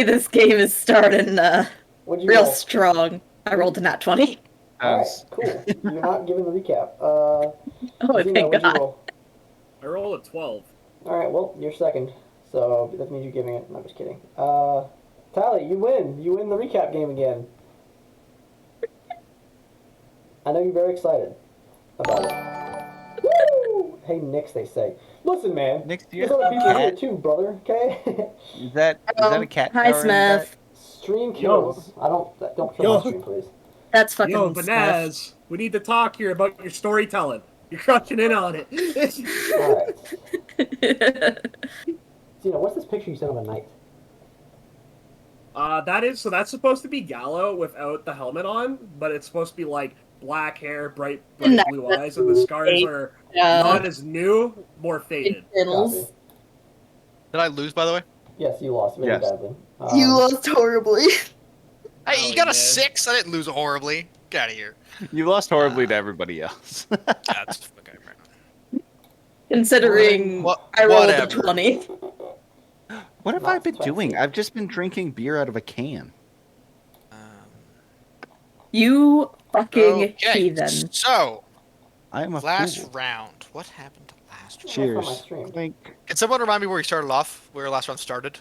This game is starting What'd you real roll? strong. I rolled a nat 20. All right, Sounds cool. You're not giving the recap. Oh, Zeno, thank what'd you God. roll? I rolled a 12. All right, well, you're second, so that means you're giving it. I'm just kidding. Tally, you win. You win the recap game again. I know you're very excited about it. Woo! Hey, Nix, they say. Listen, man. Nick, do you There's have other a people here cat? too, brother. Okay. Is that a cat Hi, tower in the back? Smith. Stream Yo. kills. Don't kill my Yo. stream, please. That's Yo, fucking Smith. Banaz, we need to talk here about your storytelling. You're crushing in on it. All right. Zeno, what's this picture you sent of a knight? That's supposed to be Gallo without the helmet on, but it's supposed to be like black hair, bright No, blue eyes, and the scars are not as new, more faded. Internals. Did I lose, by the way? Yes, you lost very Yes. badly. You lost horribly. Hey, you Oh, got a yeah. 6. I didn't lose horribly. Get out of here. You lost horribly to everybody else. That's okay. Right. Considering What- I rolled whatever. a 20. What have Not I been spicy. doing? I've just been drinking beer out of a can. You fucking Okay, heathen. so I am a last fool. round. What happened to last round? Cheers. on my Cheers. stream. Clink. Can someone remind me where we started off? Where last round started?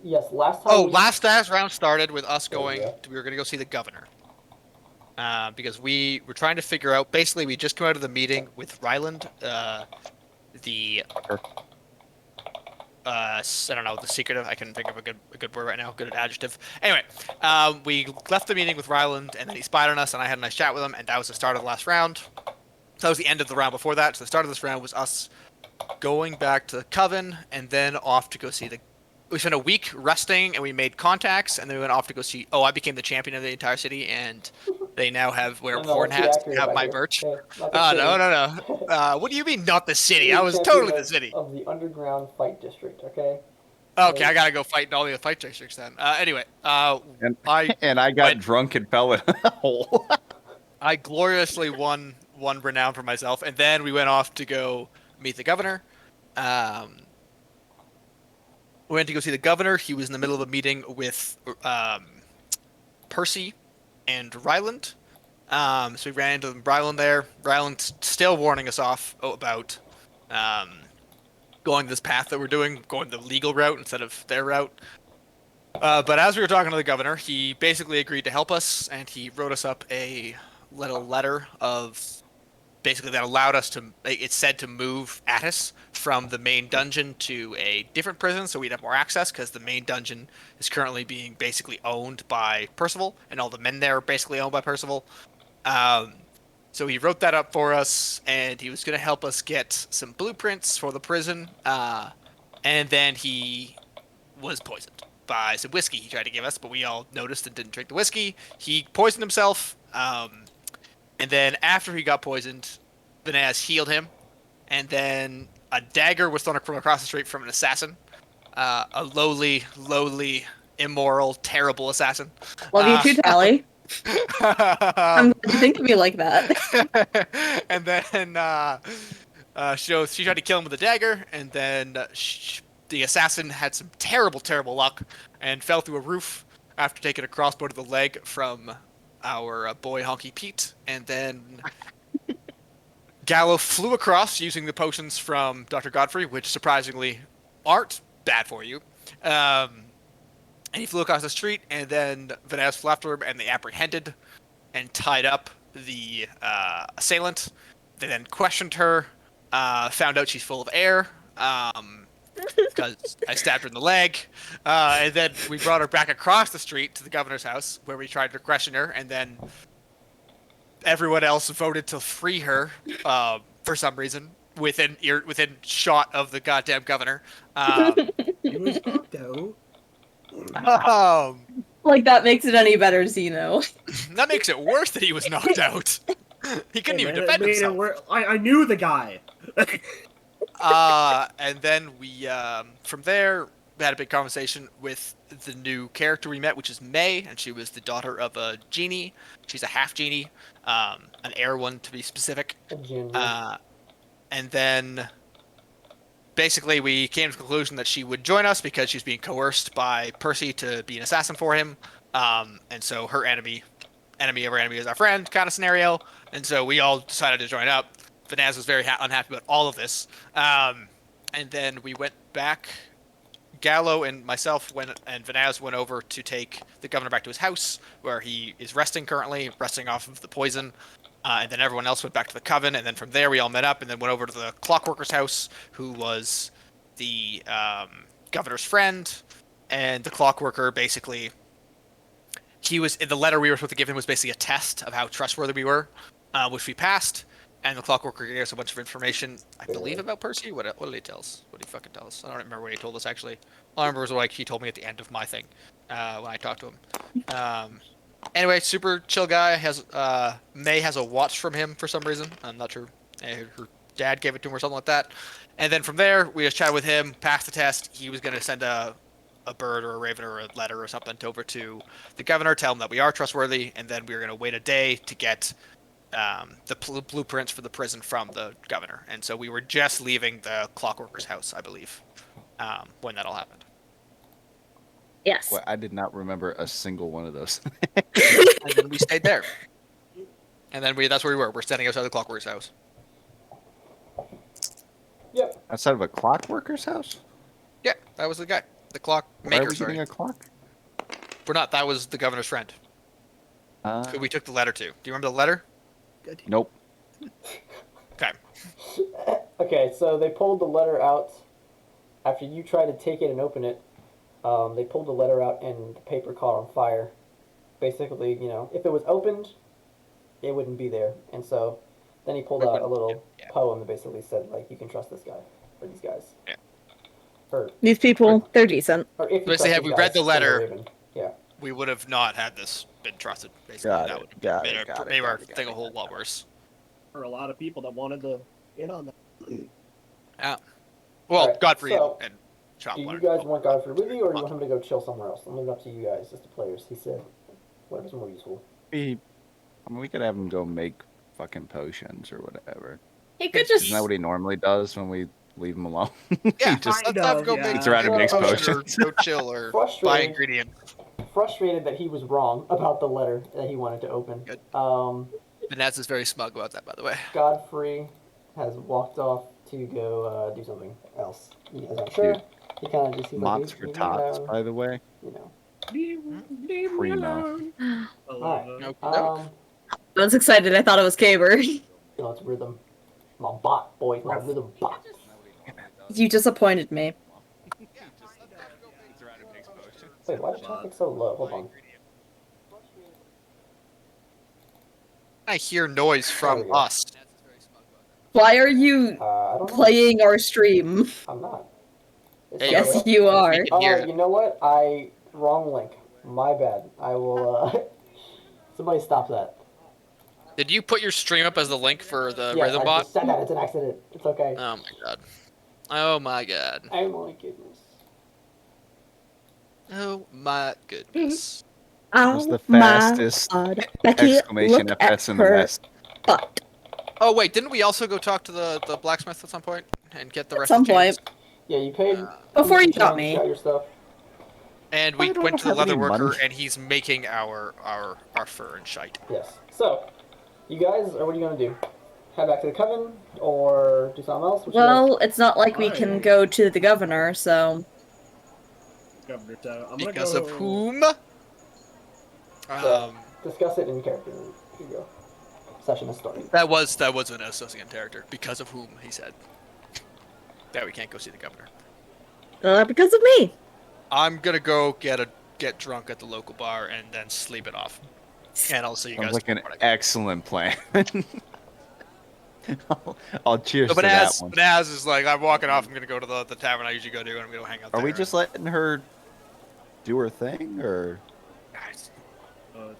Yes, last time. Oh, we- last round started with us going. Yeah. We were going to go see the governor. Because we were trying to figure out. Basically, we just come out of the meeting with Ryland. The. I don't know, the secretive. I can think of a good word right now. Good adjective. Anyway, we left the meeting with Ryland, and then he spied on us, and I had a nice chat with him, and that was the start of the last round. So that was the end of the round before that. So the start of this round was us going back to Coven, and then off to go see the. We spent a week resting, and we made contacts, and then we went off to go see. Oh, I became the champion of the entire city, and they now wear No, porn let's be hats, accurate have back my here. merch. Okay, not the city. No. What do you mean, not the city? I was Champion totally the of- city. Of the underground fight district, okay? Okay, I gotta go fight in all the fight districts then. Anyway, And I and I got went- drunk and fell in a hole. I gloriously won renown for myself, and then we went off to go meet the governor. We went to go see the governor. He was in the middle of a meeting with Percy and Ryland. So we ran into Ryland there. Ryland's still warning us off about going this path that we're doing, going the legal route instead of their route. But as we were talking to the governor, he basically agreed to help us, and he wrote us up a little letter of basically that allowed us to. It said to move Attis from the main dungeon to a different prison, so we'd have more access because the main dungeon is currently being basically owned by Percival, and all the men there are basically owned by Percival. So he wrote that up for us, and he was going to help us get some blueprints for the prison. And then he was poisoned by some whiskey he tried to give us, but we all noticed and didn't drink the whiskey. He poisoned himself, and then after he got poisoned, Banaz healed him, and then a dagger was thrown from across the street from an assassin, a lowly, immoral, terrible assassin. Love you too, Tally. I'm glad you think of me like that. And then she tried to kill him with a dagger, and then the assassin had some terrible luck and fell through a roof after taking a crossbow to the leg from our boy Honky Pete, and then Gallo flew across using the potions from Dr. Godfrey, which surprisingly aren't bad for you. And he flew across the street, and then Vanessa flew after him, and they apprehended and tied up the assailant. They then questioned her, found out she's full of air, because I stabbed her in the leg. And then we brought her back across the street to the governor's house, where we tried to question her, and then everyone else voted to free her for some reason within shot of the goddamn governor. He was knocked out. Like, that makes it any better, Zeno. That makes it worse that he was knocked out. He couldn't even defend himself. I knew the guy. And then we, from there, we had a big conversation with the new character we met, which is May, and she was the daughter of a genie. She's a half genie, an air one to be specific. A ginger. And then basically, we came to the conclusion that she would join us because she's being coerced by Percy to be an assassin for him. And so her enemy of our enemy is our friend kind of scenario. And so we all decided to join up. Vanaz was very unhappy about all of this. And then we went back. Gallo and myself and Vanaz went over to take the governor back to his house, where he is resting currently, resting off of the poison. And then everyone else went back to the coven, and then from there we all met up, and then went over to the clockworker's house, who was the governor's friend. And the clockworker basically, he was in the letter we were supposed to give him was basically a test of how trustworthy we were, which we passed. And the clockworker gave us a bunch of information, I believe, about Percy. What did he tell us? What did he fucking tell us? I don't remember what he told us, actually. All I remember was like he told me at the end of my thing when I talked to him. Anyway, super chill guy. May has a watch from him for some reason. I'm not sure. Her dad gave it to him or something like that. And then from there, we just chatted with him, passed the test. He was going to send a bird or a raven or a letter or something over to the governor, tell him that we are trustworthy, and then we were going to wait a day to get the blueprints for the prison from the governor. And so we were just leaving the clockworker's house, I believe, when that all happened. Yes. Well, I did not remember a single one of those. And then we stayed there. And then that's where we were. We're standing outside the clockworker's house. Yep. Outside of a clockworker's house? Yeah, that was the guy. The clock Why are maker, we sorry. getting a clock? We're not. That was the governor's friend, who we took the letter to. Do you remember the letter? Nope. Okay. Okay, so they pulled the letter out after you tried to take it and open it. They pulled the letter out and the paper caught on fire. Basically, you know, if it was opened, it wouldn't be there. And so then he pulled out a little poem that basically said, like, you can trust this guy or these guys. Yeah. Or These people, they're decent. if you Basically, trust had these we read guys, the send a letter- raven. Yeah. We would have not had this been trusted. Basically, Got that it, would got have it, got it, made got our it, got thing it, a whole got lot it. worse. For a lot of people that wanted to in on that. Yeah. Well, Alright, Godfrey so, and Chop Do you wanted guys to- want Godfrey with you, or do you want him to go chill somewhere else? I'm leaving it up to you guys, just the players. He said, whatever's more useful. We could have him go make fucking potions or whatever. He could just. Isn't that what he normally does when we leave him alone? Yeah, He just Kind let's have of, go yeah. make sits around and Well, makes okay. potions. or go chill or buy Frustrated. ingredients. Frustrated that he was wrong about the letter that he wanted to open. Good. Godfrey is very smug about that, by the way. has walked off to go do something else. You guys aren't sure. Dude. He kind of just seems Mott's like for he's tots, around, by the way. you know. Primo. Alright. Nope. I was excited. I thought it was Caber. know, it's rhythm. My bot, boys, my rhythm bot. You disappointed me. Wait, why is traffic so low? Hold on. I hear noise There from we go. us. Why are you I don't know. playing our stream? I'm not. It's Hey, Yes, okay. you are. can hear it. You know what? Wrong link. My bad. I will, somebody stop that. Did you put your stream up as the link for the Yes, Rhythm I bot? just said that. It's an accident. It's okay. Oh my god. Oh my god. Oh my goodness. Oh my goodness. Was the Oh my fastest God. Becky, exclamation look at FS in the her West. butt. Oh wait, didn't we also go talk to the blacksmith at some point and get the At rest some of the chains? point. Yeah, you paid. Before you you got me. got your stuff. And we I don't went to the have any leather worker money. and he's making our fur and shite. Yes. So, you guys, what are you gonna do? Head back to the coven, or do something else? What you Well, it's not like we Why? can go to the governor, so. Governor, so I'm gonna Because go, of whom? guys discuss it in character. Here you go. Session is starting. That was an associate character. Because of whom, he said. That we can't go see the governor. Because of me. I'm gonna go get drunk at the local bar and then sleep it off. And I'll see you guys Sounds like an tomorrow. excellent plan. I'll cheers So to that one. Banaz is like, I'm walking off. I'm gonna go to the tavern I usually go to, and I'm gonna hang out there. Are we just letting her do her thing, or Guys.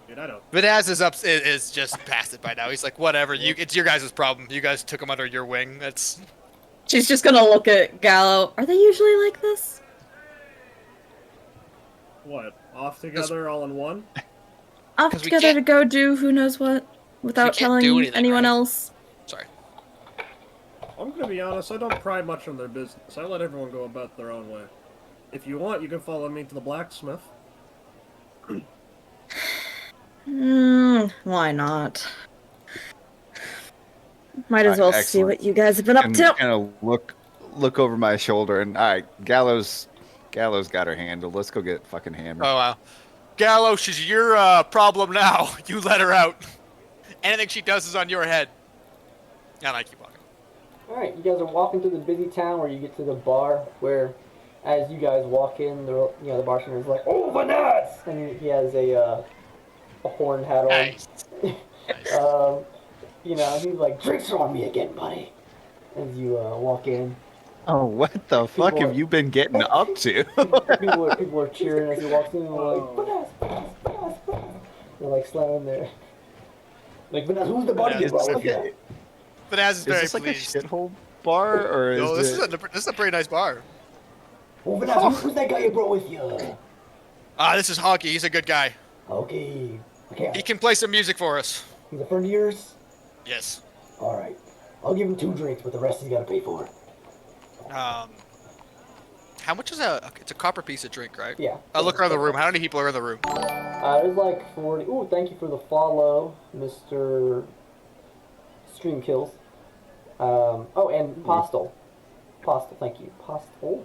dude, I don't. Banaz is just past it by now. He's like, whatever. It's your guys' problem. You guys took him under your wing. That's She's just gonna look at Gallo. Are they usually like this? What? Off together, all in one? Off 'Cause we together can't- to go do who knows what without can't telling do anything, anyone right? else. sorry. Oh I'm gonna be honest, I don't pry much on their business. I let everyone go about their own way. If you want, you can follow me to the blacksmith. Why not? Might as well see Excellent. what you guys have been up And to. kind of look over my shoulder, and all right, Gallows got her handled. Let's go get fucking hammered. Oh wow, Gallo, she's your problem now. You let her out. Anything she does is on your head. And I keep walking. All right, you guys are walking through the busy town where you get to the bar where, as you guys walk in, the bartender's like, "Oh, Vanaz!" and he has a horn hat on. Nice. He's like, "Drinks are on me again, buddy." As you walk in, Oh, what the fuck People have are- you been getting up to? people are cheering as he walks in, and they're like, "Vanaz, Vanaz, Vanaz, Vanaz." They're like slamming their, like, "Vanaz, who's the buddy you brought with you?" Vanaz is Is very this like pleased. a shithole bar, or is No, it? this is a pretty nice bar. "Oh, Vanaz, who's that guy you brought with you?" This is Honky. He's a good guy. Okay, He can play some music for us. he's a friend of yours. Yes. All right, I'll give him 2 drinks, but the rest he's got to pay for. How much is it's a copper piece of drink, right? Yeah. I'll look around the room. How many people are in the room? There's like 40. Ooh, thank you for the follow, Mr. Stream Kills. And Postal. Postal, thank you. Postal?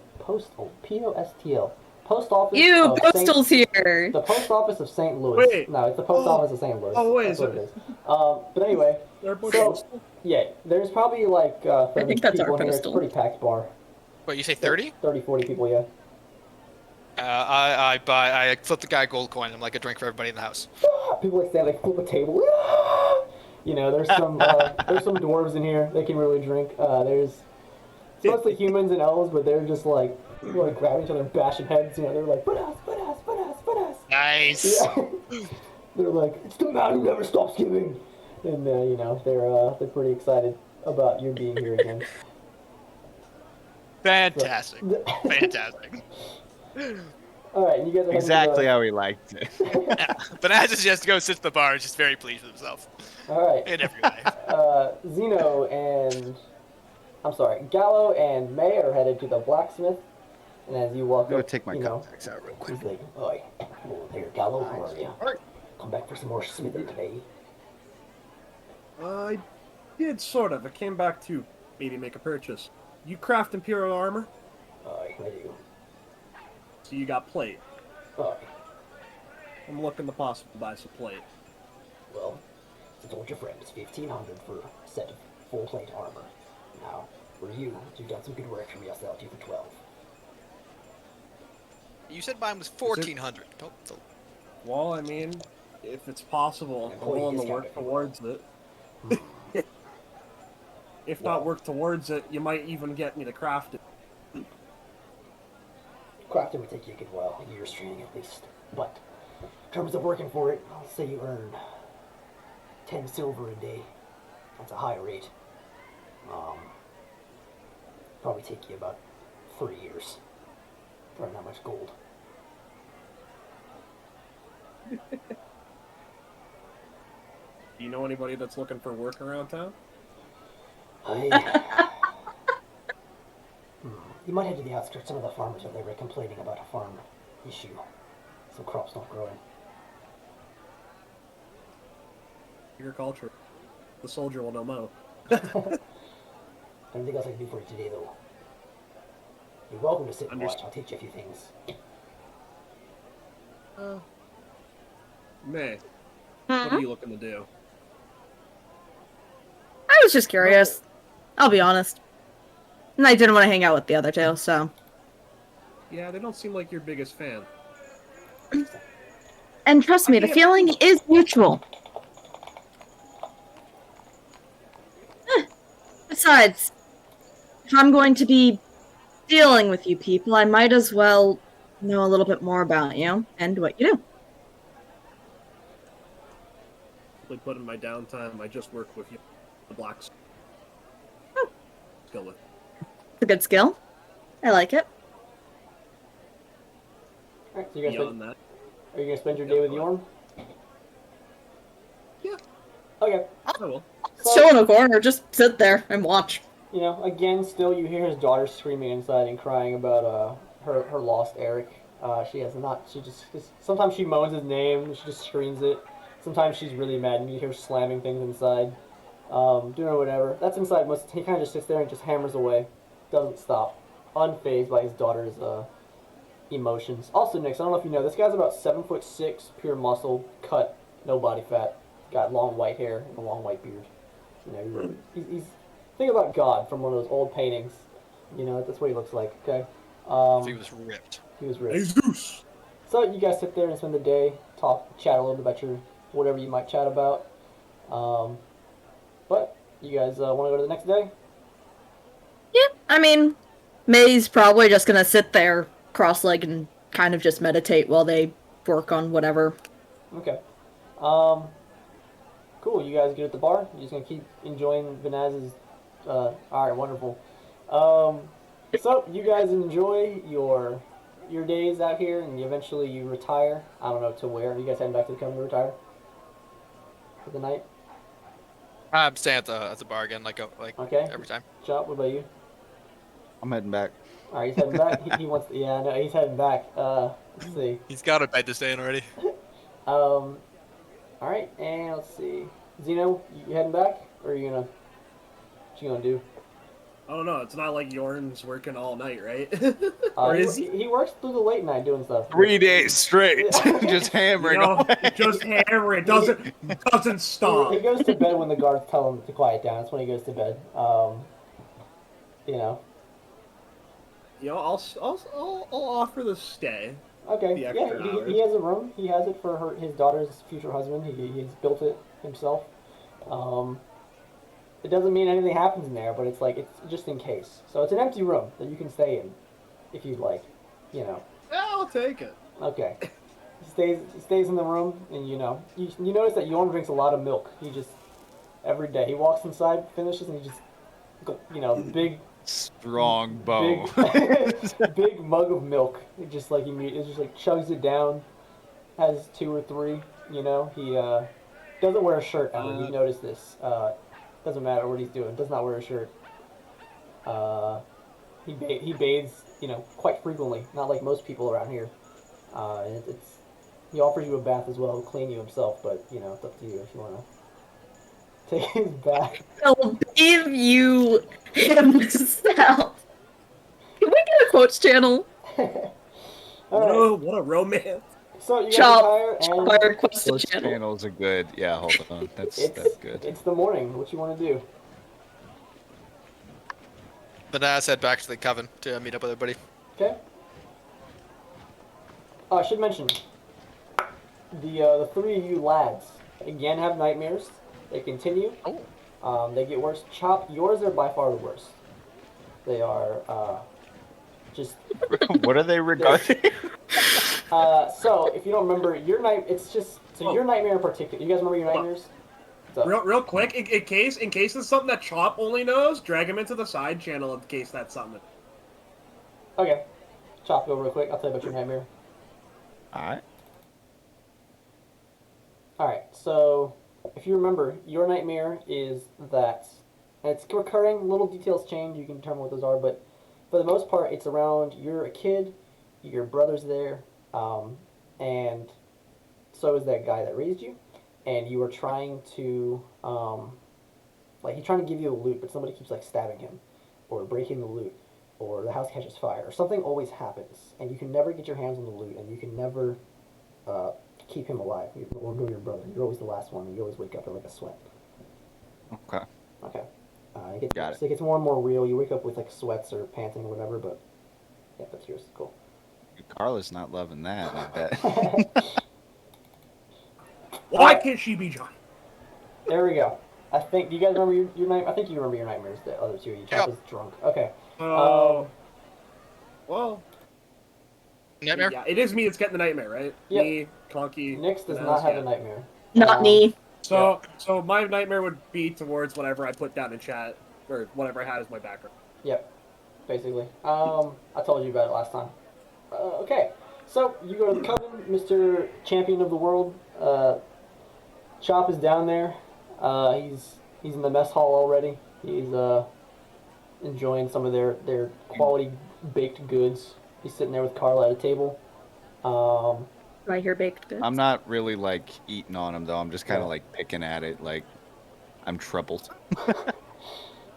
P-O-S-T-L. Post office You of postals here. The post office of St. Louis. Wait. No, it's the post office of St. Louis. Oh, wait, That's is what it is. But anyway, They're both So- postal? yeah, there's probably like 30 think that's people our in here. It's a postal. pretty packed bar. Wait, you say 30? 30, 40 people, yeah. I flip the guy a gold coin. I'm like a drink for everybody in the house. People like stand, like flip a table. There's some dwarves in here. They can really drink. It's mostly humans and elves, but they're just like grabbing each other and bashing heads. They're like, "Put us, put us, put us, put us." Nice. Yeah. They're like, "It's the man who never stops giving," and they're pretty excited about you being here again. Fantastic. Fantastic. All right, you guys are Exactly how he liked it. Vanaz is just go sit at the bar, just very pleased with himself All right. in every way. Gallo and May are headed to the blacksmith, and as you walk I'm gonna up, take my contacts out real quick. he's like, "Oi, hello there, Gallo, how are you? Come back for some more smithing today." I did, sort of. I came back to maybe make a purchase. You craft Imperial armor, Aye, I do. so you got plate. Aye. I'm looking to possibly buy some plate. Well, I told your friend it's 1,500 for a set of full plate armor. Now, for you've done some good work for me. I'll sell it to you for 12. You said mine was 1,400. Don't. Well, I mean, if it's possible, I'm willing to work towards it. If not work towards it, you might even get me to craft it. Crafting would take you a good while, a year's training at least. But in terms of working for it, I'll say you earn 10 silver a day. That's a high rate. Probably take you about 3 years to earn that much gold. Do you know anybody that's looking for work around town? You might head to the outskirts. Some of the farmers over there were complaining about a farm issue. Some crops not growing. Agriculture. The soldier will know mo. Anything else I can do for you today, though? You're welcome to sit and watch. Understood. I'll teach you a few things. May, what are you looking to do? I was just curious. I'll be honest. And I didn't want to hang out with the other two, so. Yeah, they don't seem like your biggest fan. And trust me, the feeling is mutual. Besides, if I'm going to be dealing with you people, I might as well know a little bit more about you and what you do. Like, put in my downtime, I just work with you. The blacks. Skill with. It's a good skill. I like it. Alright, so are you Beyond that. gonna spend your day with Yorm? Yeah. Okay. I will. Chill in a corner, just sit there and watch. you know, again, still you hear his daughter screaming inside and crying about her lost Eric. She has not. She just sometimes she moans his name. And she just screams it. Sometimes she's really mad and you hear her slamming things inside, doing whatever. That's inside. He kind of just sits there and just hammers away, doesn't stop, unfazed by his daughter's emotions. Also, Nix, I don't know if you know, this guy's about 7'6", pure muscle, cut, no body fat, got long white hair and a long white beard. You know, he's think about God from one of those old paintings. You know, that's what he looks like. Okay. He was ripped. He was rich. Jesus. So you guys sit there and spend the day, chat a little bit about your whatever you might chat about. But you guys want to go to the next day? Yeah, I mean, May's probably just gonna sit there, cross-legged, and kind of just meditate while they work on whatever. Okay. Cool. You guys get at the bar. You're just gonna keep enjoying Vanaz's. All right, wonderful. So you guys enjoy your days out here, and eventually you retire. I don't know to where. You guys heading back to the company to retire for the night? I'm staying at the bar again, like Okay. every time. Chop, what about you? I'm heading back. All right, he's heading back. He wants. Yeah, I know he's heading back. Let's see. He's got a bed to stay in already. All right, and let's see. Zeno, you heading back, or are you gonna? What you gonna do? I don't know. It's not like Yorn's working all night, right? Uh, Or is he? He works through the late night doing stuff. 3 days straight, just You hammering know, away. just hammer it. Doesn't stop. He goes to bed when the guards tell him to quiet down. That's when he goes to bed. You know. You know, I'll offer the stay. Okay. The Yeah, extra hours. he has a room. He has it for his daughter's future husband. He's built it himself. It doesn't mean anything happens in there, but it's like it's just in case. So it's an empty room that you can stay in, if you'd like. You know. Yeah, I'll take it. Okay. He stays in the room, and you know you notice that Yorn drinks a lot of milk. He just every day he walks inside, finishes, and he just big Strong bow. big mug of milk. It just like chugs it down. Has 2 or 3. You know he doesn't wear a shirt ever. You've noticed this. Doesn't matter what he's doing. Does not wear a shirt. He bathes quite frequently. Not like most people around here. And he offers you a bath as well. He'll clean you himself, but it's up to you if you want to take his bath. I'll give you himself. Can we get a quotes channel? All right. What a romance. So you guys Chop. retire, and Our quotes Those channel. channels are good. Yeah, hold on. That's good. it's the morning. What you want to do? But I head back to the coven to meet up with everybody. Okay. Oh, I should mention the 3 of you lads again have nightmares. They continue. Oh. They get worse. Chop, yours are by far the worst. They are just. What are they regarding? So if you don't remember your your nightmare in particular. You guys remember your nightmares? So, Real quick, in case it's something that Chop only knows, drag him into the side channel in case that's something. okay. Chop, go real quick. I'll tell you about your nightmare. Alright. Alright, so if you remember, your nightmare is that, and it's recurring, little details change, you can determine what those are, but for the most part, it's around you're a kid, your brother's there, and so is that guy that raised you, and you are trying to, he's trying to give you the loot, but somebody keeps, stabbing him, or breaking the loot, or the house catches fire, or something always happens, and you can never get your hands on the loot, and you can never, keep him alive, or go to your brother. You're always the last one, and you always wake up in a sweat. Okay. Okay. Got it. It gets more and more real. You wake up with sweats or panting or whatever, but yeah, that's yours. Cool. Carla's not loving that, I bet. Why can't she be Johnny? There we go. I think. Do you guys remember your night? I think you remember your nightmares. The other 2. You Chop is drunk. Okay. Oh. Well. Nightmare? Yeah, it is me that's getting the nightmare, right? Yep. Me, Conky. Nix does Vanaz, not have yeah. a nightmare. Not me. So my nightmare would be towards whatever I put down in chat, or whatever I had as my background. Yep. Basically. I told you about it last time. Okay. So you go to the coven, Mr. Champion of the World. Chop is down there. He's in the mess hall already. He's enjoying some of their quality baked goods. He's sitting there with Carla at a table. Do I hear baked goods? I'm not really like eating on him though. I'm just kind of Yeah. like picking at it. Like I'm troubled.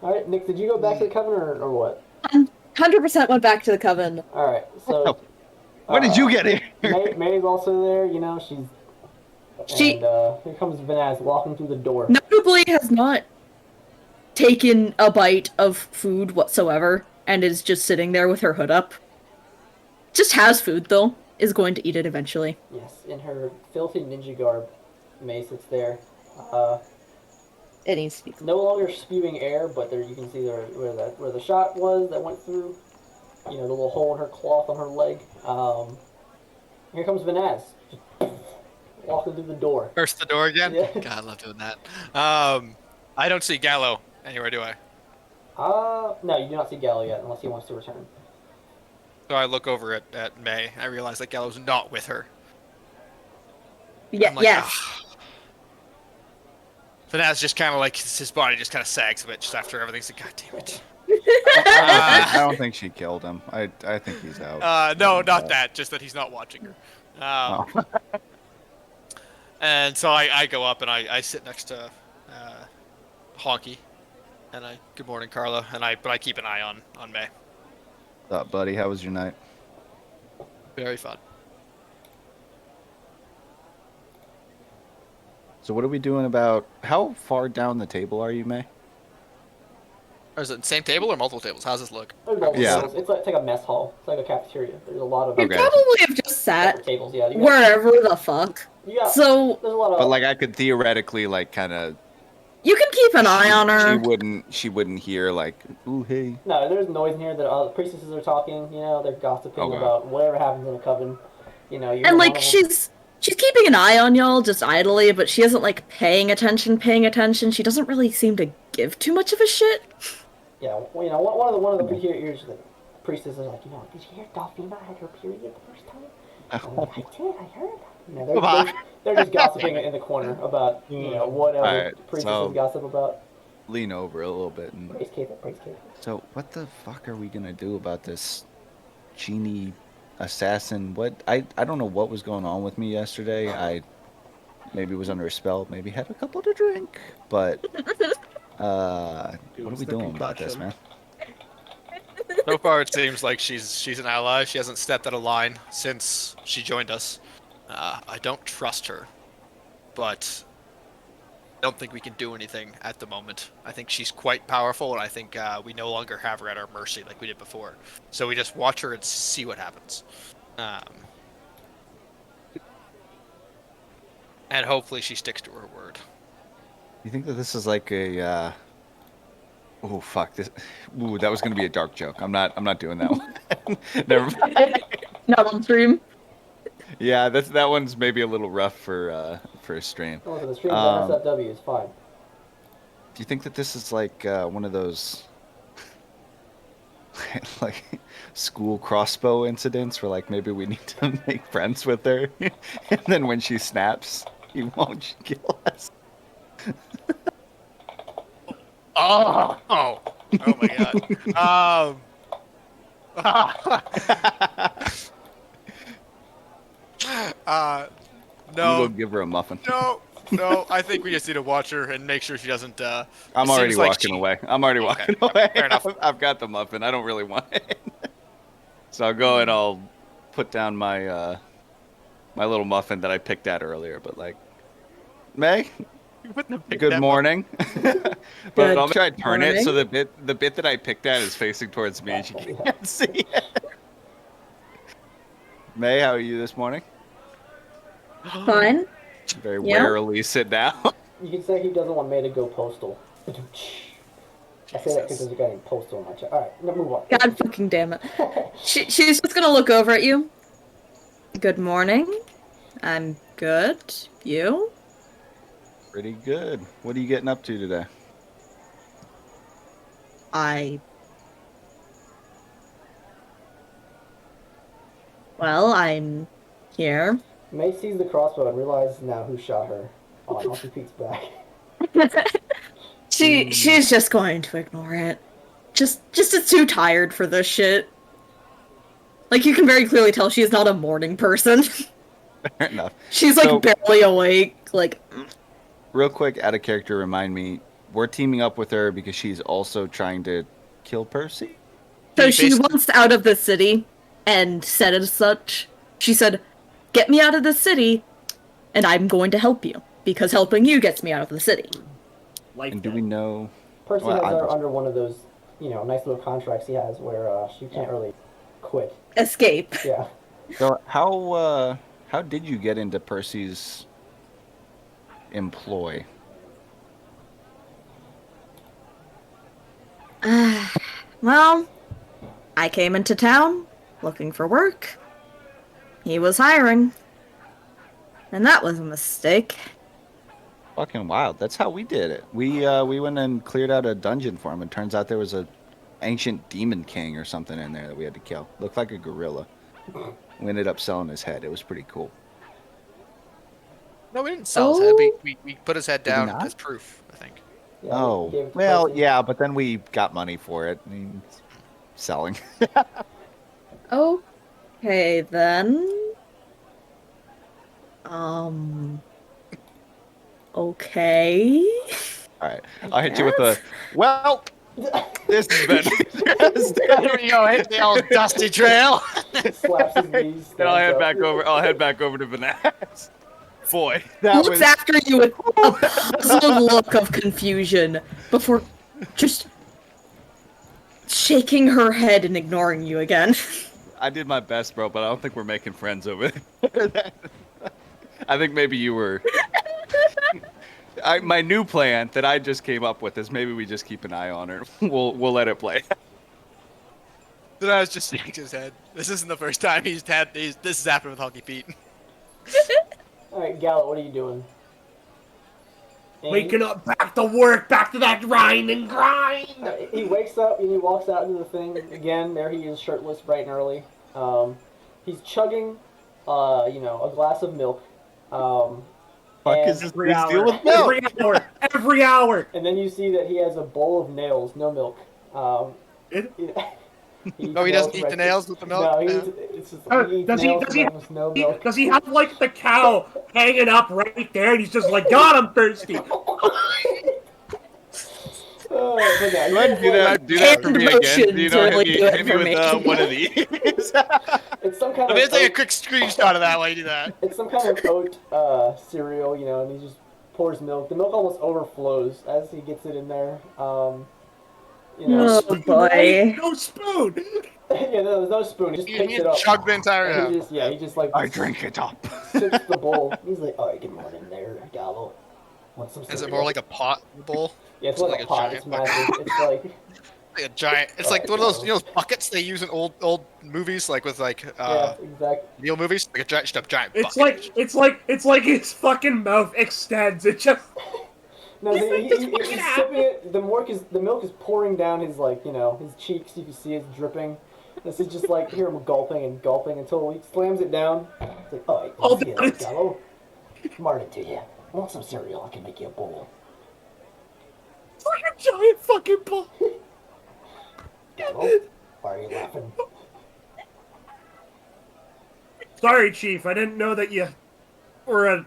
All right, Nick, did you go back to the coven or what? 100% went back to the coven. All right, so When did you get here? May's also there. You know, she's. She- And here comes Vanaz walking through the door. Notably has not taken a bite of food whatsoever and is just sitting there with her hood up. Just has food though. Is going to eat it eventually. Yes, in her filthy ninja garb, May sits there. It needs to be. No longer spewing air, but there you can see where the shot was that went through. You know, the little hole in her cloth on her leg. Here comes Vanaz, just walking through the door. Burst the door again. Yeah. God, I love doing that. I don't see Gallo anywhere, do I? No, you do not see Gallo yet, unless he wants to return. So I look over at May. I realize that Gallo's not with her. Yeah, I'm like, yes. "Ah." Vanaz just kind of like his body just kind of sags a bit just after everything's like, God damn it. I don't think she killed him. I think he's out. No, not that. Just that he's not watching her. Oh. And so I go up and I sit next to Honky, and good morning, Carla, but I keep an eye on May. What's up, buddy? How was your night? Very fun. So what are we doing about how far down the table are you, May? Or is it the same table or multiple tables? How's this look? There's multiple Yeah. tables. It's like a mess hall. It's like a cafeteria. There's a lot of You Okay. probably have just separate sat tables. Yeah, wherever the fuck. you got, So there's a lot of. But like I could theoretically like kind of you can keep an eye on her. She wouldn't hear like, ooh hey. No, there's noise in here that the priestesses are talking. You know, they're gossiping Okay. about whatever happens in a coven. You know, And like she's keeping an eye on y'all just idly, but she isn't like paying attention. She doesn't really seem to give too much of a shit. Yeah, well, you know, one of the here's the priestess is like, you know, did you hear Dolphina had her period the first time? I'm like, I did, I heard. You know, they're just gossiping in the corner about, you know, whatever Alright, priestesses so- gossip about. Lean over a little bit and Praise Kate, praise Kate. so what the fuck are we gonna do about this genie assassin? What I don't know what was going on with me yesterday. I maybe was under a spell, maybe had a couple to drink, but what are was we the doing about this, concussion. man? So far, it seems like she's an ally. She hasn't stepped out of line since she joined us. I don't trust her, but I don't think we can do anything at the moment. I think she's quite powerful, and I think we no longer have her at our mercy like we did before. So we just watch her and see what happens. And hopefully she sticks to her word. You think that this is like a oh fuck this ooh, that was gonna be a dark joke. I'm not doing that one. Never mind. Not on stream. Yeah, that one's maybe a little rough for a stream. Oh, so the stream's Um, NSFW is fine. Do you think that this is like one of those like school crossbow incidents where like maybe we need to make friends with her and then when she snaps, he won't kill us? Oh my god. We No, will give her a muffin. no. I think we just need to watch her and make sure she doesn't. I'm it already seems like walking she- away. I'm already Okay, walking away. fair enough. I've got the muffin. I don't really want it. So I'll go and I'll put down my my little muffin that I picked at earlier. But like, May, good morning. But Good I'll try to turn it so morning. the bit that I picked at is facing towards me and she can't see it. May, how are you this morning? Fine. Very Yeah. warily sit down. You can say he doesn't want May to go postal. I say that because there's a guy named Postal in my chat. Alright, now move on. God fucking damn it. She's just gonna look over at you. Good morning. I'm good. You? Pretty good. What are you getting up to today? Well, I'm here. May sees the crossbow and realizes now who shot her. Oh, Monkey peeks back. She's just going to ignore it. just is too tired for this shit. Like, you can very clearly tell she is not a morning person. Fair enough. She's, like, So- barely awake. Like, Real quick, out of character, remind me, we're teaming up with her because she's also trying to kill Percy? so He she basically- wants out of the city, and said as such. She said, get me out of the city, and I'm going to help you. Because helping you gets me out of the city. Like And do that. we know... Percy Well, has I her just- under one of those, nice little contracts he has where she can't really quit. Escape. Yeah. So how did you get into Percy's employ? Well, I came into town looking for work. He was hiring. And that was a mistake. Fucking wild. That's how we did it. We went and cleared out a dungeon for him, and turns out there was a ancient demon king or something in there that we had to kill. Looked like a gorilla. We ended up selling his head. It was pretty cool. No, we didn't sell his head. We put his head Did we down not? as proof, I think. Yeah, Oh, we gave it to well, Percy. yeah, but then we got money for it. I mean, selling. Okay, then. Okay. All right, I'll hit you with a. Well, this has been. Here we go, hit the old dusty trail. Slaps his knees. Then I'll stands head up. back over. I'll head back over to Vanaz. Boy, that Looks was. after you with a puzzled look of confusion before just shaking her head and ignoring you again. I did my best, bro, but I don't think we're making friends over there. I think maybe you were. My new plan that I just came up with is maybe we just keep an eye on her. We'll let it play. Then I was just shaking his head. This isn't the first time this has happened with Honky Pete. All right, Gallo, what are you doing? Waking up, back to work, back to that grind and grind. He wakes up and he walks out into the thing again. There he is, shirtless, bright and early. He's chugging, a glass of milk. Fuck and, is this Every big hour. deal with milk? Every hour. Every hour. and then you see that he has a bowl of nails, no milk. It- Oh, he doesn't eat the nails with the milk? No, he Yeah. eats, it's just Oh, he eats does he- nails does he- with no milk. Does he have like the cow hanging up right there, and he's just like, God, I'm thirsty. Oh, but yeah, Go ahead and do that. Do that for me Hand again. motions You know, really do it hit me for with me. one of these. It's some kind Let me of take a oat, quick screenshot of that while you do that. it's some kind of oat cereal, and he just pours milk. The milk almost overflows as he gets it in there. Oh Right? boy. No spoon. Yeah, no, there's no spoon. He just You picks need it to up. chug the entire And half. he just like I drink it up. sips the bowl. He's like, "All right, good morning there, Gallo. Want some Is it cereal?" more like a pot bowl? Yeah, it's like like a a pot. giant It's massive. It's like Like a giant. It's like one of those, those buckets they use in old movies, like with yeah, exactly. Neil movies, like a giant It's bucket. it's like his fucking mouth extends. It just No, It's like this he's fucking sipping it. The milk is pouring down his his cheeks. You can see it's dripping. This is just like hear him gulping and gulping until he slams it down. It's like, all right, Oh, let's get that it, is- Gallo. Morning to you. Want some cereal? I can make you a bowl. it's like a giant fucking ball. Gallo, why are you laughing? Sorry, Chief. I didn't know that you were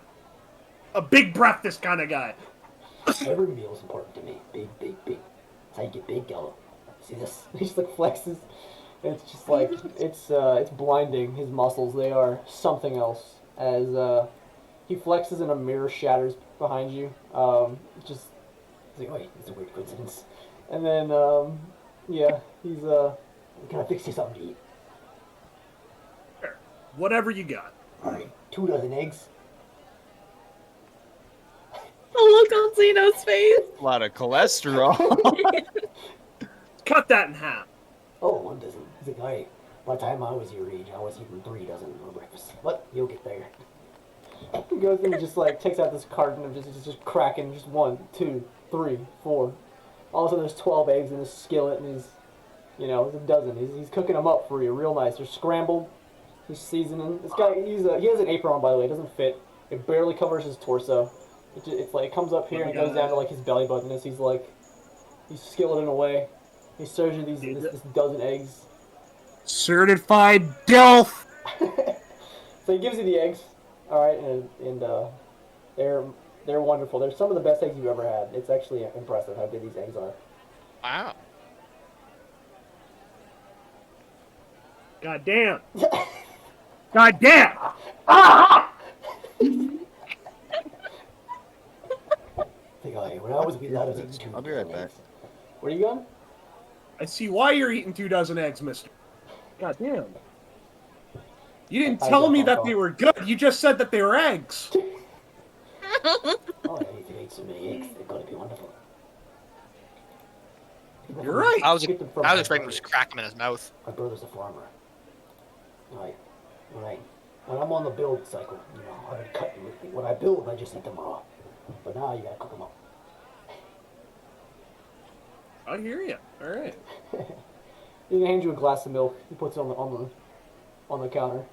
a big breakfast kind of guy. Every meal is important to me. Big, big, big. That's how you get big, Gallo. See this? He just like flexes. It's just like it's blinding. His muscles, they are something else. As he flexes and a mirror shatters behind you. Just it's like, wait, it's a weird coincidence. And then yeah, he's can I fix you something to eat? Whatever you got. All right, 2 dozen eggs. The look on Zeno's face. A lot of cholesterol. Cut that in half. Oh, 1 dozen. He's like, all right. By the time I was your age, I was eating 3 dozen for breakfast. But you'll get there. He goes and just like takes out this carton of just cracking just 1, 2, 3, 4. All of a sudden there's 12 eggs in this skillet, and he's it's a dozen. He's cooking them up for you, real nice. They're scrambled. He's seasoning. This guy, he has an apron on, by the way. It doesn't fit. It barely covers his torso. It's like it comes up here and it goes down to like his belly button as he's skilleting away. He serves you this dozen eggs. Certified DILF. So he gives you the eggs, all right, and they're wonderful. They're some of the best eggs you've ever had. It's actually impressive how good these eggs are. Wow. God damn. God damn. When I was a kid, I was eating I'll be right back. Where are you going? I see why you're eating 2 dozen eggs, mister. God damn. You didn't tell me that they were good. You just said that they were eggs. Oh, if you ate so many eggs, they're going to be wonderful. You're right. I was Get them from expecting my to just crack him in his mouth. My brother's a farmer. Right. When I'm on the build cycle, I would cut them. When I build, I just eat them raw. But now you gotta cook them up. I hear you. All right. He hands you a glass of milk. He puts it on the counter.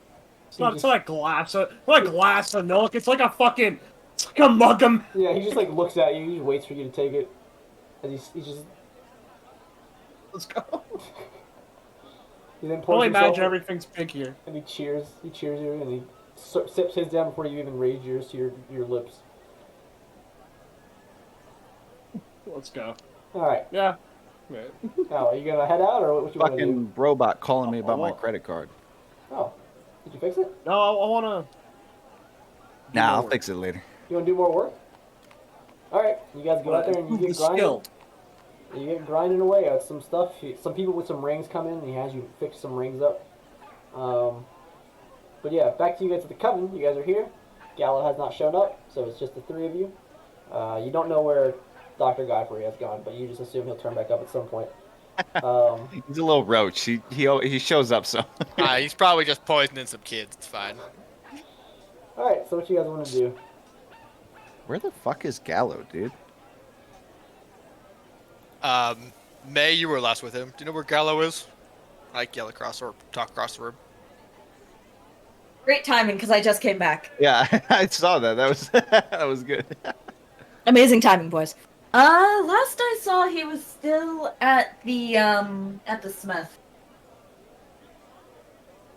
It's not a glass of milk. It's like a fucking. It's like a mug of. Yeah, he just like looks at you. He just waits for you to take it. And he just. Let's go. He then I pours only himself, imagine everything's pink here. and he cheers you, and he sips his down before you even raise yours to your lips. Let's go. All right. Yeah. Right. Now, are you gonna head out, or what you wanna do? Fucking robot calling me about my credit card. Oh, did you fix it? No, I wanna. Nah, I'll fix it later. You wanna do more work? All right, you guys go out there and you get grinding. Skill. You get grinding away at some stuff. Some people with some rings come in, and he has you fix some rings up. But yeah, back to you guys at the Coven. You guys are here. Gallo has not shown up, so it's just the 3 of you. You don't know where Dr. Godfrey has gone, but you just assume he'll turn back up at some point. He's a little roach. He shows up so. He's probably just poisoning some kids. It's fine. All right, so what you guys want to do? Where the fuck is Gallo, dude? May, you were last with him. Do you know where Gallo is? I yell across or talk across the room. Great timing, because I just came back. Yeah, I saw that. That was that was good. Amazing timing, boys. Last I saw, he was still at the Smith.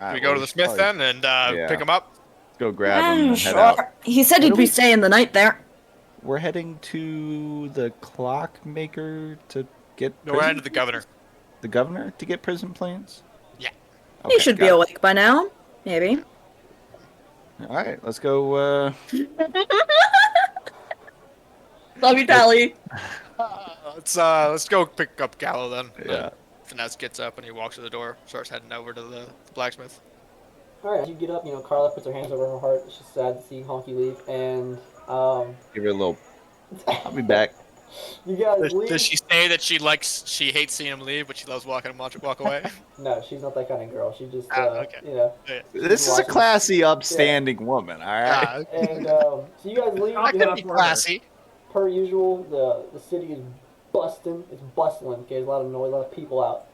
Alright, We go to the Smith then and pick him up. Let's go grab him and head Sure. out. He said he'd be staying the night there. We're heading to the clockmaker to get. No, we're prison heading to the governor. plans? The governor to get prison plans. Yeah. He Okay, should be got it. awake by now. Maybe. All right, let's go. Love you, Tally. Let's go pick up Gallo then. Yeah. Finesse gets up and he walks to the door, starts heading over to the blacksmith. All right, you get up. Carla puts her hands over her heart. She's sad to see Honky leave, and Give her a little. I'll be back. you guys leave. Does she say that she hates seeing him leave, but she loves watching him walk away? No, she's not that kind of girl. She just, okay. This is a classy, upstanding woman. All right. And so you guys leave. I could be classy. Per usual, the city is busting. It's bustling. Okay, there's a lot of noise, a lot of people out.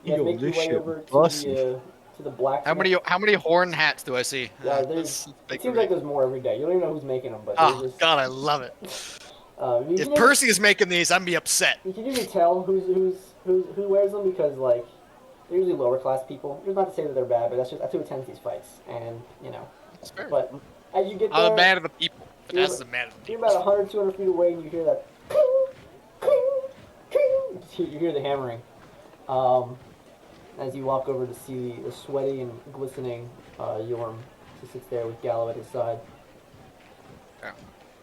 You guys Yo, make your this way shit over busting. to the blacksmith. How many horn hats do I see? Yeah, That's it big seems for like me. there's more every day. You don't even know who's making them, but Oh there's just, God, I love it. you If can Percy is making these, I'm be upset. you can usually tell who wears them because like they're usually lower class people. It's not to say that they're bad, but that's who attends these fights, and That's fair. But as you get I'm a there, man of the people. Vanessa is a man of the you're people. about 100, 200 feet away, and you hear that. You hear the hammering. As you walk over to see the sweaty and glistening Yorm, who sits there with Gallo at his side.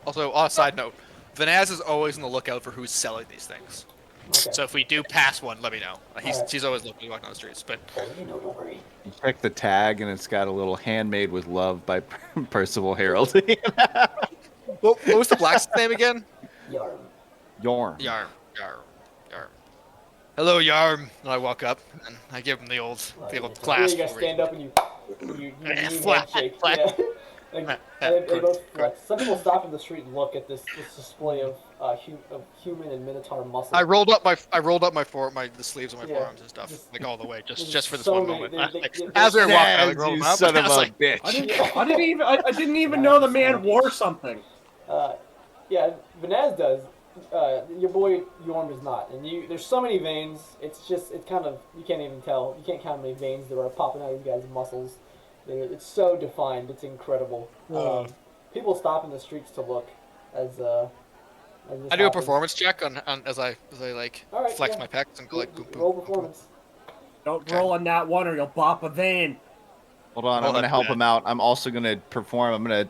Also, on a side note, Vanessa is always on the lookout for who's selling these things. Okay. So if we do pass one, let me know. Alright. She's always looking walking on the streets. But Don't worry. You check the tag, and it's got a little "Handmade with Love" by Percival Harold. what was the blacksmith's name again? Yarm. Yorm. Yarm. Hello, Yarm. And I walk up and I give him the old clasp. You guys stand up and you Flat, handshake. flat. Yeah. Like, they both flex. Some people stop in the street and look at this display of human and minotaur muscle. I rolled up my the sleeves of my Yeah. forearms and stuff, Just- like all the way, there's just for this so one many- moment. they- As we were walking, I Yes, rolled you them up. son and I of was a like, bitch. I didn't even know the man wore something. Yeah, Vanaz does. your boy Yorm is not, and there's so many veins. It's kind of you can't even tell. You can't count how many veins there are popping out of these guys' muscles. It's so defined. It's incredible. People stop in the streets to look as this I do a happens. performance check on as I like All right, flex yeah. my pecs and go like boom, boom, Roll boom, boom. performance. Don't Okay. roll on that one or you'll bop a vein. Hold on, Hold I'm gonna on, help man. him out. I'm also gonna perform. I'm gonna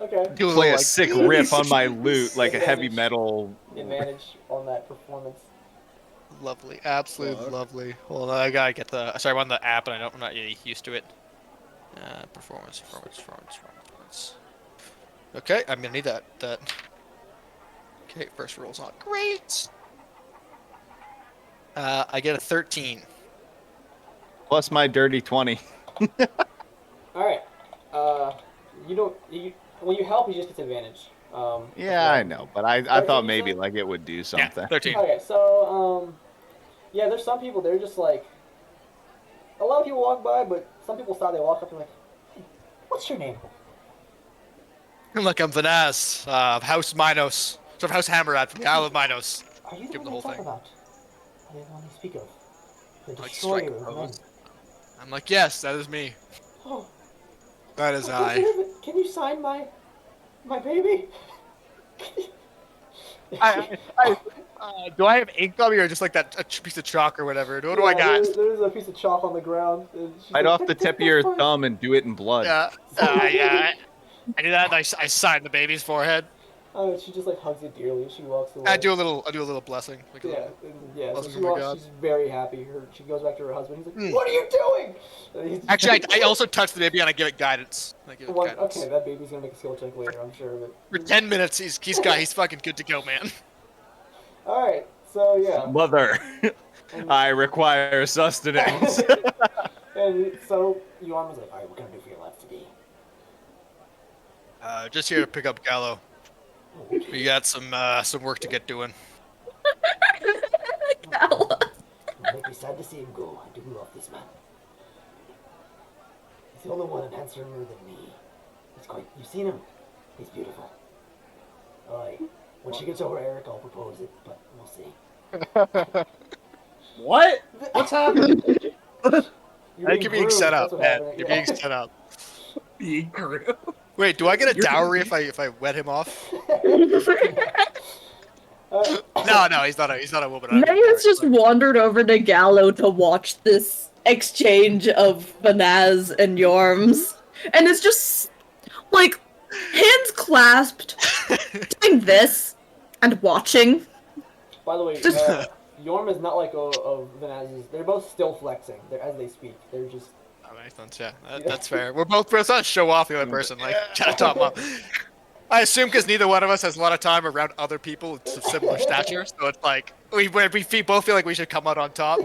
Okay. Do a play little, a like, sick riff on my lute, like a heavy Advantage. metal. Advantage on that performance. Lovely, absolutely Fuck. lovely. Hold on, I gotta get the. Sorry, I'm on the app and I'm not really used to it. Performance. Okay, I'm gonna need that. Okay, first roll's not great. I get a 13. Plus my dirty 20. All right. When you help, you just get advantage. Yeah, I know, but I 13, thought you maybe said? like it would do Yeah, something. 13. Okay, so yeah, there's some people they're just like. A lot of people walk by, but some people stop. They walk up and like, hey, "What's your name?" Look, I'm Vanaz, House Minos, sort of House Hammerad from the Isle of Minos. Are you the Give one the they whole talk thing. about? Are you the one they speak of? The Like destroyer strike of men. pose. I'm like, yes, that is me. Oh, That is I. Can you sign my baby? Do I have ink on me or just like that a piece of chalk or whatever? What do I got? There's a piece of chalk on the ground. And she's Right like, off the "That- tip of that's your fine." thumb and do it in blood. Yeah, I do that. And I signed the baby's forehead. Oh, she just like hugs it dearly and she walks away. I do a little blessing. Like a Yeah, little, yeah. So blessing she from my walks. God. She's very happy. She goes back to her husband. He's like, Mm. "What are you doing?" And he's- Actually, I also touch the baby and I give it guidance. Okay, that baby's gonna make a skill check later, I'm sure. For But 10 minutes, he's fucking good to go, man. all right, so yeah, Mother, and, I require sustenance. and so Yuan was like, "All right, what can I do for your life today?" Just here to pick up Gallo. We got some work to get doing. Gala. It'll make me sad to see him go. I do love this man. He's the only one in handsomer than me. You've seen him? He's beautiful. Alright. When she gets over Eric, I'll propose it, but we'll see. What? What's happening? I think you're being groomed, set that's up, what man. happened. You're being set up. Being groomed. Wait, do I get a dowry if I wed him off? No, he's not a woman. I don't May get has just dowry. wandered over to Gallo to watch this exchange of Vanaz and Yorms, and is just like hands clasped, doing this and watching. By the way, Just- Yorm is not like of Vanaz's. They're both still flexing. As they speak. They're just. Oh, makes sense, yeah. That's fair. We're not to show off the other person, like, trying to top them up. I assume because neither one of us has a lot of time around other people of similar stature, so it's like, we both feel like we should come out on top.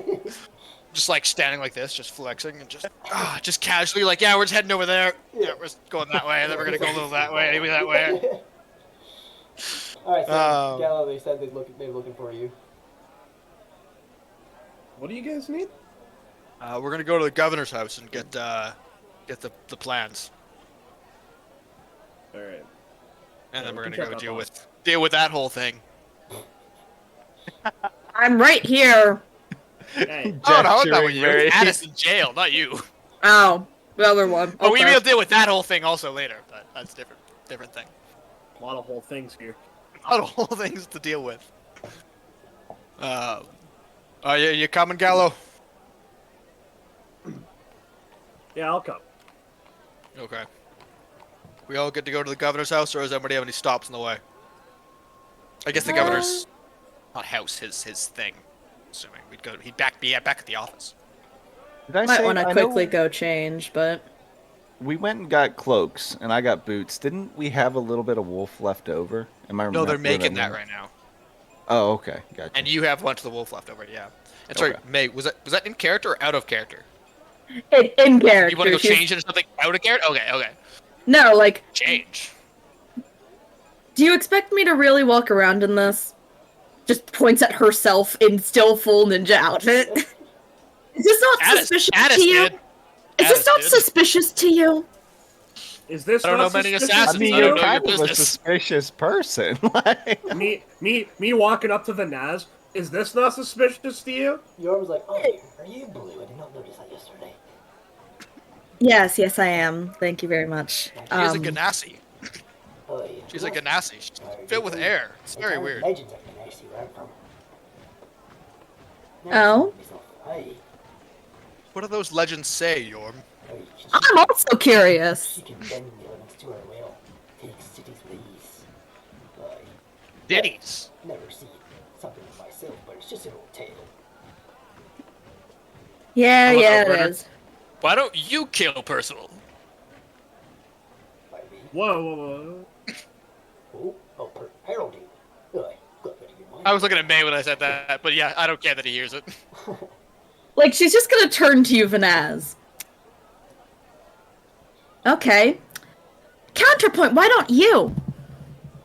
Just like standing like this, just flexing, and just casually, like, yeah, we're just heading over there. Yeah, we're just going that way, and then we're gonna go a little that way, maybe that way. All right, so Um, Gallo, they said they're looking for you. What do you guys need? We're gonna go to the governor's house and get the plans, All right. and then we we're can gonna check go up on deal with that whole thing. I'm right here. Hey, Oh no, not Gesturing with you. very- Addis in jail, not you. Oh, the other one. Oh, we Okay. will deal with that whole thing also later, but that's different thing. a lot of whole things here. A lot of whole things to deal with. You coming, Gallo? Yeah, I'll come. Okay. We all get to go to the governor's house, or does anybody have any stops in the way? I guess the governor's not house, his thing. Assuming he'd be back at the office. Did I Might say want to I know quickly go change, but we went and got cloaks and I got boots. Didn't we have a little bit of wolf left over? Am I No, they're remembering making that right now, Oh, okay, gotcha. and you have one to the wolf left over. Yeah. And sorry, Okay. May, was that in character or out of character? in character. You want to go she's- change into something out of character? Okay. No, like, Change. do you expect me to really walk around in this? Just points at herself in still full ninja outfit. Is this not suspicious Addis to you? did. Is this Addis not did. suspicious to you? Is this I don't know not many suspicious I assassins. to mean, I don't you're know you? your kind of a business. suspicious person. Like, Me walking up to the Naz. Is this not suspicious to you? Yorm was like, "Oh, are you blue? I did not notice that yesterday." Yes, yes, I am. Thank you very much. She is a Ganassi. Oh, yeah. She's a Ganassi. She's filled with air. It's very weird. Legends of Ganassi, where I'm from. Oh? Hey, What do those legends say, Yorm? I'm also curious. She can bend the elements to her will, take cities with ease. Aye. Ditties. Never seen something of myself, but it's just an old tale. Yeah, Hello, yeah, it Brenner. is. Why don't you kill Percival? By me. Whoa. Heralding. Aye, got very good mind. I was looking at May when I said that, but yeah, I don't care that he hears it. Like, she's just gonna turn to you, Vanaz. Okay. Counterpoint, why don't you?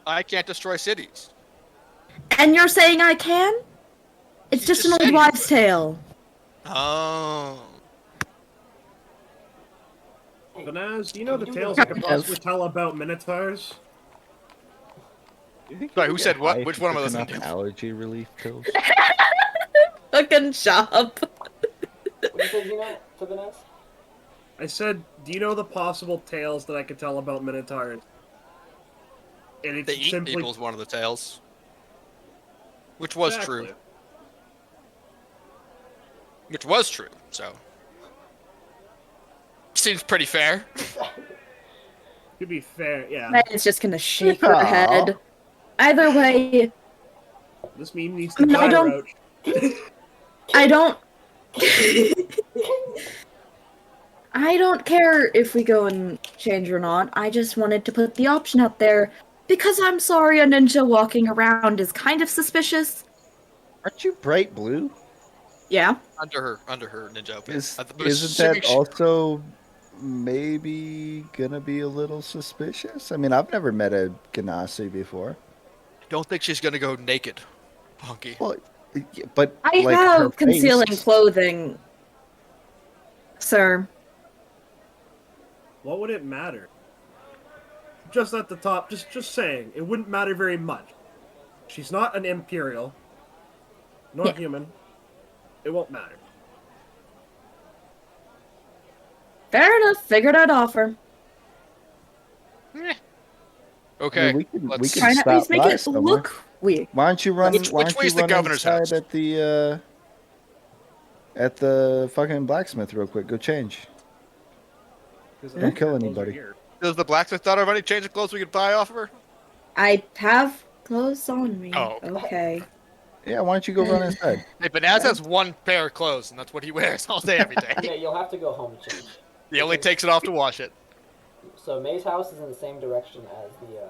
I can't destroy cities. And you're saying I can? It's You just an just old said you wives' could. tale. Oh. Banaz, do you know the Can you tales do I that? could possibly tell about Minotaurs? you think Sorry, you who get said what? high Which from one am I picking listening up to? allergy relief pills? Fucking shop. What do you say, Gino, to Vanessa? I said, do you know the possible tales that I could tell about Minotaurs? And it's They eat simply people is one of the tales. Which was Exactly. true. Which was true, so. Seems pretty fair. To be fair, yeah. It's just gonna shake her Aw. head. Either way, This meme needs to I die, don't- Roach. I don't. I don't care if we go and change or not. I just wanted to put the option out there because I'm sorry a ninja walking around is kind of suspicious. Aren't you bright blue? Yeah. Under her ninja outfit. Is, I'm isn't assuming that also maybe gonna be a little suspicious? I mean, I've never met a Ganassi before. Don't think she's gonna go naked, Honky. Well, but I like her have concealing face- clothing, sir. What would it matter? Just at the top, just saying, it wouldn't matter very much. She's not an Imperial, nor Yeah. human. It won't matter. Fair enough. Figured I'd offer. Eh. I Okay. mean, we can let's- we Try can to at least stop make by it somewhere. look weird. Why don't you run? Which why don't way's you the run governor's inside house? at the fucking blacksmith real quick? Go change. Don't kill anybody. Does the blacksmith daughter have any change of clothes we could buy off of her? I have clothes on me. Oh. Okay. Yeah, why don't you go run inside? Hey, Banaz has one pair of clothes, and that's what he wears all day, every Yeah, day. you'll have to go home to change. He only takes it off to wash it. So May's house is in the same direction as the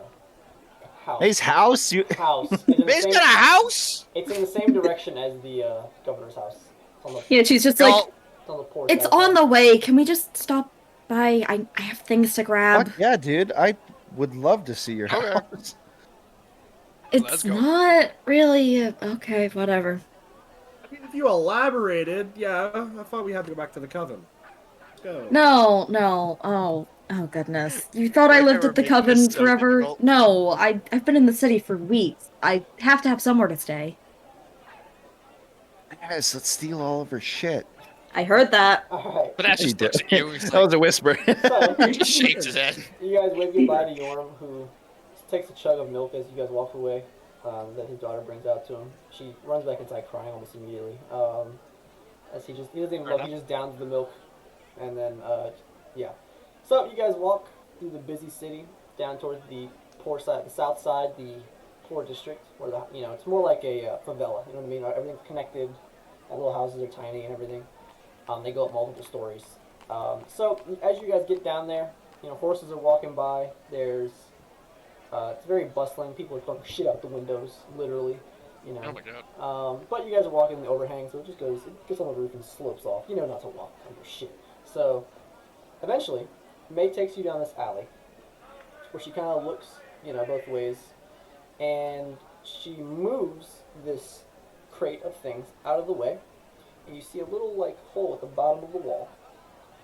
house. May's house. You. House. It's in the May's same- got a house? It's in the same direction as the governor's house. It's on the, Yeah, she's just Y'all- like, it's on the porch. it's outside. on the way. Can we just stop by? I have things to grab. Fuck yeah, dude! I would love to see your Okay. house. Let's It's go. not really okay. Whatever. If you elaborated, yeah, I thought we had to go back to the coven. Let's go. No. Oh goodness. You thought I Why lived never at the make this coven so forever? difficult? No, I've been in the city for weeks. I have to have somewhere to stay. Guys, let's steal all of her shit. I heard that. Alright. Banaz just looks at you. He's That like, was a whisper. So, he just shakes his head. you guys wave goodbye to Yorm, who takes a chug of milk as you guys walk away that his daughter brings out to him. She runs back inside crying almost immediately. As he doesn't even Fair look, he just downs the milk. And then, yeah. So you guys walk through the busy city down towards the poor side, the south side, the poor district, where the, it's more like a favela. You know what I mean? Everything's connected. All the little houses are tiny and everything. They go up multiple stories. So as you guys get down there, horses are walking by. There's, it's very bustling. People are throwing shit out the windows, literally. Oh my god. But you guys are walking in the overhang, so it gets on the roof and slopes off. You know not to walk under shit. So eventually, May takes you down this alley, where she kind of looks, both ways, and she moves this crate of things out of the way, and you see a little hole at the bottom of the wall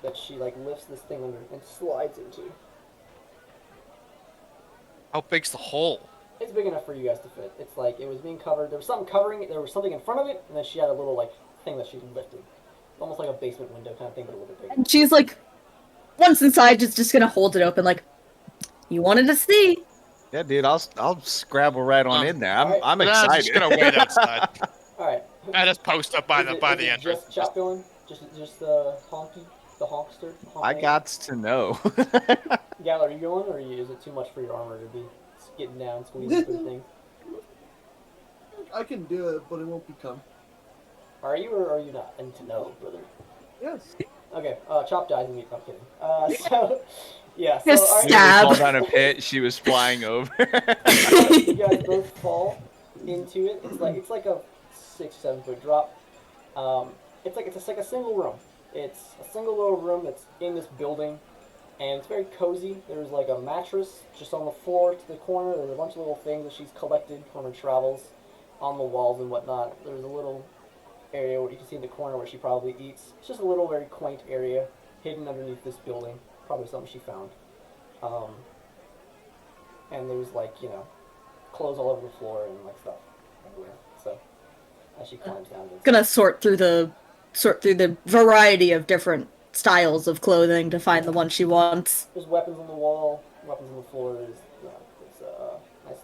that she lifts this thing under and slides into. How big's the hole? It's big enough for you guys to fit. It's like it was being covered. There was something covering it. There was something in front of it, and then she had a little like thing that she lifted, almost like a basement window kind of thing, but a little bit bigger. And she's like, once inside, just gonna hold it open, like, you wanted to see. Yeah, dude, I'll scrabble right on in there. I'm I'm excited. just gonna wait outside. All right. I just post up by Is the it entrance. Just shotgun? Just the honky, the honkster. I gots to know. Gal, are you going, or is it too much for your armor to be getting down, squeezing through things? I can do it, but it won't become. Are you or are you not? I need to know, brother. Yes. Okay. Chop dies and meat. I'm kidding. So yeah. So Just all right, She fall stab. down a pit. She was flying over. you guys both fall into it. It's like a 6-7 foot drop. It's like a single room. It's a single little room that's in this building, and it's very cozy. There's like a mattress just on the floor to the corner. There's a bunch of little things that she's collected from her travels on the walls and whatnot. There's a little area where you can see in the corner where she probably eats. It's just a little very quaint area hidden underneath this building. Probably something she found. And there's like, clothes all over the floor and like stuff everywhere. So as she climbs down, Gonna sort through the variety of different styles of clothing to find the one she wants. there's weapons on the wall, weapons on the floor. There's nice little.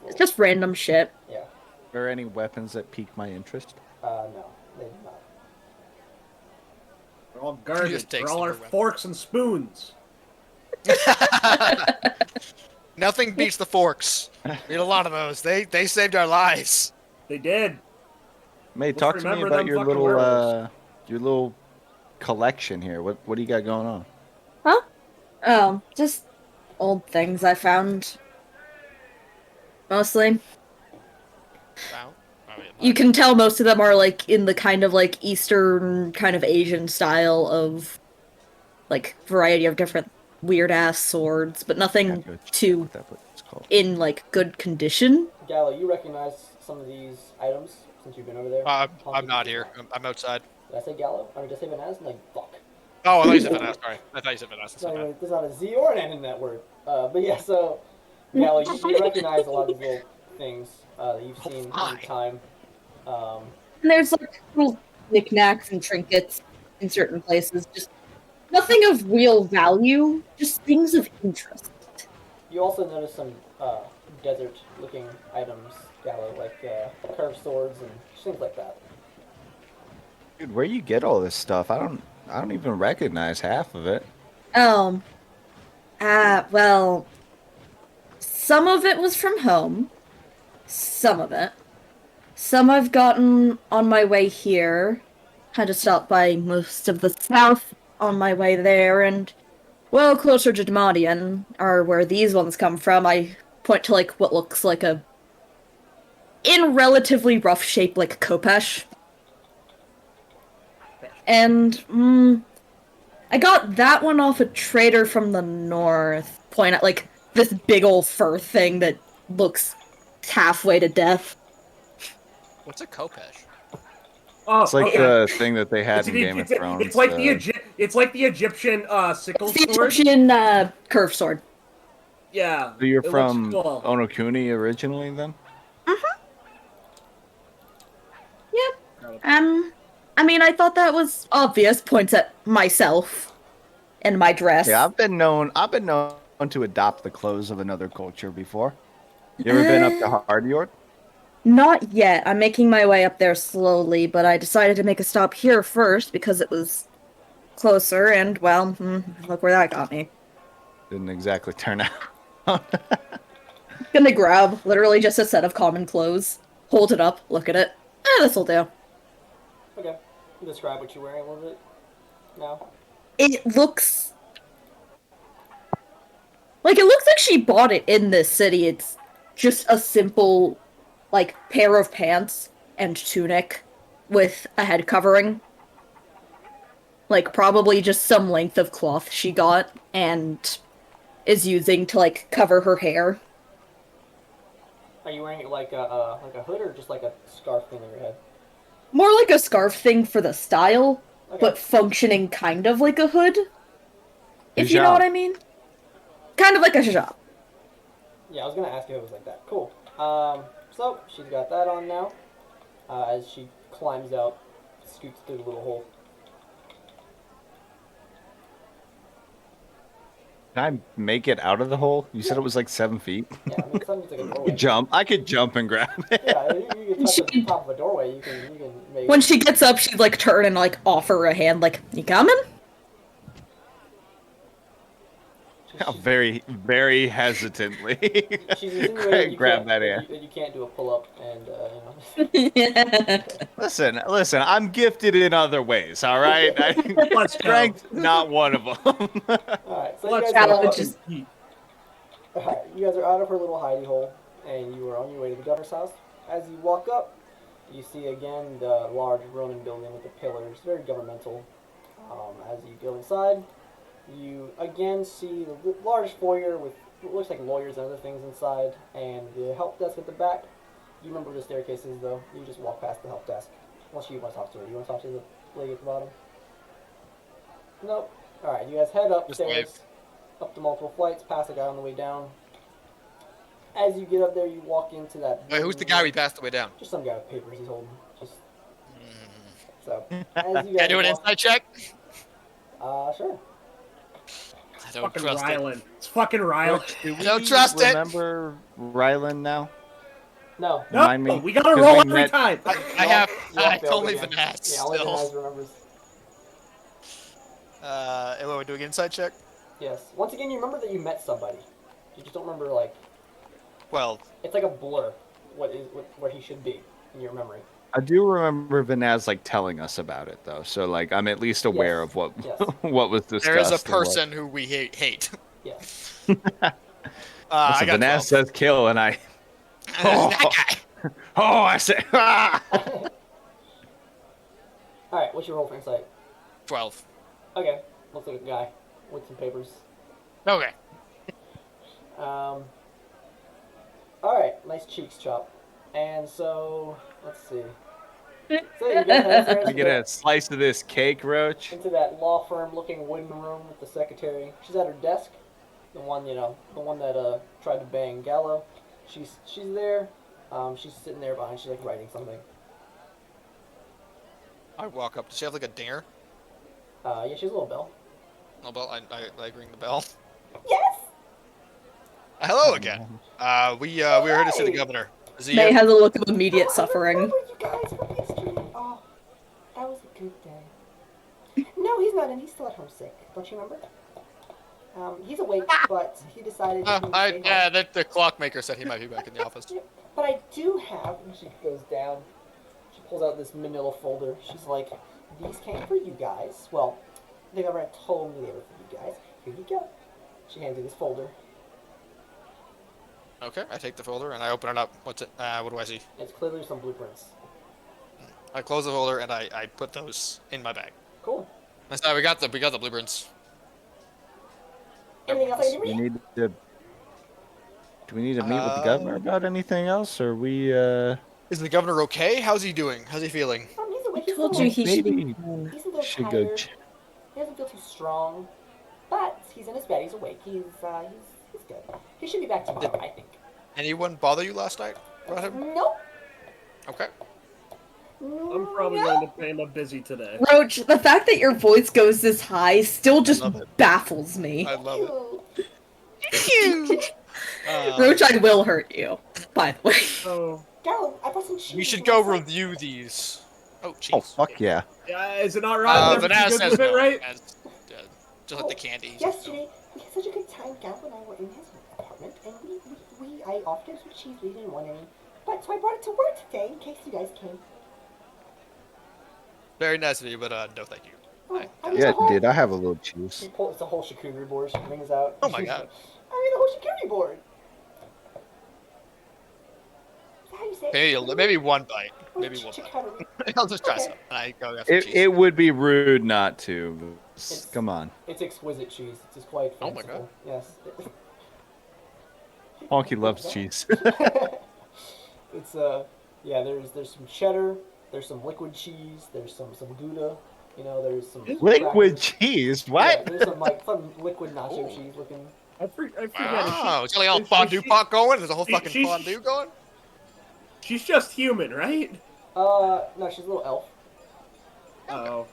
It's just random shit. Yeah. Are there any weapons that pique my interest? No, they do not. They're all garbage. just take They're all some our of her weapons. forks and spoons. Nothing beats the forks. We had a lot of those. They saved our lives. They did. May Just talk to me remember about them your fucking little werewolves. your little collection here. What do you got going on? Huh? Oh, just old things I found. Mostly. Wow. Oh, yeah, You can tell most of them are like in the kind of like Eastern kind of Asian style of like variety of different weird ass swords, but nothing too That's what it's called. in like good condition. Gala, you recognize some of these items since you've been over there? I'm not here. I'm outside. Did I say Gallo? I mean, did I say Vanaz? Like, fuck. Oh, I thought you said Vanessa. Sorry. I thought you said Vanessa. There's not, even, there's not a Z or an N in that word. But yeah, so, Gallo, you recognize a lot of these little things that you've seen over time. And there's like little knickknacks and trinkets in certain places. Just nothing of real value, just things of interest. You also notice some desert-looking items, Gallo, like curved swords and things like that. Dude, where you get all this stuff? I don't even recognize half of it. Well, some of it was from home. Some of it. Some I've gotten on my way here. Had to stop by most of the south on my way there, and, well, closer to Demodian are where these ones come from. I point to, like, what looks like a, in relatively rough shape, like Kopesh. And, I got that one off a trader from the north. Point at, like, this big old fur thing that looks halfway to death. What's a Kopesh? Oh, It's like okay. the thing that they had It's in an- Game of it's a- Thrones. It's like it's like the Egyptian sickle The sword. Egyptian, curved sword. Yeah. So you're it looks from cool. Onokuni originally, then? Yep. I mean, I thought that was obvious. Points at myself and my dress. Yeah, I've been known to adopt the clothes of another culture before. You ever been up to Hardjord? Not yet. I'm making my way up there slowly, but I decided to make a stop here first because it was closer, and, well, look where that got me. Didn't exactly turn out. Gonna grab literally just a set of common clothes, hold it up, look at it. This'll do. Okay. Describe what you're wearing a little bit now. It looks like she bought it in this city. It's just a simple, like, pair of pants and tunic with a head covering. Like, probably just some length of cloth she got and is using to, like, cover her hair. Are you wearing it like a hood or just like a scarf thing on your head? More like a scarf thing for the style, Okay. but functioning kind of like a hood. If you know Hijab. what I mean. Kind of like a hijab. Yeah, I was gonna ask if it was like that. Cool. So she's got that on now. As she climbs out, scoots through the little hole. Can I make it out of the hole? You said it was like 7 feet. Yeah, I mean, something's like a I doorway. could jump. I could jump and grab it. Yeah, you can touch the top of a doorway. You can make. When she gets up, she'd like turn and like offer a hand, like, "You coming?" How very, very hesitantly. She's insinuating grab that hand. you can't do a pull up, and you know. Listen. I'm gifted in other ways. All right. Let's go. Strength, not one of them. All right, so Let's you guys go. are out, Just- you guys are out of her little hidey hole, and you are on your way to the governor's house. As you walk up, you see again the large Roman building with the pillars, very governmental. As you go inside, you again see the large foyer with what looks like lawyers and other things inside, and the help desk at the back. You remember where the staircase is, though. You just walk past the help desk. Unless you want to talk to her. You want to talk to the lady at the bottom? Nope. Alright, you guys head upstairs, up the multiple flights, past the guy on the way down. As you get up there, you walk into that... Wait, who's the guy we passed the way down? Just some guy with papers he's holding. Just... So, as you Can I guys do an walk... insight check? Sure. I don't Fucking trust it. Rylan. It's fucking Rylan. Do we Don't trust it. remember Rylan now? No. No, Remind me, we gotta 'cause roll we every met- time. I have. You all I failed only again. finesse Yeah, only still. Vanaz remembers. What, we do an insight check? Yes. Once again, you remember that you met somebody. You just don't remember, like... Well, It's like a blur. Where he should be in your memory. I do remember Vanaz like telling us about it though, so like I'm at least aware Yes. of what Yes. what was discussed. there is a and what- person who we hate. Yes. I Listen, got Vanaz 12. says kill, and I That guy. I say ah! Alright, what's your roll for insight? 12. Okay. Looks like a guy with some papers. Okay. Alright, nice cheeks, Chop. And so, let's see. So you guys head I get a slice of this cake, Roach. into that law firm looking wooden room with the secretary. She's at her desk. The one, the one that tried to bang Gallo. She's there. She's sitting there behind. She's like writing something. I walk up. Does she have like a dinger? Yeah, she has a little bell. No bell. I ring the bell. Yes. Hello again. We were here to see the Hey! governor. Is he May in? has a look of immediate suffering. I remember you guys from history. Oh, that was a good day. No, he's not in. He's still at home sick. Don't you remember? He's awake, but he decided to stay home. Yeah, the clockmaker said he might be back in the office. But I do have, and she goes down, she pulls out this manila folder. She's like, these came for you guys. Well, the governor told me they were for you guys. Here you go. She hands you this folder. Okay, I take the folder and I open it up. What's it? What do I see? It's clearly some blueprints. I close the folder and I put those in my bag. Cool. That's how we got the blueprints. Anything else I can do for We you? need to. Do we need to meet with the governor about anything else, or we? Is the governor okay? How's he doing? How's he feeling? He's awake. I He's told still you he should be. Maybe He's a little should tired. go. He doesn't feel too strong, but he's in his bed. He's awake. He's good. He should be back tomorrow, I think. Anyone bother you last night? Brought him? Nope. Okay. I'm probably going to pay him a busy today. Roach, the fact that your voice goes this high still just love it. baffles me. I love it. Cute. Roach, I will hurt you, by the way. So, Gallo, I brought some cheese. We should from go outside. review these. Oh, jeez. Oh fuck yeah! yeah, is it not right? Vanessa Everything good says with it, no. right? Just like the candy. Yesterday, we had such a good time. Gallo and I were in his apartment, and I offered him some cheese. We didn't want any, but so I brought it to work today in case you guys came. Very nice of you, but no, thank you. Oh, I mean, Yeah, the whole, dude, I have a little He juice. pulls the whole charcuterie board. She brings out. Oh my God. I mean, the whole charcuterie board. Is that how you say it? Maybe one bite. Or Maybe one bite. charcuterie? I'll just try Okay. some. And I go after It cheese. it would be rude not to. Come on, It's exquisite cheese. It's just quite Oh my fanciful. Yes. Honky loves cheese. It's yeah. There's some cheddar. There's some liquid cheese. There's some Gouda. You know, there's some Liquid crackers. cheese? Yeah, What? there's some like some liquid nacho Ooh. cheese looking. I forget. Oh, it's got like all is fondue she- pot going. There's a whole fucking she's- fondue going. She's just human, right? No, she's a little elf. Oh.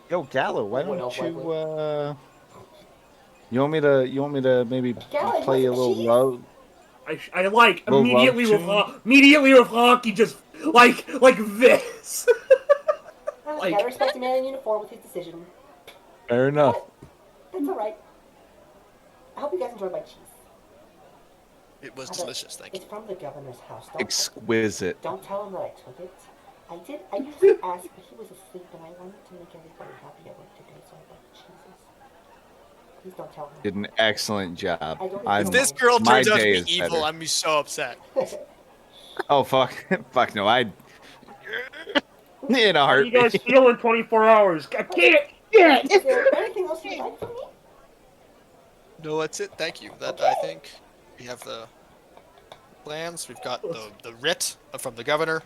Yo, Gallo, why What don't else you likely? you want me to maybe Gallo, play a what's little cheese? love? I like Little immediately love with Honky just like this. Well, Like- gotta respect a man in uniform with his decision. Fair enough. That's alright. I hope you guys enjoyed my cheese. It was delicious. Thank you. It's from the governor's house. Exquisite. Don't tell him that I took it. I usually ask, but he was asleep, and I wanted to make everybody happy at work today, so I bought the cheeses. Please don't tell him. Did an excellent job. I don't I'm- If this girl my turns out to day be is evil, better. I'm gonna be so upset. Oh fuck, fuck no! I in a How do you guys heartbeat. feel in 24 hours? I can't. Is there anything else you'd like from me? No, that's it. Thank you. That I think we have the plans. We've got the writ from the governor.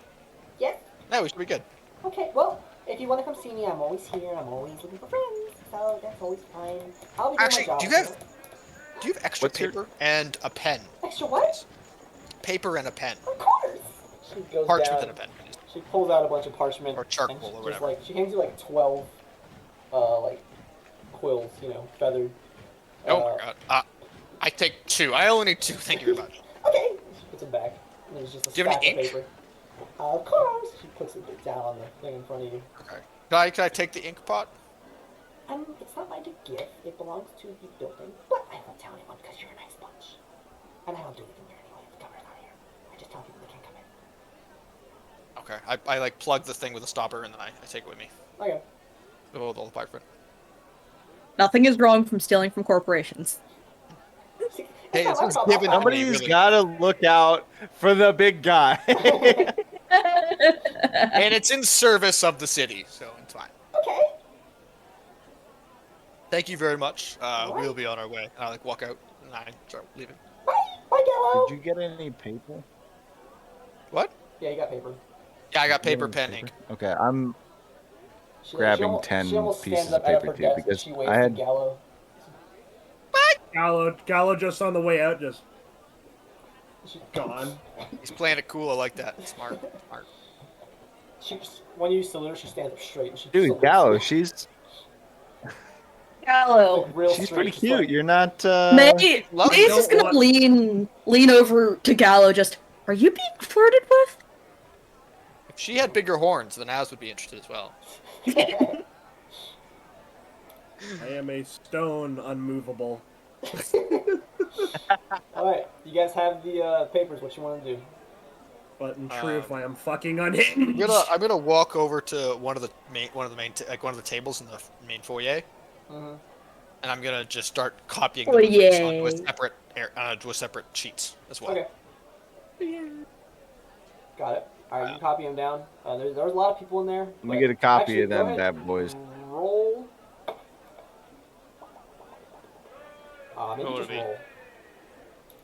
Yes? Yeah, we should be good. Okay, well, if you want to come see me, I'm always here. I'm always looking for friends, so that's always fine. I'll be doing Actually, my job. do you have extra What's your- paper and a pen? Extra what? Paper and a pen. Of course! She goes Parchment down, and a pen. she pulls out a bunch of parchment. Or charcoal and or just whatever. Like, she hands you like 12, like, quills, you know, feathered. Oh my god. I take 2. I only need 2. Thank you very much. Okay! She puts them back. And there's just a Do you have stack any of paper. Of course! She puts it down on the thing in front of you. Okay. Can I take the ink pot? It's not mine to give. It belongs to the building. But I won't tell anyone because you're a nice bunch. And I don't do anything here anyway. The governor's not here. I just tell people they can't come in. Okay. I like plug the thing with a stopper and then I take it with me. Okay. Oh, the parchment. Nothing is wrong from stealing from corporations. Hey, It's not it's my just problem. given I'm to me, Somebody's really. gotta look out for the big guy. And it's in service of the city, so it's fine. Okay. Thank you very much. Alright. We'll be on our way. And I like walk out and I start leaving. Bye. Bye, Gallo. Did you get any paper? What? Yeah, you got paper. Yeah, I got paper, Did you get pen, any ink. paper? Okay, I'm She, grabbing almost- 10 she almost pieces stands of up out paper her too, desk and because she waves I to had- Gallo. Gallo just on the way out, just She, gone. He's playing it cool. I like that. Smart. Smart. when you salute her, she stands up straight and she dude, salutes Gallo. you. She's Gallo. Like, real she's straight, pretty just cute. like- You're not. May's love it. just gonna Don't want- lean over to Gallo. Just, are you being flirted with? If she had bigger horns, then Az would be interested as well. I am a stone unmovable. Alright, you guys have the papers, what you want to do. But in truth, I am fucking unhinged. I'm gonna walk over to one of the tables in the main foyer, Mm-hmm. and I'm gonna just start copying the movements onto a separate sheets as well. Okay. Got it. Alright, you copy them down. There's a lot of people in there. Let me but get a copy actually, of go them ahead bad boys. and Roll. Maybe What would just it be? roll.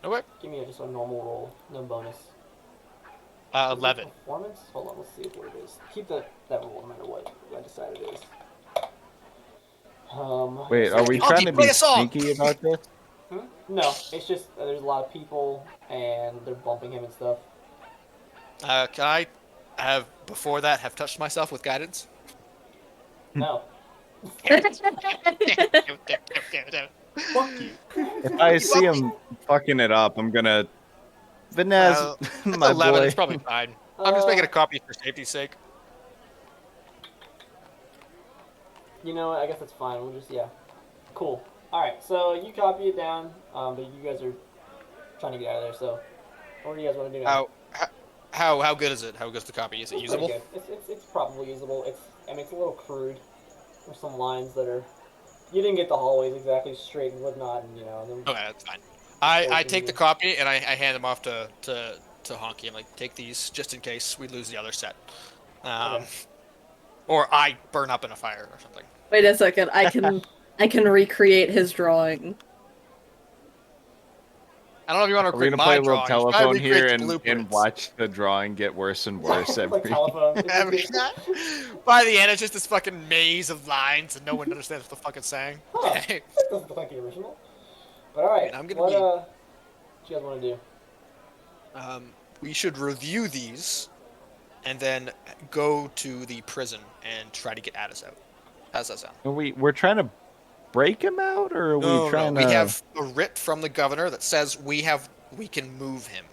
Okay. Give me just a normal roll, no bonus. 11. Performance? Hold on, let's see what it is. Keep that roll no matter what I decide it is. Wait, are we Auntie, trying to play be a song! sneaky about this? No, it's just there's a lot of people and they're bumping him and stuff. Can I have before that have touched myself with guidance? No. Fuck you. If I see him fucking it up, I'm gonna. Vanez, my 11. boy. It's probably fine. I'm just making a copy for safety's sake. You know what? I guess that's fine. We'll just yeah. Cool. All right. So you copy it down, but you guys are trying to get out of there. So what do you guys want to do now? How good is it? How good's the copy? Is it It's pretty usable? good. It's probably usable. It's a little crude. There's some lines that are. You didn't get the hallways exactly straight and whatnot, and you know. And then, Okay, that's fine. I take the copy and I hand them off to Honky. I'm like, take these just in case we lose the other set. Okay. Or I burn up in a fire or something. Wait a second. I can recreate his drawing. I don't know if you want to Are we recreate gonna play my a little drawing. telephone here recreate the and blueprints. watch the drawing get worse and worse It's every? like telephone. By the end, it's just this fucking maze of lines and no one understands what the fuck it's saying. Huh. Okay. That doesn't look like the original. But alright, I'm gonna what be- you guys want to do? We should review these, and then go to the prison and try to get Addis out. How's that sound? We're trying to break him out, or are we trying to? We have a writ from the governor that says we can move him.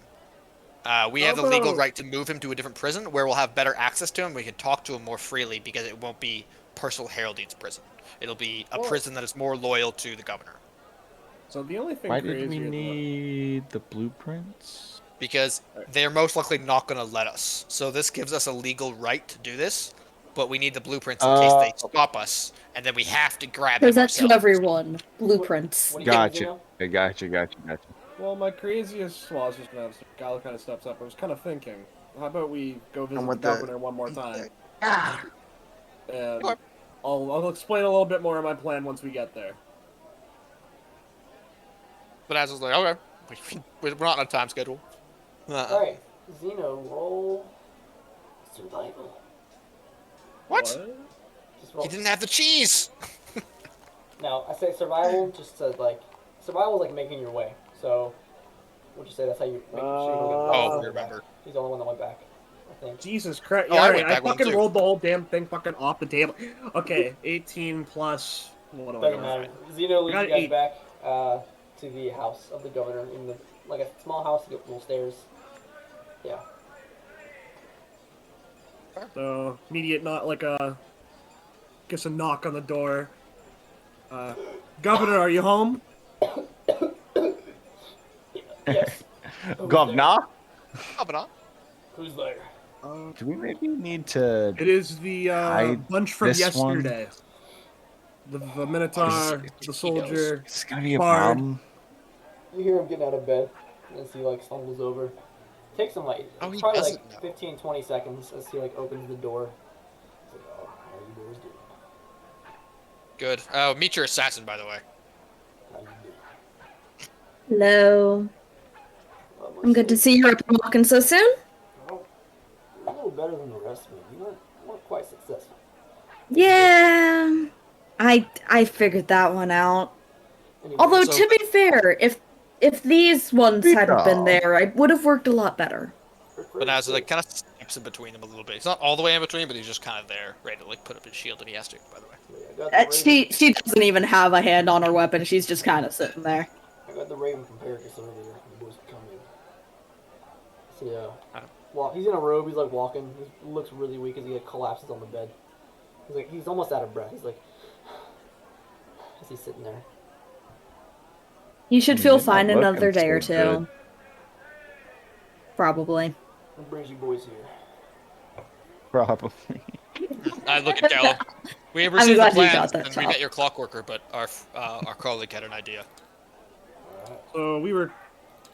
We have the legal right to move him to a different prison where we'll have better access to him. We can talk to him more freely because it won't be Percival Heralding's prison. It'll be a prison that is more loyal to the governor. So the only thing Why crazier did we than- need the blueprints? Because they're most likely not going to let us. So this gives us a legal right to do this, but we need the blueprints in case they stop us, and then we have to grab them Present to ourselves. everyone. Blueprints. What do you think, Gotcha. Zeno? Gotcha. Well, my craziest. Well, I was just gonna. Gal kind of steps up. I was kind of thinking, how about we go visit the with the- governor one more time, and Sure. I'll explain a little bit more of my plan once we get there. But as I was like, okay, we're not on a time schedule. Alright, Zeno, roll survival. What? Just roll. He didn't have the cheese. Now, I say survival just to, like, survival is like making your way. So, would you say that's how you make sure you don't get lost Oh, on we your back? remember. He's the only one that went back, I think. Jesus Christ! Oh, Yeah, I alright, went I back one fucking too. rolled the whole damn thing fucking off the table. Okay, 18 plus. What do I Doesn't know? matter. Zeno leads got you guys 8. back to the house of the governor in the like a small house. You get little stairs. Yeah. So immediate, not like a. Guess a knock on the door. Governor, are you home? Yes. Who's Governor, Governor. Who's there? do we maybe need to? It is the Hide bunch from this one? yesterday. The Minotaur, the soldier. It's gonna be a Bard. problem. You hear him getting out of bed as he like stumbles over. Takes him like Oh, he probably doesn't like know. 15-20 seconds as he like opens the door. He's like, oh, how you boys doing? Good. Oh, meet your assassin, by the way. How you doing? Hello. I'm good to see you up and walking so soon. Well, you're a little better than the rest of them. You weren't quite successful. Yeah. I figured that one out. Anyway, Although So- to be fair, if these ones hadn't been Yeah. there, I would have worked a lot better. But as like kind of steps in between them a little bit. He's not all the way in between, but he's just kind of there, ready to like put up his shield if he has to. By the way. I got the Raven- She doesn't even have a hand on her weapon. She's just kind of sitting there. I got the Raven from Paragus earlier. The boys come in. So yeah. Uh. Well, he's in a robe. He's like walking. He looks really weak as he like collapses on the bed. He's almost out of breath. He's like, as he's sitting there. You should feel You're not fine in looking another day or so two. good. Probably. What brings you boys here? Probably. I look at Gallo. We have I'm received the glad you got plans, that, and we Chop. met your clockworker, but our colleague had an idea. So we were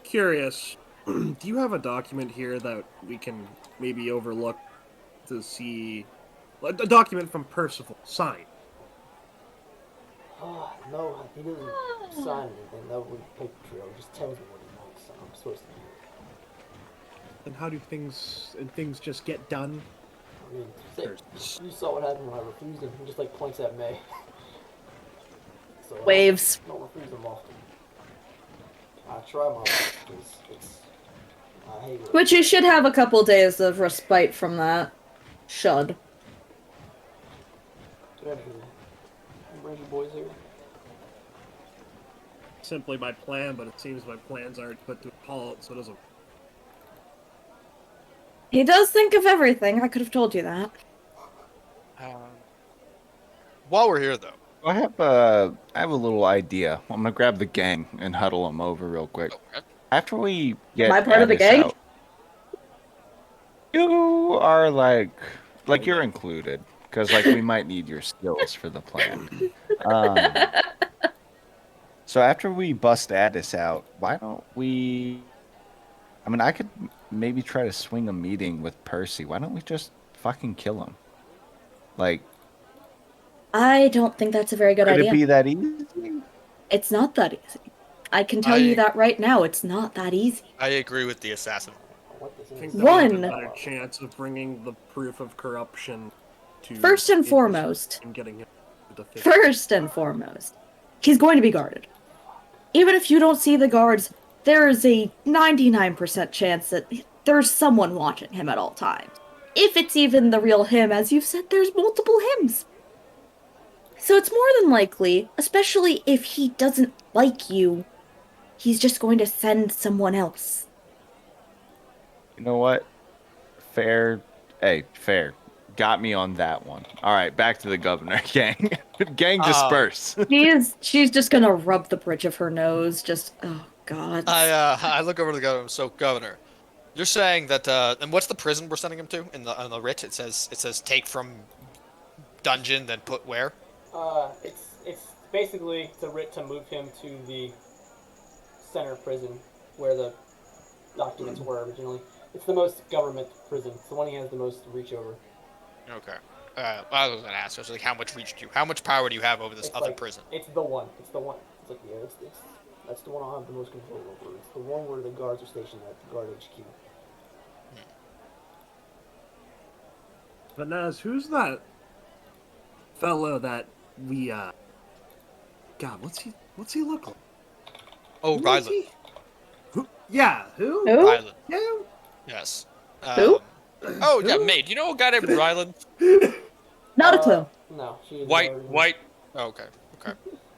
curious. Do you have a document here that we can maybe overlook to see a document from Percival signed? Oh, no, he doesn't sign anything. That would be paper trail. He just tells me what he wants. So I'm supposed to do it. And how do things just get done? I mean, you saw what happened when I refused him. He just like points at May. So, Waves. Don't refuse him often. I try my best because I hate it. Which you should have a couple days of respite from that. Should. What brings you boys here? Simply my plan, but it seems my plans aren't put to a halt, so it doesn't. He does think of everything. I could have told you that. While we're here, though, I have a little idea. I'm gonna grab the gang and huddle them over real quick. After we get My part of the Addis gang? out, you are like you're included because like we might need your skills for the plan. So after we bust Addis out, why don't we? I mean, I could maybe try to swing a meeting with Percy. Why don't we just fucking kill him? Like, I don't think that's a very good could idea. it be that easy? It's not that easy. I can tell you that right now. It's not that easy. I agree with the assassin. What this I is? think that we have a One. better chance of bringing the proof of corruption to First and foremost. and getting him to the First and foremost, he's going to be guarded. even if you don't see the guards, there is a 99% chance that there's someone watching him at all times. If it's even the real him, as you've said, there's multiple hims. So it's more than likely, especially if he doesn't like you, he's just going to send someone else. You know what? Fair. Hey, fair. Got me on that one. All right, back to the governor, gang. Gang disperse. She's just gonna rub the bridge of her nose, just, oh god. I look over to the governor. So, governor, you're saying that and what's the prison we're sending him to in the writ? It says take from dungeon, then put where? It's basically it's a writ to move him to the center prison where the documents were originally. It's the most government prison. It's the one he has the most reach over. Okay. I was gonna ask. I was like, how much reach do you? How much power do you have over this It's other like, prison? It's the one. It's the one. It's like, yeah, that's the one I'll have the most control over. It's the one where the guards are stationed at, the guard HQ. But Naz, who's that fellow that we God, what's he look like? Oh, Who is Ryland. he? Who? Yeah, who? Who? Ryland. Yeah. Yes. Who? Oh yeah, mate. You know a guy named Ryland? Not a clue. No, she is White. Oh, okay. Okay.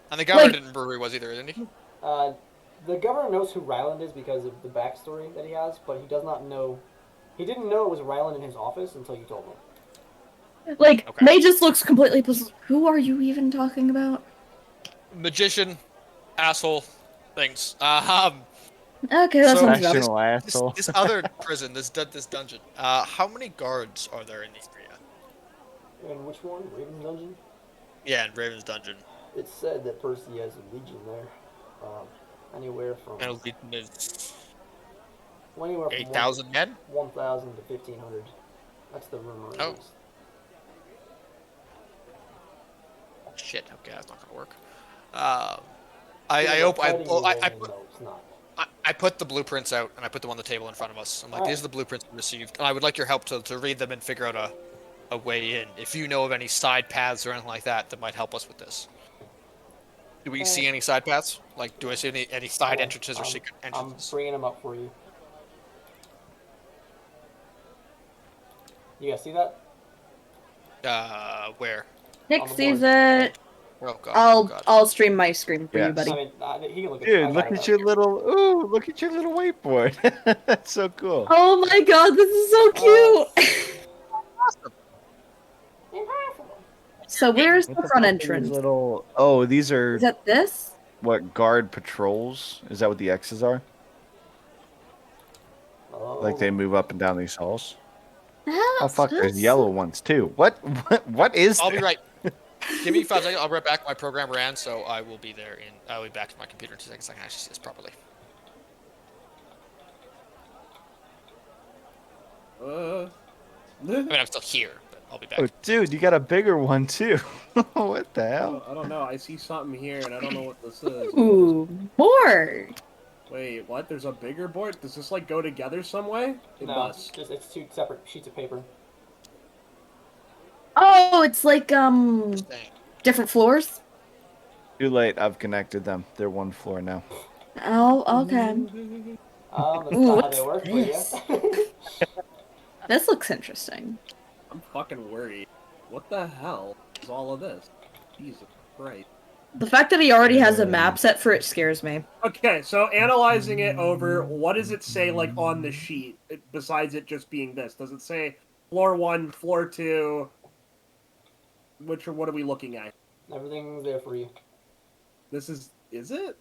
And the governor didn't brewery was either, didn't he? The governor knows who Ryland is because of the backstory that he has, but he does not know. He didn't know it was Ryland in his office until you told him. Like, Okay. May just looks completely puzzled. Who are you even talking about? Magician, asshole, things. Okay, that So- sounds about Professional asshole. This other prison, this dungeon. How many guards are there in the area? And which one? Raven's Dungeon? Yeah, in Raven's dungeon. It's said that Percy has a legion there. Anywhere from And it's anywhere from 8,000 men. 1,000 to 1,500. That's the rumor. Oh. Shit. Okay, that's not gonna work. I put the blueprints out and I put them on the table in front of us. I'm like, these are the blueprints we received, and I would like your help to read them and figure out a way in. If you know of any side paths or anything like that might help us with this. Do we see any side paths? Like, do I see any side entrances or secret I'm entrances? bringing them up for you. You guys see that? Where? Nick on the sees board. it. Oh god. oh, God. I'll stream my screen for you, Yes. buddy. I mean, he can look at Dude, I look got it at up your here. look at your little whiteboard. That's so cool. Oh my god, this is so cute! So where's the What front fuck are these entrance? Little. Oh, these are Is that this? what guard patrols? Is that what the X's are? Like they move up and down these halls? Oh fuck, there's yellow ones too. What is I'll be there? right. Give me 5 seconds. I'll be right back. My program ran, so I will be there. I'll be back to my computer in 2 seconds. I can actually see this properly. I mean, I'm still here, but I'll be back. Oh dude, you got a bigger one too. What the hell? I don't know. I see something here, and I don't know what this is. Ooh, more! Wait, what? There's a bigger board? Does this, like, go together some way? It No, must. it's two separate sheets of paper. Oh, it's like, Dang. different floors? Too late, I've connected them. They're one floor now. Oh, okay. That's Ooh, not how they work, what's but yeah. This looks interesting. I'm fucking worried. What the hell is all of this? Jesus Christ. The fact that he already has a map set for it scares me. Okay, so analyzing it over, what does it say, like, on the sheet, besides it just being this? Does it say floor 1, floor 2? What are we looking at? Everything's there for you. This is it?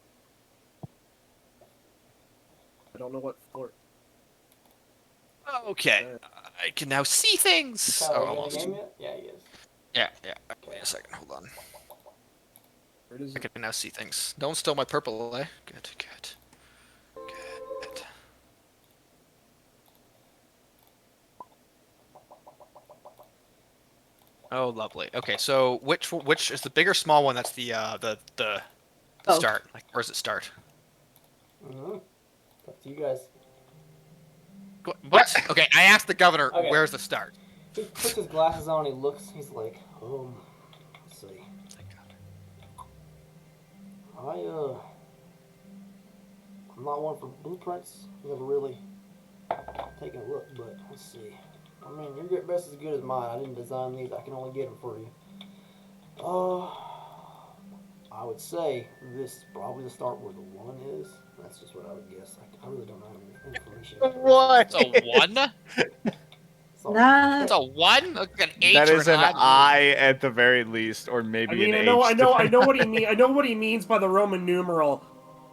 I don't know what floor. Okay. I can now see things. Tyler, Oh, you in the almost. game yet? Yeah, he is. Yeah. Wait a second. Hold on. Where does I it? can now see things. Don't steal my purple, eh? Good. Oh, lovely. Okay, so which is the big or small one? That's the Oh. start. Like, where does it start? Mm-hmm. Up to you guys. What? Okay, I asked the governor. Okay. Where's the start? He puts his glasses on, he looks, he's like, let's see. Thank God. I'm not one for blueprints. Never really taken a look, but let's see. I mean, your best is as good as mine. I didn't design these. I can only get them for you. I would say this is probably the start where the 1 is. That's just what I would guess. I really don't know any information. What? It's a 1? So, That It's a 1? Like an H That or is an an I? I at the very least, or maybe I mean, an I know H. what he mean. I know what he means by the Roman numeral,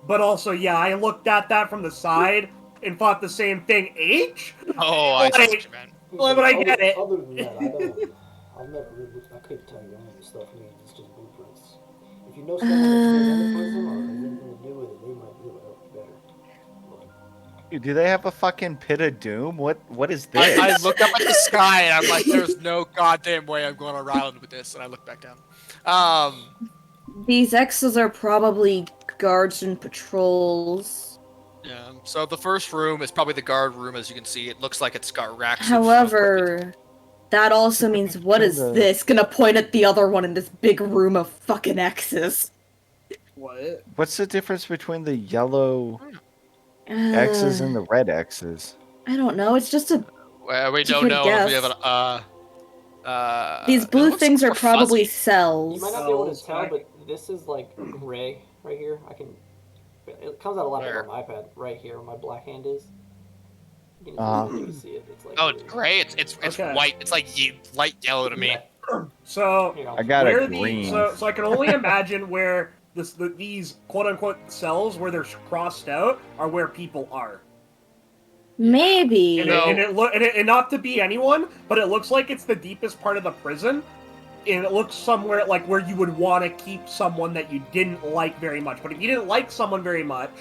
but also, yeah, I looked at that from the side and thought the same thing. H? Oh, I see what you meant. Well, but I get it. Other than that, I don't. I've never really. I couldn't tell you any of this stuff means. It's just blueprints. If you know someone that's been in the prison or has anything to do with it, they might be able to help you better. But Do they have a fucking pit of doom? What is this? I look up at the sky and I'm like, there's no goddamn way I'm going around with this. And I look back down. these X's are probably guards and patrols. Yeah. So the first room is probably the guard room. As you can see, it looks like it's got racks. of However, that also means what is Kinda- this? Gonna point at the other one in this big room of fucking X's. What? What's the difference between the yellow Uh, X's and the red X's? I don't know. It's just a. Well, we It's a don't good know if we guess. have an These it blue looks things are more probably fuzzy. cells. you might not be able to Cells, tell, right. but this is like gray right here. I can. It comes out a lot better Where? on my iPad. Right here, where my black hand is. You can, Uh-huh. you can see it. It's like. Oh, it's gray. It's Okay. white. It's like light yellow to me. Yeah. So, Here, I got where a the green. so I can only imagine where these quote unquote cells where they're crossed out are where people are. Maybe. And, No. and not to be anyone, but it looks like it's the deepest part of the prison, and it looks somewhere like where you would want to keep someone that you didn't like very much. But if you didn't like someone very much,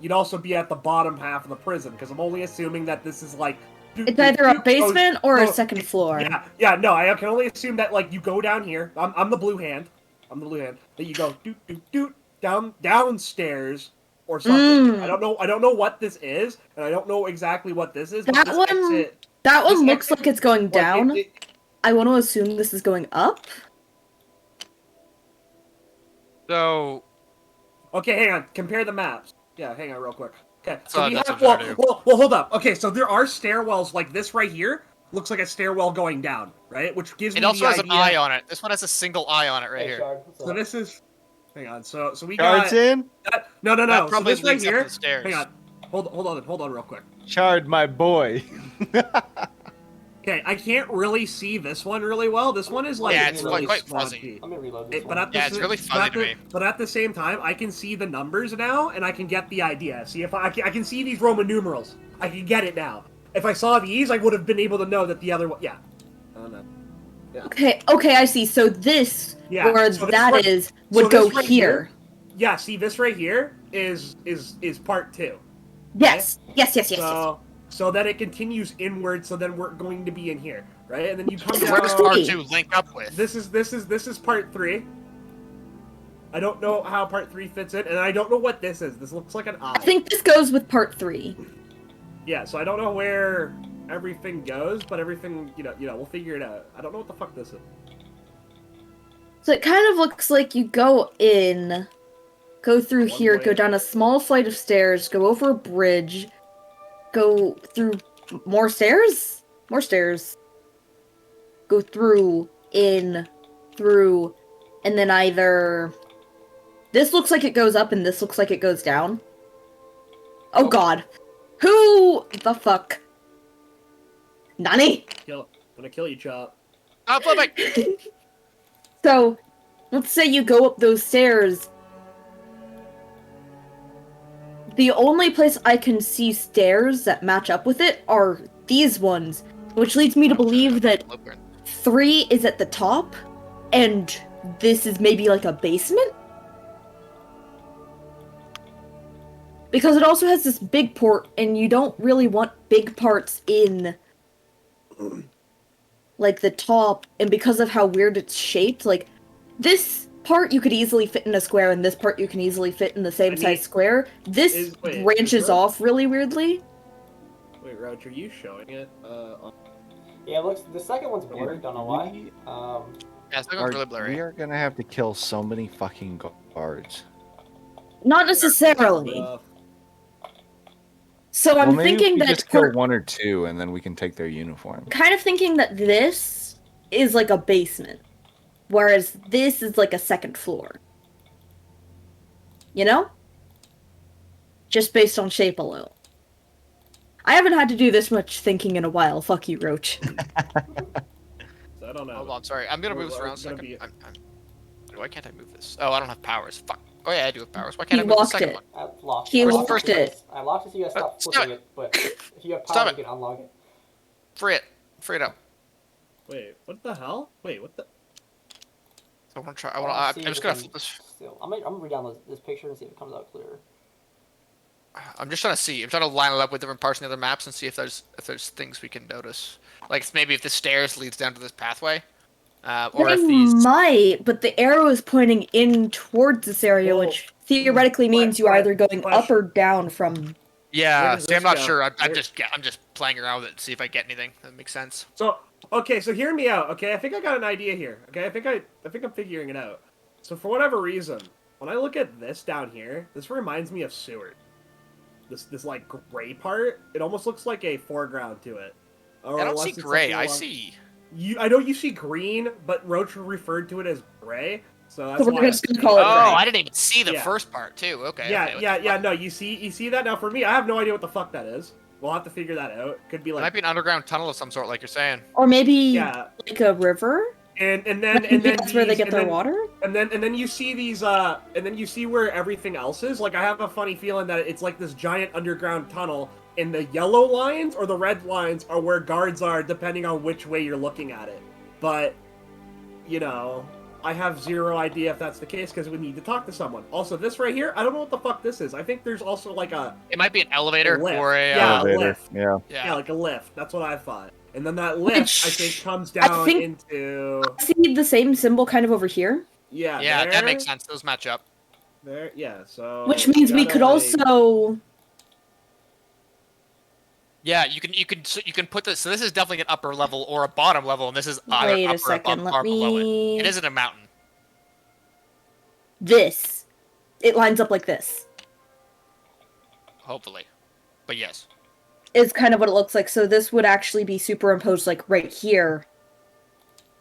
you'd also be at the bottom half of the prison, because I'm only assuming that this is like. It's either a basement or a second floor. Yeah, no, I can only assume that like you go down here. I'm the blue hand. I'm the blue hand. That you go downstairs or something. Mm. I don't know what this is, and I don't know exactly what this is. But That this one- exit, That This one looks exit- like it's going like, down. I want to assume this is going up. So okay, hang on. Compare the maps. Yeah, hang on real quick. Okay, So so we that's have what I'm gonna well, hold up. Okay, so there are stairwells like this right here. Looks like a stairwell going down, right? Which gives it me also the has idea. an eye on it. This one has a single eye on it right Hey, here. Shard, what's So up? this is. Hang on. So we Charge got in? that. No. That So probably this right leads up here. the stairs. Hang on. Hold on real quick. Chard, my boy. Okay, I can't really see this one really well. This one is like Yeah, it's really quite fuzzy. splotchy. Let me reload this But one. at the Yeah, it's sa- really but fuzzy at to the- me. But at the same time, I can see the numbers now, and I can get the idea. See, if I can see these Roman numerals, I can get it now. If I saw these, I would have been able to know that the other one. Yeah. I don't know. Okay, I see. So this, Yeah, where so this that right- is, so would this go right here. Yeah. See, this right here is part 2. Yes. Yes. So that it continues inward. So then we're going to be in here, right? And then you come Where does down. part 2 link up with? This is part 3. I don't know how part 3 fits in, and I don't know what this is. This looks like an eye. I think this goes with part 3. Yeah, so I don't know where everything goes, but everything, we'll figure it out. I don't know what the fuck this is. So it kind of looks like you go in, go through One here, way. go down a small flight of stairs, go over a bridge, go through more stairs, go through, in, through, and then either this looks like it goes up and this looks like it goes down. Oh god. Who the fuck? Nani? I'm gonna kill you, Chop. Oh, flipping! So, let's say you go up those stairs. The only place I can see stairs that match up with it are these ones, which leads me to believe that Blueprint. 3 is at the top, and this is maybe like a basement? Because it also has this big port, and you don't really want big parts in like the top, and because of how weird it's shaped, like this part you could easily fit in a square, and this part you can easily fit in the same I mean, size square. This is branches there- off really weirdly. Wait, Roach, are you showing it? Yeah, it looks. The second one's blurry. Don't know why. Yeah, it's looking Are- really blurry. we are gonna have to kill so many fucking guards. Not necessarily. So I'm well, maybe thinking we that just kill one or two, and then we can take their uniform. kind of thinking that this is like a basement, whereas this is like a second floor. You know? Just based on shape alone. I haven't had to do this much thinking in a while. Fuck you, Roach. I don't know. Hold on, sorry. I'm gonna move this We're around a gonna second. be- Why can't I move this? Oh, I don't have powers. Fuck. Oh yeah, I do have powers. Why can't He I move the locked second it. one? I locked He I locked locked it. I locked it so you guys stop Stop flipping it. it, but if you have Stop power, it. you can unlock it. Free it. Free it up. Wait, what the hell? Wait, what the? I want to try. I wanna I'm see just if gonna it flip can this. Still, I'm gonna read down this picture and see if it comes out clearer. I'm just trying to see. I'm trying to line it up with different parts in the other maps and see if there's things we can notice. Like maybe if the stairs leads down to this pathway, or They if these. might, but the arrow is pointing in towards this area, Well, which theoretically means you are either going up or down from. Where Yeah. does See, I'm this not go? sure. I'm Where- just playing around with it to see if I get anything. That makes sense. So okay, so hear me out. Okay, I think I got an idea here. Okay, I think I'm figuring it out. So for whatever reason, when I look at this down here, this reminds me of Seward. This like gray part, it almost looks like a foreground to it. Or I don't unless see it's gray. something I along- see. I know you see green, but Roach referred to it as gray, so that's So we're why just gonna call it Oh, gray. I didn't even see the Yeah. first part too. Okay. Yeah, okay, what yeah, the yeah. fuck? No, you see that now. For me, I have no idea what the fuck that is. We'll have to figure that out. Could be It might like be an underground tunnel of some sort, like you're saying. Or maybe yeah, like a river? and then Maybe that's where they these- get and their then- water? And then you see these and then you see where everything else is. Like I have a funny feeling that it's like this giant underground tunnel, and the yellow lines or the red lines are where guards are, depending on which way you're looking at it. But you know, I have zero idea if that's the case because we need to talk to someone. Also, this right here, I don't know what the fuck this is. I think there's also like a It might be an elevator lift. or a. Yeah. Elevator. lift. Yeah. yeah, like a lift. That's what I thought. And then that lift, I think, comes down think- into I see the same symbol kind of over here, yeah, Yeah, there, that makes sense. Those match up. There, yeah. So which means we gotta, could like- also. Yeah, you can put this. So this is definitely an upper level or a bottom level, and this is either Wait a upper second, above let or below it. me. It isn't a mountain. This. It lines up like this. Hopefully, but yes. Is kind of what it looks like. So this would actually be superimposed like right here,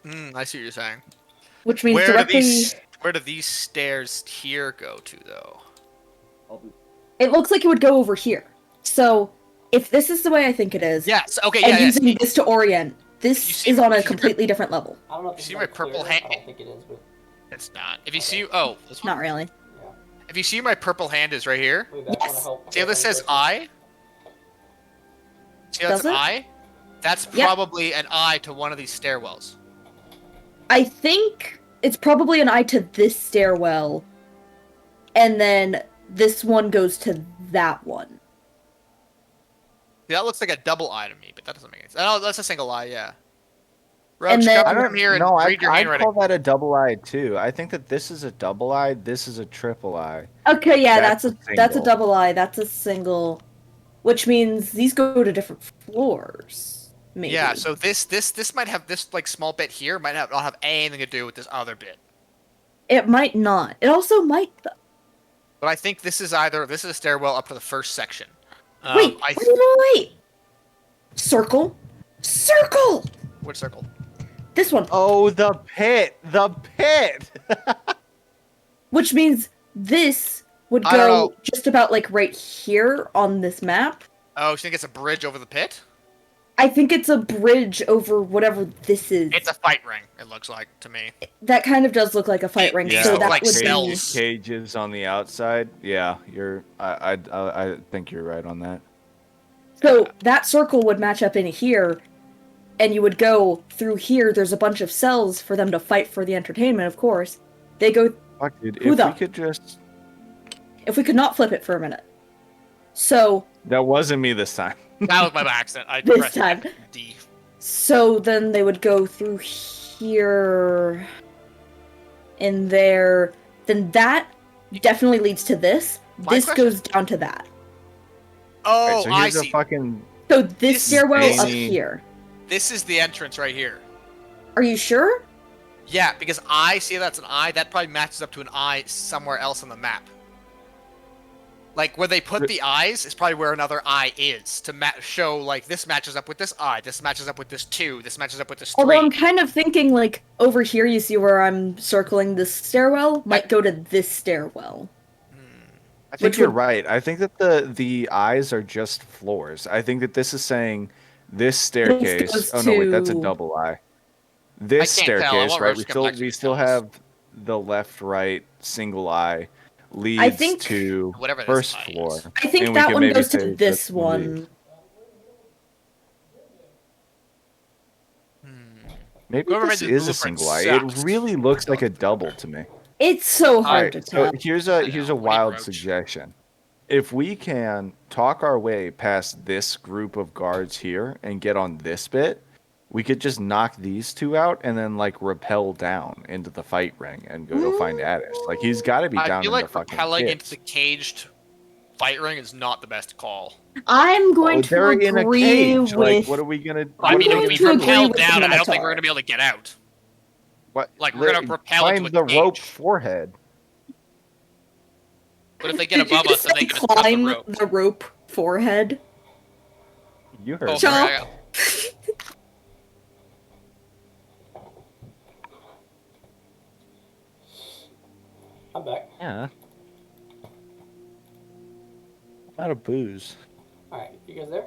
I see what you're saying. which means Where do directly. these stairs here go to though? It looks like it would go over here. So if this is the way I think it is, Yes. Okay. and Yeah. Yeah. using this to orient, You this see- is on you a see- completely different level. I don't know if You this see is, my like, purple clear. hand- I don't think it is, but It's not. If you see, oh, this one. Not really. yeah. If you see where my purple hand is right here. Wait, that Yes. wanna help. See how this says I? See how that's Does an it? I? That's Yeah. probably an I to one of these stairwells. I think it's probably an eye to this stairwell, and then this one goes to that one. Yeah, that looks like a double I to me, but that doesn't make any sense. Oh, that's a single I, yeah. And Roach, then- come I from don't here and know. read your I'd handwriting. call that a double eye too. I think that this is a double eye. This is a triple eye. Okay, yeah, That's that's a a single. double eye. That's a single, which means these go to different floors. Maybe. Yeah, so this might have this like small bit here might not have anything to do with this other bit. It might not. It also might. But I think this is a stairwell up to the first section. Wait, I wait. Circle. Circle. Which circle? This one. Oh, the pit! The pit! Which means this would I don't go know. just about like right here on this map. Oh, you think it's a bridge over the pit? I think it's a bridge over whatever this is. It's a fight ring. It looks like to me. That kind of does look like a fight ring. Yeah, So look that like would cells. be. Cages on the outside. Yeah, you're. I think you're right on that. So that circle would match up in here, and you would go through here. There's a bunch of cells for them to fight for the entertainment, of course. They go. Fuck, dude. Who If the- we could just. If we could not flip it for a minute. So That wasn't me this time. That was my accident. I This pressed time. D. So then they would go through here and there. Then that definitely leads to this. My This question- goes down to that. Oh, Alright, so I here's a see. fucking. So this This stairwell is up any- here. This is the entrance right here. Are you sure? Yeah, because I see that's an I. That probably matches up to an I somewhere else on the map. Like where they put the eyes is probably where another eye is to show like this matches up with this eye, this matches up with this 2, this matches up with this 3. Although I'm kind of thinking, like, over here, you see where I'm circling this stairwell? Might go to this stairwell. I think Which you're would- right. I think that the eyes are just floors. I think that this is saying this staircase. goes Oh no, wait, that's a to- double eye. This I can't tell. I staircase, want right? Roach We to come back to we me still and tell us. have the left, right, single eye leads think- to Whatever this first eye is. floor. I think And we that can one maybe goes say to that's this the one. lead. Maybe Whoever this made the is a blueprint single eye. sucks. It really looks like a double to me. It's so hard to Alright, so tell. here's I a know, here's I a hate wild Roach. suggestion. If we can talk our way past this group of guards here and get on this bit, we could just knock these two out and then like rappel down into the fight ring and go find Addis. Like he's got to be I down feel in the like fucking repelling into pits. the caged fight ring is not the best call. I'm going Oh, to they're in a agree cage. with. Like, what are we gonna? I I'm mean, going if we to agree repel with down, I don't think Minotaur. we're gonna be able to get out. What? Like, we're gonna rappel into climb a the rope cage. forehead. But if they get Did you above us, just then they say can just cut the climb rope. the rope forehead? You heard. Oh, me. Jump. sorry, I'm back. Yeah. I'm out of booze. All right, you guys there?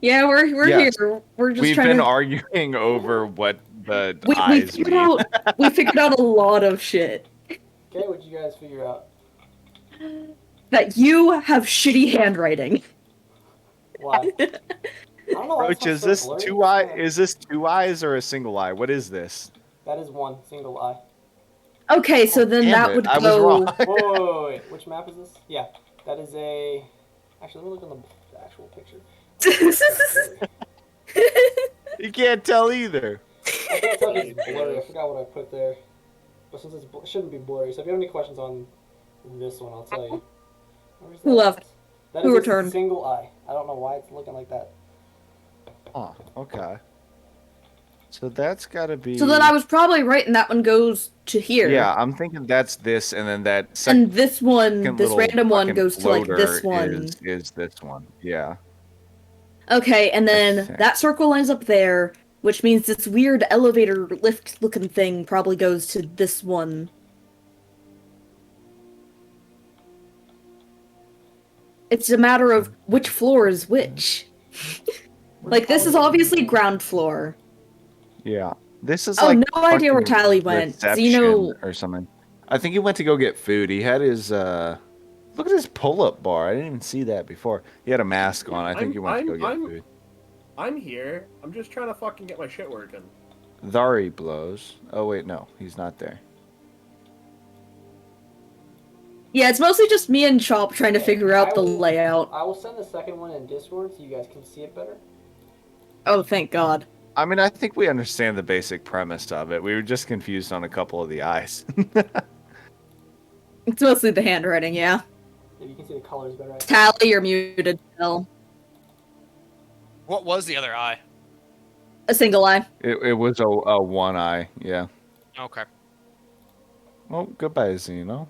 Yeah, we're Yes. here. We're just We've trying been to. arguing over what the We eyes figured mean. out. We figured out a lot of shit. Okay, what'd you guys figure out? That you have shitty handwriting. Why? I don't know why Roach, this one's is so this blurry. two eye? Is this two eyes or a single eye? What is this? That is one single eye. Okay, so then Damn that it, would I was go. wrong. Wait. Which map is this? Yeah, that is a. Actually, let me look on the actual picture. You can't tell either. I can't tell if it's blurry. I forgot what I put there. But since it shouldn't be blurry, so if you have any questions on this one, I'll tell you. Where's Who that? left? That Who is returned? a single eye. I don't know why it's looking like that. Oh, okay. So that's got to be. So then I was probably right, and that one goes to here. Yeah, I'm thinking that's this, and then that second And this one, this little random one fucking goes to like this floater one. Is this one? Yeah. Okay, and then Okay. that circle lines up there, which means this weird elevator lift looking thing probably goes to this one. It's a matter of which floor is which. Like, this is obviously ground floor. Yeah. This is Oh, like no idea where fucking Tally went. Zeno- reception or something. I think he went to go get food. He had his look at his pull-up bar. I didn't even see that before. He had a mask on. I think he went to go get food. I'm here. I'm just trying to fucking get my shit working. Dhari blows. Oh wait, no, he's not there. Yeah, it's mostly just me and Chop trying to figure out the layout. I will send the second one in Discord so you guys can see it better. Oh, thank God. I mean, I think we understand the basic premise of it. We were just confused on a couple of the eyes. It's mostly the handwriting, yeah. If you can see the colors better. Tally, you're muted still. What was the other eye? A single eye. It was a one eye. Yeah. Okay. Well, goodbye, Zeno.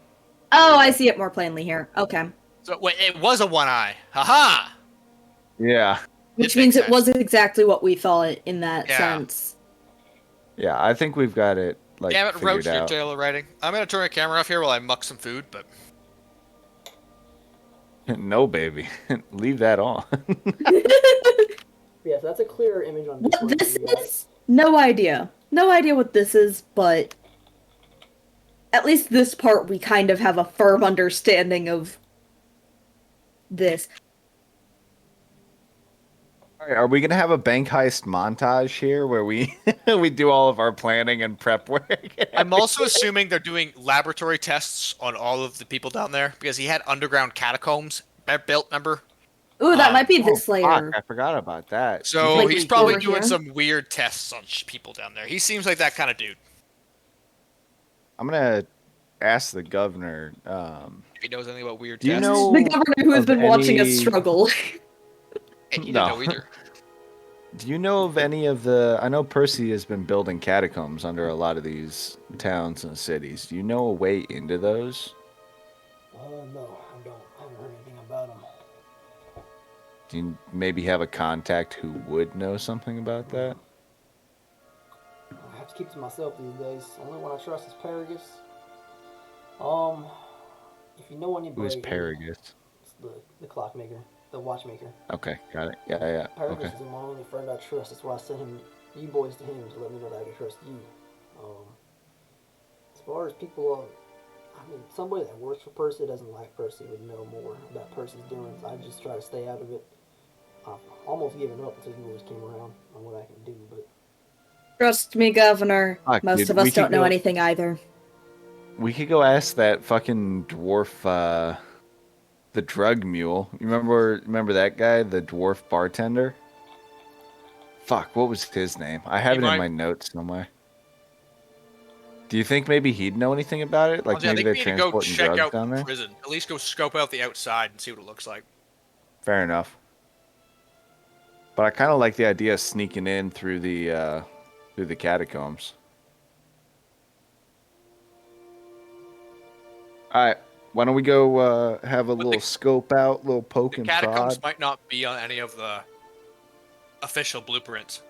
Oh, I see it more plainly here. Okay. So wait, it was a one eye. Haha. Yeah. Which It means makes it was exactly what we thought in that Yeah. sense. Yeah, I think we've got it like Damn it, Roach, figured your out. tailor writing. I'm gonna turn my camera off here while I muck some food, but No, baby. Leave that on. Yeah, so that's a clearer image on What Discord this for you guys. is? No idea. No idea what this is, but at least this part we kind of have a firm understanding of this. All right, are we gonna have a bank heist montage here where we we do all of our planning and prep work? I'm also assuming they're doing laboratory tests on all of the people down there because he had underground catacombs built, remember? Ooh, that might be Oh, this fuck, layer. I forgot about that. So Like he's probably over doing here? some weird tests on people down there. He seems like that kind of dude. I'm gonna ask the governor. If he knows anything about weird Do you tests. know The governor who has of been watching us any- struggle. And he No. didn't know either. Do you know of any of the? I know Percy has been building catacombs under a lot of these towns and cities. Do you know a way into those? No, I don't. I haven't heard anything Do you maybe have a contact who would know something about that? I have to keep to myself these days. The only one I trust is Paragus. If you know Who is anybody, Paragus? it's the clockmaker, the watchmaker. Okay, got it. Yeah. Paragus Okay. is my only friend I trust. That's why I sent you boys to him to let me know that I can trust you. As far as people, I mean, somebody that works for Percy doesn't like Percy would know more about Percy's doings. I just try to stay out of it. I've almost given up until you boys came around on what I can do, but Trust me, Governor. Fuck, Most dude, of us we could don't know go- anything either. We could go ask that fucking dwarf, the drug mule. You remember that guy, the dwarf bartender? Fuck, what was his name? I have He it in might- my notes somewhere. Do you think maybe he'd know anything about it? Like Honestly, I maybe think they're we need to go transporting check drugs out down the there? prison. At least go scope out the outside and see what it looks like. Fair enough. But I kind of like the idea of sneaking in through the catacombs. All right, why don't we go have a But little scope out, little poke The and catacombs prod? might not be on any of the official blueprints.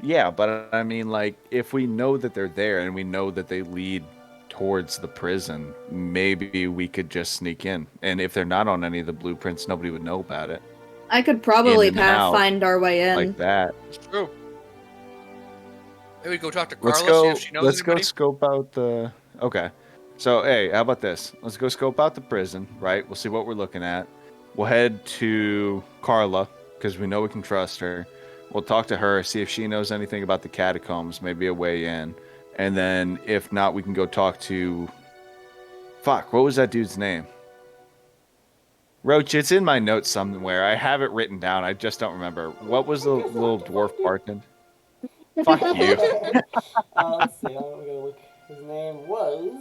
Yeah, but I mean, like, if we know that they're there and we know that they lead towards the prison, maybe we could just sneak in. And if they're not on any of the blueprints, nobody would know about it. I could probably In and out, find our way in. Like that. It's true. Maybe we go talk to Let's Carla, see go. if she knows Let's go anybody. scope out the. Okay. So hey, how about this? Let's go scope out the prison. Right. We'll see what we're looking at. We'll head to Carla because we know we can trust her. We'll talk to her, see if she knows anything about the catacombs, maybe a way in. And then if not, we can go talk to. Fuck. What was that dude's name? Roach. It's in my notes somewhere. I have it written down. I just don't remember. What was the little dwarf bartender? Fuck you. let's see. I'm gonna look. His name was.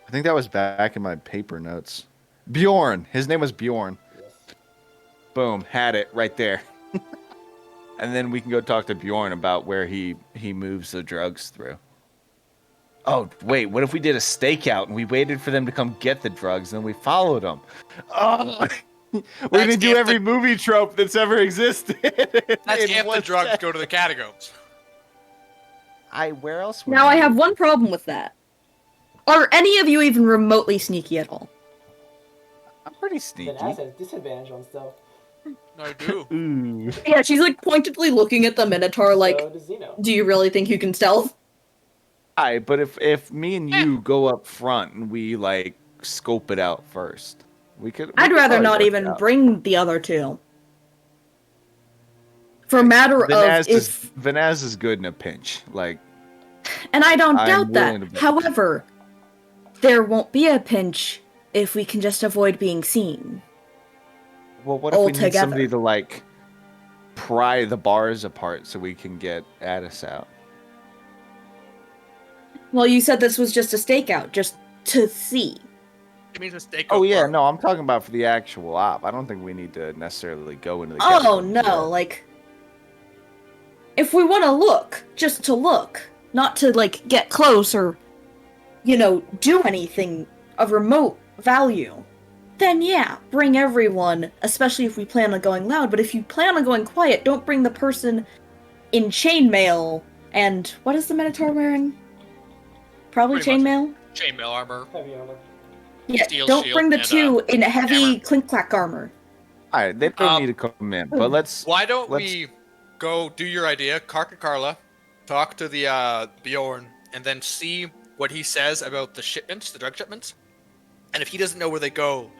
I think that was back in my paper notes. Bjorn. His name was Bjorn. Yes. Boom. Had it right there. And then we can go talk to Bjorn about where he moves the drugs through. Oh, wait. What if we did a stakeout and we waited for them to come get the drugs and we followed them? Oh, we're going to do if every movie trope that's ever existed. That's in if the one drugs set. go to the catacombs. Where else would Now I you- have one problem with that. Are any of you even remotely sneaky at all? I'm pretty sneaky. Then has disadvantage on stealth. I do. Ooh. Yeah, she's like pointedly looking at the Minotaur like, So does Zeno. do you really think you can stealth? Alright, but if me and you go up front and we like scope it out first, we could. I'd rather probably not work it even out. bring the other two. For a matter Vanaz of is if, Vanaz is good in a pinch. Like and I don't I'm doubt willing that. to bet. However, there won't be a pinch if we can just avoid being seen. well, what if we need Altogether. somebody to like pry the bars apart so we can get Addis out? Well, you said this was just a stakeout, just to see. It means a stake. Oh yeah, no, I'm talking about for the actual op. I don't think we need to necessarily go into the. Oh catacombs yet. no, like if we want to look, just to look, not to like get close or do anything of remote value, then yeah, bring everyone, especially if we plan on going loud. But if you plan on going quiet, don't bring the person in chainmail. And what is the Minotaur wearing? Probably Pretty much. chainmail. Chainmail armor. Heavy armor. Yeah, Steel don't shield bring the and, two in heavy hammer. clink-clack armor. All right, they don't Um, need to come in, but let's. Why don't Let's- we go do your idea, Carla, talk to the Bjorn, and then see what he says about the shipments, the drug shipments? And if he doesn't know where they go,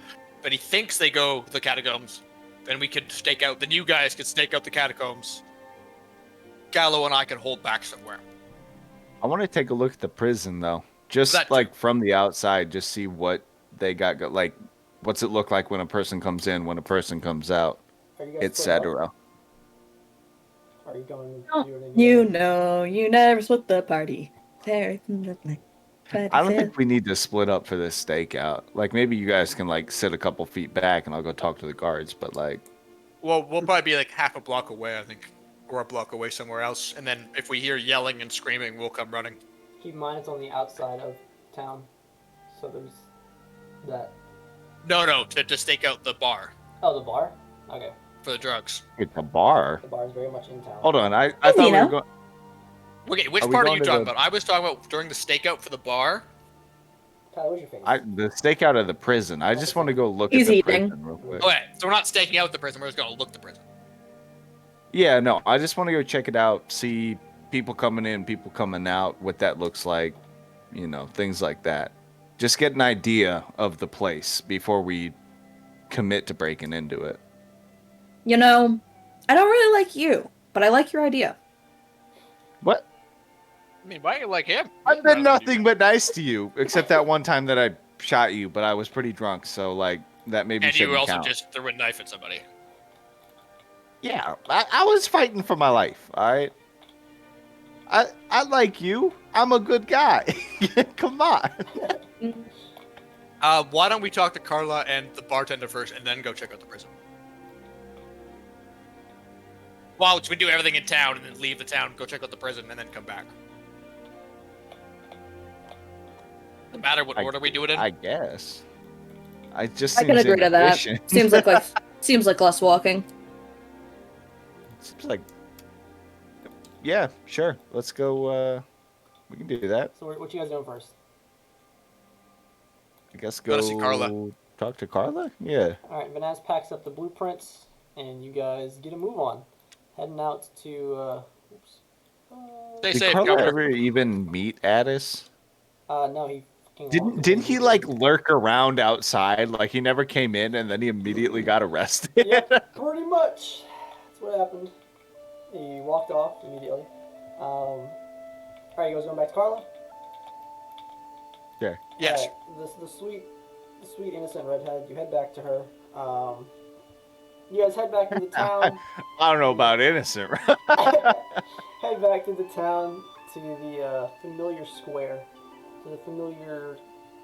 but he thinks they go to the catacombs, then we could stake out. Then you guys could stake out the catacombs. Gallo and I could hold back somewhere. I want to take a look at the prison though, just That too. like from the outside, just see what they got. Like, what's it look like when a person comes in, when a person comes out, Are you guys split up? etc. Are you going? Oh, you and You Indiana? know, you never split the party. I don't think we need to split up for this stakeout. Like maybe you guys can like sit a couple feet back and I'll go talk to the guards. But like, Well, we'll probably be like half a block away, I think, or a block away somewhere else. And then if we hear yelling and screaming, we'll come running. Keep in mind it's on the outside of town, so there's that. No, to stake out the bar Oh, the bar? Okay. for the drugs. It's a bar. The bar is very much in town. Hold on, I Easy, thought we you were know. going. Okay, which Are we part are going you to talking the- about? I was talking about during the stakeout for the bar. Tyler, where's your face? The stakeout of the prison. I just want to go look He's at the eating. prison real quick. Okay, so we're not staking out the prison. We're just gonna look the prison. Yeah, no, I just want to go check it out, see people coming in, people coming out, what that looks like, things like that. Just get an idea of the place before we commit to breaking into it. You know, I don't really like you, but I like your idea. What? I mean, why do you like him? I've been nothing but nice to you, except that one time that I shot you, but I was pretty drunk, so like that maybe And shouldn't you also count. just threw a knife at somebody. Yeah, I was fighting for my life. All right. I like you. I'm a good guy. Come on. Why don't we talk to Carla and the bartender first, and then go check out the prison? Well, we do everything in town, and then leave the town, go check out the prison, and then come back. No matter what order we do it in. I guess. I just I can seems agree to that. inefficient. Seems like less walking. Seems like. Yeah, sure. Let's go. We can do that. So what you guys doing first? I guess Go go to see Carla. talk to Carla. Yeah. All right, Vanaz packs up the blueprints, and you guys get a move on, heading out to. Stay Did safe, Carla Governor. ever even meet Addis? No, he fucking walked Didn't away he like immediately. lurk around outside? Like he never came in, and then he immediately got arrested. Yep, pretty much. That's what happened. He walked off immediately. All right, you guys going back to Carla? Yeah. Yes. Alright, the sweet innocent redhead. You head back to her. You guys head back into town. I don't know about innocent. Head back to the town, to the familiar square, to the familiar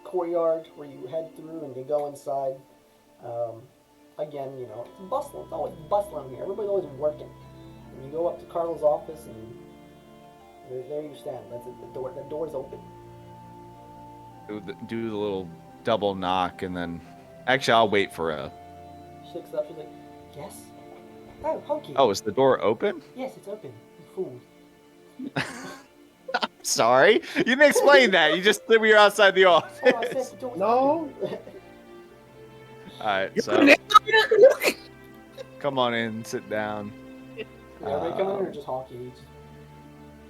courtyard where you head through and you go inside. Again, it's bustling. It's always bustling here. Everybody's always working. And you go up to Carla's office, and there you stand. That's it. The door's open. Do the little double knock, and then actually I'll wait for a. She looks up. She's like, "Yes." Oh, Honky. Oh, is the door open? Yes, it's open. You fool. Sorry, you didn't explain that. You just said we were outside the Oh, I said office. the door's No. open. All right, so come on in, sit down. Everybody coming in or just Honky?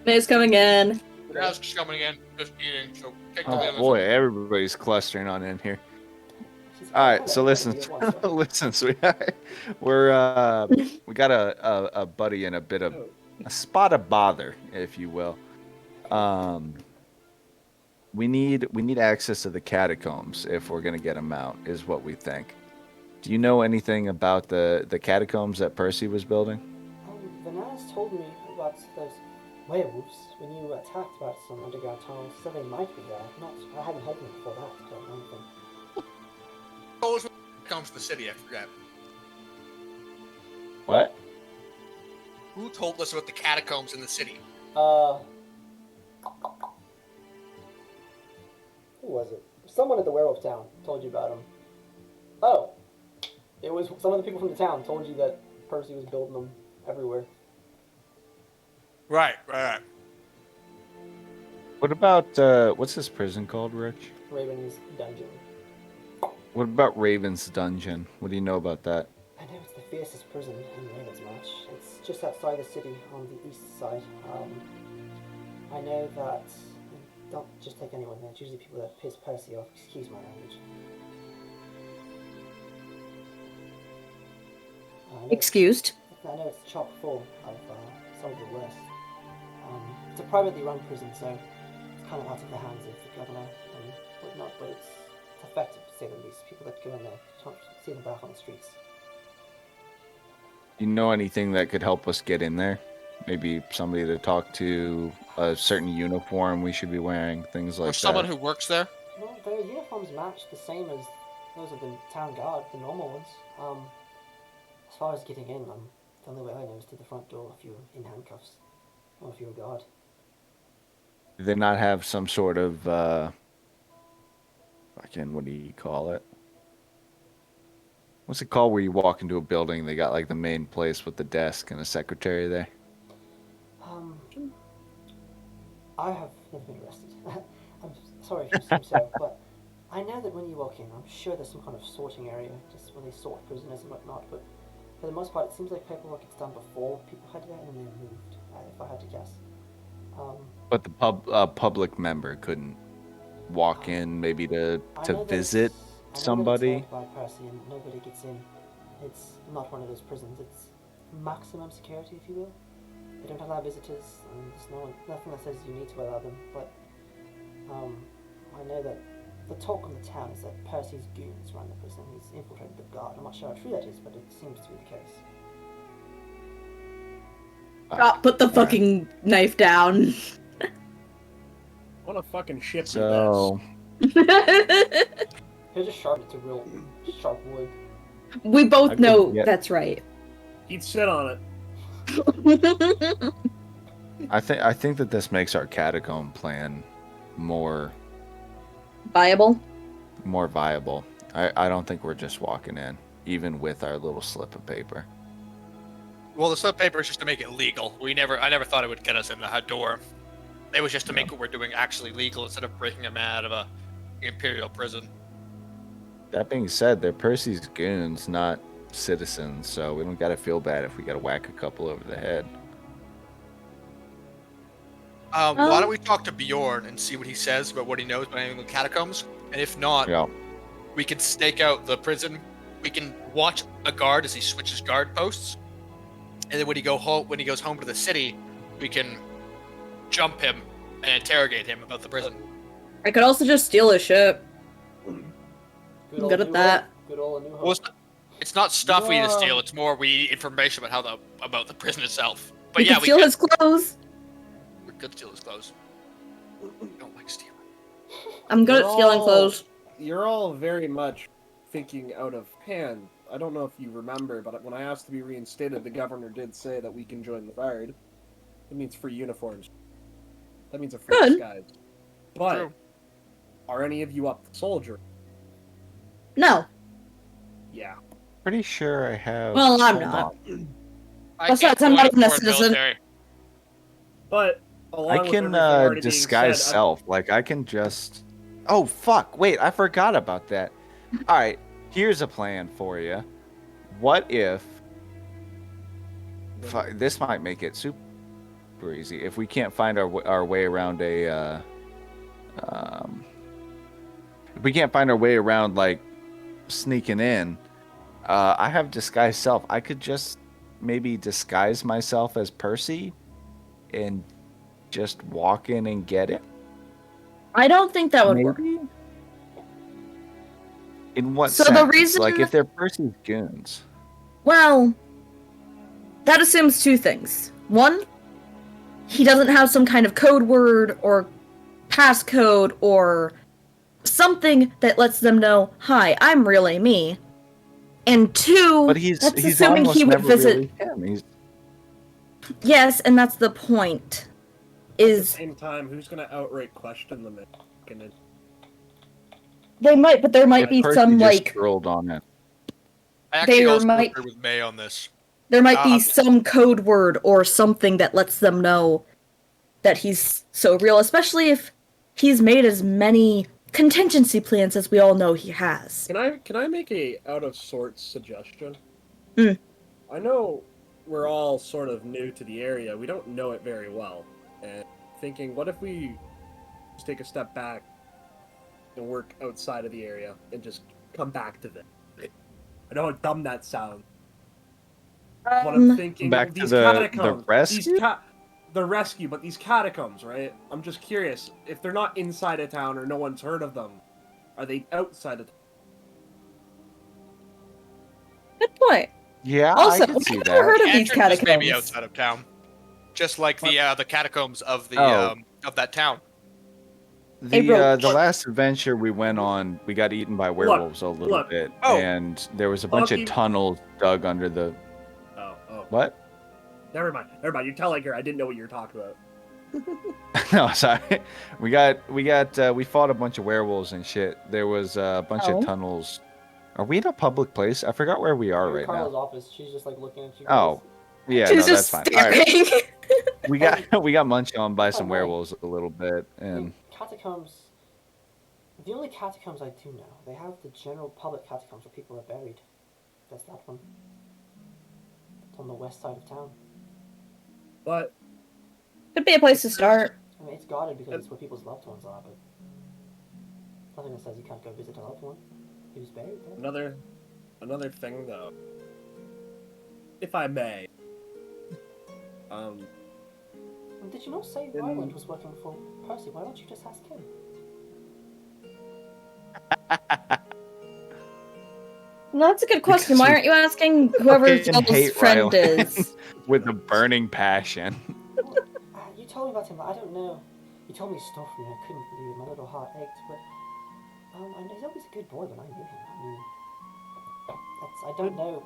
May's coming in. Now it's just coming again, just eating. So take the Oh others. boy, everybody's clustering on in here. She's All right, kinda so listen, everybody at once, listen, sweetheart. We're we got a buddy in a bit of a spot of bother, if you will. We need access to the catacombs if we're gonna get them out, is what we think. Do you know anything about the catacombs that Percy was building? Vanaz told me about those werewolves when you attacked about some underground tunnels. So they might be there. I hadn't heard them before that. Don't know anything. Those comes to the city, I forgot. What? Who told us about the catacombs in the city? Who was it? Someone at the werewolf town told you about them. Oh, it was some of the people from the town told you that Percy was building them everywhere. Right. What about what's this prison called, Rich? Raven's dungeon. What about Raven's Dungeon? What do you know about that? I know it's the fiercest prison in Raven's March. It's just outside the city on the east side. I know that. Don't just take anyone there. It's usually people that piss Percy off. Excuse my language. Excused. I know it's chock full of some of the worst. It's a privately run prison, so it's kind of out of the hands of the governor and whatnot, but it's effective to say the least. People that go in there can't see them back on the streets. Do you know anything that could help us get in there? Maybe somebody to talk to, a certain uniform we should be wearing, things like Or someone that. who works there? Well, their uniforms match the same as those of the town guard, the normal ones. As far as getting in, the only way I know is to the front door if you're in handcuffs, or if you're a guard. Do they not have some sort of, what do you call it? What's it called where you walk into a building? They got like the main place with the desk and a secretary there. I have never been arrested. I'm sorry if you assume so, but I know that when you walk in, I'm sure there's some kind of sorting area, just when they sort prisoners and whatnot, but for the most part, it seems like paperwork gets done before people head there and then they're moved, if I had to guess. But the public member couldn't walk in maybe to visit somebody. It's held by Percy and nobody gets in. It's not one of those prisons. It's maximum security, if you will. They don't allow visitors, and there's nothing that says you need to allow them. But I know that the talk of the town is that Percy's goons run the prison. He's infiltrated the guard. I'm not sure how true that is, but it seems to be the case. Put the fucking knife down. What a fucking shit. So He'll just sharpen it to real sharp wood. We both I know couldn't get- that's right. He'd sit on it. I think that this makes our catacomb plan more Viable? viable. I don't think we're just walking in, even with our little slip of paper. Well, the slip paper is just to make it legal. I never thought it would get us in the door. It was just to make what we're doing actually legal instead of breaking him out of a imperial prison. That being said, they're Percy's goons, not citizens, so we don't gotta feel bad if we gotta whack a couple over the head. Why don't we talk to Bjorn and see what he says about what he knows about anything with catacombs? And if not, Yeah. we can stake out the prison. We can watch a guard as he switches guard posts, and then when he goes home to the city, we can jump him and interrogate him about the prison. I could also just steal his ship. Good I'm old good at New that. Hope. Good old New Hope. Well, it's not stuff we need to No. steal. It's more we need information about the prison itself. But We yeah, could we steal could, his clothes. we could steal his clothes. We don't like stealing. I'm good at stealing No. clothes. You're all very much thinking out of hand. I don't know if you remember, but when I asked to be reinstated, the governor did say that we can join the guard. That means free uniforms. That means a free Good. disguise. But True. are any of you up to soldier? No. Yeah. Pretty sure I have. Well, I'm hold not. on. I Besides, can't I'm go not any a foreign citizen. military. But along I with can everything already being disguise said, self. Like I can just. Oh fuck! Wait, I forgot about that. All right, here's a plan for you. What if? This might make it super easy. If we can't find our way around if we can't find our way around like sneaking in, I have disguise self. I could just maybe disguise myself as Percy and just walk in and get it. I don't think that would work. Maybe? In what So sense? the reason- Like if they're Percy's goons. Well, that assumes two things. One, he doesn't have some kind of code word or passcode or something that lets them know, hi, I'm really me. And two, But he's that's he's assuming almost he would never visit. really him. He's Yes, and that's the point. at the Is same time, who's going to outright question them? they might, but there might if be Percy some just like rolled on it. I actually There also might- agree with May on this. there might be I'm- some code word or something that lets them know that he's so real, especially if he's made as many contingency plans as we all know he has. Can I make a out of sorts suggestion? Hmm. I know we're all sort of new to the area. We don't know it very well. And thinking, what if we just take a step back and work outside of the area and just come back to this? I know how dumb that sounds. What I'm thinking, Back to these the catacombs, rescue? the rescue, but these catacombs, right? I'm just curious if they're not inside of town or no one's heard of them. Are they outside of town? Good point. Yeah, Also, I can see we've never that. heard of The these entrance is maybe catacombs. outside of town, just like the catacombs of the Oh. of that town. April- The last adventure we went on, we got eaten by werewolves a little look. bit, Oh. and there was a bunch of Lucky- tunnels dug under the Oh. what? Never mind. You're telling her I didn't know what you were talking about. No, sorry. We fought a bunch of werewolves and shit. There was a bunch Oh. of tunnels Are we in a public place? I forgot where we are You're in right Carla's now. office. She's just like looking at you. Oh, yeah, She's no, that's just fine. All right, staring. we got munched on by If I some may. werewolves a little bit, The and catacombs. The only catacombs I do know, they have the general public catacombs where people are buried. That's that one. It's on the west side of town. But Could be a place to start. I mean, it's guarded because it's where people's loved ones are, but nothing that says you can't go visit a loved one who's buried there. another thing though, if I may, And did you not say In- Ryland was working for Percy? Why don't you just ask him? No, that's a good question. Because Why we aren't you asking whoever fucking Zelda's hate friend Ryland. is? with a burning passion. You told me about him, but I don't know. You told me stuff from me. I couldn't believe it. My little heart ached, but and he's always a good boy when I knew him. I mean, I don't know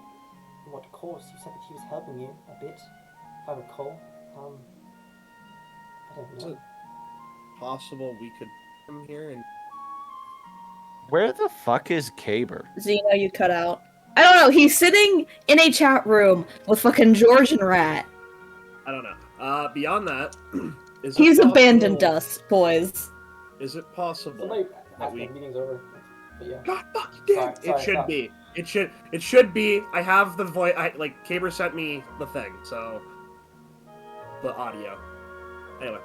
what course. You said that he was helping you a bit, if I recall. I don't is know. it possible we could come here and Where the fuck is Caber? Zeno, you cut out. I don't know. He's sitting in a chat room with fucking George and Rat. I don't know. Beyond that, is it He's possible- abandoned us, boys. Is it possible? Somebody that asked we- me. Meeting's over. But yeah. God fuck you Sorry, did. sorry, It should stop. be. It should be. I have the voice. Like Caber sent me the thing, so the audio. Anyway,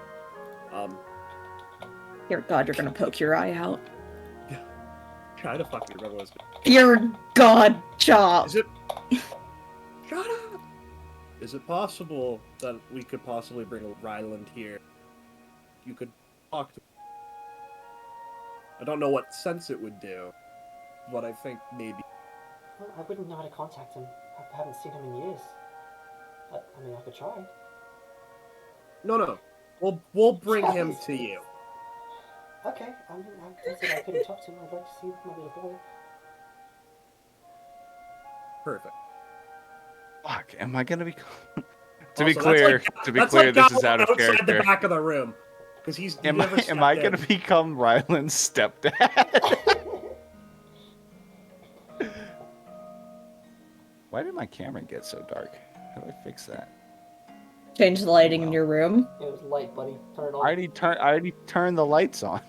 Dear God, you're gonna poke your eye out. try to fucking remember what's. Dear God, chop. Is it? Shut up. Is it possible that we could possibly bring Ryland here? You could talk to. I don't know what sense it would do, but I think maybe. Well, I wouldn't know how to contact him. I haven't seen him in years. I mean, I could try. No. We'll bring him to you. Okay, I mean, I said I couldn't talk to him. I'd like to see my little boy. Perfect. Fuck, am I gonna be? To Also, be that's clear, like- to be that's clear, like this is Gallo out of outside character. the back of the room, because he Am never I stepped gonna in. become Ryland's stepdad? Why did my camera get so dark? How do I fix that? Change the lighting in your room. It was light, buddy. Turn it I on. already turned the lights on.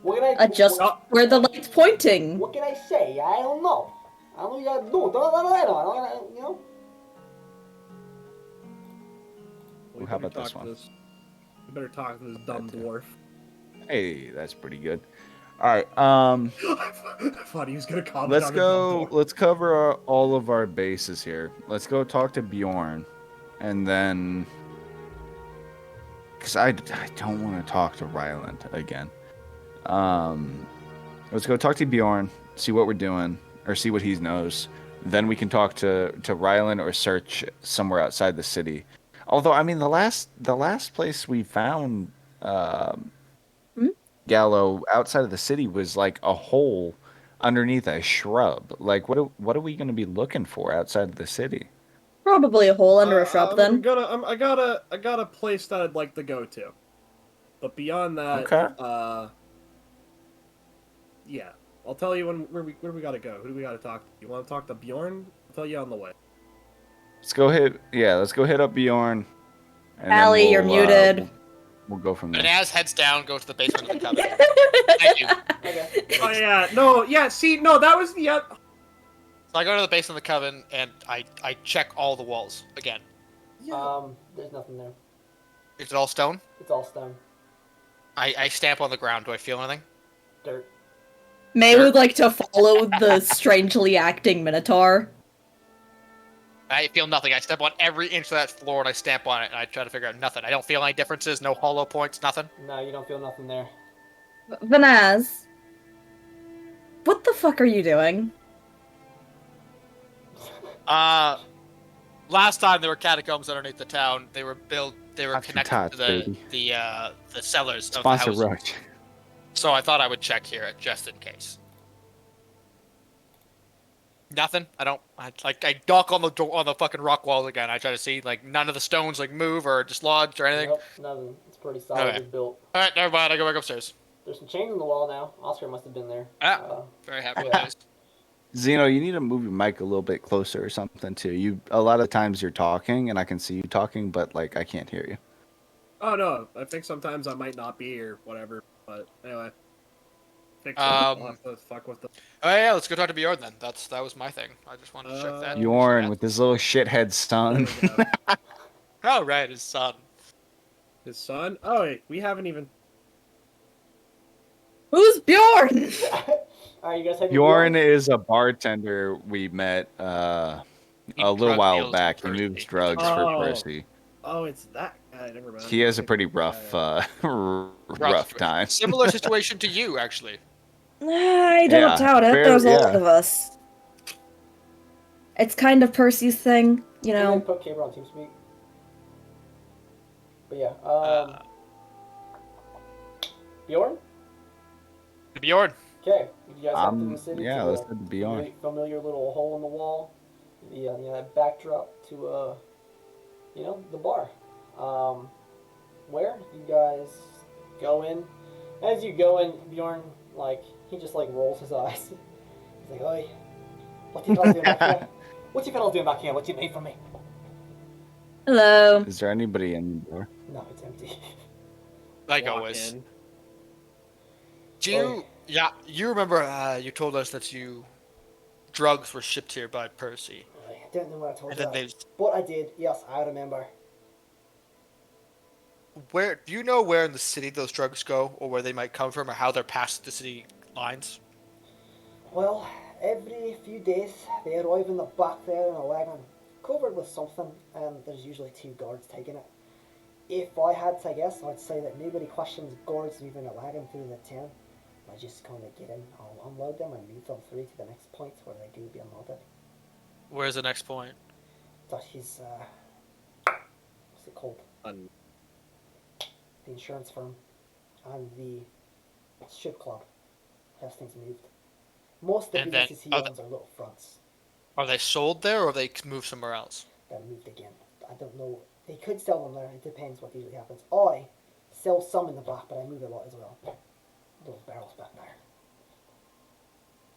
What can I Adjust Oh. where the light's pointing. What can I say? I don't know. I don't know what you gotta do. Don't you know? We How better about this talk to one? We better talk to this dumb dwarf. Hey, that's pretty good. All right, I thought he was gonna comment let's on the dumb go. dwarf. Let's cover all of our bases here. Let's go talk to Bjorn, and then, because I don't want to talk to Ryland again. Let's go talk to Bjorn, see what we're doing, or see what he knows. Then we can talk to Ryland or search somewhere outside the city. Although, I mean, the last place we found Gallo outside of the city was like a hole underneath a shrub. Like, what are we going to be looking for outside of the city? Probably a hole under a shrub then. I got a place that I'd like to go to, but beyond that, Okay. Yeah, I'll tell you where we gotta go. Who do we gotta talk to? You want to talk to Bjorn? I'll tell you on the way. Let's go hit up Bjorn. And then Allie, you're muted. We'll go from there. Banaz heads down, goes to the basement of the coven. Thank you. Okay. Oh yeah, no, yeah. See, no, that was the. So I go to the basement of the coven and I check all the walls again. There's nothing there. Is it all stone? It's all stone. I stamp on the ground. Do I feel anything? Dirt. May would like to follow the strangely acting Minotaur. I feel nothing. I step on every inch of that floor and I stamp on it and I try to figure out nothing. I don't feel any differences, no hollow points, nothing. No, you don't feel nothing there. Vanaz, what the fuck are you doing? Last time there were catacombs underneath the town. They were After connected tots, to baby. the cellars of the Sponsor houses. Roach. So I thought I would check here just in case. Nothing. I knock on the door on the fucking rock walls again. I try to see like none of the stones like move or dislodged or anything. Nope, nothing. It's pretty solidly Okay. built. All right, never mind. I go back upstairs. There's some chains on the wall now. Oscar must have been there. Ah. Very happy with Yeah. this. Zeno, you need to move your mic a little bit closer or something too. A lot of times you're talking and I can see you talking, but like I can't hear you. Oh no, I think sometimes I might not be or whatever. But anyway, I'll have to fuck with the. Oh yeah, let's go talk to Bjorn then. That was my thing. I just wanted to check that. Bjorn with his little shithead son. There we go. Oh right, his son. His son? Oh wait, we haven't even. Who's Bjorn? Alright, you guys have Bjorn is a bartender we met a little drug while deals back. He with moves Percy. drugs for Oh. Percy. Oh, it's that guy. Never mind. He has a Okay. pretty rough, Yeah, rough time. Similar situation to you, actually. I don't Yeah, doubt it. fair- There's a yeah. lot of us. It's kind of Percy's thing, you I'm know. gonna put Caber on TeamSpeak. But yeah, Bjorn? Bjorn. Okay, you guys head to the city yeah, to let's head to Bjorn. really familiar little hole in the wall, that backdrop to the bar. Where you guys go in? As you go in, Bjorn he just rolls his eyes. He's like, "Oi, what you fellas doing back here? What you fellas doing back here? What you need from me?" Hello. Is there anybody in the door? No, it's empty. Like Walk always. in. Do you? Yeah, you remember? You told us that drugs were shipped here by Percy, I don't know what I told and you, then they. but I did. Yes, I remember. Where do you know where in the city those drugs go, or where they might come from, or how they're passed the city lines? Well, every few days they arrive in the back there in a wagon, covered with something, and there's usually 2 guards taking it. If I had to guess, I'd say that nobody questions guards moving a wagon through the town. I just kind of get in, I'll unload them and move them through to the next point where they go be unloaded. Where's the next point? That is, what's it called? The insurance firm and the strip club has things moved. Most of the And then- businesses he oh, owns are little fronts. Are they sold there, or they moved somewhere else? They're moved again. I don't know. They could sell them there. It depends what usually happens. I sell some in the back, but I move a lot as well. Those barrels back there.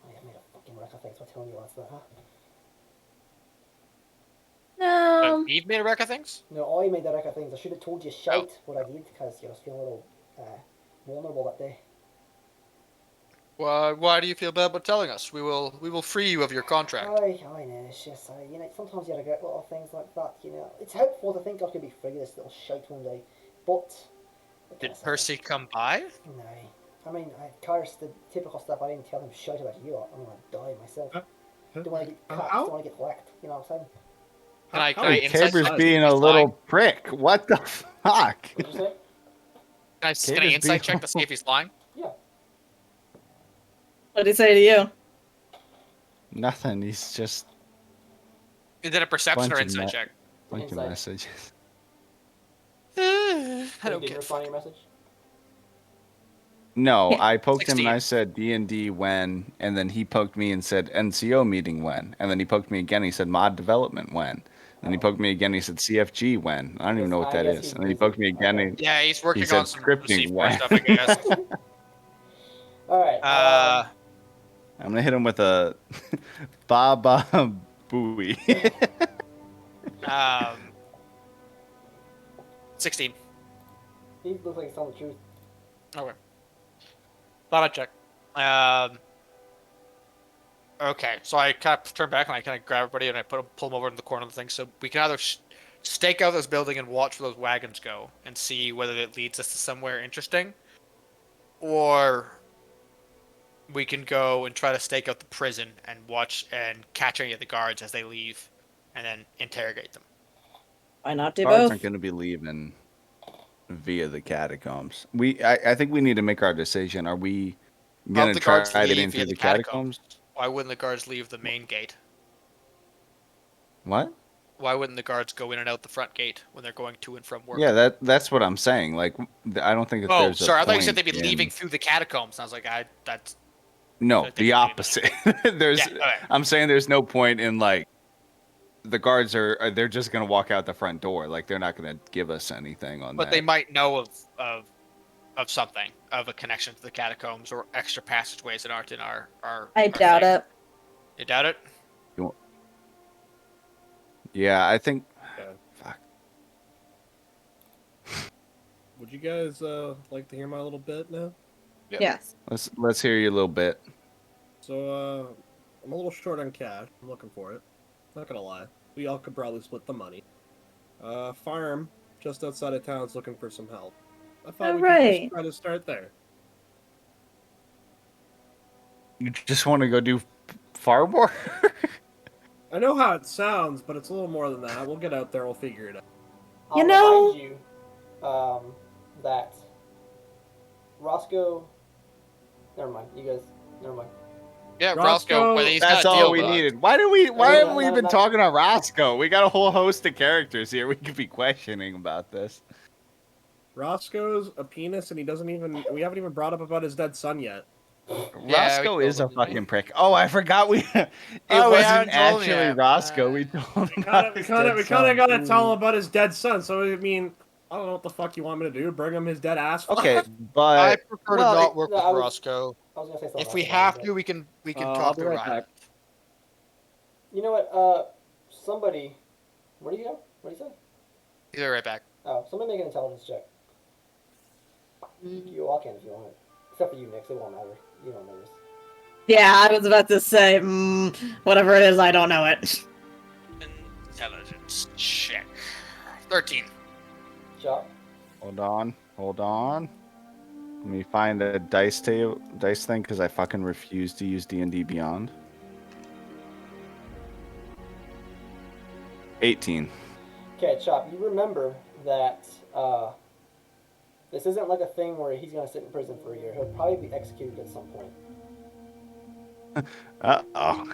I have made a fucking wreck of things. What telling you what's that, huh? No. Eve made a wreck of things. No, I made the wreck of things. I should have told you shite what I did because I was feeling a little vulnerable that day. Why do you feel bad about telling us? We will free you of your contract. I know. It's just sometimes you regret little things like that. It's helpful to think I could be free of this little shite one day, but. what can Did I say? Percy come by? No. I mean, Cars, the typical stuff. I didn't tell him shite about you. I'm gonna die myself. Don't want to get caught. Don't want to get whacked. You know what I'm saying? Can I Oh, insight Caber's check being if a he's little lying? prick. What the fuck? What did you say? Can I Caber's insight being- check to see if he's lying? Yeah. What did he say to you? Nothing. He's just Is it a perception or Bunch of insight net- check? bunch of Inside. messages. I don't Did you get. respond to your message? No, I poked him 16. and I said D&D when, and then he poked me and said NCO meeting when, and then he poked me again. He said mod development when, and he poked me again. He said CFG when. I don't even know what I that guess is. he's And then he busy. poked me again. Okay. And Yeah, he's working said on some scripting C4 when. stuff, I guess. All right. I'm gonna hit him with a Baba Booey. 16. He looks like he's telling the truth. Okay. Thought I'd check. Okay, so I kind of turn back and I kind of grab everybody and I pull them over in the corner of the thing. So we can either stake out this building and watch where those wagons go and see whether it leads us to somewhere interesting, or we can go and try to stake out the prison and watch and catch any of the guards as they leave, and then interrogate them. Why not do Guards both? aren't gonna be leaving via the catacombs. I think we need to make our decision. Are we gonna the try guards to get leave in via through the the catacombs? Why wouldn't the guards leave the main gate? What? Why wouldn't the guards go in and out the front gate when they're going to and from work? Yeah, that's what I'm saying. Like, I don't think that Oh, there's. sorry. A I thought you said they'd be point in- leaving through the catacombs. And I was like, that's. No, I think the we need- opposite. There's. Yeah, okay. I'm saying there's no point in like. The guards they're just gonna walk out the front door. Like they're not gonna give us anything on But that. they might know of something, of a connection to the catacombs or extra passageways that aren't in our I our doubt thing. it. You doubt it? Yeah, I think. Okay. Fuck. Would you guys like to hear my little bit now? Yep. Yes. Let's hear you a little bit. So, I'm a little short on cash. I'm looking for it. Not gonna lie. We all could probably split the money. Farm just outside of town's looking for some help. I thought we could Alright. just try to start there. You just want to go do farm work? I know how it sounds, but it's a little more than that. We'll get out there. We'll figure it out. I'll You know- remind you that Roscoe. Never mind. You guys. Never mind. Yeah, Roscoe- Roscoe. Well, he's That's got a all deal we booked. needed. Why haven't we No, been no. talking to Roscoe? We got a whole host of characters here. We could be questioning about this. Roscoe's a penis, and he doesn't even. We haven't even brought up about his dead son yet. Yeah, Roscoe we is a told him. fucking prick. Oh, I forgot we. It Oh, we wasn't haven't told him actually yet. Roscoe. We told him. about We his kind dead of son. gotta tell him about his dead son. So I mean, I don't know what the fuck you want me to do. Bring him his dead ass. Okay, I but prefer well, to not work no, with I was- Roscoe. I was gonna say something. If we else, have but- to, we can I'll talk be to right Ryan. back. You know what? Somebody. Where do you go? What do you say? He'll be right back. Oh, somebody make an intelligence check. You all can if you want it. Except for you, Nix. It won't matter. You don't know this. Yeah, I was about to say, whatever it is, I don't know it. Intelligence check. 13. Chop. hold on. Let me find a dice thing because I fucking refuse to use D&D Beyond. 18. Okay, Chop. You remember that this isn't like a thing where he's gonna sit in prison for a year. He'll probably be executed at some point. Uh-oh.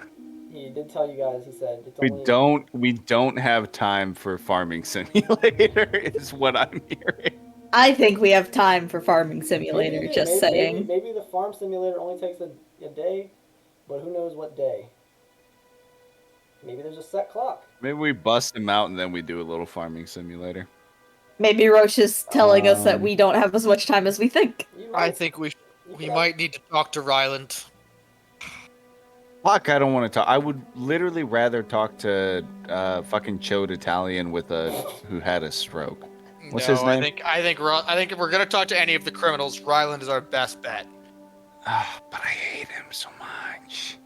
He did tell you guys. He said it's We only. don't have time for Farming Simulator is what I'm hearing. I think we have time for Farming Simulator, Maybe- just maybe- saying. Maybe the farm simulator only takes a day, but who knows what day? Maybe there's a set clock. Maybe we bust him out and then we do a little Farming Simulator. Maybe Roche is telling us that Um, we don't have as much time as we think. You I might- think we you we could might need to talk to Ryland. Fuck, I don't want to talk. I would literally rather talk to fucking Chode Italian who had a stroke. What's no, his name? I think if we're gonna talk to any of the criminals, Ryland is our best bet. But I hate him so much.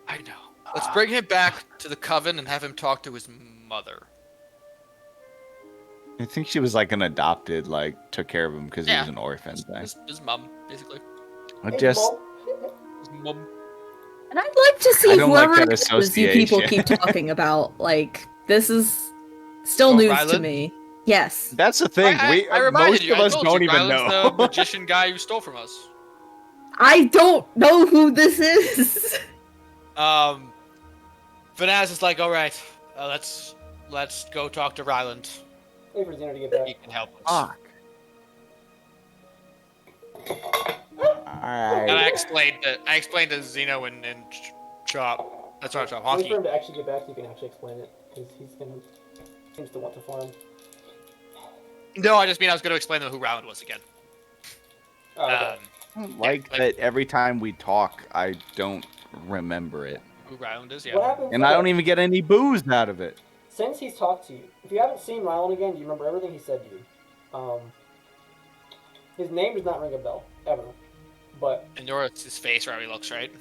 I know. Let's bring him back to the coven and have him talk to his mother. I think she was like an adopted, like took care of him because he Yeah. was an orphan. Thing. His mom, basically. I Hey, just Mo, His mom. And I'd like to I see don't like whoever that it is you people association. keep talking about. Like, this is still Oh, news to Ryland? me. Yes. that's the thing. I reminded Most you. of I us told don't you, even Ryland's know. the magician guy who stole from us. I don't know who this is. Vanaz is like, all right, let's go talk to Ryland. wait for Xena to get back. He can help us. Fuck. And Alright. I explained to Zeno and Chop. That's not Chop. Wait for Honky. him to actually get back so you can actually explain it, because seems to want to farm. No, I just mean I was going to explain to them who Ryland was again. Oh, okay. Like that every time we talk, I don't remember it. Who Ryland is, What yeah. happens? And I okay, don't even get any booze out of it. Since he's talked to you, if you haven't seen Ryland again, do you remember everything he said to you? His name does not ring a bell ever, but And nor it's his face or how he looks, right?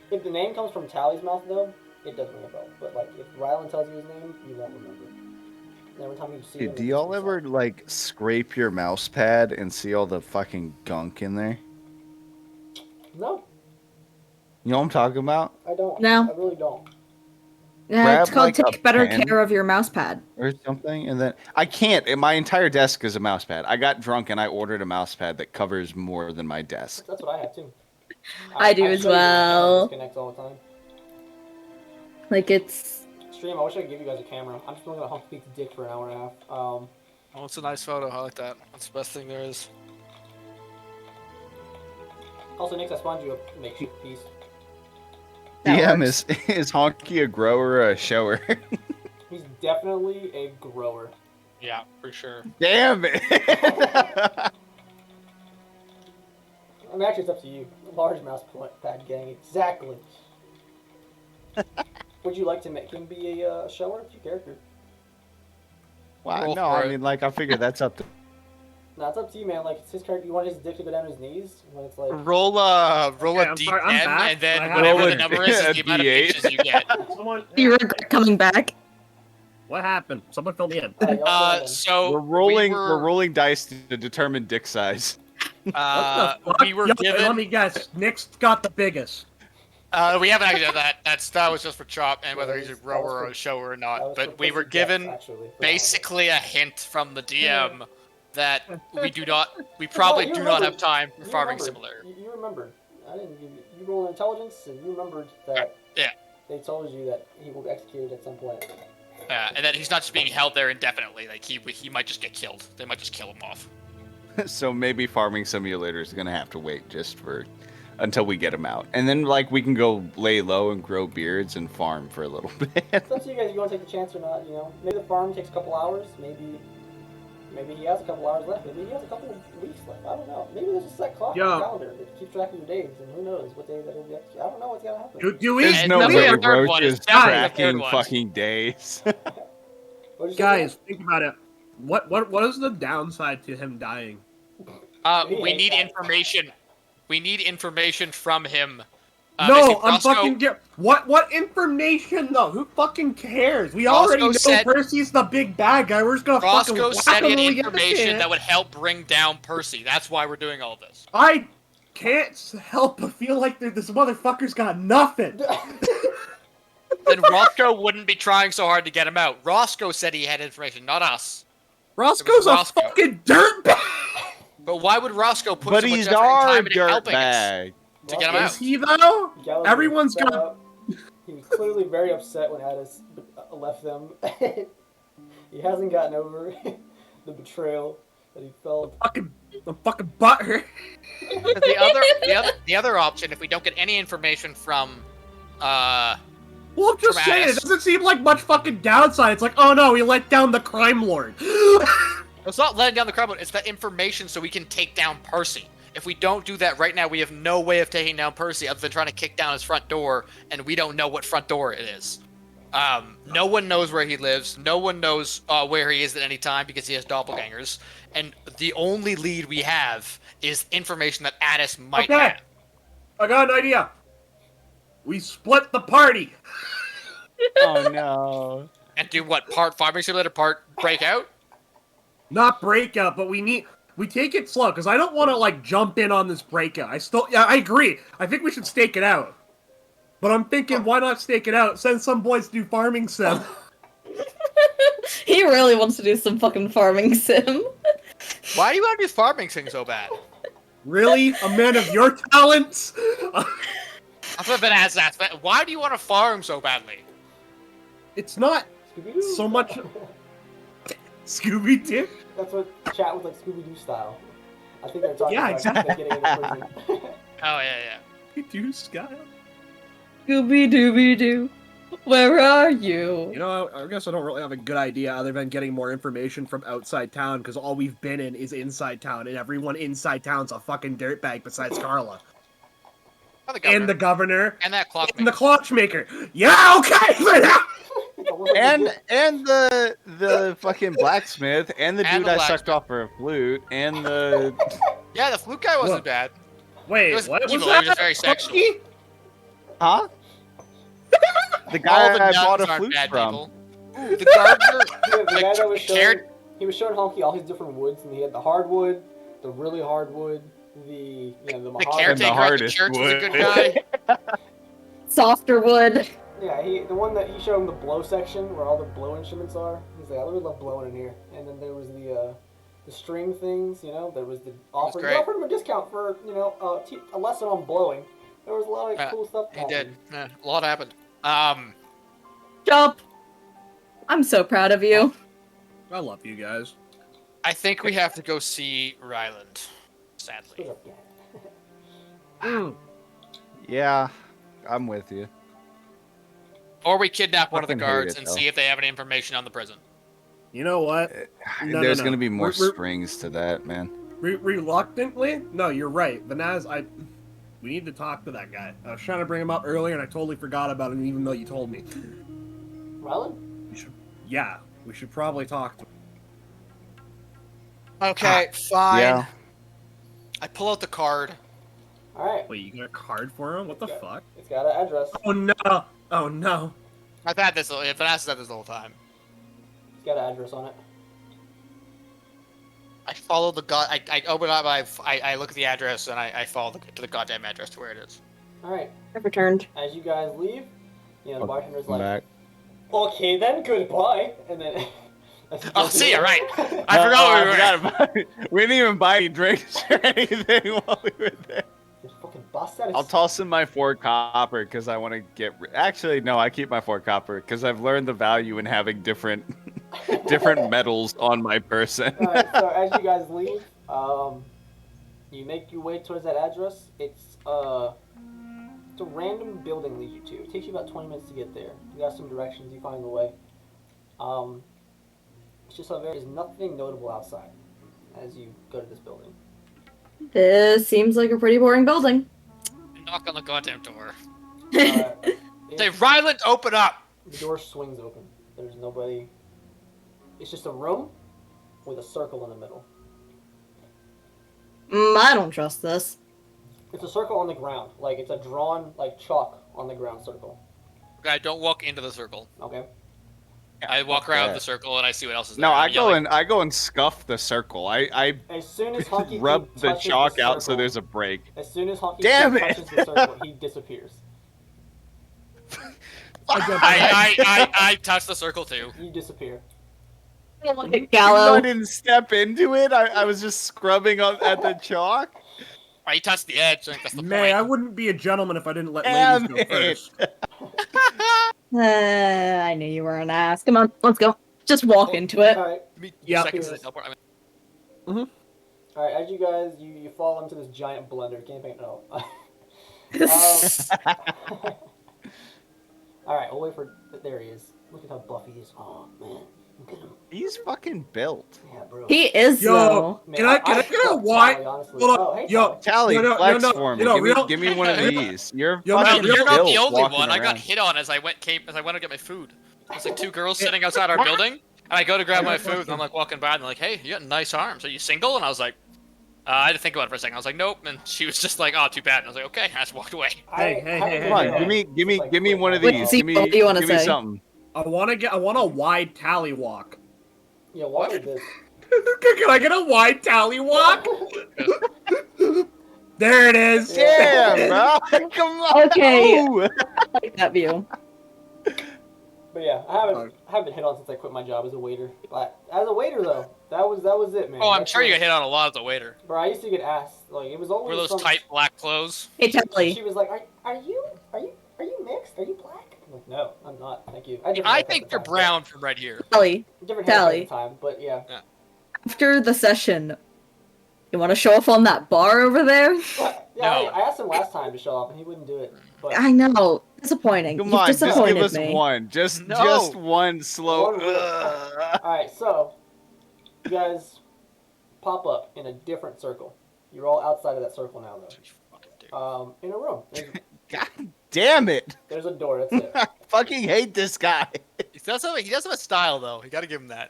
if the name comes from Tally's mouth, though, it does ring a bell. But like, if Ryland tells you his name, you won't remember. And every time you see him, Dude, do it's y'all just ever like scrape your mouse pad and see all the fucking gunk in there? No, You know what I'm talking about? I don't. No. I really don't. Yeah, it's Grab, called like, a Take Better pen. Care of Your Mouse Pad. Or something, and then I can't. And my entire desk is a mouse pad. I got drunk and I ordered a mouse pad that covers more than my desk. That's what I have too. I do as show you my well. Disconnects all the time. Like, it's... Stream. I wish I could give you guys a camera. I'm just gonna hump Pete's dick for an hour and a half. Oh, it's a nice photo. I like that. That's the best thing there is. Also, Nick, I spawned you a makeshift piece. That DM works. is Honky a grower or a shower? He's definitely a grower. Yeah, for sure. Damn it! mean, actually, it's up to you. Large mouse pad gang, exactly. Would you like to make him be a shower? It's your character. Wow, Roll no, for I it. mean, like, I figure that's up to. No, it's up to you, man. Like, it's his character. You want his dick to go down his knees when it's like. Roll a Okay, I'm D10, sorry, I'm back. and then I have- whatever Roll the a- number is a the amount of D8. inches you get. Someone, You regret coming back. what happened? Someone fill me in. Alright, y'all go So We're rolling. We We're rolling dice to determine dick size. What the fuck? We were Yo, given. Let me guess. Nick's got the biggest. We haven't actually done that. That was just for Chop and whether Yeah, he's a that was rower or for- a shower or that not. was But for we were pussy given guts, actually, for basically a hint from the DM that we you probably do not remembered. have time for You farming remembered. simulator. You remembered. I didn't give you. You rolled intelligence, and you remembered that. Yeah. They told you that he will be executed at some point. And that he's not just being held there indefinitely. Like he might just get killed. They might just kill him off. So maybe farming simulator is gonna have to wait just for until we get him out, and then like we can go lay low and grow beards and farm for a little bit. It's up to you guys. You want to take the chance or not? You know, maybe the farm takes a couple hours. Maybe he has a couple hours left. Maybe he has a couple of weeks left. I don't know. Maybe there's a set clock on the calendar that keeps track of your days, and who knows what day that'll be executed. I don't know what's gonna happen. Do we? There's And no then we way have a third Roach one. is It's definitely the third tracking one. fucking days. What'd you say, Guys, think about it. What is the downside to him dying? We need information. We need information from him. No, basically, I'm Roscoe- fucking what information though? Who fucking cares? We already know Roscoe said- Percy's the big bad guy. We're just gonna fucking Roscoe whack said him he when had we get the information chance. that would help bring down Percy. That's why we're doing all this. I can't help but feel like this motherfucker's got nothing. Then Roscoe wouldn't be trying so hard to get him out. Roscoe said he had information, not us. Roscoe's a Roscoe. fucking dirtbag. But why would Roscoe put But so much he's effort and our time into helping us dirtbag. to get him Is out? he though? Gallagher Everyone's got got- up. He was clearly very upset when Addis left them. He hasn't gotten over the betrayal that he felt. The fucking butthurt. The other option, if we don't get any information from, Well, I'm just saying, it Addis. doesn't seem like much fucking downside. It's like, oh no, we let down the crime lord. it's not letting down the crowd, it's the information so we can take down Percy. If we don't do that right now, we have no way of taking down Percy other than trying to kick down his front door, and we don't know what front door it is. No one knows where he lives. No one knows where he is at any time because he has doppelgangers. And the only lead we have is information that Addis might Okay. have. I got an idea. We split the party. Oh no. And do what? Part farming simulator, part breakout? Not breakout, but we take it slow because I don't want to like jump in on this breakout. I agree. I think we should stake it out. But I'm thinking, why not stake it out? Send some boys to do farming sim. He really wants to do some fucking farming sim. Why do you want to do farming thing so bad? Really, a man of your talents? I've never been asked that. But why do you want to farm so badly? It's not Scooby-Doo? so much Scooby Doo. That's what chat was like, Scooby-Doo style. I think they're talking Yeah, about exactly. getting into prison. Oh, yeah. Scooby Doo style. Scooby Dooby Doo, where are you? You know, I guess I don't really have a good idea other than getting more information from outside town because all we've been in is inside town, and everyone inside town's a fucking dirtbag besides Carla Oh, the governor. and the governor And that clock and the maker. clockmaker. Yeah, okay. for now. It's almost like And they the fucking blacksmith and the And dude the I sucked off for a flute and the Yeah, the flute guy wasn't What? bad. Wait, It was what was evil, it that? was just very sexual. Funky? huh? The All guy the I nuns bought a aren't flute bad from. people. Ooh, the gardener. the guy that was showing, cared- he was showing Honky all his different woods, and he had the hardwood, the really hardwood, the The mahogany. caretaker at the hardest church was a good wood. guy. Softer wood. Yeah, the one that he showed him the blow section where all the blow instruments are. He's like, I really love blowing in here. And then there was the string things, there was the offer. They great. offered him a discount for a lesson on blowing. There was a lot of cool stuff. He did. happening. Yeah, a lot happened. Jump. I'm so proud of you. I love you guys. I think we have to go see Ryland. Sadly. Shut up, Gavin. Yeah, I'm with you. Or we kidnap one of the Fucking hate guards it, and though. see if they have any information on the prison. You know what? No, There's no. gonna be more We're- strings to that, man. Reluctantly? No, you're right. Vanaz, we need to talk to that guy. I was trying to bring him up earlier, and I totally forgot about him, even though you told me. Rylan? We should probably talk to him. Okay, fine. Yeah. I pull out the card. Alright. Wait, you got a card for him? What the Yeah. fuck? It's got an address. Oh no! Oh no! I've had this. Vanessa has had this the whole time. It's got an address on it. I follow the I open up. I look at the address and I follow to the goddamn address to where it is. Alright. I've returned. As you guys leave, you know, the bartender's Come like, back. okay then, goodbye. And then... Oh, see you, right. I forgot we were forgot about it. We didn't even buy any drinks or anything while we were there. Just fucking bust that. I'll toss in my 4 copper because I want to get. Actually, no, I keep my 4 copper because I've learned the value in having different metals on my person. Alright, so as you guys leave, you make your way towards that address. It's a random building leads you to. It takes you about 20 minutes to get there. You got some directions, you find the way. It's just there's nothing notable outside as you go to this building. This seems like a pretty boring building. knock on the goddamn door. Say, Say, Ryland, open up. The door swings open. There's nobody. It's just a room with a circle in the middle. I don't trust this. It's a circle on the ground. Like, it's a drawn, like, chalk on the ground circle. Okay, don't walk into the circle. Okay? I walk around that. the circle and I see what else is there. No, I'm yelling. I go and scuff the circle. I As soon as Honky rub the touches chalk out so circle- there's a break. As soon as Honky Damn it! touches the circle, he disappears. I touch the circle too. You disappear. Look at Even though I Gallo. didn't step into it. I was just scrubbing at the chalk. I touch the edge. I think that's the May, I point. wouldn't be a gentleman if I didn't let Damn ladies go it. first. I knew you were an ass. Come on, let's go. Just walk into it. Alright. Give me Yeah. seconds to teleport. I mean, Alright, as you guys, you fall into this giant blender. Camping, no. Alright, we'll wait for... There he is. Look at how buff he is. Oh, man. Look at him. He's fucking built. Yeah, bro. He is Yo, though. Man, can I get a fuck wide? Tally, honestly. Hold on, Oh, hey, yo, Tally. Tally, No, flex no, for me. no, give, me real- give me one of these. You're Yo, fucking no, you're not built the only walking one. I got around. hit on as I went to get my food. There's like two girls sitting outside our building, and I go to grab my food, and I'm like walking by, and they're like, "Hey, you got nice arms. Are you single?" And I was like, I had to think about it for a second. I was like, "Nope," and she was just like, "Oh, too bad." And I was like, "Okay," I just walked away. Hey, Come on, hey, give me one of Wait, these. see, Give me, what do you wanna give me say? something. I want a wide tally walk. Yeah, why is this? Can I get a wide tally walk? There it is. Damn, bro. Come on. Okay. I like that view. But yeah, I haven't been hit on since I quit my job as a waiter. But as a waiter though, that was it, man. Oh, I'm That's sure you when- got hit on a lot as a waiter. Bro, I used to get asked like it was always Were those some- tight black clothes? Hey, She Telly. was like, "Are you mixed? Are you black?" I'm like, "No, I'm not. Thank you." I think you're brown from right here. Telly. Different haircut Tally. at the time, but yeah. After the session, you want to show off on that bar over there? Yeah, No. I asked him last time to show off, and he wouldn't do it. But I know. Disappointing. Come You've on, just give disappointed us me. one. Just No. one slow. One all right, so you guys pop up in a different circle. You're all outside of that circle now, though. In a room. God damn it! There's a door. That's it. I fucking hate this guy. He does have a style though. You got to give him that.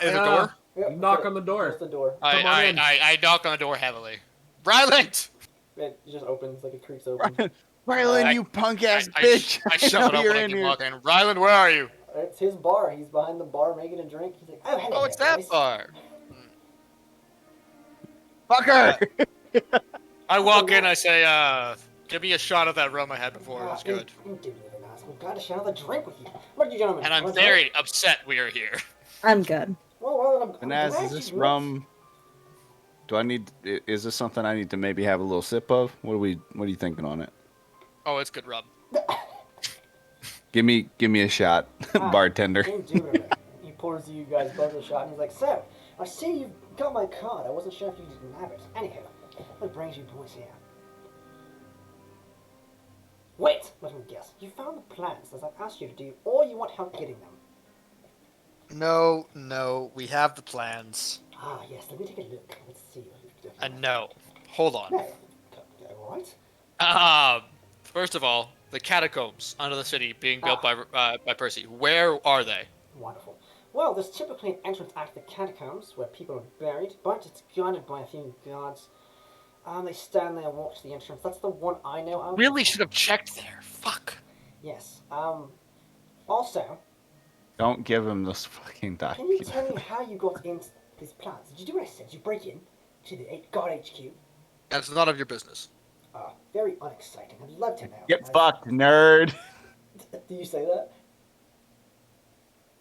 Is there a Yeah. door? Yep, Knock that's on the door. Just the door. Come on in. I knock on the door heavily. Ryland! It just opens like it creaks open. Rylan, I- you punk ass I bitch! I shove it know up you're when I in keep here. walking. Ryland, where are you? It's his bar. He's behind the bar making a drink. He's like, "Oh, hello Oh, it's there, that guys." bar. Fucker! I walk in, I say, give me a shot of that rum I had before. It was Yeah, good. I'm glad to share the drink with you. What did you gentlemen? And I'm want a drink? very upset we are here. I'm good. Well, I'm Vanaz, glad is this you rum? Do I need? Is this something I need to maybe have a little sip of? What are you thinking on it? Oh, it's good rum. Give me a shot, bartender. King Jupiter. He pours you guys both a shot, and he's like, "So, I see you've got my card. I wasn't sure if you didn't have it. Anyhow, what brings you boys here?" Wait, let me guess. You found the plans as I've asked you to do, or you want help getting them? No, we have the plans. Ah, yes. Let me take a look. Let's see. No. Hold on. No. Alright. First of all, the catacombs under the city being built by Percy. Where are they? Wonderful. Well, there's typically an entrance at the catacombs where people are buried, but it's guarded by a few guards. They stand there and watch the entrance. That's the one I know of. Really should have checked there. Fuck. Yes. Also, Don't give him this fucking can you document. tell me how you got into these plans? Did you do what I said? Did you break in to the God HQ? That's none of your business. Very unexciting. I'd love to know. Get fucked, nerd. Do you say that?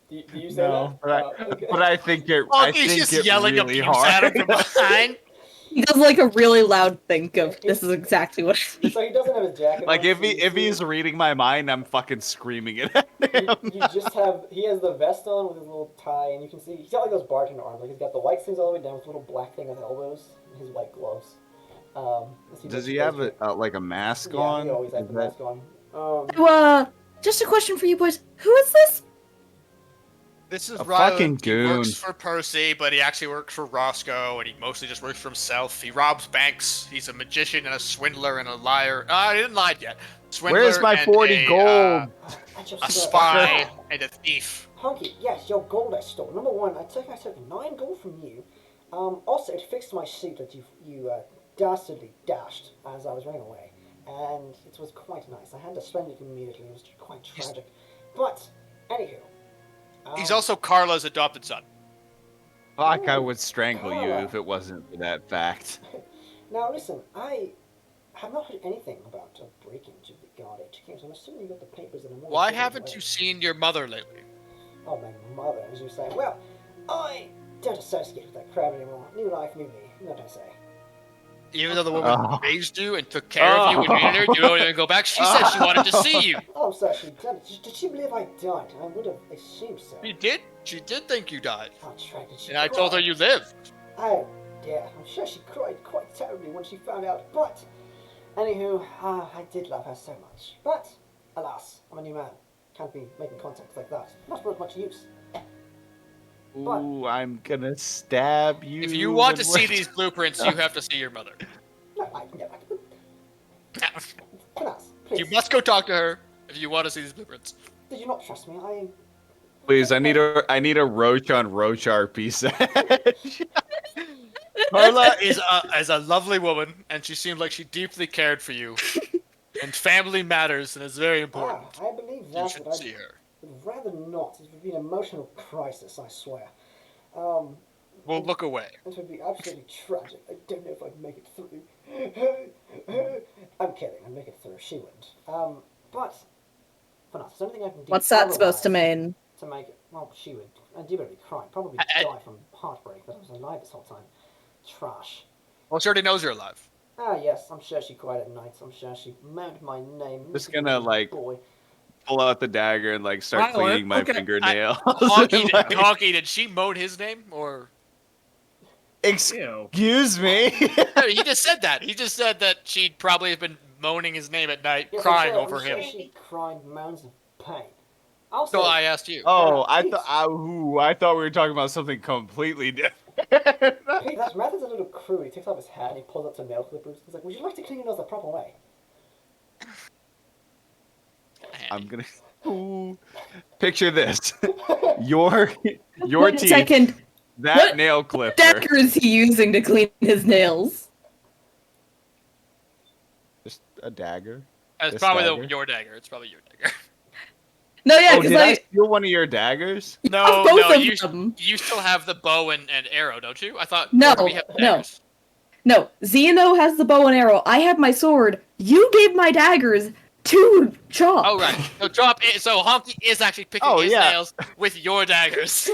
Do you say No, that? Okay. but I think it. Oh, I he's think just it yelling really abuse at him hard. from behind. He does like a really loud think of this is exactly what I mean. So he doesn't have his jacket Like on, if so you see- he's reading my mind, I'm fucking screaming it at him. you just have he has the vest on with his little tie, and you can see he's got like those bartender arms. Like he's got the white sleeves all the way down with a little black thing on the elbows, and his white gloves. Does he have like a mask Yeah, on? he always has Is the that- mask on. So, just a question for you boys. Who is this? This is A Ryland. fucking He works goon. for Percy, but he actually works for Roscoe, and he mostly just works for himself. He robs banks. He's a magician and a swindler and a liar. I didn't lie yet. Swindler Where's my and 40 gold? I just A spy and a thief. Honky, yes, your gold I stole. Number one, I took 9 gold from you. Also, it fixed my suit that you dastardly dashed as I was running away, and it was quite nice. I had to spend it immediately. It was quite tragic. But anywho, He's also Carla's adopted son. Fuck, I would strangle you Carla. if it wasn't for that fact. Now listen, I have not heard anything about a break into the Guard HQ, so I'm assuming you got the papers in a more Why official haven't way. you seen your mother lately? Oh, my mother, as you say. Well, I don't associate with that crowd anymore. New life, new me. What I say? Even though the woman Oh. raised you and took care of you and needed her, you don't even go back. She said she wanted to see you. Oh, I'm sorry, she did. Did she believe I died? I would have assumed so. She did. She did think you died. How tragic she And I told her you lived. Oh, dear. I'm sure she cried quite terribly when she found out. But, anywho, I did love her so much. But, alas, I'm a new man. Can't be making contacts like that. Not worth much use. Ooh, I'm gonna stab you. If you want to with see what- these blueprints, you have to see your mother. No, I never. Alas, please. You must go talk to her if you want to see these blueprints. Did you not trust me? I. Please, I need a roach on roach RP set. Carla is a lovely woman, and she seemed like she deeply cared for you. And family matters, and it's very important. I believe You that, should but see I her. would rather not. It would be an emotional crisis, I swear. We'll look away. It would be absolutely tragic. I don't know if I'd make it through. I'm kidding. I'd make it through. She wouldn't. But for now, is there anything I can do? What's that supposed to otherwise mean? To make it. Well, she would. And you would be crying. Probably I- die from heartbreak that I was alive this whole time. Trash. Well, she already knows you're alive. Ah, yes. I'm sure she cried at night. I'm sure she moaned my name. Just Mr. gonna, like, Boy. Pull out the dagger and like start Violent, cleaning my okay. fingernails. Honky, Like, Honky, did she moan his name, or Ew. Excuse me. No, he just said that. He just said that she'd probably have been moaning his name at night, Yes, crying I'm over sure him. She cried moans of pain. Also, So I asked you. Oh, I Pete. thought we were talking about something completely different. Pete, that Matthew's a little crew. He takes off his hat and he pulls out some nail clippers. He's like, "Would you like to clean your nails the proper way?" I'm gonna. Ooh. Picture this: your Wait a teeth, second. that What nail clipper. dagger is he using to clean his nails? Just a dagger. It's This probably dagger? your dagger. It's probably your dagger. No, yeah, Oh, because did I I steal one of your daggers? have No, both no, of them. you still have the bow and arrow, don't you? I thought No, we have no. daggers. No, Xeno has the bow and arrow. I have my sword. You gave my daggers to Chop. Oh right. So so Honky is actually picking Oh, his yeah. nails with your daggers.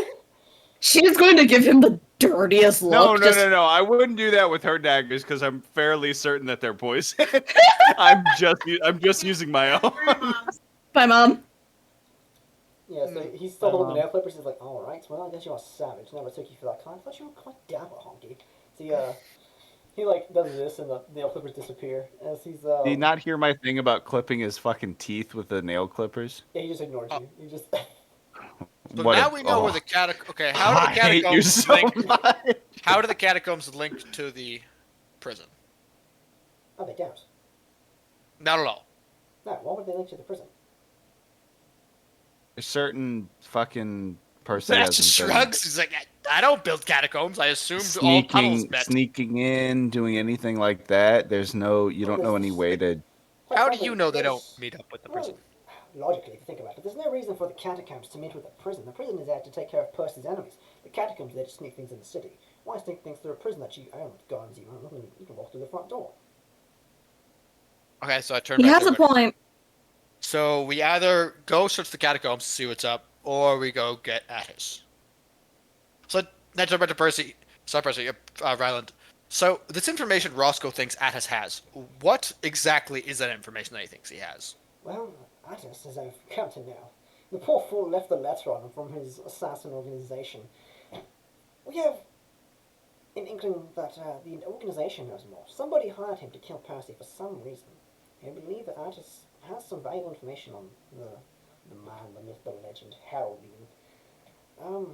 She's going to give him the dirtiest look. No, just- no. I wouldn't do that with her daggers because I'm fairly certain that they're poison. I'm just using my own. Bye, Mom. Yeah, so he's still holding the nail clippers. He's like, "All right, well, I guess you're a savage. Never took you for that kind. I thought you were quite dapper, Honky." So he like does this, and the nail clippers disappear as he's. Did you not hear my thing about clipping his fucking teeth with the nail clippers? Yeah, he just ignored you. He just. So What now a- we know oh. where the catacombs. Okay, how do the I hate you catacombs so link? much. How do the catacombs link to the prison. Oh, they don't. Not at all. No, why would they link to the prison? A certain fucking person That's just hasn't been shrugs. He's like, I don't build catacombs. I assumed all tunnels met. sneaking in, doing anything like that. There's no, you don't know any way to. Quite How do frankly, you know they don't there's- meet up with the prison? Well, logically, if you think about it, there's no reason for the catacombs to meet with the prison. The prison is there to take care of Percy's enemies. The catacombs are there to sneak things in the city. Why sneak things through a prison that you own with guns? You can walk through the front door. Okay, so I turn He back has to a everybody. point. So we either go search the catacombs to see what's up, or we go get Attis. So then turn back to Percy. Sorry, Percy. Ryland. So this information Roscoe thinks Attis has. What exactly is that information that he thinks he has? Well, Attis, as I've come to know, the poor fool left the letter on him from his assassin organization. We have an inkling that the organization knows more. Somebody hired him to kill Percy for some reason. I believe that Attis has some valuable information on the man, the myth, the legend, Harold even.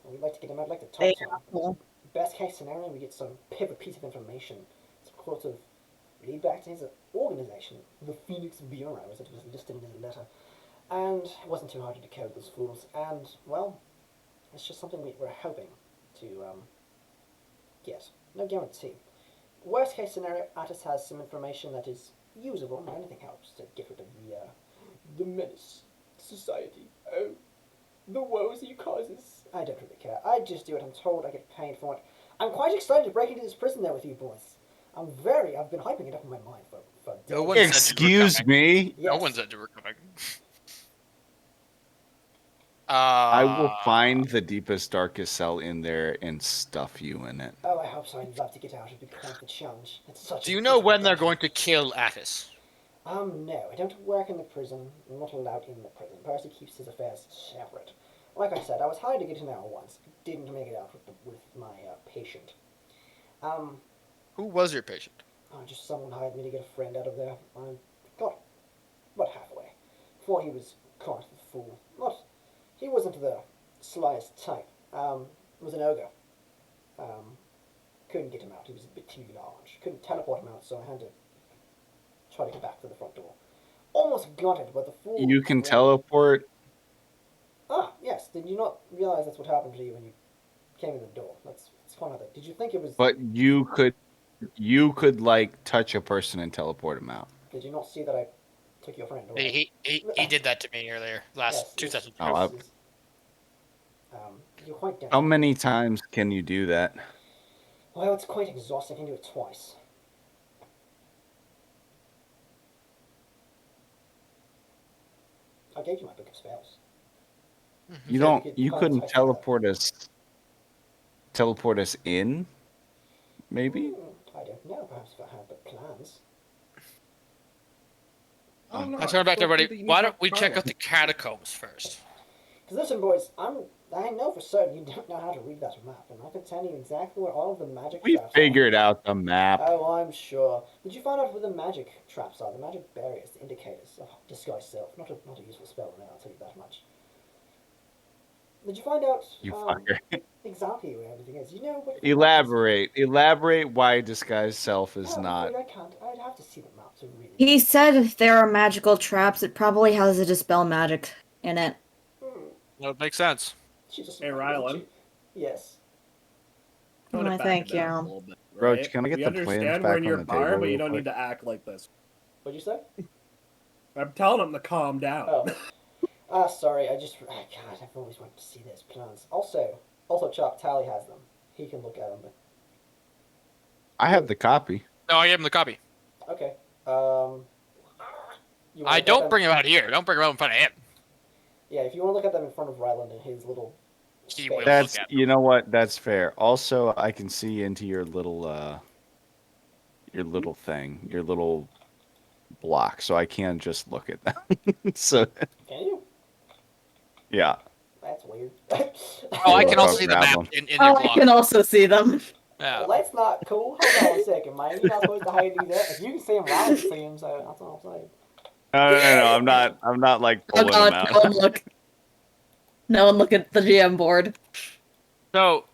We'd like to get him. I'd like to talk Hey, to him. asshole. Best case scenario, we get some pivot piece of information, some sort of lead back to his organization, the Phoenix Bureau, as it was listed in his letter. And it wasn't too hard to decode those fools. And, well, it's just something we're hoping to get. No guarantee. Worst case scenario, Attis has some information that is usable, and anything helps to get rid of the menace to society. Oh, the woes he causes. I don't really care. I just do what I'm told. I get paid for it. I'm quite excited to break into this prison there with you boys. I've been hyping it up in my mind for days. No one said you were Excuse coming. me. No Yes. one said you were coming. I will find the deepest, darkest cell in there and stuff you in it. Oh, I hope so. I'd love to get out. It'd be quite the challenge. It's such Do a you know when difficult they're dungeon. going to kill Attis? No, I don't work in the prison. I'm not allowed in the prison. Percy keeps his affairs separate. Like I said, I was hired to get in there once. Didn't make it out with my patient. Who was your patient? Just someone hired me to get a friend out of there. I got about halfway. Before he was caught, the fool. He wasn't the slyest type. Was an ogre. Couldn't get him out. He was a bit too large. Couldn't teleport him out, so I had to try to get back to the front door. Almost got it, but the fool... You can ran. teleport. Ah, yes. Did you not realize that's what happened to you when you came in the door? That's fun of it. Did you think it was... But you could like touch a person and teleport them out. Did you not see that I took your friend away? He did that to me earlier, last Yes, 2 yes. sessions. Oh, This is- you're quite down. How many times can you do that? Well, it's quite exhausting. I can do it twice. I gave you my book of spells. You So don't. could You couldn't contact teleport us. Teleport us in. Maybe. I don't know. Perhaps if I had the plans. I don't know. I turn back to still think everybody. that you Why need don't we to check try out the catacombs first? Because listen, boys, I know for certain you don't know how to read that map, and I can tell you exactly where all of the magic We traps figured out the map. are. Oh, I'm sure. Did you find out where the magic traps are? The magic barriers, the indicators. Oh, disguise self. Not a useful spell now, I'll tell you that much. Did you find out You fucker. exactly where everything is? You know what... Elaborate why disguised self is No, I'm not. afraid I can't. I'd have to see the map to really... He said if there are magical traps, it probably has a dispel magic in it. That would make sense. She's just Hey, Rylan. Yes. Tone it Why, back thank down a you. little bit, Roach, right? can I get We the plans understand back we're in on your the bar, table but you real don't quick? need to act like this. What'd you say? I'm telling him to calm down. Oh. Sorry, God, I've always wanted to see those plans. Also, Chuck Tally has them. He can look at them, but... I have the copy. No, I gave him the copy. Okay. You wanna I look at don't them- bring him out here. Don't bring him out in front of him. Yeah, if you want to look at them in front of Ryland and his little... He space. will. That's, look at you know what? That's fair. Also, I can see into your little thing, your little block, so I can just look at them. So, Can you? yeah. That's weird. Oh, I can Well, also see the grab map them. in Oh, your I block. can also see them. Yeah. Well, that's not cool. Hold on a second, man. You're not supposed to hide these there. If you can see them, Ryland can see them, so that's all I'm saying. No. I'm not like Oh pulling them god, out. no one look. No one look at the GM board. So,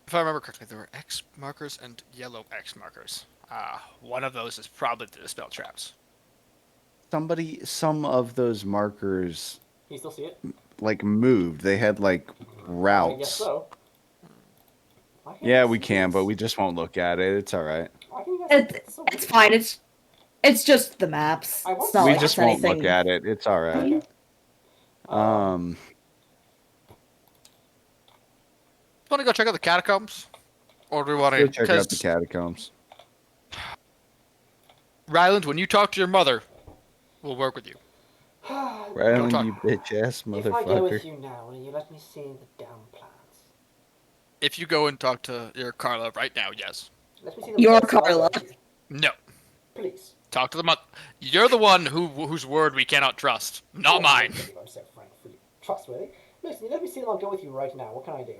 if I remember correctly, there were X markers and yellow X markers. One of those is probably the dispel traps. Some of those markers Can you still see it? like moved. They had like I guess routes. so. Why can't Yeah, you we see can, but this? we just won't look at it. It's all right. Why can you guys see It's so it's weird? fine. It's just the maps. I won't It's not We like just it's won't anything. look at it. It's all right. Okay. Um, Want to go check out the catacombs, or do we want go to? check out the catacombs. Ryland, when you talk to your mother, we'll work with you. Ryland, talk. you bitch ass If I go with motherfucker. you now, will you let me see the damn plans? If you go and talk to your Carla right now, yes. Let me see the You're plans. I'll go Carla. with you. No. Please. Talk to the mother. You're the one whose word we cannot trust, not mine. I'm so frankly trustworthy. Listen, let me see them. I'll go with you right now. What can I do?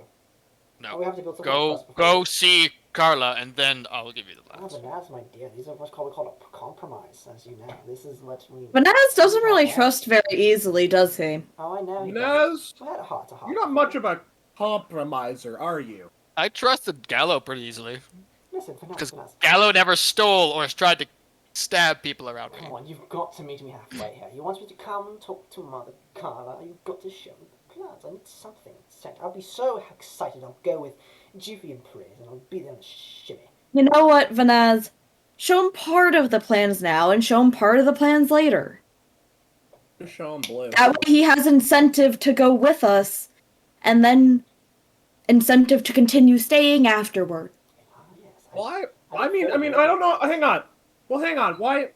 No. We have to build some Go trust before- go see Carla, and then I'll give you the Oh, plans. but that's my dear. These are what's called a compromise, as you know. This is what we. Banaz doesn't really Oh, trust very easily, does he? Oh, I know. he Naz, does. We had a heart to heart. you're not much of a compromiser, are you? I trusted Gallo pretty easily, Listen, for now, because Vanessa. Gallo never stole or has tried to stab people around me. Come on, you've got to meet me halfway here. You want me to come and talk to Mother Carla? You've got to show me the plans. I need something set. I'll be so excited. I'll go with Jiffy and Praise, and I'll be there in a shimmy. You know what, Vanaz? Show him part of the plans now, and show him part of the plans later. Just show him blue. That way he has incentive to go with us, and then incentive to continue staying afterward. Ah, yes. Well, I mean, I don't know. Hang on. Well, hang on. Why?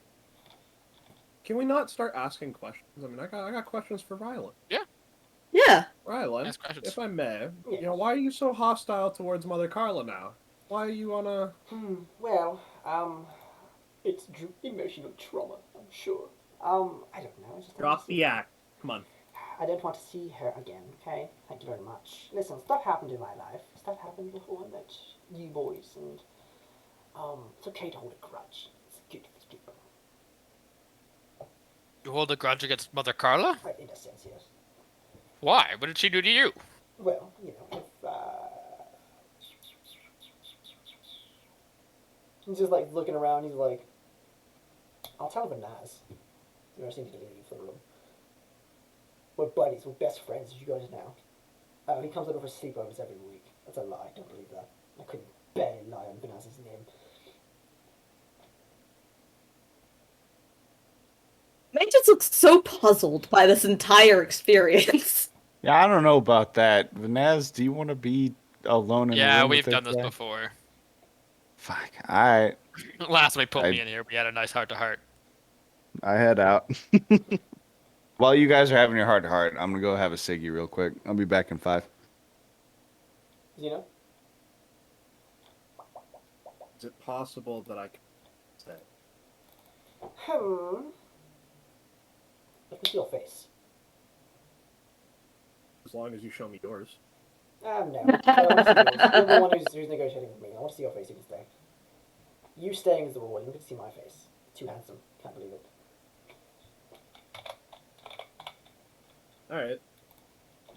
Can we not start asking questions? I mean, I got questions for Rylan. Yeah. Rylan, Ask questions. if I may, Yes. you know, why are you so hostile towards Mother Carla now? Why are you on a? Well, it's emotional trauma, I'm sure. I don't know. I just don't Drop want to the act. Come on. I don't want to see her again, okay? Thank you very much. Listen, stuff happened in my life. Stuff happened before I met you boys, and, it's okay to hold a grudge. It's good for people. You hold a grudge against Mother Carla? Right, in a sense, yes. Why? What did she do to you? Well, you know, if, He's just, like, looking around, he's like, I'll tell Vanaz. You know, I just need to leave the room. We're buddies, we're best friends, as you guys know. He comes over for sleepovers every week. That's a lie, don't believe that. I couldn't barely lie on Vanaz's name. May just looks so puzzled by this entire experience. Yeah, I don't know about that. Vanaz, do you want to be alone in a Yeah, room we've with done this guy? before. Fuck. I Last time he put me in here, we had a nice heart-to-heart. head out. While you guys are having your heart to heart, I'm gonna go have a ciggy real quick. I'll be back in 5. Zeno? Is it possible that I can say? Let me see your face. As long as you show me yours. No. I want to see yours. You're the one who's negotiating with me. I want to see your face. You can stay. You staying is the rule. You can see my face. Too handsome. Can't believe it. All right.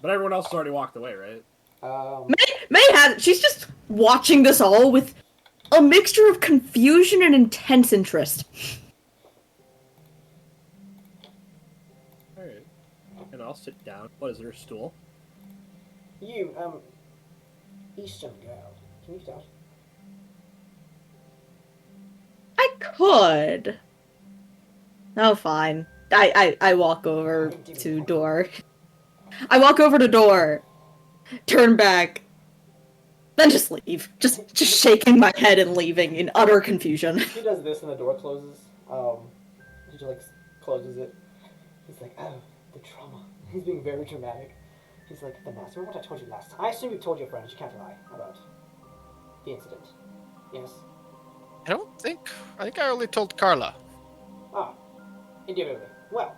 But everyone else has already walked away, right? May has she's just watching this all with a mixture of confusion and intense interest. All right. And I'll sit down. What is there, a stool? You, Eastern girl. Can you get out? I could. Oh, fine. I walk over to door. I walk over to door. Turn back. Then just leave. Just shaking my head and leaving in utter confusion. He does this and the door closes. He just, like, closes it. He's like, oh, the trauma. He's being very dramatic. He's like, Vanessa, remember what I told you last time? I assume you've told your friends, you can't lie about the incident. Yes? I think I only told Carla. Ah, indubitably. Well,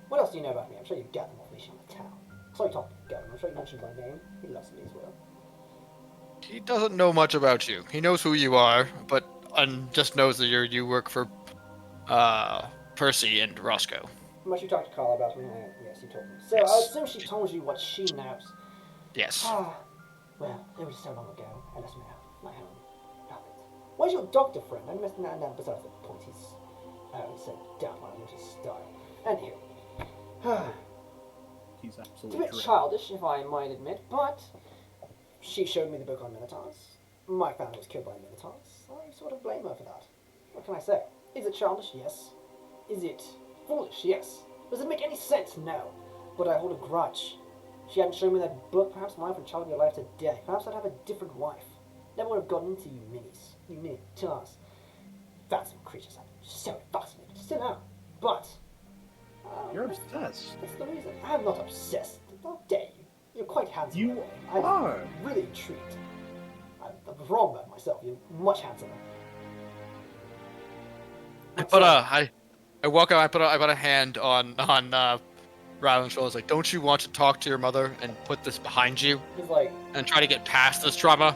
what else do you know about me? I'm sure you've got more information on the town. So you talked to the governor. I'm sure you mentioned my name. He loves me as well. He doesn't know much about you. He knows who you are, but just knows that you work for Percy and Roscoe. How much you talked to Carla about me? Yes, he told me. So I assume she told you what she knows. Yes. Ah, well, it was so long ago. I lost my home. Nothing. Where's your doctor friend? I must now besides the point, he's so damn I want to style. Anywho. He's It's a absolutely bit correct. childish, if I might admit, but she showed me the book on Minotaurs. My family was killed by Minotaurs. I sort of blame her for that. What can I say? Is it childish? Yes. Is it foolish? Yes. Does it make any sense? No. But I hold a grudge. If she hadn't shown me that book, perhaps my life would child be alive today. Perhaps I'd have a different wife. Never would have gotten into you minis. You Minotaurs. Fascinating creatures. I'm so fascinated. Still am. But You're obsessed. that's the reason. I'm not obsessed. How dare you? You're quite handsome. You by the way. I'm are. really intrigued. I'm wrong about myself. You're much handsomer. I put a hand on Ryland's shoulder. Like, don't you want to talk to your mother and put this behind you He's like, and try to get past this trauma?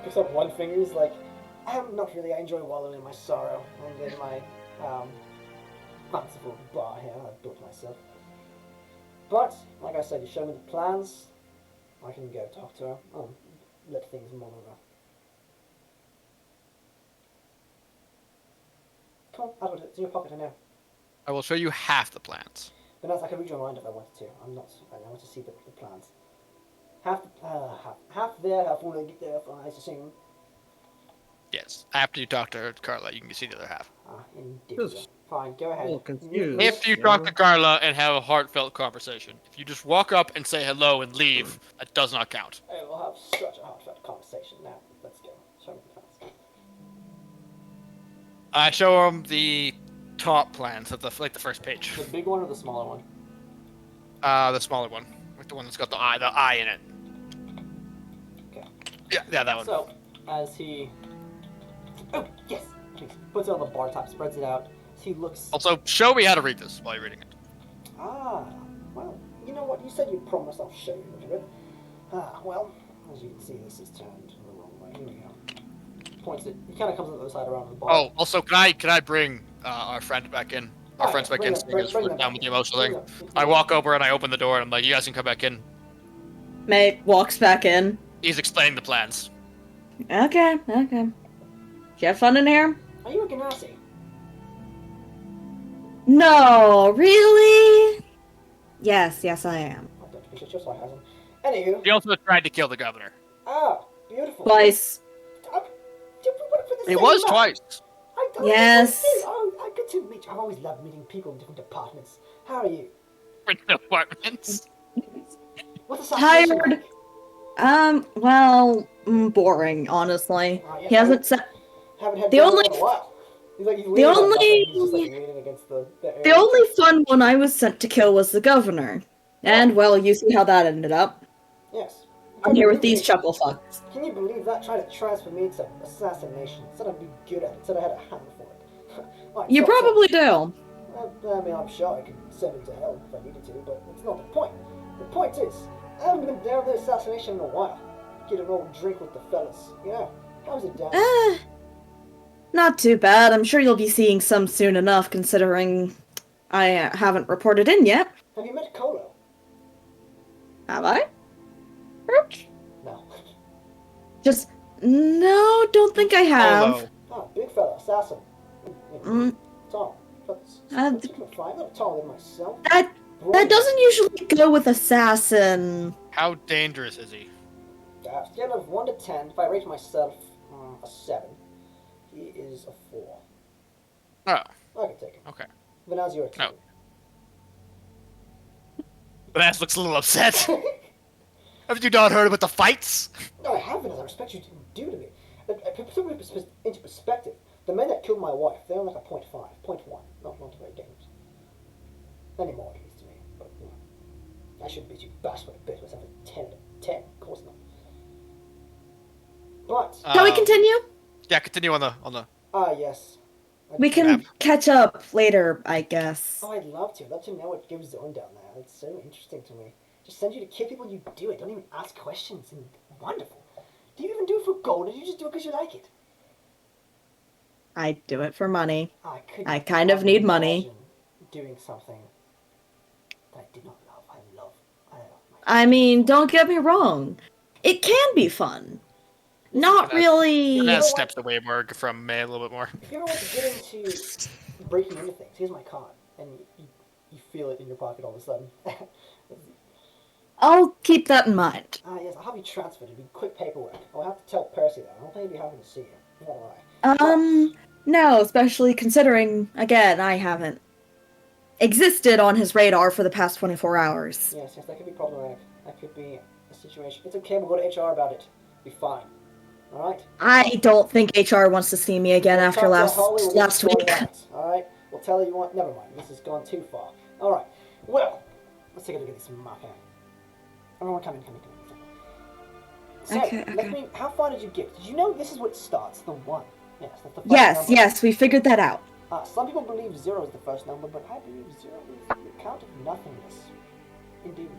picks up one finger. He's like, I'm not really. I enjoy wallowing in my sorrow and in my fanciful bar here I've built myself. But like I said, you show me the plans. I can go talk to her. Let things mull over. Come on, out of it. It's in your pocket, I know. I will show you half the plans. But that's I can read your mind if I wanted to. I'm not. I want to see the plans. Half there, half when I get there. I assume. Yes. After you talk to Carla, you can see the other half. Indeed. Just Fine, go ahead. a little confused. If you talk to Carla and have a heartfelt conversation, if you just walk up and say hello and leave, that does not count. Hey, we'll have such a heartfelt conversation now. Let's go. Show me the plans. I show him the top plans of the first page. The big one or the smaller one? The smaller one, like the one that's got the eye in it. Okay. Yeah, that one. So, as he... Oh, yes! Please. Puts it on the bar top, spreads it out. As he looks... Also, show me how to read this while you're reading it. Ah, well, you know what? You said you'd promise I'll show you a little bit. Well, as you can see, this is turned the wrong way. Here we go. Points it. He kind of comes on the other side around the bar. Oh, also, can I bring our friend back in? Our friends back in, bring seeing as we're them done back with the in. emotional Bring thing. them. I walk over and I open the door and I'm like, you guys can come back in. Mate walks back in. He's explaining the plans. Okay. You have fun in here? Are you a Ganassi? No, really? Yes, I am. I don't appreciate your sarcasm. Anywho. He also tried to kill the governor. Ah, beautiful. Twice. Did we work for the It same was man? twice. Yes. Good to meet you. I've always loved meeting people in different departments. How are you? For departments. What's the situation Tired. like? Well, boring, honestly. Yes, He hasn't said. Haven't had The dinner only- in a while. He's like, he's the leaning on only- nothing. He's just like leaning against the The only fun one I was sent to kill was the governor. And, well, you see how that ended up. Yes. I'm here with these chuckle fucks. Can you believe that? Try to transfer me to assassination. Said I'd be good at it. Said I had a hand for it. Right, You so- probably do. I mean, I'm sure I could send him to hell if I needed to, but that's not the point. The point is, I haven't been down the assassination in a while. Get an old drink with the fellas. Yeah. How's it down? Not too bad. I'm sure you'll be seeing some soon enough, considering I haven't reported in yet. Have you met Kolo? Have I? No. Just, no, don't think I have. Ah, big fella, assassin. Mm, Tall. That's Uh, 6'5", not taller than myself. that doesn't usually go with assassin. How dangerous is he? Scale of 1 to 10, if I rate myself a 7, he is a 4. Oh, I can take him. okay. Vanaz, you're a 2. No. But Ass looks a little upset. Have you not heard about the fights? No, I haven't, as I respect you do to me. Put it into perspective, the men that killed my wife, they're like a 0.5, 0.1. Not very dangerous. Anymore, at least to me. But, you know, I shouldn't be too bashful to base myself at 10 out of 10. Of course not. But, Shall we continue? Yeah, continue on the. yes. We can catch up later, I guess. Oh, I'd love to. I'd love to know what goes on down there. It's so interesting to me. Just send you to kill people, you do it. Don't even ask questions. And wonderful. Do you even do it for gold, or do you just do it because you like it? I do it for money. I kind of need money. imagine doing something that I did not love. I love my I mean, don't get me wrong. It can be fun. Not really. And know that what? steps away more from May a little bit more. If you ever want to get into breaking into things, here's my card, and you feel it in your pocket all of a sudden. I'll keep that in mind. Yes, I'll have you transferred. It'll be quick paperwork. I'll have to tell Percy that. I don't think he'd be happy to see you. Not lie. No, especially considering, again, I haven't existed on his radar for the past 24 hours. Yes, that could be problematic. That could be a situation. It's okay, we'll go to HR about it. Be fine. Alright? I don't think HR wants to see me again We'll after talk to last Holly, we'll get it sorted week. out, Alright? We'll tell her you want. Never mind, this has gone too far. Alright. Well, let's take a look at this map here. Everyone come in. So, Okay. how far did you get? Did you know this is what starts? The 1. Yes, that's the first number. Yes, we figured that out. Some people believe 0 is the first number, but I believe 0 is the count of nothingness. Indeed.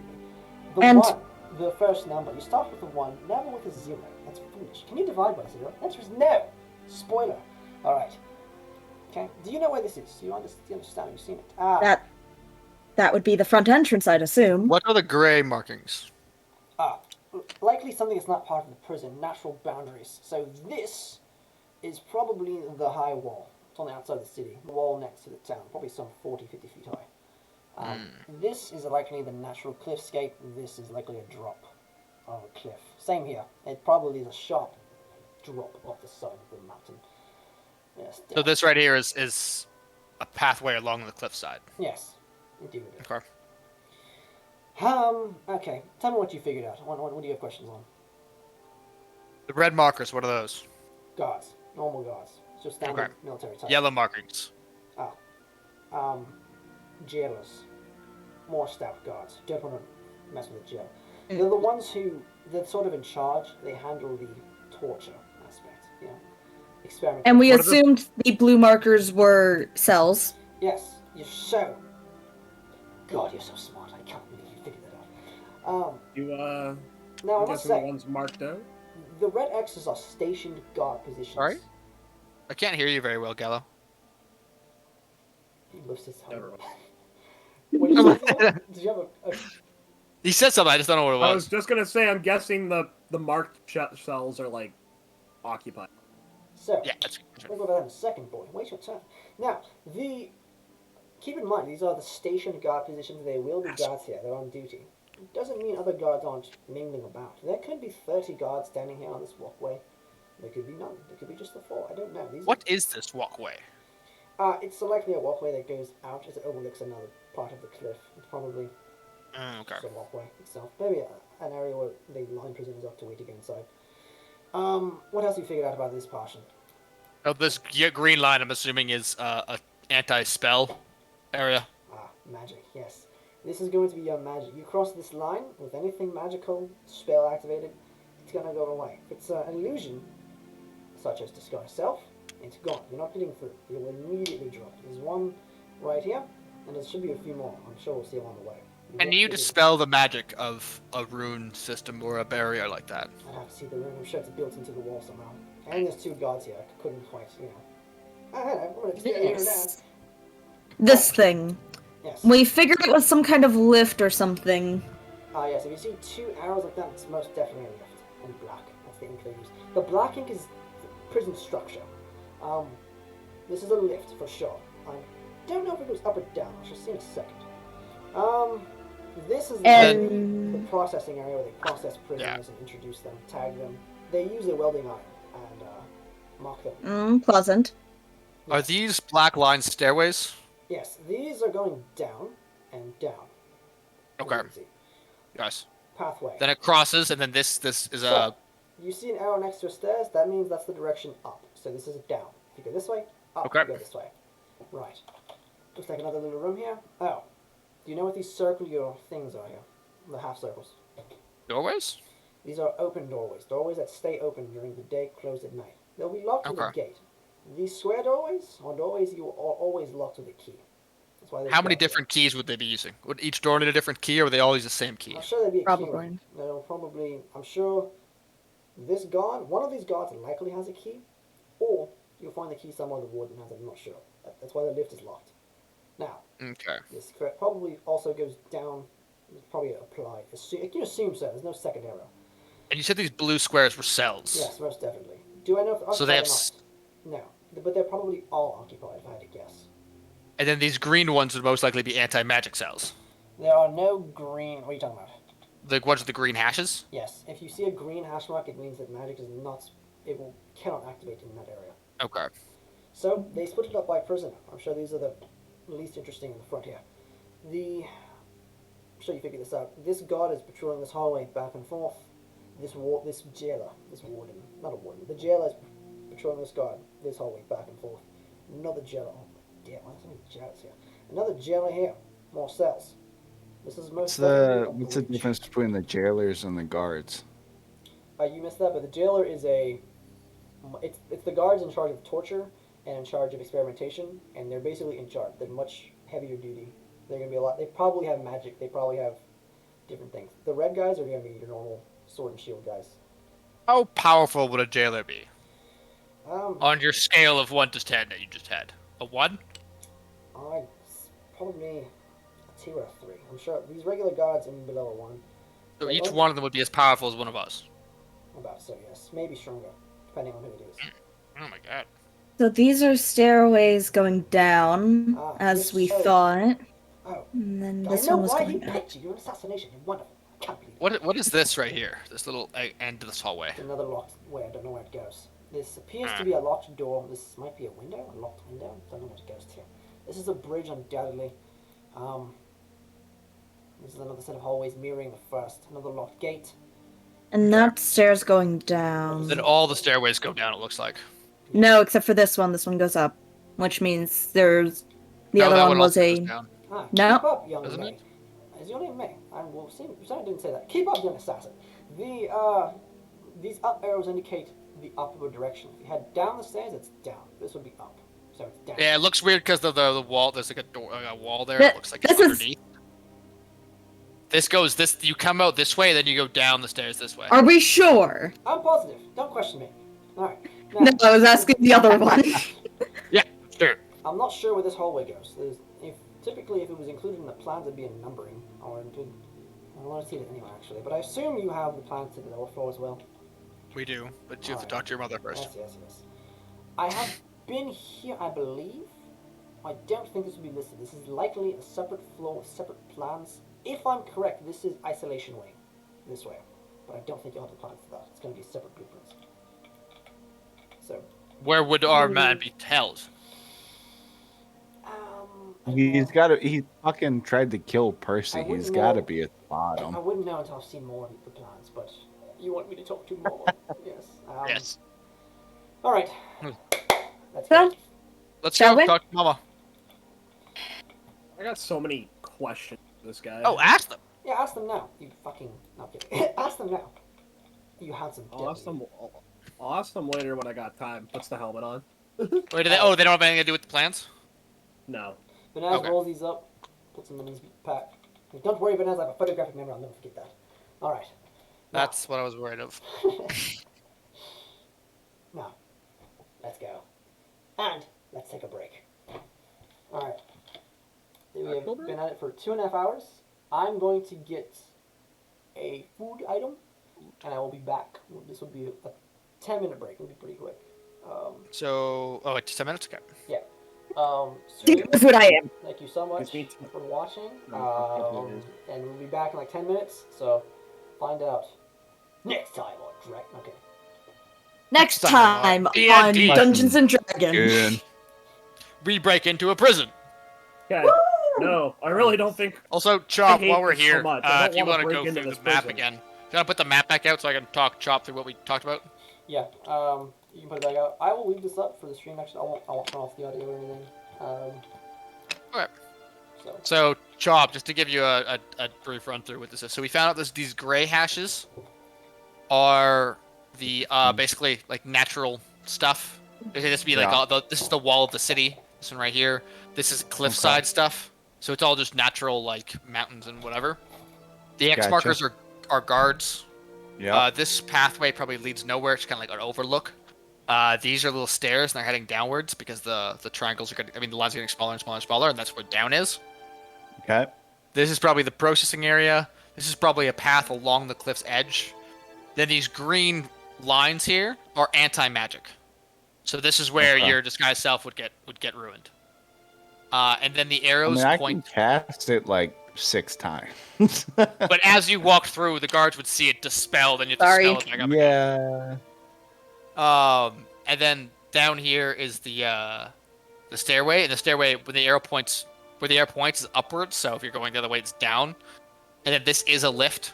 The first number. You start with a 1, never with a 0. That's foolish. Can you divide by 0? The answer is no. Spoiler. Alright. Okay. Do you know where this is? Do you understand? Have you seen it? That would be the front entrance, I'd assume. What are the gray markings? Likely something that's not part of the prison. Natural boundaries. So this is probably the high wall. It's on the outside of the city. The wall next to the town. Probably some 40, 50 feet high. This is likely the natural cliffscape. This is likely a drop of a cliff. Same here. It probably is a sharp drop off the side of the mountain. Yes. So this right here is a pathway along the cliffside. Yes. Indeed it is. Okay. Okay. Tell me what you figured out. What do you have questions on? The red markers, what are those? Guards. Normal guards. It's just standard military type. Yellow markings. Jailers. More staff guards. Don't want to mess with the jail. They're the ones they're sort of in charge. They handle the torture aspect, experiment. And we assumed the blue markers were cells. Yes, you're so... God, you're so smart. I can't believe you figured that out. Now, I must the say, ones marked out? the red X's are stationed guard positions. Sorry? I can't hear you very well, Gallo. He lifts his helmet. Never mind. What did you say? Did you have a... He said something, I just don't know what it was. I was just gonna say, I'm guessing the marked cells are like occupied. So, Yeah, that's we'll go over that in a second, boy. Wait your turn. Now, keep in mind, these are the stationed guard positions. There will be guards here. They're on duty. It doesn't mean other guards aren't mingling about. There could be 30 guards standing here on this walkway. There could be none. There could be just the 4. I don't know. What is this walkway? It's likely a walkway that goes out as it overlooks another part of the cliff. It's probably Okay. just a walkway itself. Maybe an area where they line prisoners up to wait to get inside. What else have you figured out about this portion? Oh, this green line, I'm assuming, is a anti-spell area. Magic, yes. This is going to be your magic. You cross this line with anything magical, spell activated, it's going to go away. If it's an illusion, such as Disguise Self, it's gone. You're not getting through. You will immediately drop. There's one right here, and there should be a few more. I'm sure we'll see along the way. Can you dispel the magic of a rune system or a barrier like that? I'd have to see the room. I'm sure it's built into the wall somehow. And there's 2 guards here. I couldn't quite, I don't know. I'm going to just get here now. This thing. Yes. We figured it was some kind of lift or something. Yes, if you see 2 arrows like that, it's most definitely a lift. And black. That's the ink they use. The black ink is the prison structure. This is a lift for sure. I don't know if it goes up or down. I shall see in a second. This is the processing area where they process prisoners and introduce them, tag them. They use a welding iron and mark them. Pleasant. Are these black line stairways? Yes, these are going down and down. Okay. As you can see. Yes. Pathway. Then it crosses, and then this is So, you see an arrow next to a stairs, that means that's the direction up. So this is a down. If you go this way, up. Okay. You go this way. Right. Looks like another little room here. Oh. Do you know what these circular things are here? The half circles. doorways? These are open doorways. Doorways that stay open during the day, closed at night. They'll be locked with a gate. These square doorways are doorways you are always locked with a key. That's why. How many different keys would they be using? Would each door need a different key, or would they all use the same key? I'm sure there'd be a Probably. key. They'll probably. I'm sure this guard, one of these guards likely has a key, or you'll find the key somewhere the warden has it. I'm not sure. That's why the lift is locked. Now, Okay. this probably also goes down. It's probably applied. You can assume so. There's no second arrow. And you said these blue squares were cells. Yes, most definitely. Do I know if they're So they occupied have or not? No, but they're probably all occupied, if I had to guess. And then these green ones would most likely be anti-magic cells. There are no green. What are you talking about? The ones with the green hashes? Yes, if you see a green hash mark, it means that magic is not. Cannot activate in that area. Okay. So they split it up by prisoner. I'm sure these are the least interesting in the front here. I'm sure you figured this out. This guard is patrolling this hallway back and forth. This jailer, this warden, not a warden. The jailer is patrolling this hallway back and forth. Another jailer. Oh damn! Why are so many jailers here? Another jailer here. More cells. This is most. What's the difference between the jailers and the guards? You missed that, but the jailer is it's the guards in charge of torture and in charge of experimentation, and they're basically in charge. They're much heavier duty. They're gonna be a lot. They probably have magic. They probably have different things. The red guys are gonna be your normal sword and shield guys. How powerful would a jailer be? Um, On your scale of 1 to 10 that you just had. A 1? Probably a 2 or a 3. I'm sure these regular guards are below a 1. So They each don't- one of them would be as powerful as one of us. About so, yes, maybe stronger, depending on who it is. Oh my god. So these are stairways going down, as yes, we so- thought. Oh, And then I this know one was why going he up. picked you. You're an assassination. You're wonderful. I can't believe it. What is this right here? This little end of this hallway. It's another locked way. I don't know where it goes. This appears to be a locked door. This might be a window, a locked window. Don't know what it goes to. This is a bridge, undoubtedly. This is another set of hallways mirroring the first. Another locked gate. And that stairs going down. Then all the stairways go down, it looks like. No, except for this one. This one goes up, which means there's the No, other that one was also a. goes down. No. Keep up, young Doesn't May. it? Is your name May? I will see. Sorry, I didn't say that. Keep up, young assassin. These up arrows indicate the upward direction. If you head down the stairs, it's down. This would be up. So it's down. Yeah, it looks weird because of the wall. There's like a door, a wall there. Th- It looks like this it's is- underneath. This goes this. You come out this way, then you go down the stairs this way. Are we sure? I'm positive. Don't question me. Alright. No, I was asking the other one. Yeah, sure. I'm not sure where this hallway goes. Typically, if it was included in the plans, it'd be a numbering. I want to see it anyway, actually. But I assume you have the plans to the lower floor as well. We do, but you have to talk to your mother first. Yes. I have been here, I believe. I don't think this would be listed. This is likely a separate floor with separate plans. If I'm correct, this is isolation way. This way. But I don't think you'll have the plans for that. It's going to be separate blueprints. So, Where would our man be held? He fucking tried to kill Percy. I wouldn't He's got to know. be at the I bottom. wouldn't know until I've seen more of the plans, but you want me to talk to more? Yes. Yes. All right. Hmm. Let's So- go. Let's Shall go we? talk to Mama. I got so many questions for this guy. Oh, ask them. Yeah, ask them now. You fucking. No, I'm kidding. Ask them now. You had some. I'll ask them later when I got time. Puts the helmet on. Wait, do they? Oh, they don't have anything to do with the plans. No. Banaz Okay. rolls these up, puts them in his pack. Don't worry, Banaz, I have a photographic memory. I'll never forget that. All right. That's what I was worried of. Now, let's go. And let's take a break. All right. We have October? been at it for 2.5 hours. I'm going to get a food item, and I will be back. This will be a 10-minute break. It'll be pretty quick. So, oh, it's 10 minutes. Okay. Yeah. Think Stream, that's what I am. thank you so much It's me too. for watching. No, And we'll be back in like 10 minutes, so find out next time on Drag. Okay. Next time on D&D. Dungeons and Dragons. Good. We break into a prison. Yeah. No, I really don't think. Also, Chop, hate while we're this so here, much. I don't if you wanna want to break go into through this the map prison. again, can I put the map back out so I can talk Chop through what we talked about? Yeah. You can put it back out. I will leave this up for the stream. Actually, I won't turn off the audio or anything. Okay. So So, Chop, just to give you a brief run through what this is. So we found out these gray hashes are the basically like natural stuff. This would be like Yeah. this is the wall of the city. This one right here. This is cliffside stuff. So it's all just natural like mountains and whatever. The X Gotcha. markers are guards. Yeah. This pathway probably leads nowhere. It's kind of like an overlook. These are little stairs, and they're heading downwards because the triangles are getting. I mean, the lines are getting smaller and smaller and smaller, and that's where down is. Okay. This is probably the processing area. This is probably a path along the cliff's edge. Then these green lines here are anti-magic. So this is where Okay. your disguised self would get ruined. And then the I arrows mean, I point. can cast it like 6 times. But as you walk through, the guards would see it dispelled, and you have to Sorry. spell it back up again. Yeah. And then down here is the stairway, and the stairway where the arrow points is upwards. So if you're going the other way, it's down. And then this is a lift.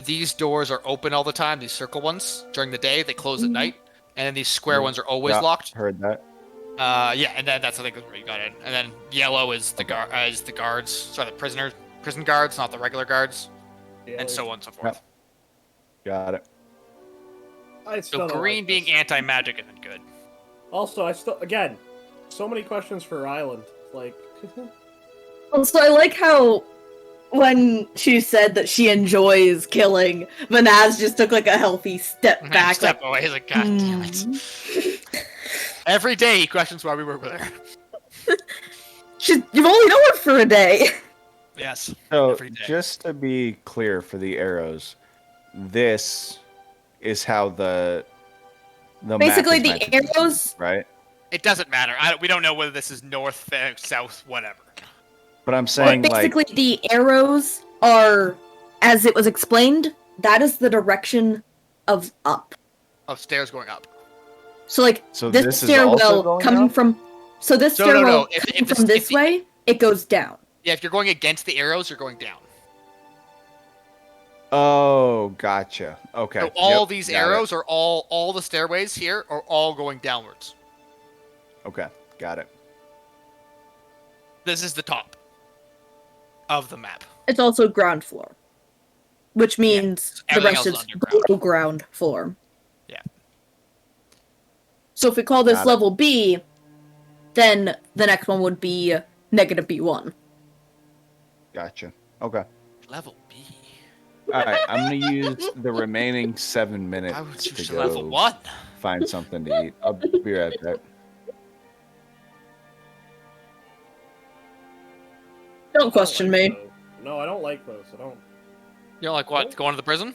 These doors are open all the time. These circle ones during the day, they close at night, and then these square ones are always Yeah, locked. Heard that. Yeah, and then that's I think where you got in. And then yellow is the guards, sorry, the prison guards, not the regular guards, and so on and so forth. Got it. I still So don't green like being this. anti-magic isn't good. Also, I still again, so many questions for Island. Like, Also, I like how when she said that she enjoys killing, Vanaz just took like a healthy step back. Step like, away. He's like, God damn it. Every day he questions why we work with her. You've only known it for a day. Yes. So, Every day. just to be clear for the arrows, this is how the map Basically, is the meant to be, arrows. right? It doesn't matter. We don't know whether this is north, south, whatever. But I'm saying, But basically, like, the arrows are, as it was explained, that is the direction of up. Of stairs going up. So, like, so this this is also stairwell going coming up? from. So this No. stairwell If coming the- from if this the- way, it goes down. Yeah, if you're going against the arrows, you're going down. Oh, gotcha. Okay. So all Yep, these got it. arrows are all the stairways here are all going downwards. Okay, got it. This is the top of the map. It's also ground floor, which means the everything rest else is is underground. below ground floor. Yeah. So if we call this Got it. level B, then the next one would be negative B1. Gotcha. Okay. Level B. All right, I'm gonna use the remaining 7 I minutes would to choose go level 1. find something to eat. I'll be right back. Don't question me. No, I don't like those. I don't. You know, like what? Going to the prison?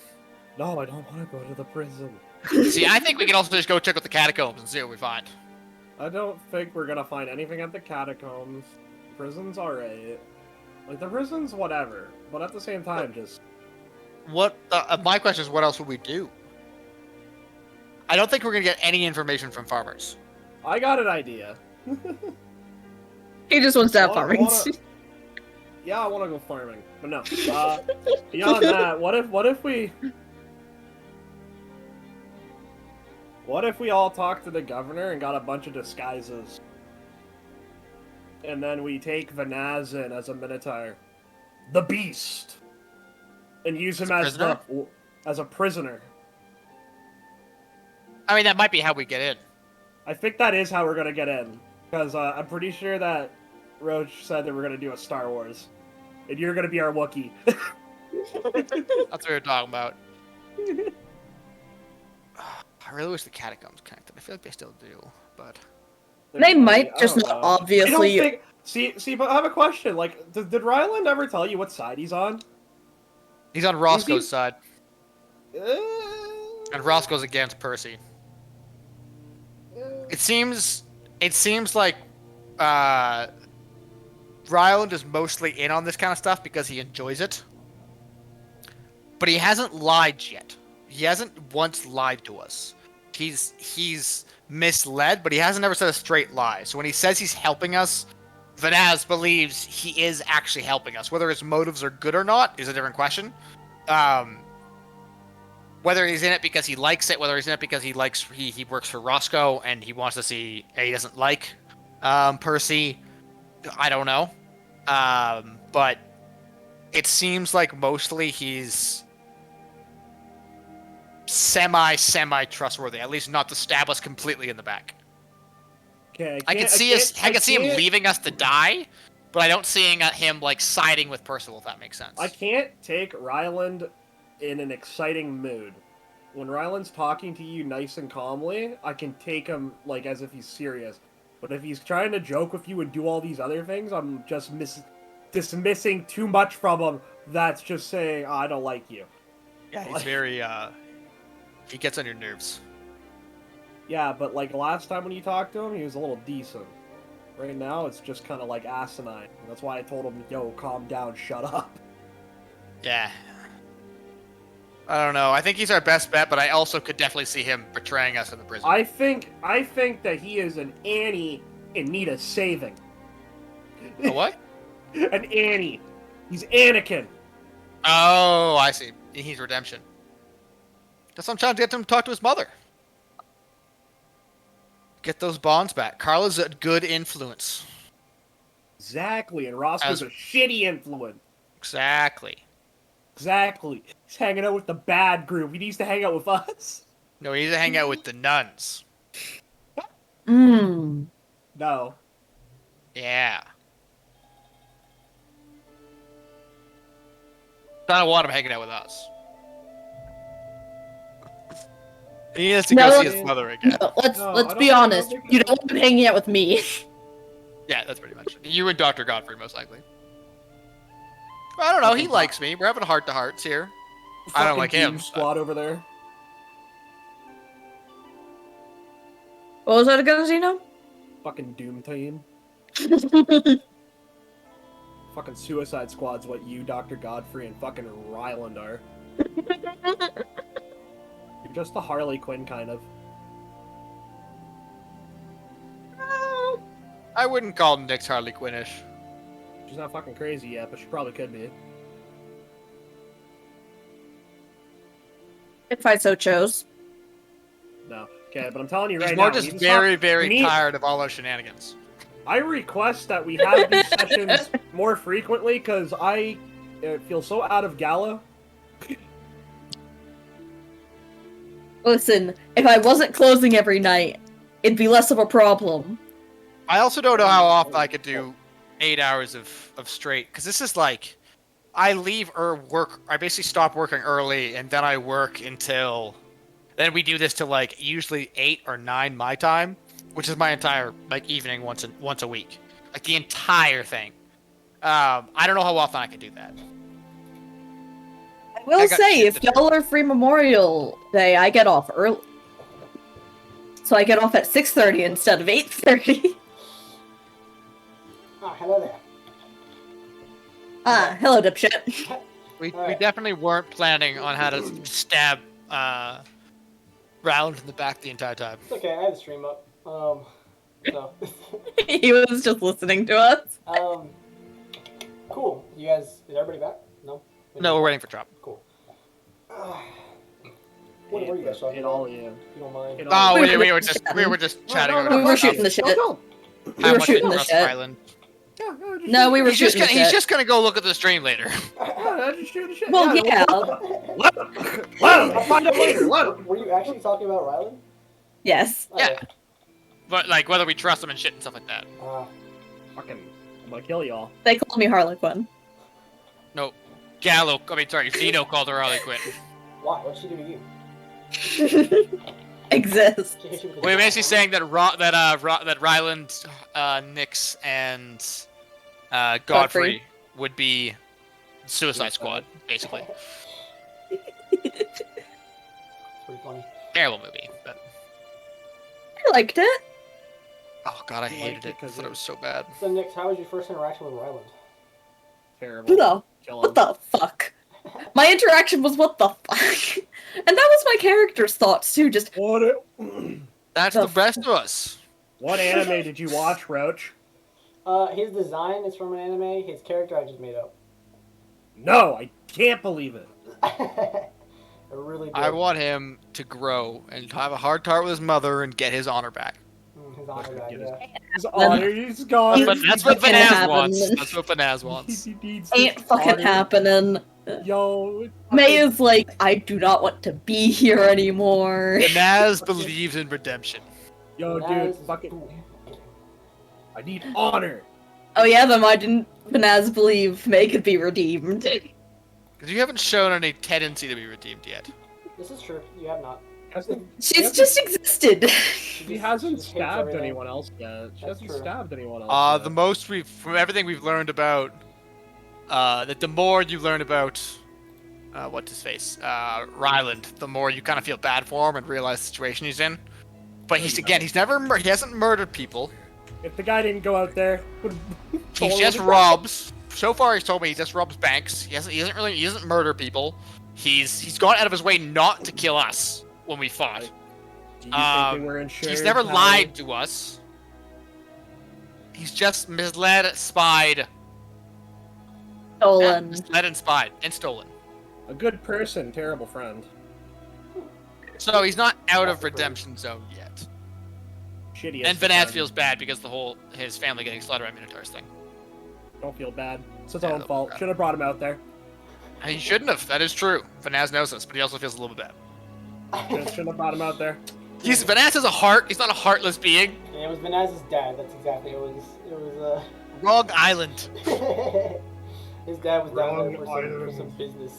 No, I don't want to go to the prison. See, I think we can also just go check with the catacombs and see what we find. I don't think we're gonna find anything at the catacombs. Prison's alright. Like, the prison's whatever. But at the same time, just... What? My question is, what else would we do? I don't think we're gonna get any information from farmers. I got an idea. He just wants to have Well, farming. Yeah, I want to go farming. But no. Beyond that, what if we... What if we all talked to the governor and got a bunch of disguises? And then we take Vanaz in as a Minotaur. The Beast! And use him as a prisoner. I mean, that might be how we get in. I think that is how we're gonna get in. Because I'm pretty sure that Roach said that we're gonna do a Star Wars. And you're gonna be our Wookiee. That's what we were talking about. I really wish the catacombs connected. I feel like they still do, but They might, I just don't not know. obviously. I don't think... See, but I have a question. Like, did Ryland ever tell you what side he's on? he's on Roscoe's he- side, and Roscoe's against Percy. It seems like Ryland is mostly in on this kind of stuff because he enjoys it, but he hasn't lied yet. He hasn't once lied to us. He's misled, but he hasn't ever said a straight lie. So when he says he's helping us, Vanaz believes he is actually helping us. Whether his motives are good or not is a different question. Whether he's in it because he likes it, whether he's in it because he works for Roscoe and he wants to see he doesn't like Percy, I don't know. But it seems like mostly he's semi trustworthy, at least not to stab us completely in the back. Okay, I can see him leaving us to die, but I don't see him like siding with Percival, if that makes sense. I can't take Ryland in an exciting mood. When Ryland's talking to you nice and calmly, I can take him like as if he's serious. But if he's trying to joke with you and do all these other things, I'm just dismissing too much from him. That's just saying, I don't like you. Yeah, he's very He gets on your nerves. Yeah, but like last time when you talked to him, he was a little decent. Right now, it's just kind of like asinine. That's why I told him, yo, calm down, shut up. Yeah. I don't know. I think he's our best bet, but I also could definitely see him betraying us in the prison. I think that he is an Annie in need of saving. A what? An Annie. He's Anakin. Oh, I see. He's redemption. That's what I'm trying to get him to talk to his mother. Get those bonds back. Carla's a good influence. Exactly, and Roscoe's a shitty influence. Exactly. Exactly. He's hanging out with the bad group. He needs to hang out with us. No, he needs to hang out with the nuns. Mmm. No. Yeah. I don't want him hanging out with us. He has to go No, see his mother again. No, No, I let's don't be think- honest. I don't think You it's don't want him hanging out with me. Yeah, that's pretty much it. You and Dr. Godfrey, most likely. I don't know. He likes me. We're having heart-to-hearts here. I don't Fucking like him, Doom Squad over there. What was that again, Zeno? Fucking Doom Team. Fucking Suicide Squad's what you, Dr. Godfrey, and fucking Ryland are. You're just the Harley Quinn, kind of. I wouldn't call Nyx Harley Quinnish. She's not fucking crazy yet, but she probably could be. If I so chose. No. Okay, but I'm telling you He's right more now. just we need to very, stop- very we need- tired of all our shenanigans. I request that we have these sessions more frequently, because I feel so out of Gala. Listen, if I wasn't closing every night, it'd be less of a problem. I also don't know how often I could do 8 hours of straight, because this is like, I leave work, I basically stop working early, and then I work until, then we do this till like usually 8 or 9 my time, which is my entire like evening once a week, like the entire thing. I don't know how often I could do that. I will I got say, shit if to do. y'all are free Memorial Day, I get off early. So I get off at 6:30 instead of 8:30. Ah, hello there. Hello, dipshit. We Alright. definitely weren't planning on how to stab Round in the back the entire time. It's okay, I have the stream up. So, He was just listening to us. cool. You guys, is everybody back? No? No, we're waiting for Trop. Cool. What were you guys talking Hit about? all you. If you don't mind. Hit Oh, all you. we were just chatting. No, over no, We no, were no, shooting the shit. no, We were shooting the Trust shit. Ryland. No, we were He's just shooting gonna the he's shit. just gonna go look at the stream later. Yeah, just shoot the shit. Well, yeah. Let him. I'll find out later. Let him. Were you actually talking about Ryland? Yes. Yeah. But like whether we trust him and shit and stuff like that. Fucking, I'm gonna kill y'all. They called me Harlequin. Zeno called her Harley Quinn. Why? What'd she do to you? Exist. She hit you with a We're dog? basically saying that that Ryland, Nyx, and Godfrey would be Suicide Squad, basically. It's pretty funny. Terrible movie, but I liked it. oh god, I You hated liked it. it I 'cause thought it- it was so bad. So, Nix, how was your first interaction with Ryland? Terrible. Who the? Kill What him. the fuck? My interaction was what the fuck? And that was my character's thoughts too, just What? That's The the best of us. What anime did you watch, Roach? His design is from an anime. His character I just made up. No, I can't believe it. I really did. I want him to grow and have a hard heart with his mother and get his honor back. His honor back, Get his- yeah. His honor, he's gone. But that's what Not gonna Banaz happen. wants. That's what Banaz wants. He needs ain't his fucking honor. happening. Yo, May is like, I do not want to be here anymore. Banaz believes in redemption. yo, That dude, is- fucking, I need honor. Oh yeah, then why didn't Banaz believe May could be redeemed? Because you haven't shown any tendency to be redeemed yet. This is true. You have not. She's just existed. She hasn't just hates stabbed everything. anyone else yet. She That's hasn't true. stabbed anyone else. The yet. most from everything we've learned about, that the more you learn about, what's his face, Ryland, the more you kind of feel bad for him and realize the situation he's in. But he hasn't murdered people. If the guy didn't go out there, He just robs. So far, he's told me he just robs banks. He doesn't murder people. He's gone out of his way not to kill us when we fought. Do you think they were insured? He's never Howard? lied to us. He's just misled, spied. Stolen. Misled and spied. And stolen. A good person, terrible friend. So he's not out of redemption zone yet. Shitty. And Vanaz feels bad because his family getting slaughtered by Minotaurs thing. Don't feel bad. It's his Yeah, own don't fault. feel bad. Should have brought him out there. And he shouldn't have. That is true. Vanaz knows this, but he also feels a little bit bad. Shouldn't have brought him out there. Vanaz has a heart. He's not a heartless being. Yeah, it was Vanaz's dad. That's exactly it was. It was Wrong island. his dad was down there Wrong for some business.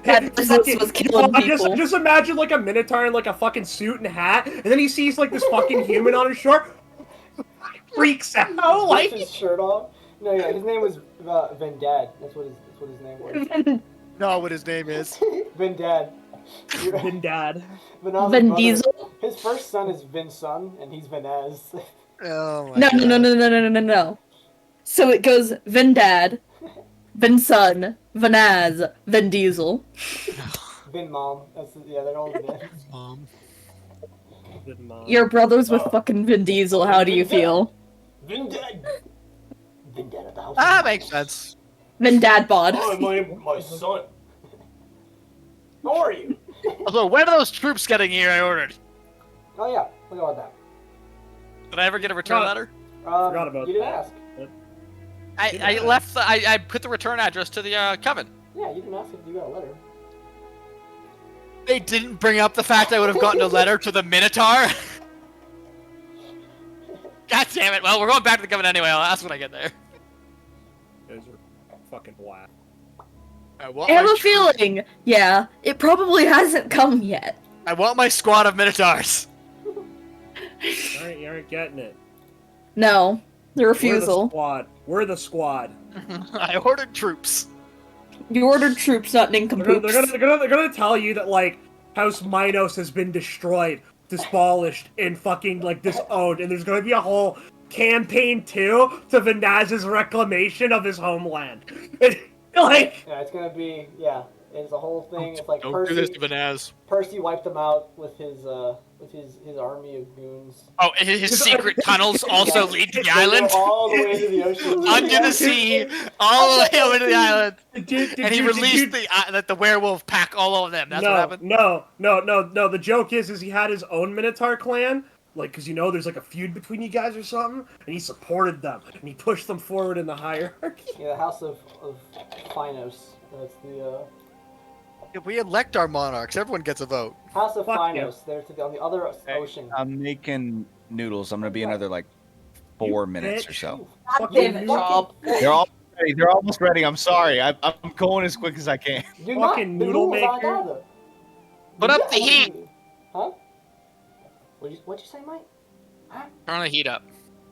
That business was killing people. Just imagine like a Minotaur in like a fucking suit and hat, and then he sees like this fucking human on his shore. Freaks out. Rips his shirt off. No, yeah, his name was Vendad. That's what his name was. Know what his name is. Vendad. Vin Dad. Vanaz's Vin brother- Diesel? His first son is Vinson, and he's Vanaz. Oh my No, God. no. So it goes Vendad, Vinson, Vanaz, Vin Diesel. Vin Mom. They're all Vin. Vin Mom. Your brother's with fucking Vin Diesel. How do you feel? Vendad. Vendad at the house. That makes sense. Vendad bod. Oh, my son. How are you? Although, when are those troops getting here I ordered? Oh yeah, look about that. Did I ever get a return No. letter? Forgot about you didn't that. ask. I left. I put the return address to the coven. Yeah, you didn't ask if you got a letter. They didn't bring up the fact I would have gotten a letter to the Minotaur. God damn it! Well, we're going back to the coven anyway. I'll ask when I get there. Those are fucking whack. I want I have my a feeling. Yeah, it probably hasn't come yet. I want my squad of Minotaurs. You aren't getting it. No, the We're the refusal. squad. We're the squad. I ordered troops. You ordered troops, not nincompoops. They're gonna tell you that like House Minos has been destroyed, demolished, and fucking like disowned, and there's gonna be a whole campaign too to Vanaz's reclamation of his homeland. Like Yeah, it's gonna be it's a whole thing. It's like Don't do this Percy. to Vanaz. Percy wiped them out with his army of goons. Oh, and his secret tunnels also lead to the They go island. all the way to the ocean. Under the sea, all the way over to the island. did And he you- released the werewolf pack all of them. That's what happened. No. The joke is he had his own Minotaur clan, like, because there's like a feud between you guys or something, and he supported them and he pushed them forward in the hierarchy. Yeah, the House of Phinos. That's the If we elect our monarchs, everyone gets a vote. House of Fuck Phinos. They're on the other ocean. I'm making noodles. I'm gonna be another like 4 minutes or so. Fucking Damn it, noodle- Rob. They're all ready. They're almost ready. I'm sorry. I'm going as quick as I can. You're fucking the noodle noodles aren't maker. either. Put up the heat. Huh? What'd you say, Mike? Turn the heat up.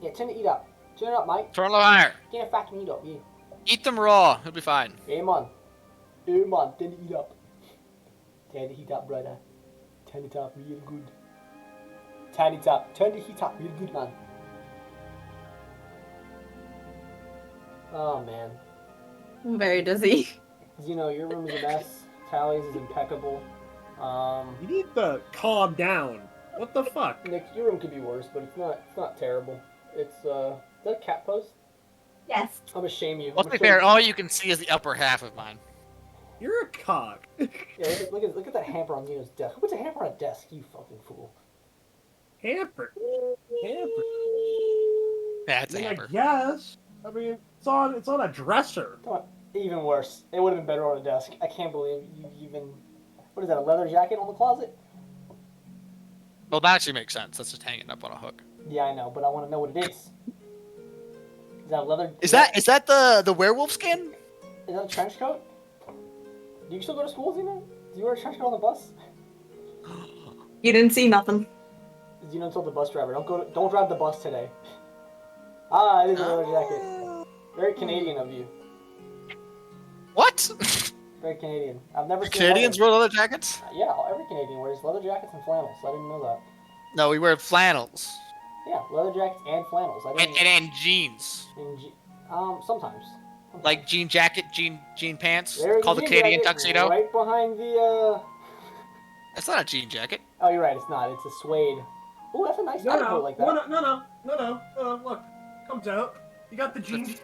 Yeah, turn the heat up. Turn it up, Mike. Turn the fire. Get a fucking heat up, yeah. Eat them raw. It'll be fine. Hey, man. Hey, man. Turn the heat up. Turn the heat up, brother. Turn it up real good. Turn it up. Turn the heat up real good, man. Oh, man. I'm very dizzy. Your room is a mess. Tally's is impeccable. You need to calm down. What the fuck? Nick, your room could be worse, but it's not terrible. It's is that a cat post? Yes. I'm gonna shame you. Let's I'm be gonna fair. shame All you can see is the upper half of mine. You're a cock. you. Yeah, look at that hamper on Nino's desk. What's a hamper on a desk? You fucking fool. Hamper. Hamper. Yeah, it's a I mean, hamper. I guess. I mean, it's on a dresser. Come on. Even worse. It would have been better on a desk. I can't believe you even. What is that? A leather jacket on the closet? Well, that actually makes sense. That's just hanging up on a hook. Yeah, I know, but I want to know what it is. Is that a leather? Is that the werewolf skin? Is that a trench coat? Do you still go to school, Zeno? Do you wear a trench coat on the bus? You didn't see nothing. Zeno told the bus driver, don't drive the bus today. It is a leather jacket. Very Canadian of you. What? Very Canadian. I've never seen Canadians leather. wear leather jackets? Yeah, every Canadian wears leather jackets and flannels. I didn't know that. No, we wear flannels Yeah, leather jackets and flannels. I and, didn't. and jeans, Sometimes. like jean jacket, jean pants, There's called the the jean Canadian jacket tuxedo. Right behind the. That's not a jean jacket. Oh, you're right. It's not. It's a suede. Oh, that's a nice No, outfit no, like no, that. no. Look, comes out. You got the jeans.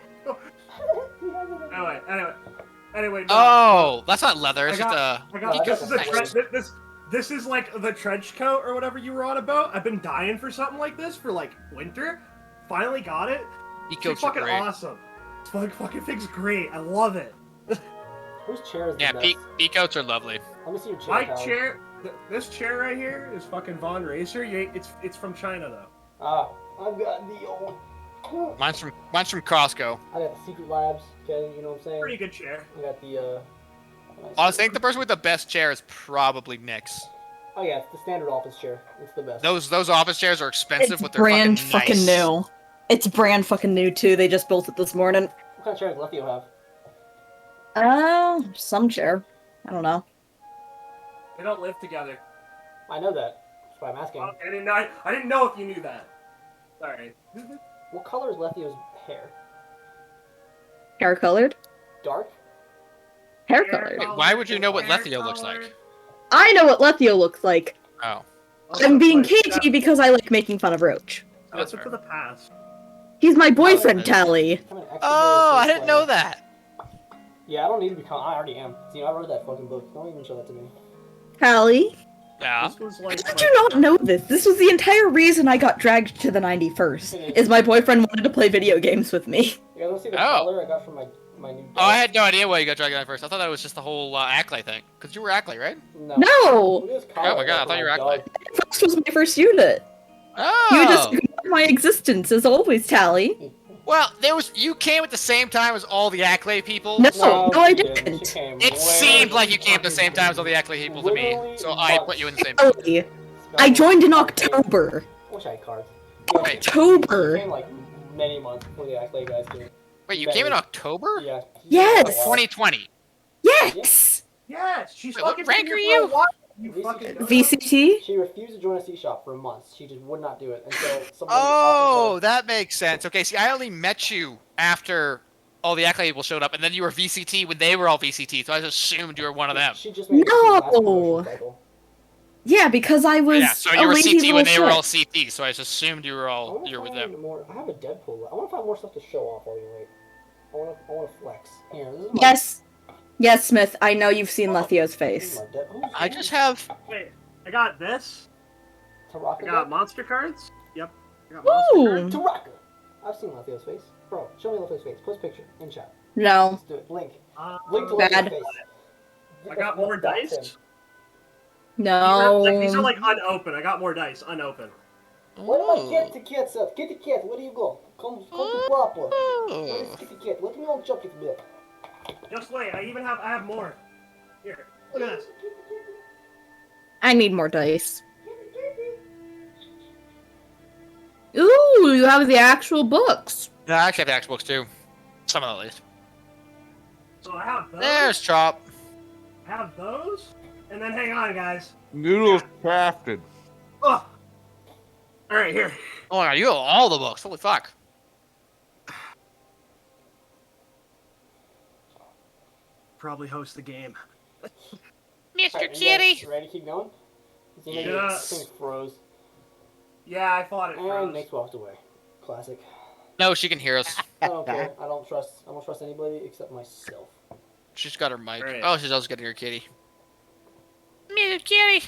Anyway. No. Oh, that's not leather. It's I got- just I got No, this that's is a a trench. This is like the trench coat or whatever you were on about. I've been dying for something like this for like winter. Finally got it. eco It's fucking great. awesome. It's fucking thing's great. I love it. Whose chair is the Yeah, best? pea coats are lovely. Let me see your chair. My Tyler. chair, this chair right here is fucking Von Racer. It's from China though. Ah, I've got the old. Mine's from Costco. I got the Secret Labs. Okay, you know what I'm saying? Pretty good chair. I got the. Honestly, I think the person with the best chair is probably Nick's. Oh yeah, it's the standard office chair. It's the best. Those office chairs are expensive, It's but they're brand fucking nice. new. It's brand fucking new too. They just built it this morning. What kind of chair does Lethio have? Some chair. I don't know. They don't live together. I know that. That's why I'm asking. Oh, I didn't know if you knew that. Sorry. What color is Lethio's hair? Hair colored. Dark? Hair Hair colored. color. Why would you know what Hair Lethio looks color. like? I know what Lethio looks like. Oh, I'm being Like, cagey because I like making fun of Roach. That's That's for the past. He's my Oh, boyfriend, Tally. I'm an extra oh, hero I didn't know that. Yeah, I don't need to become. I already am. See, I wrote that fucking book. Don't even show that to me. Tally. Yeah. This was like. How did you not know this? This was the entire reason I got dragged to the 91st. Is my boyfriend wanted to play video games with me. You guys want to see the Oh. color I got from my new. Oh, I had no idea why you got dragged on first. I thought that was just the whole Ackley thing. Because you were Ackley, right? No. No! Look at this Oh collar my god, I got thought you were my Ackley. dog. First was my first unit. Oh! You just ignored my existence as always, Tally. Well, you came at the same time as all the Ackley people. No, so no, I she didn't. She came it way seemed like you came at the fucking same time as all the Ackley people to me. Literally So I months. put you in the same. Tally. I joined in October. I wish I had cards. Wait. October. She came like many months before the Ackley guys came. Wait, you came in October? Yeah. Yes! Of 2020. Yes! Yes, she's Wait, what fucking rank been are here for a you? while. You fucking. VCT? She refused to join a C shop for months. She just would not do it until somebody Oh, offered that makes sense. Okay, see, I only met you after all the Ackley people showed up, and then you were VCT when they were all VCT, so I just assumed you were one of her. them. She just made it to the last promotion cycle. Yeah, because I was Yeah, so a you were lazy CT little when they were all shit. CT, so I just assumed you were all you were with them. More, I have a Deadpool. I want to find more stuff to show off while you wait. I want to flex. Here, this is my, Yes. Yes, Smith, I know you've seen Lethio's this is face. my Deadpool. I just have. Wait, I got this. I Taraka. got monster cards. Yep. I got monster Ooh. cards. Taraka. I've seen Lethio's face. Bro, show me Lethio's face. Post picture in chat. No. Let's do it. Link. Uh, Link to Bad. Lethio's face. I got more Dox dice. him. No. These are like unopened. I got more dice, unopened. What about Kitty Cat stuff? Kitty Cat, where do you go? Come to Papa. Where is Kitty Cat? Let me on chocolate bit. Just wait. I have more. Here, look at this. I need more dice. Ooh, you have the actual books. No, I actually have the Axe books too. Some of them at least. So I have those. There's Chop. I have those. And then hang on, guys. Noodles crafted. Oh. All right, here. Oh my god, you have all the books. Holy fuck. Probably host the game. Mr. Alright, Kitty. you ready to keep going? Yeah. This thing froze. Yeah, I thought it And froze. Nick's walked away. Classic. No, she can hear us. I don't care. I don't trust anybody except myself. She's got her mic. Right. Oh, she's also getting her kitty. Mr. Kitty.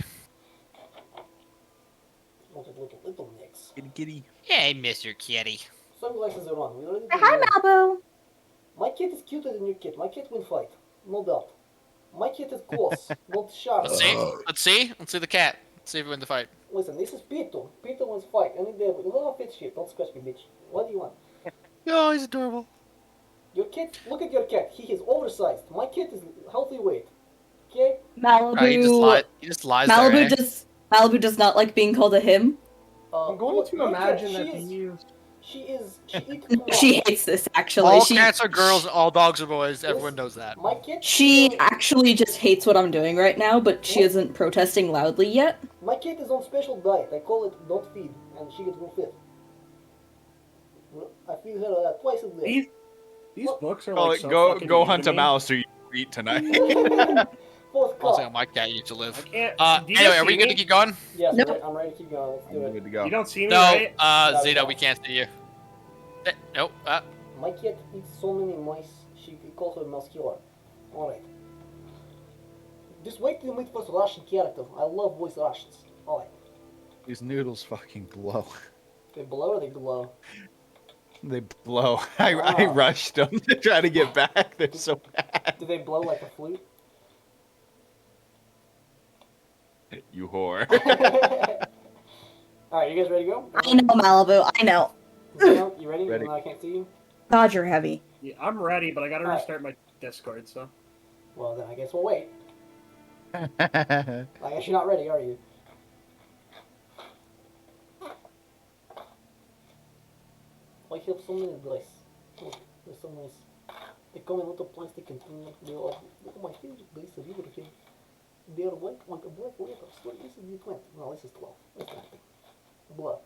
Little Nicks. Kitty. Hey, Mr. Kitty. Sunglasses are on. We already did Hi, that. Malbo. My kid is cuter than your kid. My kid will fight. No doubt. My kid is close, not sharp. Let's see. Let's see. Let's see the cat. Let's see if we win the fight. Listen, this is Peter. Peter wants fight. Any day. No fit shit. Don't scratch me, bitch. What do you want? Oh, he's adorable. Your kid, look at your cat. He is oversized. My kid is healthy weight. Okay? Malibu. He just lies there, eh? Malibu does not like being called a him. I'm going look, to your cat, imagine that she is- these. She eats blood. She hates this, actually. All she, cats are girls, all dogs are boys. Everyone knows that. My kid. She actually just hates what I'm doing right now, but she isn't protesting loudly yet. My kid is on special diet. I call it don't feed, and she gets real fit. I feed her twice a day. These books are Oh, like so go fucking go mean hunt to a me. mouse or you eat tonight. Fourth I'll see call. how my cat used to I live. can't. do you Anyway, guys are we see good to me? keep going? Yes, Nope. I'm ready to keep going. Let's do Good it. to go. You don't see me, No, right? Zeta, we can't see you. Nope. My cat eats so many mice, she calls her mouse killer. Alright. Just wait till you meet first Russian character. I love voice Russians. Alright. These noodles fucking blow. They blow or they glow? They blow. I Wow. rushed them to try to get back. They're so bad. Do they blow like a flute? You whore. Alright, you guys ready to go? I know, Malibu, I know. You ready? Ready. Even though I can't see you? God, you're heavy. Yeah, I'm ready, but I gotta Alright. restart my Discord. So Well, then I guess we'll wait. I guess you're not ready, are you? I have so many dress. Oh, they're so nice. They come in little plastic container. They are my favorite dress I've ever had. They are white like a black leather. So this is the 20. No, this is 12. This is 20. Blah.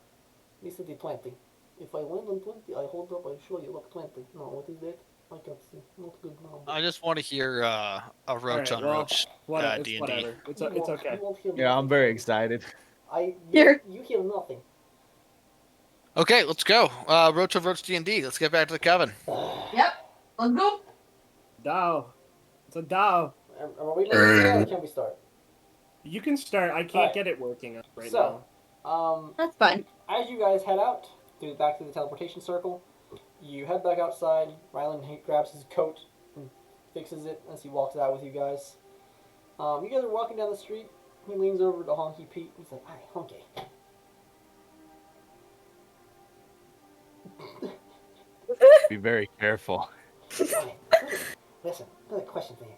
This is the 20. If I land on 20, I hold up, I show you, look, 20. No, what is that? I can't see. Not good now. I just want to hear a roach Alright, on well, roach. whatever. D&D. It's whatever. It's You won't- okay. you won't hear Yeah, I'm nothing. very excited. Here. You hear nothing. Okay, let's go. Roach of Roach D&D. Let's get back to the coven. Yep, let's go. Dow. It's a Dow. Are we ready to start or can we start? You can start. I can't Alright. get it working right So, now. That's fine. as you guys head out back to the teleportation circle, you head back outside. Rylan grabs his coat and fixes it as he walks out with you guys. You guys are walking down the street. He leans over to Honky Pete. He's like, "Hi, Honky. Be very careful. Hi. Listen, another question for you.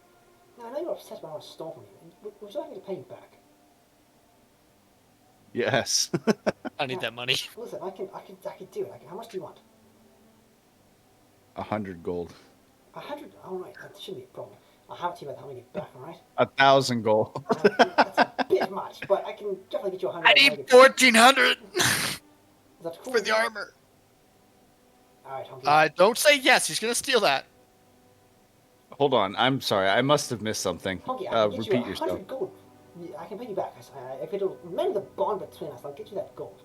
Now, I know you're upset about what I stole from you. Would you like me to pay you back? Yes. I need that money. Listen, I can do it. How much do you want? 100 gold. 100. All right, that shouldn't be a problem. I'll have it to you by the time I get back. All right. 1,000 gold. That's a bit much, but I can definitely get you 100. I by the time need get back. 1,400 Is that cool? for the armor. All right, Honky. Don't say yes. He's gonna steal that. Hold on. I'm sorry. I must have missed something. Honky, I can get Repeat you yourself. 100 gold. Yeah, I can pay you back. If it'll mend the bond between us, I'll get you that gold.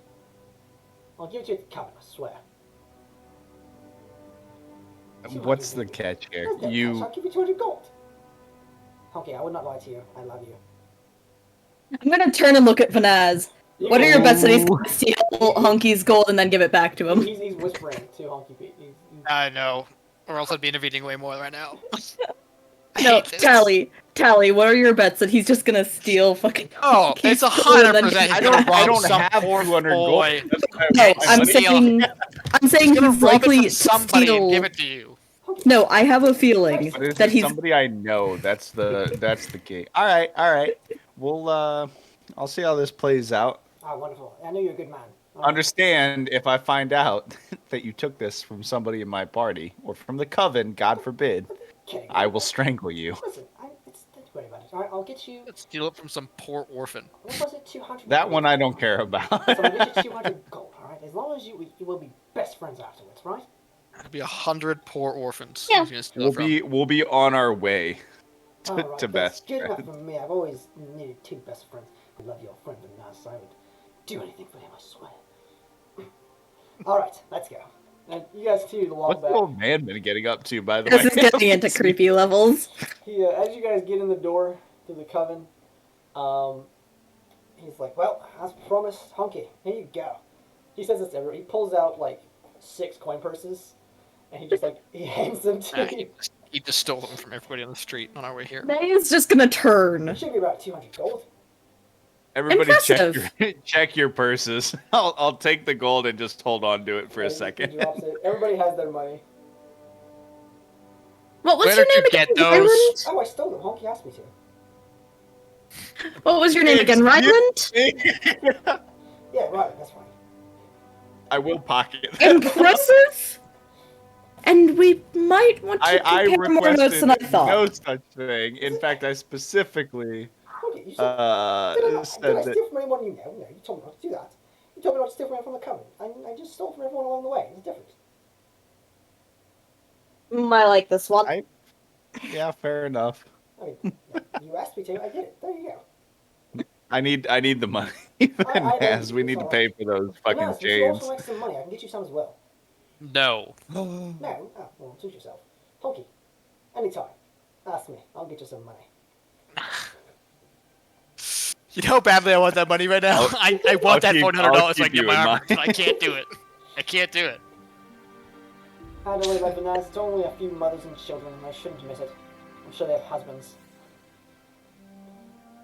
I'll give it to you at the counter, I swear. What's the catch here? What's that, Cash? You. I'll give you 200 gold. Honky, I would not lie to you. I love you. I'm gonna turn and look at Vanaz. What are your bets that he's gonna steal Honky's gold and then give it back to him? He's whispering to Honky Pete. He's I know. Or else I'd be intervening way more right now. I No, hate this. Tally, what are your bets that he's just gonna steal fucking Oh, Honky's it's gold and then 100%. give it I back? don't I don't some have poor 200 gold. boy. That's why I No, want my I'm money. saying He's gonna he's rob likely it to from somebody steal. and give it to you. No, I have a feeling But it's that he's. somebody I know. That's the key. All right. We'll I'll see how this plays out. wonderful. I know you're a good man. All right. Understand if I find out that you took this from somebody in my party or from the coven, God forbid, Kidding. I will strangle you. Listen, don't worry about it. All right, I'll get you. Let's steal it from some poor orphan. What was it? 200. That gold? one I don't care about. So I'll get you 200 gold. All right, as long as you will be best friends afterwards, right? It'll be 100 poor orphans. Yeah. He's gonna steal it from. We'll be on our way All right, to that's best good enough friends. for me. I've always needed two best friends. I love your friend Vanaz. I would do anything for him. I swear. All right, let's go. And you guys too, the walk What's the back. old man been getting up to, by the This way? is getting into creepy levels. He, as you guys get in the door to the coven, he's like, "Well, as promised, Honky, here you go." He says this to everyone. He pulls out like 6 coin purses, and he just like he hands them to Nah, you. he just stole them from everybody on the street on our way here. Nay is just gonna turn. It should be about 200 gold. Everybody Impressive. check your purses. I'll take the gold and just hold on to it for a And he second. drops it. Everybody has their money. What was Where your did you name get again? those? Ryland? Oh, I stole them. Honky asked me to. What was your name again? Ryland? Yeah, right. That's fine. I will pocket them. Impressive. And we might want to I compare more notes than I requested thought. no such thing. In fact, I specifically Okay, you said, did I said that. steal from anyone you know? No, you told me not to do that. You told me not to steal from the Coven. I just stole from everyone along the way. It's different. I like this one. Yeah, fair enough. I mean, you asked me to. I did it. There you go. I need the money, as we need to pay for those fucking Yes, you should chains. also like some money. I can get you some as well. No. No? Oh, well, suit yourself. Honky, anytime. Ask me. I'll get you some money. You know how badly I want that money right now? I want that $400 so I can keep get you my in armor. mind. I can't do it. I can't do it. Don't worry about the nice. It's only a few mothers and children, and I shouldn't miss it. I'm sure they have husbands.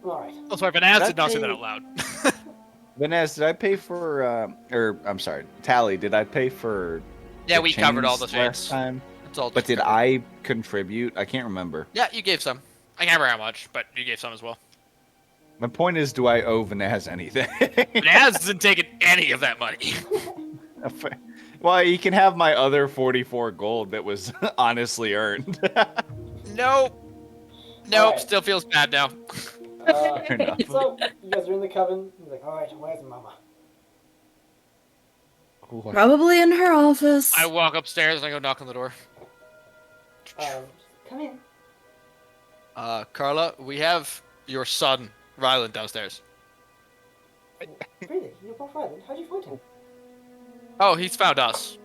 Alright. Oh, sorry, Vanaz That did not say that thing- out loud. Vanessa, did I pay for, or I'm sorry, Tally, did I pay for Yeah, the we covered all the chains last chains. time? It's all But just did covered. I contribute? I can't remember. Yeah, you gave some. I can't remember how much, but you gave some as well. My point is, do I owe Vanessa anything? Vanaz hasn't taken any of that money. Well, he can have my other 44 gold that was honestly earned. Nope. Alright. Still feels bad now. Fair enough. So, you guys are in the Coven. He's like, alright, where's Mama? Probably in her office. I walk upstairs and I go knock on the door. Come in. Carla, we have your son, Ryland, downstairs. Really? You're both Ryland? How'd you find him? Oh, he's found us.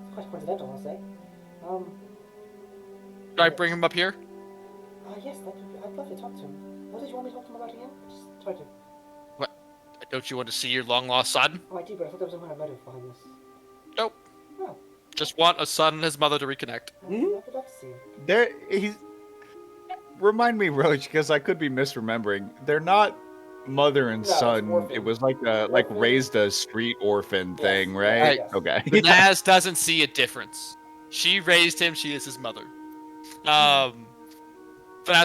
It's quite coincidental, I'll say. Should I bring him up here? Yes, I'd love to talk to him. What did you want me to talk to him about again? Just try to. Don't you want to see your long-lost son? Oh, I do, but I thought there was some kind of motive behind this. Nope. Oh. Just want a son and his mother to reconnect. I'd love to see him. He's. Remind me, Roach, because I could be misremembering. They're not mother and No, it's son. orphan. It was like Orphan. raised a street orphan Yes. thing, right? Right. Yes. Okay. Naz doesn't see a difference. She raised him. She is his mother. Vanaz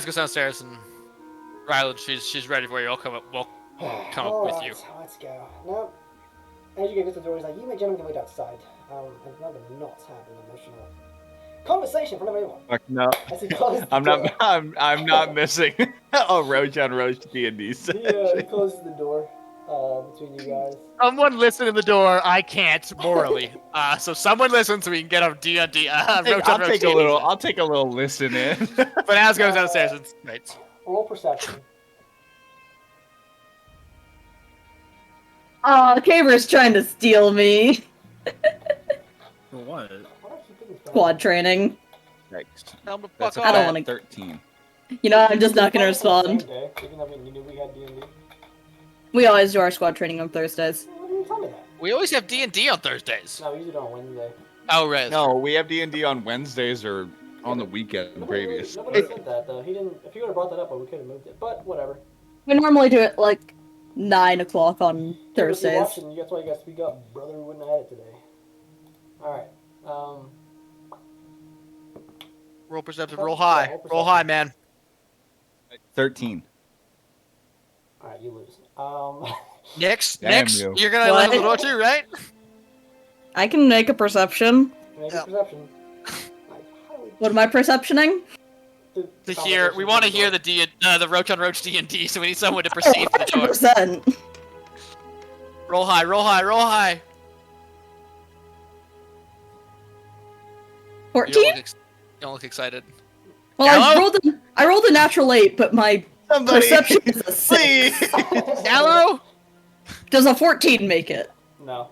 goes downstairs and Ryland, she's ready for you. I'll come up. We'll come up with you. Let's go. Now, as you get to the door, he's like, you may gentlemen wait outside. I'd rather not have an emotional conversation in front of everyone. Fuck no. As he closes the I'm door. not. I'm not missing a Roach on Roach D&D session. He closes the door between you guys. Someone listen in the door. I can't morally. So someone listen so we can get our D&D. I'll take a little. I'll take a little listen in. Vanaz goes downstairs and waits. Roll perception. Aw, Caver's trying to steal me. For what? Why do I keep thinking it's Squad training. Thanks. Tell him to That's fuck a I don't off. wanna- 13. You know, I'm just not gonna respond. Okay, even though we knew we had D&D. We always do our squad training on Thursdays. Why didn't you tell me that? We always have D&D on Thursdays. No, we usually do it on Wednesday. Oh, right. No, we have D&D on Wednesdays or on the weekend previous. Nobody said that though. He didn't. If he would have brought that up, we could have moved it. But whatever. We normally do it like 9 o'clock on If you're Thursdays. watching, that's why you guys speak up. Brother wouldn't have had it today. All right. Roll perceptive. Roll high. Roll high, man. 13. All right, you lose. Nix, Damn Nix, you. you're gonna What? land on the door too, right? I can make a perception. Make Yeah. a perception. What am I perceptioning? To hear, we want to hear the Roach on Roach D&D, so we need someone to perceive the door. 100%. Roll high, roll high, roll high. You 14? don't look excited. Well, Hello? I rolled a natural 8, but my perception is a 6. Hello? Does a 14 make it? No.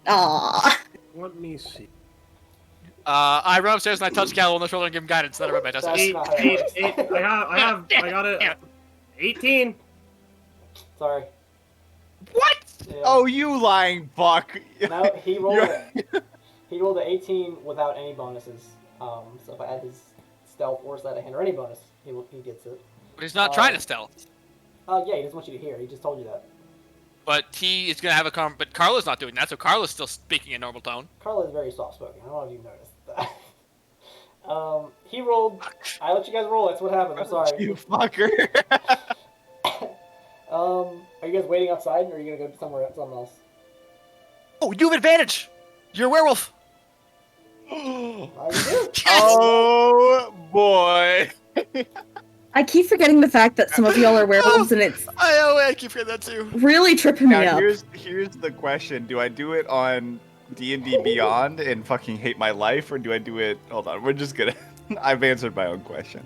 Ah. Let me see. I run upstairs and I touch Cal on the shoulder and give him guidance. Then I run my That's justice. not how it works. I got it. 18. Sorry. What? Yeah. Oh, you lying fuck. No, he rolled. You're- He rolled an 18 without any bonuses. So if I add his stealth or sleight of hand or any bonus, he gets it. But he's not trying to stealth. Yeah, he doesn't want you to hear. He just told you that. But he is gonna have a but Carla's not doing that, so Carla's still speaking in normal tone. Carla is very soft spoken. I don't know if you've noticed that. He rolled. I let you guys roll. That's what happened. I'm sorry. You fucker. Are you guys waiting outside, or are you gonna go somewhere else? Oh, you have advantage. You're a werewolf. How you doing? Oh boy. I keep forgetting the fact that some of y'all are werewolves, and it's I keep forgetting that too. really tripping me Now up. here's the question: do I do it on D&D Beyond and fucking hate my life, or do I do it? Hold on, we're just gonna. I've answered my own question.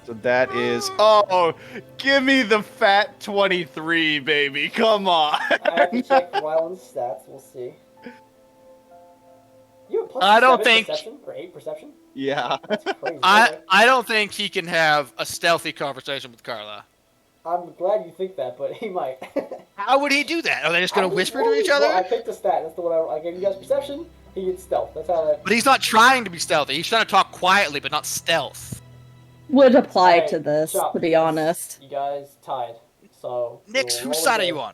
So that is. Oh, give me the fat 23, baby. Come on. I have to check Ryland's stats. We'll see. You have plus I don't 7 think- perception or 8 perception. Yeah. That's crazy. I don't think he can have a stealthy conversation with Carla. I'm glad you think that, but he might. How would he do that? Are they just gonna whisper to each Well, I other? picked a stat. That's the one I gave you guys perception. He gets stealth. That's how that. But he's not trying to be stealthy. He's trying to talk quietly, but not stealth. Would apply Alright, to this, Chop, to be honest. You guys tied. So. Nix, we'll whose roll side are again. you on?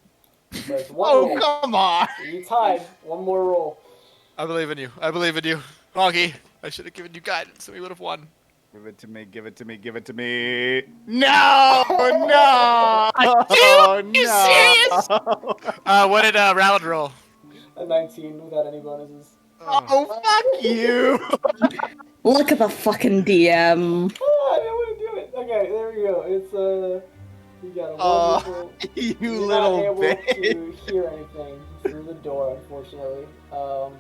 There's one Oh roll. come on. You tied. One more roll. I believe in you. I believe in you. Honky, I should have given you guidance and we would have won. Give it to me. Give it to me. Give it to me. No. No. You no. What did Rowland roll? A 19 without any bonuses. Oh fuck you. Look at the fucking DM. Ah, I didn't want to do it. Okay, there we go. It's you got a wonderful. You You're little not able bitch. to hear anything through the door, unfortunately. So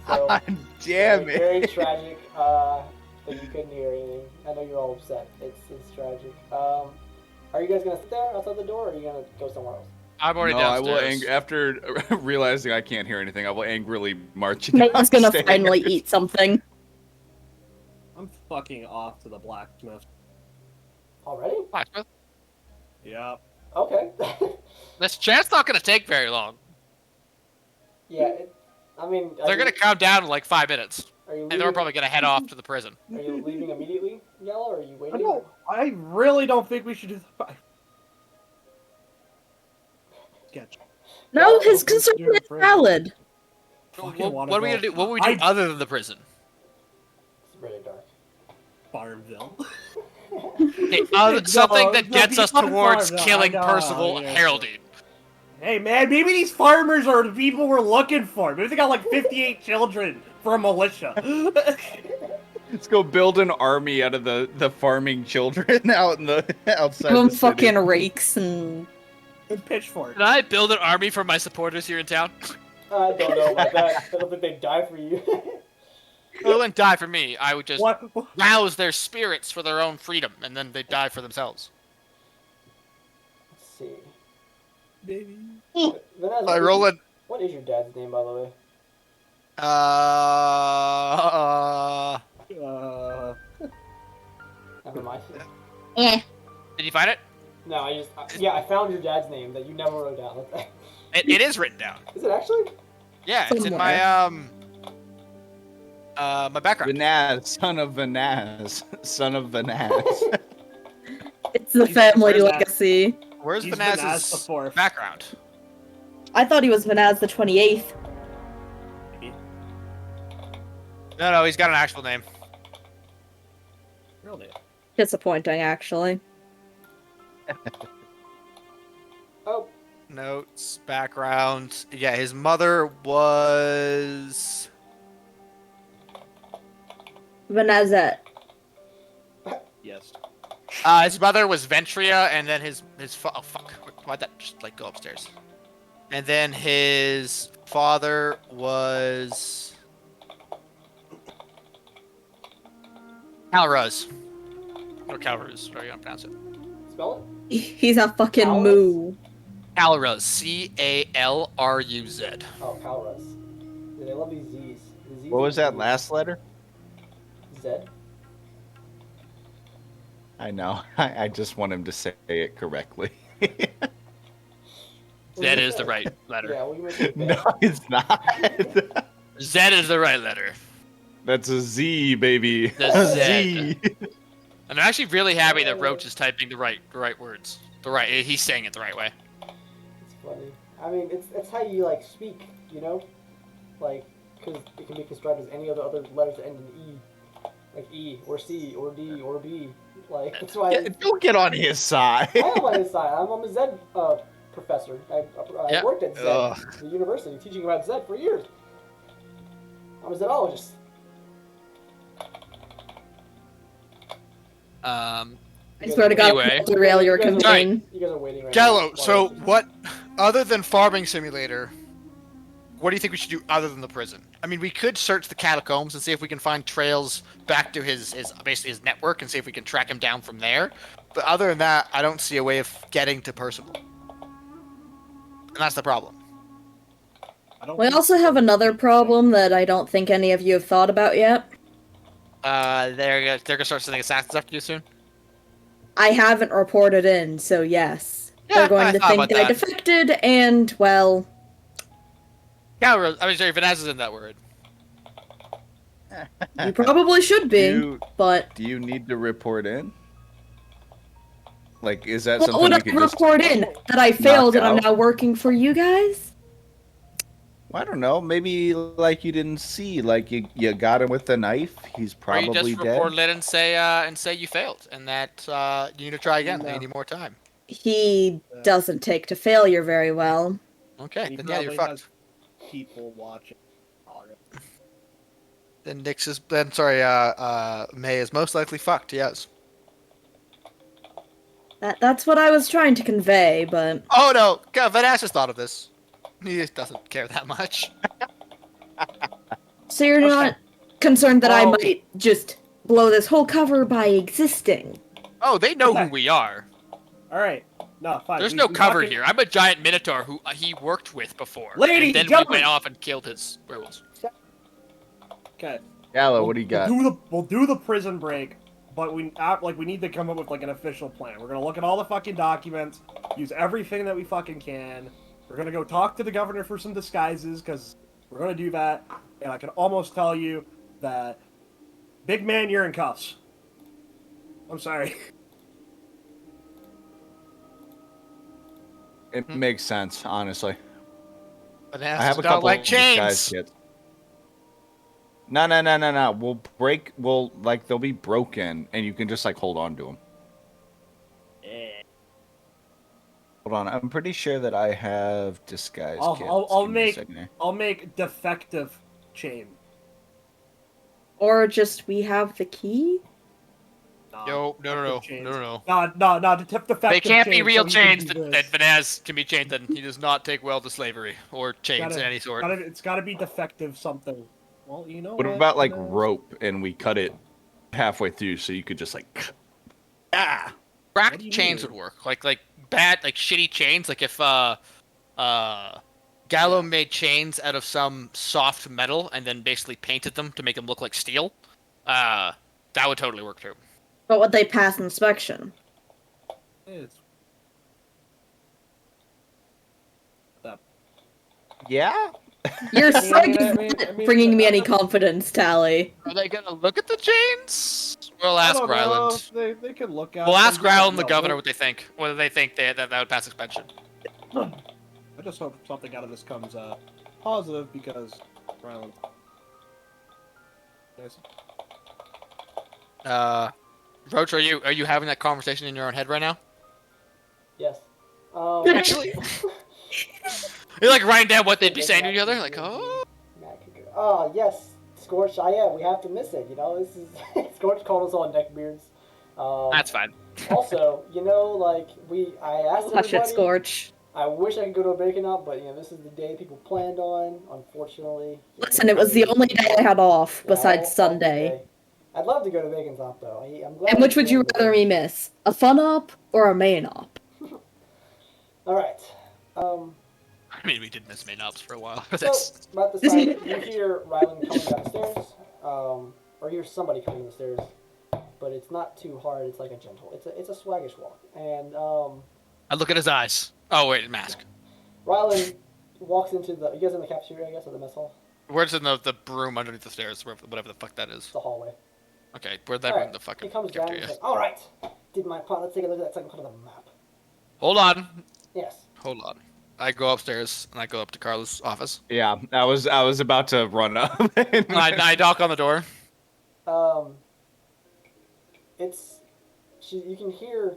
God damn it. very tragic that you couldn't hear anything. I know you're all upset. It's tragic. Are you guys gonna sit there outside the door, or are you gonna go somewhere else? I'm already No, I will downstairs. after realizing I can't hear anything, I will angrily march Meg's gonna downstairs. finally eat something. I'm fucking off to the blacksmith. Already? Blacksmith? Yeah. Okay. This chat's not gonna take very long. Yeah. I mean, They're gonna count down in like 5 minutes. Are you And then leaving, we're probably gonna head off to the prison. Are you leaving immediately, Yellow, or are you waiting? I really don't think we should do the sketch. No, his Yeah, concern you're is afraid. valid. Fucking What are we go gonna do? What would we do I- other than the prison? It's really dark. Farmville. Okay, No, something that no, gets us beyond towards Farmville, killing I know, Percival yeah, Haroldine. Hey man, maybe these farmers are the people we're looking for. Maybe they got like 58 children for a militia. Let's go build an army out of the farming children out in the outside Give him the city. fucking rakes and And pitchforks. Can I build an army for my supporters here in town? I don't know about that. I don't think they'd die for you. They wouldn't die for me. I would just What? rouse their spirits for their own freedom, and then they'd die for themselves. Let's see. Baby. Vanessa, I roll it. What is your dad's name, by the way? Never mind. Did you find it? No, yeah, I found your dad's name that you never wrote down. It is written down. Is it actually? Yeah, it's in my my background. Vanaz, son of Vanaz, son of Vanaz. it's the family Where's that? legacy. Where's He's Vanaz the Vanaz's fourth. background? I thought he was Vanaz the 28th. No, he's got an actual name. Real name. Disappointing, actually. Oh, Notes, background. Yeah, his mother was. Vanazette. Yes. His mother was Ventria, and then oh fuck, why'd that just like go upstairs? And then his father was Calruz. Or Calruz, however you want to pronounce it. spell He's a fucking Owls? moo. Calruz, C-A-L-R-U-Z. it. Oh, Calrus. Dude, they love these Z's. The Z's What was that and last letter? Zed. I know. I just want him to say it correctly. What Z did you is say? the right letter. Yeah, well, you mentioned No, it's not. Z is the right letter. That's a Z, baby. The A Z. And I'm actually really happy that Roach is typing the right words. He's saying it the right way. It's funny. I mean, it's how you like speak, you know, like because it can be construed as any of the other letters that end in E, like E or C or D or B. Like that's why Yeah, don't get on his side. I am on his side. I'm on the Z professor. I Yeah. worked at Zed, Ugh. the university, teaching about Zed for years. I'm a Zedologist. I swear to God, Anyway. I'll derail your You guys are campaign. waiting- You guys are waiting right Gallo, now. so what, other than Farming Simulator, what do you think we should do other than the prison? I mean, we could search the catacombs and see if we can find trails back to his basically his network and see if we can track him down from there. But other than that, I don't see a way of getting to Percival. And that's the problem. We also have another problem that I don't think any of you have thought about yet. They're gonna start sending assassins after you soon. I haven't reported in, so yes. Yeah, They're going I to thought think about I that. defected, and, well, Yeah, I mean, sorry, Vanessa isn't that word. you probably should be, but... Do you need to report in? Like, is that What something would we I could just... report in? That I failed and I'm out? now working for you guys? I don't know. Maybe, like, you didn't see. Like, you got him with the knife. He's Or probably you just dead. report it and say you failed and that you need to try again. No. You need more time. He doesn't take to failure very well. Okay, He then yeah, you're probably fucked. has people watching. Then May is most likely fucked. Yes. That's what I was trying to convey, but... Oh no, God, Vanessa thought of this. He just doesn't care that much. So you're not concerned that I Oh. might just blow this whole cover by existing? Oh, they know who Okay. we are. All right, no, fine. There's we- no we cover fucking- here. I'm a giant minotaur who he worked with before. Ladies and then and we gentlemen. went off and killed his werewolves. Okay. Gallo, what do you got? We'll do the prison break, but we need to come up with like an official plan. We're gonna look at all the fucking documents, use everything that we fucking can. We're gonna go talk to the governor for some disguises because we're gonna do that. And I can almost tell you that, big man, you're in cuffs. I'm sorry. It makes sense, honestly. Vanessa I have a don't couple like of disguise chains. kits. No. They'll be broken, and you can just, like, hold on to them. Hold on, I'm pretty sure that I have disguise kits. I'll Give me a make second here. I'll make defective chain. Or just we have the key? No. defective chains. No. No, defective They can't be chains, real so he can chains do that this. Vanaz can be chained. Then he does not take well to slavery or chains Gotta- of any sort. It's gotta be defective something. Well, you know What what? about, like, you know? rope, and we cut it halfway through so you could just, like... Ah! What Cracked do you chains mean? would work. Like bad, like shitty chains. Like if Gallo made chains out of some soft metal and then basically painted them to make them look like steel. That would totally work too. But would they pass inspection? It's- Yeah? You're I mean, not bringing me any confidence, Tally. Are they gonna look at the chains? We'll I ask don't know, Ryland. They could look at. We'll them, ask but Ryland and the no, governor what they think. Whether they think that would pass inspection. I just hope something out of this comes positive because Ryland. Nice. Roach, are you having that conversation in your own head right now? Yes. Actually, you're like writing down what they'd be saying to each other. Like, oh, Oh yes, Scorch. We have to miss it. You know, this is Scorch called us all neckbeards. that's fine. Also, you know, like I asked Hush it, everybody. Scorch. I wish I could go to a bacon up, but you know, this is the day people planned on. Unfortunately. Listen, it was the only day I had off, Yeah, besides all Sunday. day. I'd love to go to Bacon's Op though. I'm glad. And which would you rather me miss? A fun op or a main op? All right. I mean, we did miss main ops for a while. So That's about this time, you hear Ryland coming down the stairs, or you hear somebody coming down the stairs, but it's not too hard. It's like a gentle. It's a swaggish walk, and I look at his eyes. Oh wait, mask. Ryland walks into the. You guys in the cafeteria, I guess, or the mess hall? Where's in the broom underneath the stairs, whatever the fuck that is. It's the hallway. Okay, where's that All room? right. The fucking He comes down. cafeteria. He's like, "All right, did my part? Let's take a look at that second part of the map." Hold on, Yes. hold on. I go upstairs and I go up to Carla's office. Yeah, I was about to run up. And I knock on the door. You can hear,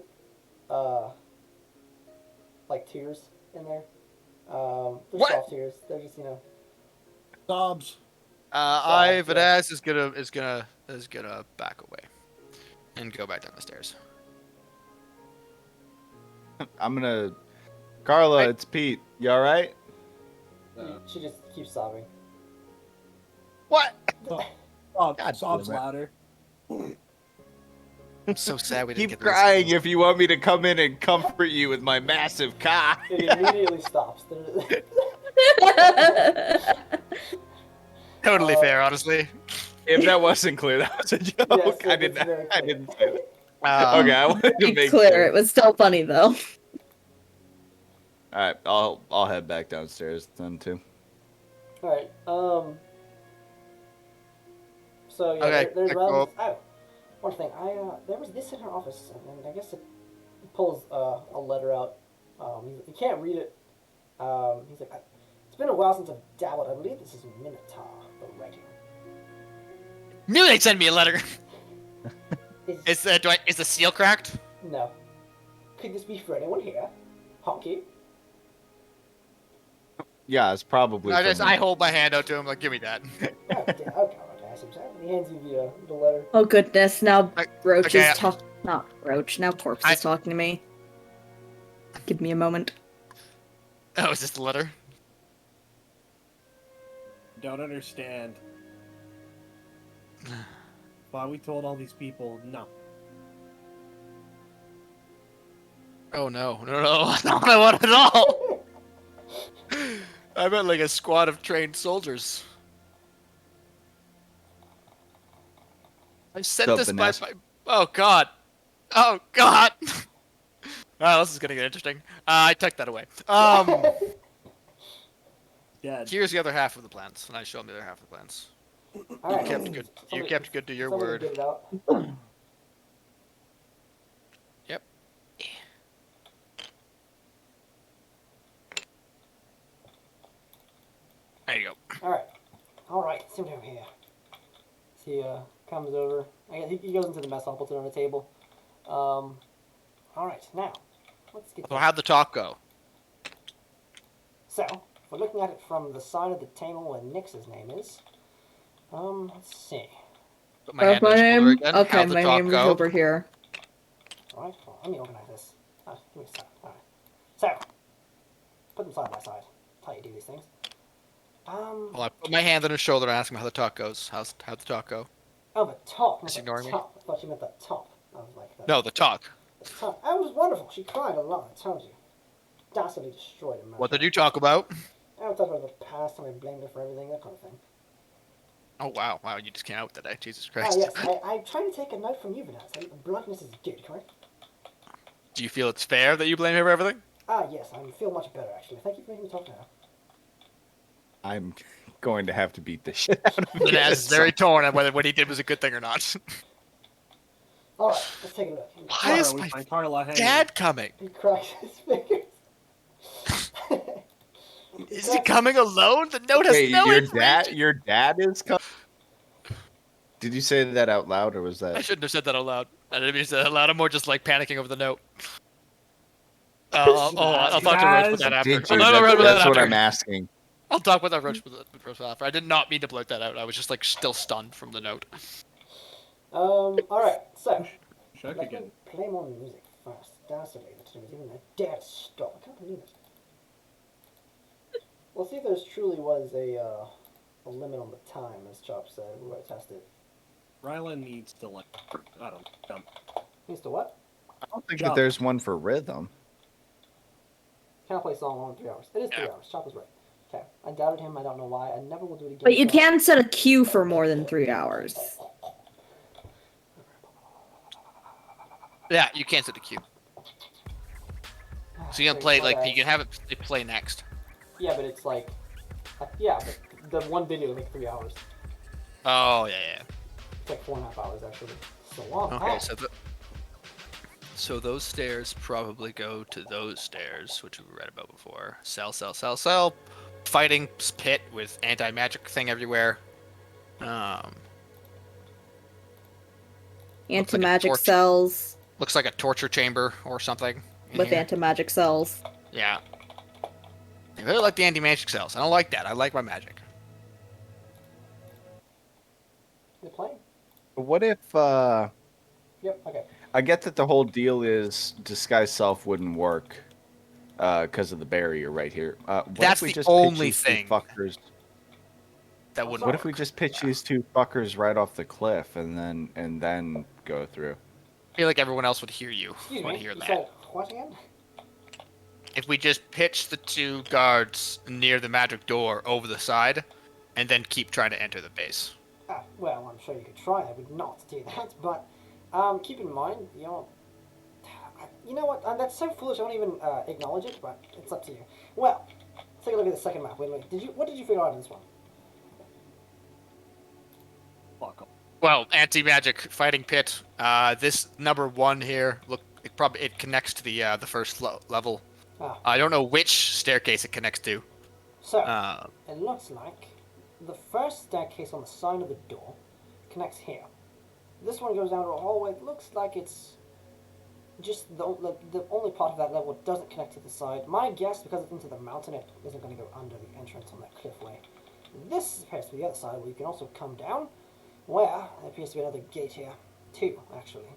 like tears in there. They're What? soft tears. They're just, you know. Sobs. Vanaz is gonna back away and go back down the stairs. I'm gonna. Carla, I- it's Pete. You all right? She just keeps sobbing. What? God Sobs damn it. louder. I'm so sad we didn't Keep get this. crying if you want me to come in and comfort you with my massive cock. It immediately stops. Totally fair, honestly. If that wasn't clear, that was a joke. Yes, I it's didn't. very I clear. didn't say that. Okay, I wanted to Be make clear, sure. it was still funny though. All right, I'll head back downstairs then too. All right. So yeah, Okay, there's cool. Rylan's. Oh, one thing. There was this in her office, and I guess it pulls a letter out. He can't read it. He's like, it's been a while since I've dabbled. I believe this is Minotaur, the writing. Knew they'd send me a letter. Is Is the seal cracked? no. Could this be for anyone here? Honky. Yeah, it's probably. from- I hold my hand out to him like, give me that. Oh, yeah, okay, ask him. He hands you the letter. Oh goodness, now Roach okay, is talking. Not Roach, now Corpse is talking to me. Give me a moment. Oh, is this the letter? Don't understand why we told all these people no. Oh no, not what I want at all. I meant like a squad of trained soldiers. I sent Sup, this by. Vanessa? Oh god. Oh god. Oh, this is gonna get interesting. I took that away. Dead. Here's the other half of the plans, and I show him the other half of the plans. All right. You kept good to your Somebody word. Get it out. Yep. There you go. All right. See what over here. He comes over. He goes into the mess hall, puts it on the table. All right. Now, let's get. So how'd the talk go? So, if we're looking at it from the side of the table where Nix's name is, let's see. Put my hand My on his shoulder name? again. Okay, How'd the my talk name is go? over here. All right, well, let me organize this. Give me a sec. All right. So, put them side by side. That's how you do these things. Well, I put my hand on his shoulder and ask him how the talk goes. How'd the talk go? Oh, the top. Not Is the he ignoring me? top. I thought you meant the top. I was like, No, the talk. The top. That was wonderful. She cried a lot. I told you. Dastardly destroyed him. What did you talk about? I would talk about the past and I blamed her for everything, that kind of thing. Oh wow, you just came out with that, Jesus Ah, Christ. yes. I'm trying to take a note from you, Vanessa. Bluntness is good, correct? Do you feel it's fair that you blame him for everything? Ah, yes. I feel much better, actually. Thank you for making me talk now. I'm going to have to beat this shit out of him. Vanaz is very torn on whether what he did was a good thing or not. All right, let's take a look. Why is we my find Carla hanging. dad coming? He cracks his fingers. Is he coming alone? The note has Wait, no your information. your dad is coming. Did you say that out loud, or was I that? shouldn't have said that out loud. I didn't mean to say that out loud. I'm more just like panicking over the note. I'll talk to Roach with that after. Did you? I'll talk to Roach with that That's what after. I'm asking. I'll talk with that Roach with after. I did not mean to blurt that out. I was just like still stunned from the note. All right. So, Shuck let me again. play more music first. Dastardly that she was even dare to stop. I can't believe it. We'll see if there truly was a limit on the time, as Chop said. We're going to test it. Rylan needs to like, I don't know, jump. Needs to what? I don't think Jump. that there's one for rhythm. Can't play a song long in 3 hours. It is 3 Yeah. hours. Chop was right. Okay. I doubted him. I don't know why. I never will do it again. But you So- can set a queue for more than 3 hours. Yeah, you can't set the queue. So you can play like you can have it play next. Yeah, but it's like, yeah, but the one video is like 3 hours. Oh yeah. It's like 4.5 hours actually. So long. Okay, so those stairs probably go to those stairs, which we read about before. Cell. Fighting pit with anti-magic thing everywhere. Anti-magic torch. cells Looks like a torture chamber or something. in with here. anti-magic cells. Yeah. I really like the anti-magic cells. I don't like that. I like my magic. You're playing? What if Yep. Okay. I get that the whole deal is disguise self wouldn't work because of the barrier right here. What That's if we the just only pitch these thing. two fuckers? That wouldn't What work. if we just pitch these two fuckers right off the cliff and then go through? I feel like everyone else would hear you. Excuse Would me. hear You that. said what again? If we just pitch the two guards near the magic door over the side, and then keep trying to enter the base. Ah, well, I'm sure you could try. I would not do that, but keep in mind, you know what? That's so foolish. I won't even acknowledge it, but it's up to you. Well, take a look at the second map. Wait. What did you figure out in this one? Fuck 'em. Well, anti-magic fighting pit. This number 1 here, look, it connects to the first level. Ah. I don't know which staircase it connects to. So Uh, it looks like the first staircase on the side of the door connects here. This one goes down to a hallway. It looks like it's just the only part of that level doesn't connect to the side. My guess, because it's into the mountain, it isn't going to go under the entrance on that cliffway. This appears to be the other side, where you can also come down, where there appears to be another gate here. 2, actually.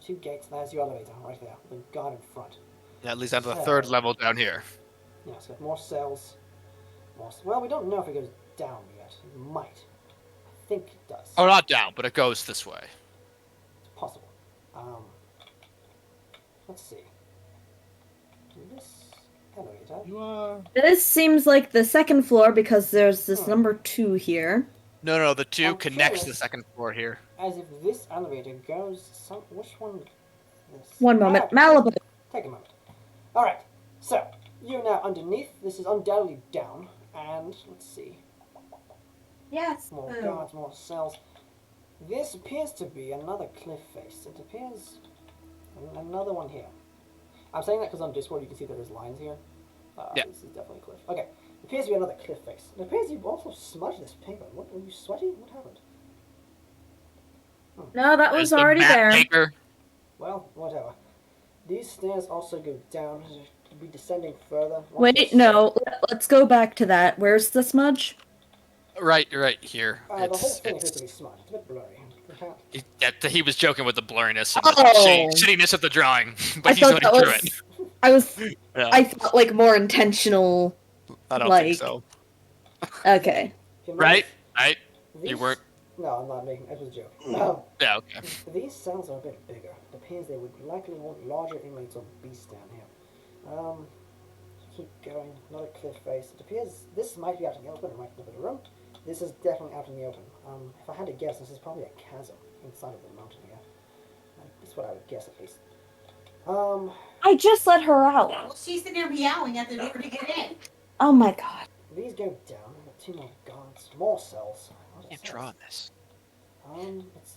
2 gates. There's your elevator right there, the guard in front. yeah, it leads down to the 3rd level down here. Yeah, it's got more cells. Well, we don't know if it goes down yet. It might. I think it does. Oh, not down, but it goes this way. It's possible. Let's see. This elevator. You This seems like the second floor because there's this Hmm. number 2 here. No, the 2 I'm connects to the curious. 2nd floor here. As if this elevator goes which one? This. One moment. Ah, Malibu. Take a moment. Alright, so, you're now underneath. This is undoubtedly down. And, let's see. Yes. More guards, more cells. This appears to be another cliff face. It appears another one here. I'm saying that because on Discord you can see that there's lines here. Yeah. This is definitely a cliff. Okay. It appears to be another cliff face. It appears you've also smudged this paper. What, were you sweaty? What happened? No, that was There's the already map there. paper. Well, whatever. These stairs also go down. To be descending further. Wait, no. Let's go back to that. Where's the smudge? Right here. The whole It's, thing appears it's, to be smudged. It's a bit blurry. he was joking with the blurriness and the Oh. shittiness of the drawing, I but he's thought going that through it. was. I was. Yeah, I thought like more intentional. I don't like- think so. Okay. Right? These, You weren't- No, I'm not making. It was a joke. Yeah, okay. These cells are a bit bigger. It appears they would likely want larger inmates or beasts down here. Keep going. Another cliff face. It appears this might be out in the open. It might be another room. This is definitely out in the open. If I had to guess, this is probably a chasm inside of the mountain here. That's what I would guess at least. I just let her out. Well, she's sitting there meowing at the door to get in. Oh my god. These go down. We've got 2 more guards. More cells. A lot of Can't cells. draw on this.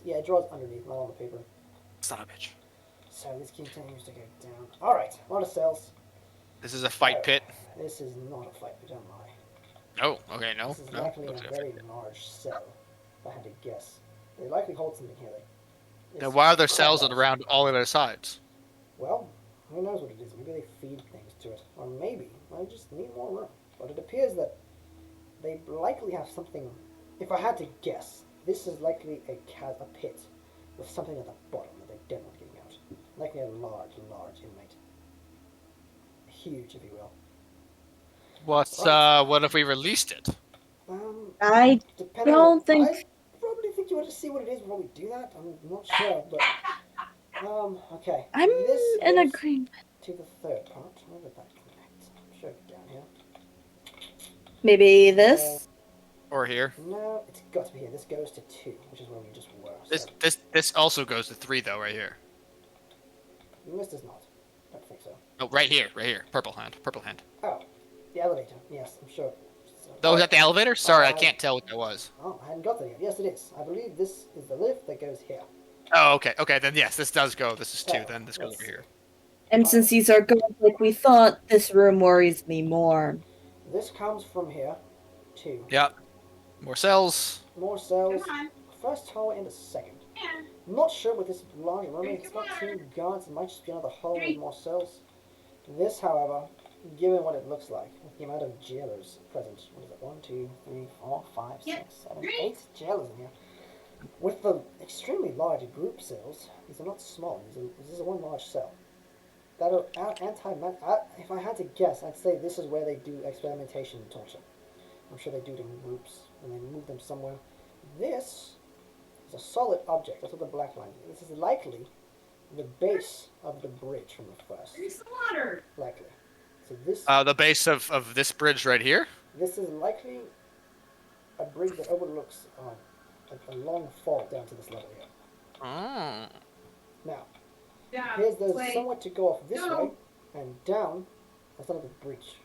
It draws underneath, not on the paper. Son of a bitch. So this continues to go down. Alright, a lot of cells. This is a fight pit. This is not a fight pit, don't lie. Oh, okay, no. This is No. likely Looks a like a very fight pit. large cell, if I had to guess. They likely hold something here. Now, why are there cells around all the other sides? Well, who knows what it is. Maybe they feed things to it. Or maybe they just need more room. But it appears that they likely have something. If I had to guess, this is likely a pit with something at the bottom that they don't want getting out. Likely a large inmate. Huge, if you will. What if we released it? I Depending don't think- I probably think you want to see what it is before we do that. I'm not sure, but okay. I'm This in goes agreement. to the third part. Where did that connect? I'm sure it's down here. Maybe this. Or here? No, it's got to be here. This goes to 2, which is where we just were. This also goes to 3 though, right here. This does not. I don't think so. No, right here. Purple hand. Oh, the elevator. Yes, I'm sure. So, Oh, is that the elevator? Sorry, I can't tell what that was. Oh, I hadn't got there yet. Yes, it is. I believe this is the lift that goes here. Oh, okay. Okay, then yes, this does go. This is 2. Yeah, Then this goes let's over here. And since these are good like we thought, this room worries me more. This comes from here. 2. Yep. More cells. More cells. Come on. First hallway and a second. Yeah. I'm not sure what this large room is. It's got 2 guards. It might just be another hall with more cells. This, however, given what it looks like, with the amount of jailers present, what is it? 1, 2, 3, 4, 5, Yep. 6, 7, 8 jailers in here. With the extremely large group cells, these are not small. This is one large cell. That are if I had to guess, I'd say this is where they do experimentation and torture. I'm sure they do it in groups and they move them somewhere. This is a solid object. That's what the black line is. This is likely the base of the bridge from the first. There's the water. Likely. So this The base of this bridge right here. this is likely a bridge that overlooks a long fall down to this level here. Oh. Now, Yeah. there's wait. somewhat to go off this No. way, and down. That's another bridge.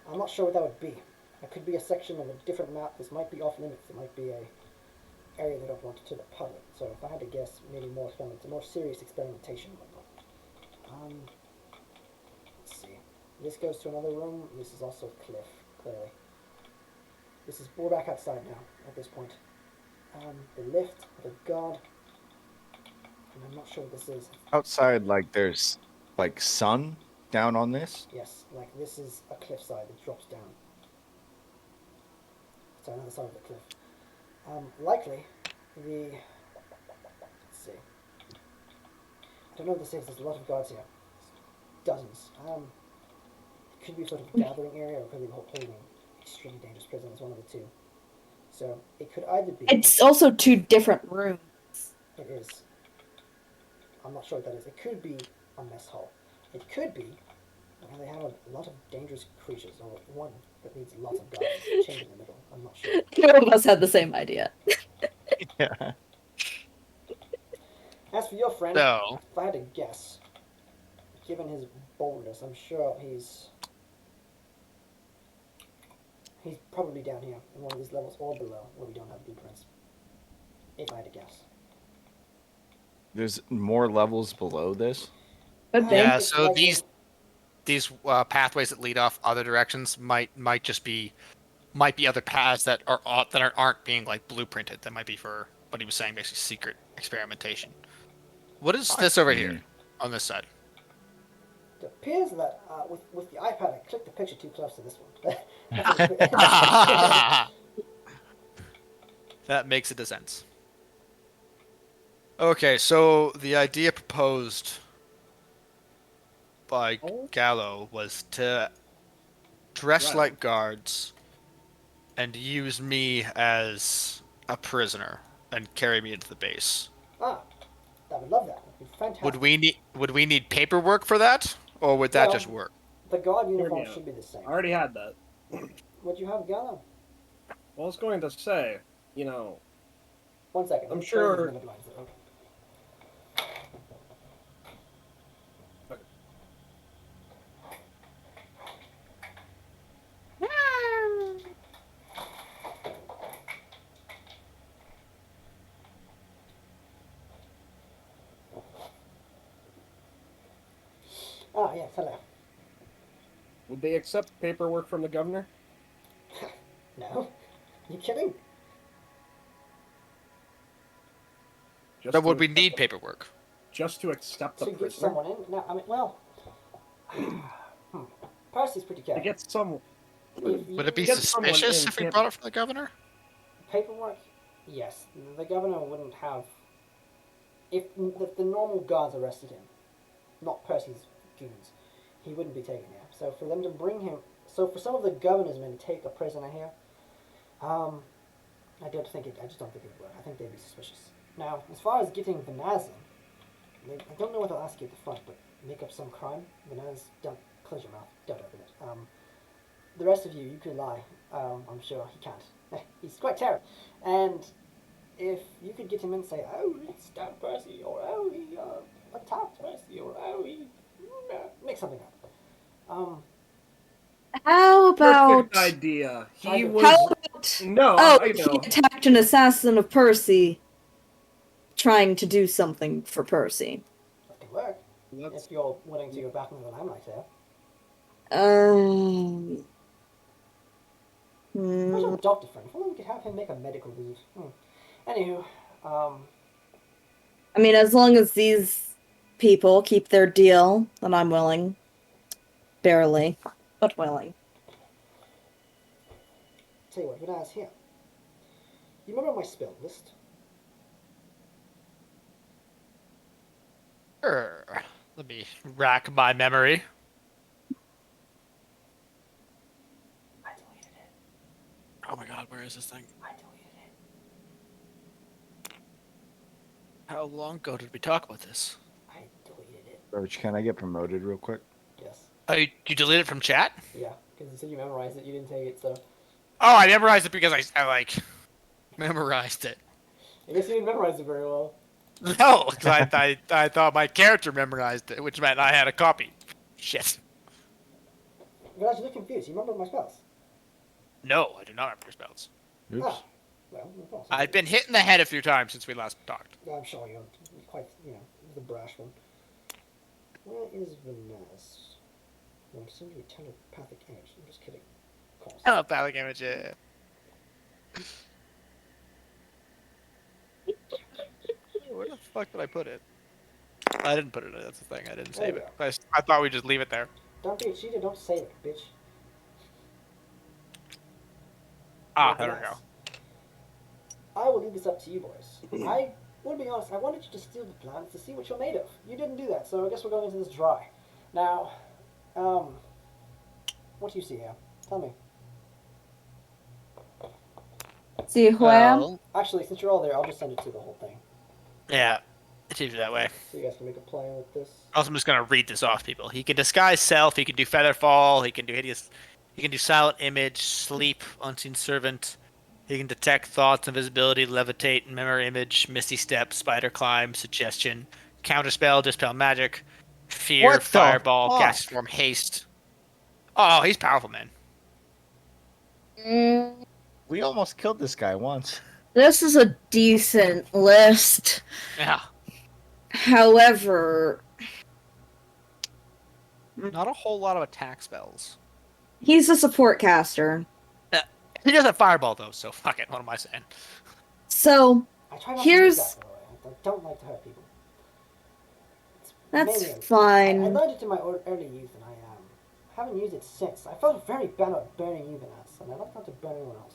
I'm not sure what that would be. It could be a section of a different map. This might be off limits. It might be a area they don't want to the public. So if I had to guess, maybe more serious experimentation. Let's see. This goes to another room. This is also a cliff, clearly. We're back outside now at this point. The lift, the guard, and I'm not sure what this is. Outside, like there's like sun down on this. Yes, like this is a cliffside that drops down. So another side of the cliff. Likely, let's see. I don't know what this is. There's a lot of guards here. Dozens. It could be a sort of gathering area, or it could be holding extremely dangerous prisoners. One of the two. So it could either be. It's also 2 different rooms. It is. I'm not sure what that is. It could be a mess hall. It could be. And they have a lot of dangerous creatures, or one that needs lots of guards chained in the middle. I'm not sure. 2 of us had the same idea. Yeah. As for your friend, So, if I had to guess, given his boldness, I'm sure he's probably down here in one of these levels or below where we don't have blueprints. If I had to guess. There's more levels below this. But yeah. It's So likely- these pathways that lead off other directions might be other paths that aren't being like blueprinted. That might be for what he was saying, basically secret experimentation. What is this over here on this side? It appears that with the iPad, I clicked the picture too close to this one. That makes it a sense. Okay, so the idea proposed by Gallo was to dress like guards and use me as a prisoner and carry me into the base. I would love that. It'd be fantastic. Would we need paperwork for that, or would that Well, just work? The guard uniform Yeah. should be the same. I already had that. What you have, Gallo? Well, I was going to say, you know, 1 second. I'm let me close these sure- minute lines, okay? Ah, yes, hello. would they accept paperwork from the governor? No? You kidding? Just But would to we accept need the- paperwork? Just to accept the To get prisoner? someone in? No, I mean, well... Percy's pretty To careful. get some... If Would it be you- Get someone suspicious in if we camp- brought it from the governor? Paperwork? Yes. The governor wouldn't have... If the normal guards arrested him, not Percy's goons, he wouldn't be taken here. So for them to bring him... So for some of the governor's men to take a prisoner here, I just don't think it would work. I think they'd be suspicious. Now, as far as getting Vanaz in, I don't know what they'll ask you at the front, but make up some crime. Vanaz, don't close your mouth. Don't open it. The rest of you could lie. I'm sure he can't. He's quite terrible. And if you could get him in and say, oh, he stabbed Percy, or oh, he attacked Percy, or oh, he... make something up. How about... Perfect idea. He How was... How about... No, Oh, I he know. attacked an assassin of Percy, trying to do something for Percy. That could work. That's... If you're willing to go back into the limelight there. Where's your doctor friend? If only we could have him make a medical leave. Anywho, I mean, as long as these people keep their deal, then I'm willing. barely, but willing. Tell you what, Vanaz, here. You remember my spell list? Sure. Let me rack my memory. I deleted it. Oh my god, where is this thing? I deleted it. How long ago did we talk about this? I deleted it. Roach, can I get promoted real quick? Yes. Oh, you deleted it from chat? Yeah, because you said you memorized it, you didn't take it, so... Oh, I memorized it because I like memorized it. I guess you didn't memorize it very well. No, 'cause I thought my character memorized it, which meant I had a copy. Shit. Guys, you look confused. You remember my spells? No, I do not remember your spells. Oops. Ah, well, no problem. I've been hit in the head a few times since we last talked. I'm sure you're quite, the brash one. Where is Vanessa? Well, I'm sending you a telepathic image. I'm just kidding. Of course. Telepathic image. Where the fuck did I put it? I didn't put it in. That's the thing. I didn't There save you it. I thought we'd just leave it there. Don't be a cheater. Don't save it, bitch. Ah, Well, there we go. Vanessa, I will leave this up to you boys. I will be honest. I wanted you to steal the plans to see what you're made of. You didn't do that, so I guess we're going into this dry. Now, what do you see here? Tell me. See who I am? Well, Actually, since you're all there, I'll just send it to the whole thing, yeah, it's easier that way. so you guys can make a plan with this. Also, I'm just gonna read this off, people. He can disguise self. He can do feather fall. He can do hideous. He can do silent image, sleep, unseen servant. He can detect thoughts, invisibility, levitate, memory image, misty step, spider climb, suggestion, counterspell, dispel magic, fear, What the fireball, fuck? cast form, haste. Oh, he's powerful, man. We almost killed this guy once. This is a decent list. Yeah, However, not a whole lot of attack spells. he's a support caster. He does have fireball though, so fuck it. What am I saying? So, I try not Here's- to use that, by the way. I don't like to hurt people. It's that's mainly- I fine. learned it in my early youth, and I haven't used it since. I felt very bad about burning you, Vanessa, and I don't want to burn anyone else.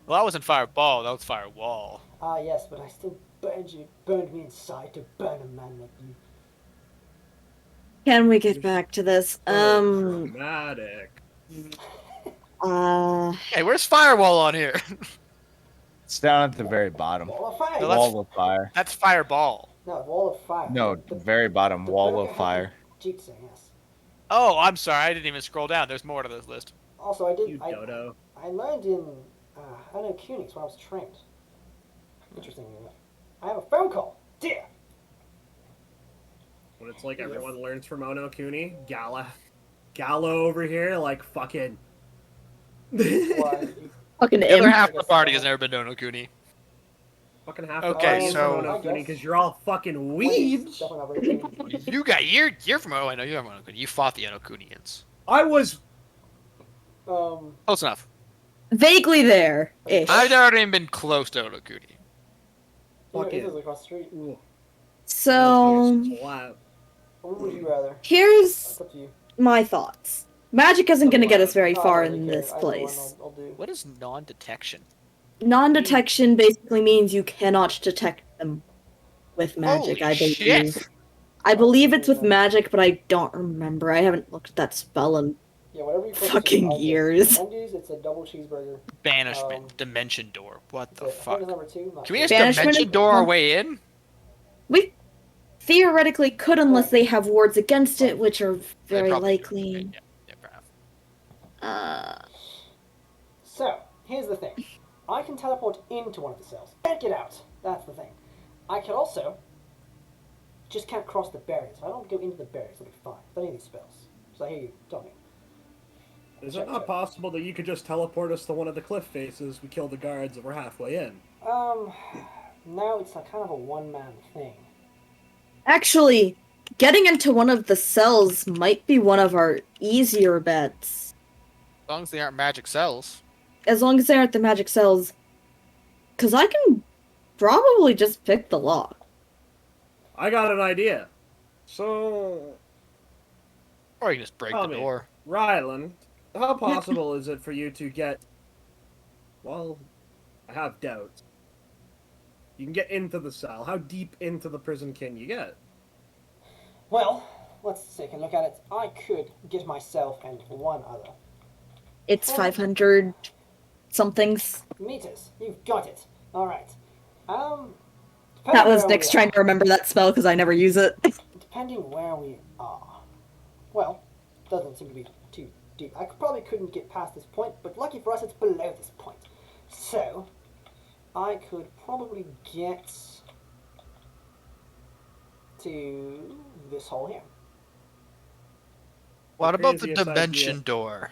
Well, that wasn't fireball. That was firewall. Ah, yes, but I still burned me inside to burn a man like you. Can we get back to this? Dramatic. Hey, where's firewall on here? It's down at the very bottom. Wall of fire! No, that's- Wall of fire. That's fireball. No, wall of fire. No, The- very bottom. the Wall burger of fire. Jitsu, yes. Oh, I'm sorry. I didn't even scroll down. There's more to this list. Also, I did. You dodo. I learned in Anno Kunix when I was trained. Interestingly enough, I have a phone call. Dear. When it's like everyone learns from Ono Kuni, Gallo over here, like fucking. Why? Fucking The other imp. half of the party has never been to Onokuni. Fucking half Okay, the so- Ono I Kuni guess- because you're all fucking weebs. Definitely not very trained. You're from. Oh, I know you're from Onokuni. You fought the Onokunians. I was. Close enough. Vaguely there ish. I've never even been close to Onokuni. Fuck It it. is across the street. Ooh, So, slap. What would you rather? here's It's up to you. my thoughts. Magic isn't going to get us very No, I far don't in really this care. Either one place. I'll do. What is non-detection? Non-detection basically means you cannot detect them with magic, Holy I believe. shit. I believe it's with magic, but I don't remember. I haven't looked at that spell in Yeah, whatever you put. fucking years. Wendy's, it's a double cheeseburger. Banishment. Dimension door. What the That's fuck? number 2. Not Can we sure. just Banishment dimension is- door our way in? We theoretically could unless they have wards against it, which are They very probably do. likely. Yeah, fair enough. So, here's the thing. I can teleport into one of the cells. Can't get out. That's the thing. I can also just can't cross the barriers. If I don't go into the barriers, I'll be fine with any of these spells. So I hear you. Tell me. Is it not possible that you could just teleport us to one of the cliff faces? We kill the guards and we're halfway in. Now it's a kind of a one-man thing. Actually, getting into one of the cells might be one of our easier bets. As long as they aren't magic cells. As long as they aren't the magic cells. Because I can probably just pick the lock. I got an idea. So, Or you can just break Tell the me, door. Ryland, how possible is it for you to get... Well, I have doubts. You can get into the cell. How deep into the prison can you get? Well, let's take a look at it. I could get myself and one other. It's 500 somethings. Meters. You've got it. All right. That depending was where Nick's we trying are- to remember that spell because I never use it. Depending where we are. Well, doesn't seem to be too deep. I couldn't get past this point, but lucky for us, it's below this point. So, I could probably get to this hole here. What about the craziest dimension idea. door?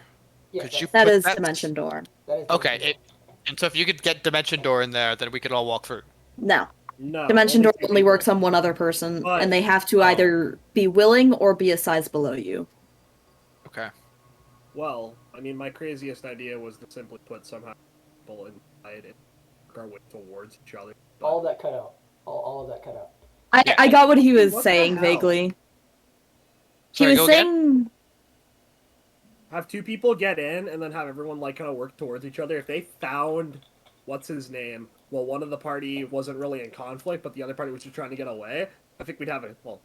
Yes, Could you That put is that- Dimension Door. that is Okay, dimension and so if you could get dimension door in there, then we could all walk through. No. No. Dimension Door two only people. works on one other person, But- and they have to either be willing or be a size below you. Okay. Well, I mean, my craziest idea was to simply put somehow people inside and work our way towards each other. But All of that cut out. All of that cut out. I got what he was What the saying hell? vaguely. He Sorry, was go again? saying have two people get in and then have everyone like kind of work towards each other. If they found what's his name, well, one of the party wasn't really in conflict, but the other party was just trying to get away. I think we'd have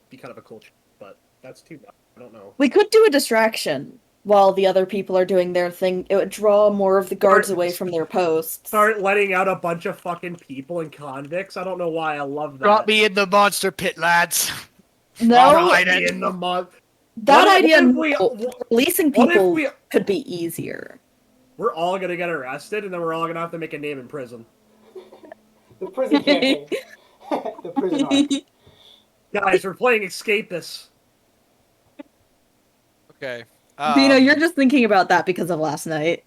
be kind of a cool. But that's too much. I don't know. we could do a distraction while the other people are doing their thing. It would draw more of the guards away from their posts. Start letting out a bunch of fucking people and convicts. I don't know why I love that. Drop me in the monster pit, lads. No, Alright. Drop me in the month. that What if- idea, what if we- no. Releasing What if people we? could be easier. We're all gonna get arrested, and then we're all gonna have to make a name in prison. The prison campaign. The prison arc. Guys, we're playing Escapists. Okay. You're just thinking about that because of last night.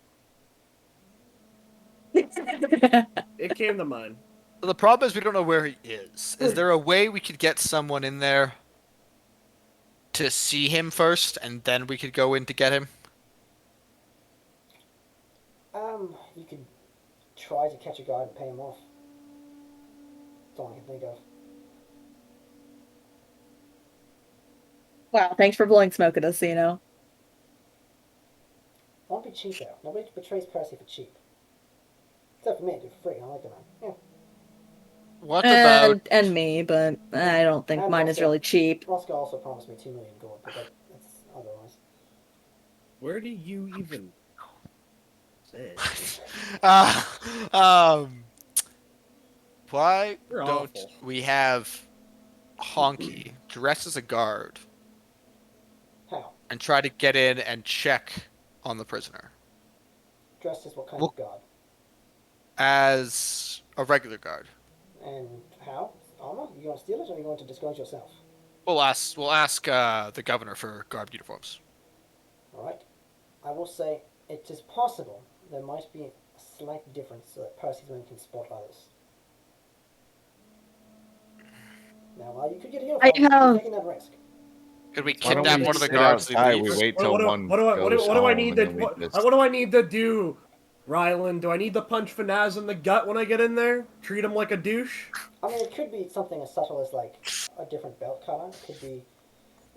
It came to mind. So the problem is we don't know where he is. Is there a way we could get someone in there to see him first, and then we could go in to get him? You could try to catch a guard and pay him off. That's all I can think of. Wow, thanks for blowing smoke at us, Zeno. I won't be cheap though. Nobody betrays Percy for cheap. Except for me, I do it for free. I like the man. Yeah. What about... And me, but I don't think And mine is also- really cheap. Roscoe also promised me 2 million gold, but that's otherwise. Where do you even say? Why You're don't awful. we have Honky dressed as a guard How? and try to get in and check on the prisoner Dressed as what kind Well- of god? as a regular guard? And how? Armor? You going to steal it or are you going to disguise yourself? We'll ask the governor for guard uniforms. Alright. I will say it is possible there might be a slight difference so that Percy's men can spot others. Now, while you could get a uniform, you're have- taking that risk. Could we Why don't kidnap we one of the sit guards? and outside, leave? we wait till What do- one what do I- goes what do I home, need and to then we just- what do I need to do, Ryland? Do I need to punch Fanaz in the gut when I get in there? Treat him like a douche? I mean, it could be something as subtle as like a different belt color. It could be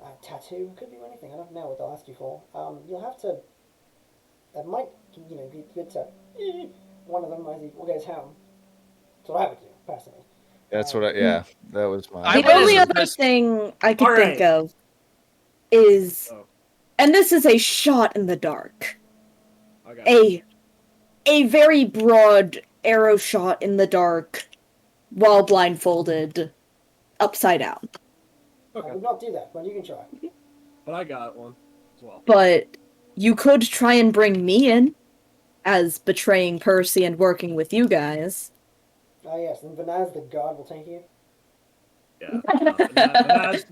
a tattoo. It could be anything. I don't know what they'll ask you for. You'll have to. That might, be good to. One of them as he goes home. That's what I would do personally. That's what yeah, that was my. I The would only as- other thing I could Alright. think of is, Oh. and this is a shot in the dark, Okay. a very broad arrow shot in the dark, while blindfolded, upside down. I Okay. would not do that, but you can try. But I got one as well. But you could try and bring me in as betraying Percy and working with you guys. Ah, yes, and Vanaz the god will take you. Yeah.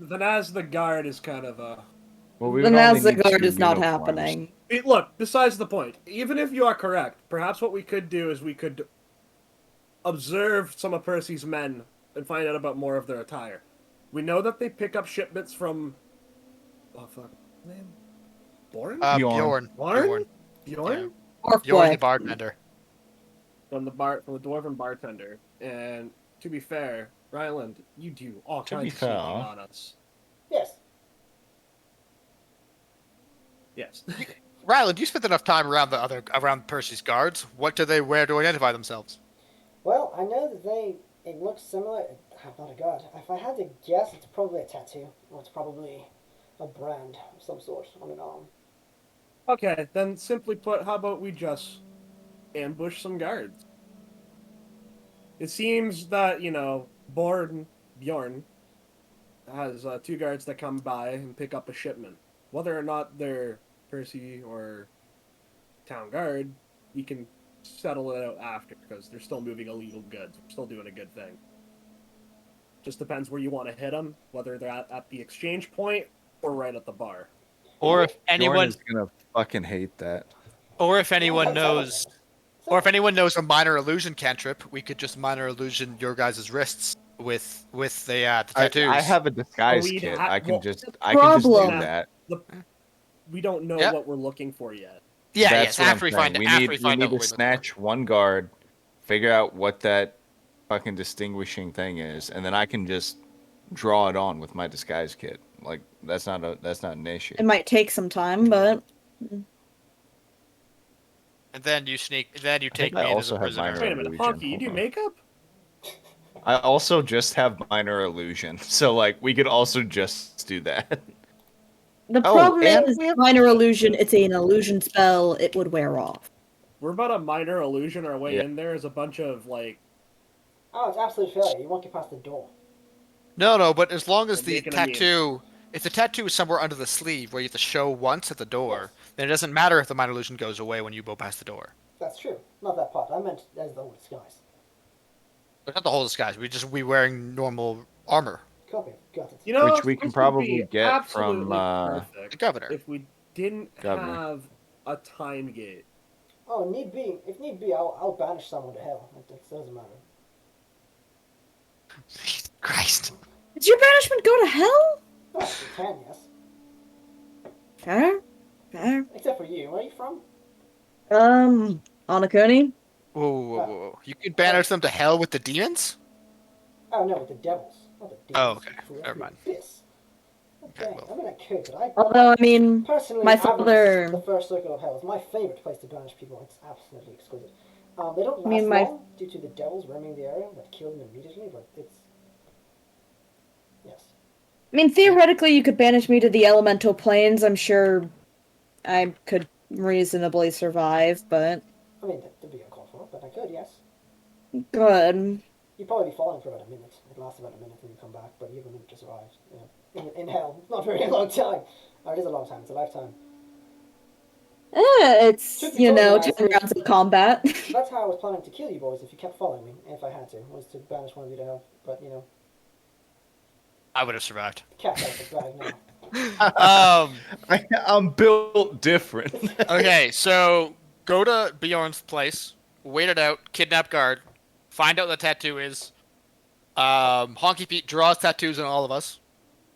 Vanaz the guard is kind of a. Well, we The would only need Nazgard 2 is not uniforms. happening. Look, besides the point. Even if you are correct, perhaps what we could do is we could observe some of Percy's men and find out about more of their attire. We know that they pick up shipments from. Oh fuck, name? Born? Bjorn. Bjorn. Bjorn? Yeah. Bjorn? Dwarf Bjorn boy. the bartender. From the dwarven bartender. And to be fair, Ryland, you do all To be kinds of sneaking fair. on us. Yes. Yes. Ryland, you spent enough time around Percy's guards. What do they wear to identify themselves? Well, I know that it looks similar. I'm not a god. If I had to guess, it's probably a tattoo, or it's probably a brand of some sort on an arm. Okay, then simply put, how about we just ambush some guards? It seems that, Bjorn has 2 guards that come by and pick up a shipment. Whether or not they're Percy or town guard, we can settle it out after, because they're still moving illegal goods. We're still doing a good thing. Just depends where you want to hit them, whether they're at the exchange point or right at the bar. Or if Bjorn anyone, is gonna fucking hate that. or if anyone knows, or if anyone knows a minor illusion cantrip, we could just minor illusion your guys' wrists with the tattoos. I have a disguise We'd kit. ha- I can well, just the I can just do problem- that. We don't know Yep. what we're looking for yet. Yeah, That's yes. what I'm After we saying. find we after need we find we out need what to we're looking snatch one guard, figure out what that fucking distinguishing thing is, and then I can just draw it on with my disguise kit. Like that's not an issue. It might take some time, but for. And then you take think me I in as also a have prisoner. minor- Wait a minute, illusion, Honky, you do hold on. makeup? I also just have minor illusion, so like we could also just do that. the Oh, problem and is we have- minor illusion. It's an illusion spell. It would wear off. We're about a minor illusion our way Yeah. in there is a bunch of, Oh, it's absolute failure. You won't get past the door. No, but as long as We're the making a meme. tattoo, if the tattoo is somewhere under the sleeve where you have to show once at the door, then it doesn't matter if the minor illusion goes away when you go past the door. That's true. Not that part. I meant as the whole disguise. But not the whole disguise. We wearing normal armor. Copy. Got it. Which we can this would probably be get from, absolutely The perfect governor. if we didn't Governor. have a time gate. Oh, if need be, I'll banish someone to hell. It doesn't matter. Christ. Does your banishment go to hell? Oh, you can, yes. Fair. Fair. Except for you. Where are you from? Onakuni? Whoa. You can banish them to hell with the demons? Oh no, with the devils. Not the demons. Oh, okay. You fool. Never mind. This. Okay, Okay, well. I mean, I could, but I Although, I mean, personally, my Avernus, father- the first circle of hell, is my favorite place to banish people. It's absolutely exquisite. They don't last I mean, my- long due to the devils roaming the area that kill them immediately, but it's yes. I mean, theoretically, you could banish me to the elemental planes. I'm sure I could reasonably survive, but I mean, that'd be uncalled for, but I could, yes. good. You'd probably be falling for about a minute. It lasts about a minute and you come back, but you have a minute to survive. Yeah. In hell, it's not a very long time. Or it is a long time. It's a lifetime. It's, Should be you know, totally 10 nice. rounds of combat. That's how I was planning to kill you boys if you kept following me, if I had to, was to banish one of you to hell. But I would have survived. cat's out of the bag now. I'm built different. Okay, so go to Bjorn's place, wait it out, kidnap guard, find out what the tattoo is. Honky Pete draws tattoos on all of us,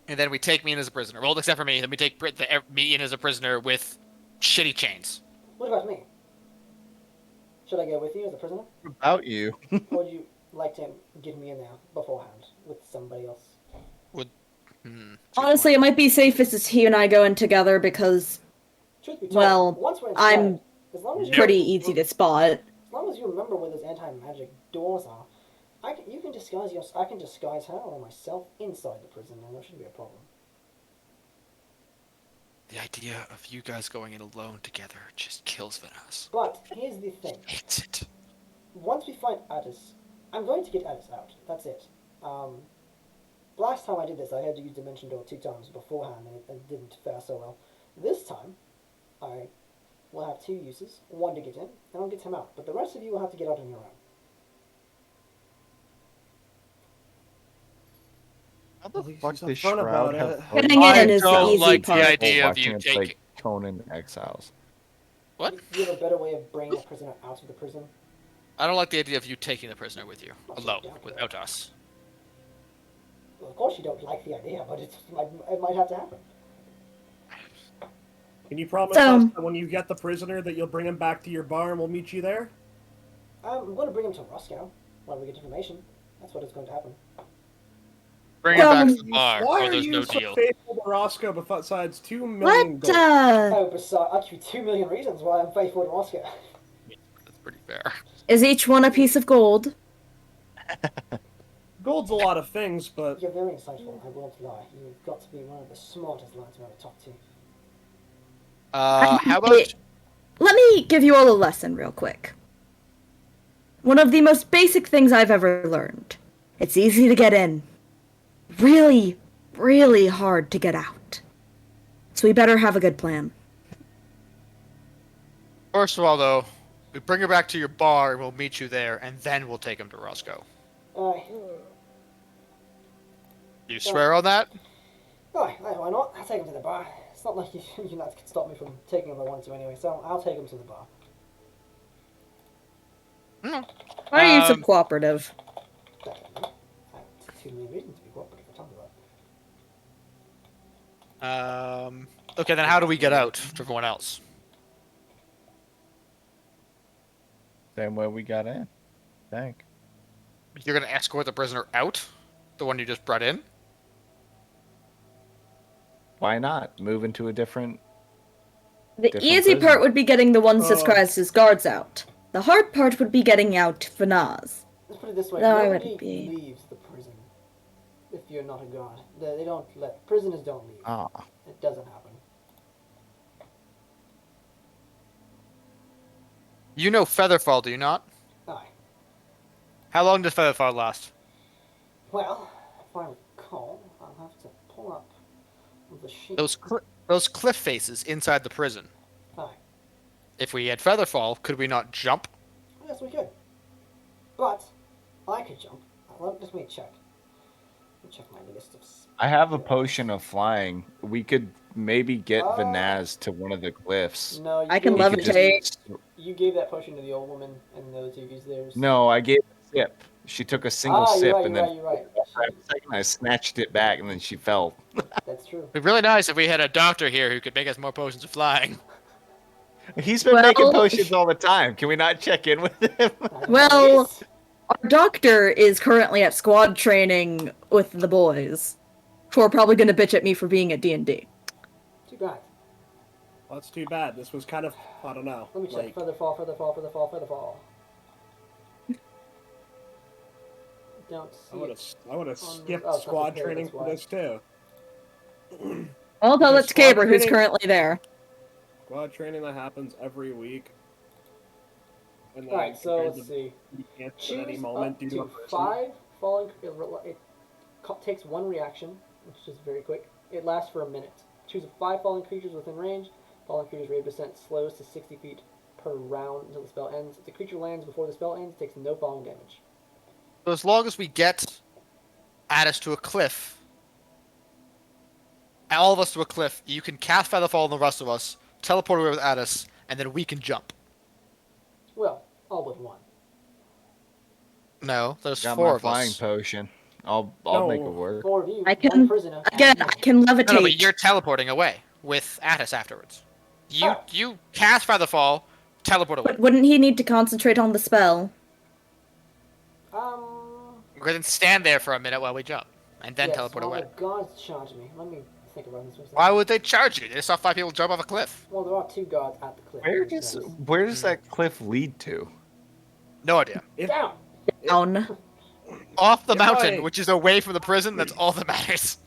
and then we take me in as a prisoner. Well, except for me, then we take me in as a prisoner with shitty chains. What about me? Should I go with you as a prisoner? About you. Or would you like to get me in there beforehand with somebody else? Honestly, it might be safest as he and I go in together because Truth be told, Well, once we're I'm inside, as long as you pretty easy to spot. As long as you remember where those anti-magic doors are, you can disguise I can disguise her or myself inside the prison, and there shouldn't be a problem. The idea of you guys going in alone together just kills Vanas. But here's the thing: Hates it. once we find Addis, I'm going to get Addis out. That's it. Last time I did this, I had to use Dimension Door 2 times beforehand, and it didn't fare so well. This time, I will have 2 uses: one to get in, and I'll get him out. But the rest of you will have to get out on your own. How the At least fuck he's does upfront Shroud about have it. hope? Getting in is the don't easy like the part. idea of Watching you it's taking. like Conan Exiles. What? Do you have a better way of bringing a prisoner out of the prison? I don't like the idea of you taking the prisoner with you, Not alone, down for without us. Well, of course you don't like the idea, but it might have to happen. Can you promise So- us that when you get the prisoner that you'll bring him back to your bar and we'll meet you there? I'm going to bring him to Roscoe when we get information. That's what is going to happen. Bring it back to the Why bar, or are there's you no so deal. faithful to Roscoe besides 2 million What? gold? Oh, besides, I'll give you 2 million reasons why I'm faithful to Moscow. That's pretty fair. Is each one a piece of gold? Gold's a lot of things, but You're very insightful, I won't lie. You've got to be one of the smartest lads I've ever talked to. How about Let me give you all a lesson real quick. One of the most basic things I've ever learned. It's easy to get in. Really, really hard to get out. So we better have a good plan. first of all, though, we bring her back to your bar, and we'll meet you there, and then we'll take him to Roscoe. Aye. You swear on that? Aye, why not? I'll take him to the bar. It's not like you can stop me from taking him if I wanted to anyway, so I'll take him to the bar. Why are you so Um, cooperative? I don't know. I have 2 million reasons to be cooperative, I'll tell you that. Okay, then how do we get out to everyone else? Same way we got in. Thank. You're gonna escort the prisoner out? The one you just brought in? Why not? Move into a different... The Different easy prison. part would be getting the ones Oh. disguised as guards out. The hard part would be getting out Vanaz. Let's put it this way, No, I nobody wouldn't be. leaves the prison if you're not a guard. They don't let... Prisoners don't leave. Ah. It doesn't happen. You know Featherfall, do you not? Aye. How long does Featherfall last? Well, if I recall, I'll have to pull up the sheet. Those cliff faces inside the prison. Aye. If we had Featherfall, could we not jump? Yes, we could. But I could jump. Let me check. Let me check my list of... I have a potion of flying. We could maybe get Oh. Vanaz to one of the cliffs. No, you I can He gave- could levitate. You gave that potion to the old woman and the other two because there's... No, I gave a sip. She took a single Ah, sip you're right, and you're then right, you're right. for a second I snatched it back and then she fell. That's true. It'd be really nice if we had a doctor here who could make us more potions of flying. He's been Well- making potions all the time. Can we not check in with him? Well- Yes. Our doctor is currently at squad training with the boys, who are probably going to bitch at me for being at D&D. Too bad. well, that's too bad. This was kind of, I don't know. Let me check. Like, Featherfall. Don't see I would have on- skipped oh, it's not squad prepared, training that's for why. this too. I'll tell Okay, it to squad Caber, who's training- currently there. Squad training that happens every week. And then Alright, so compared let's to see. you can't at Choose any moment up due to to a person. 5 falling... It takes 1 reaction, which is very quick. It lasts for a minute. Choose 5 falling creatures within range. Falling creatures' rate of descent slows to 60 feet per round until the spell ends. If the creature lands before the spell ends, it takes no falling damage. So as long as we get Addis to a cliff, all of us to a cliff, you can cast Featherfall on the rest of us, teleport away with Addis, and then we can jump. Well, all but 1. No, there's Got 4 my of flying us. potion. I'll No. make it work. 4 of you, I 1 can- prisoner. Again, and I me. can No, levitate. no, but you're teleporting away with Addis afterwards. Oh. You cast Featherfall, teleport away. But wouldn't he need to concentrate on the spell? We're gonna stand there for a minute while we jump, and then yes, teleport well, away. the guards charge me. Let me think about this for a second. Why would they charge you? They saw 5 people jump off a cliff. Well, there are 2 guards at the cliff. Where does that cliff lead to? No idea. Down! Down. Off the If mountain, I- which is away from the prison. That's all that matters.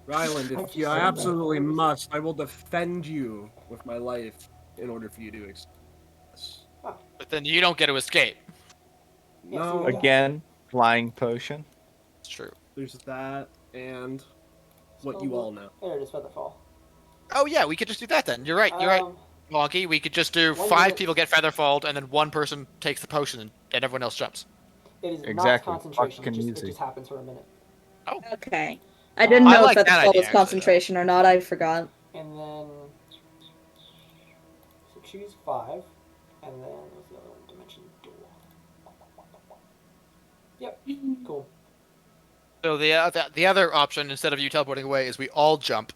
Ryland, if you, I absolutely must, I will defend you with my life in order for you to this. But then you don't get to escape. No, Okay. Again, flying potion. It's true. there's that and what you all know. There it is, Featherfall. Oh yeah, we could just do that then. You're right. You're right, Wonky. We could just do 1 5 minute. people get Featherfalled, and then 1 person takes the potion, and everyone else jumps. It is Exactly. not concentration. Fucking It easy. just happens for a minute. Okay. I didn't I know like if that that idea, was actually, concentration or not. I forgot. And then... So choose 5. And then what's the other one? Dimension door. Yep. Cool. So the other option, instead of you teleporting away, is we all jump,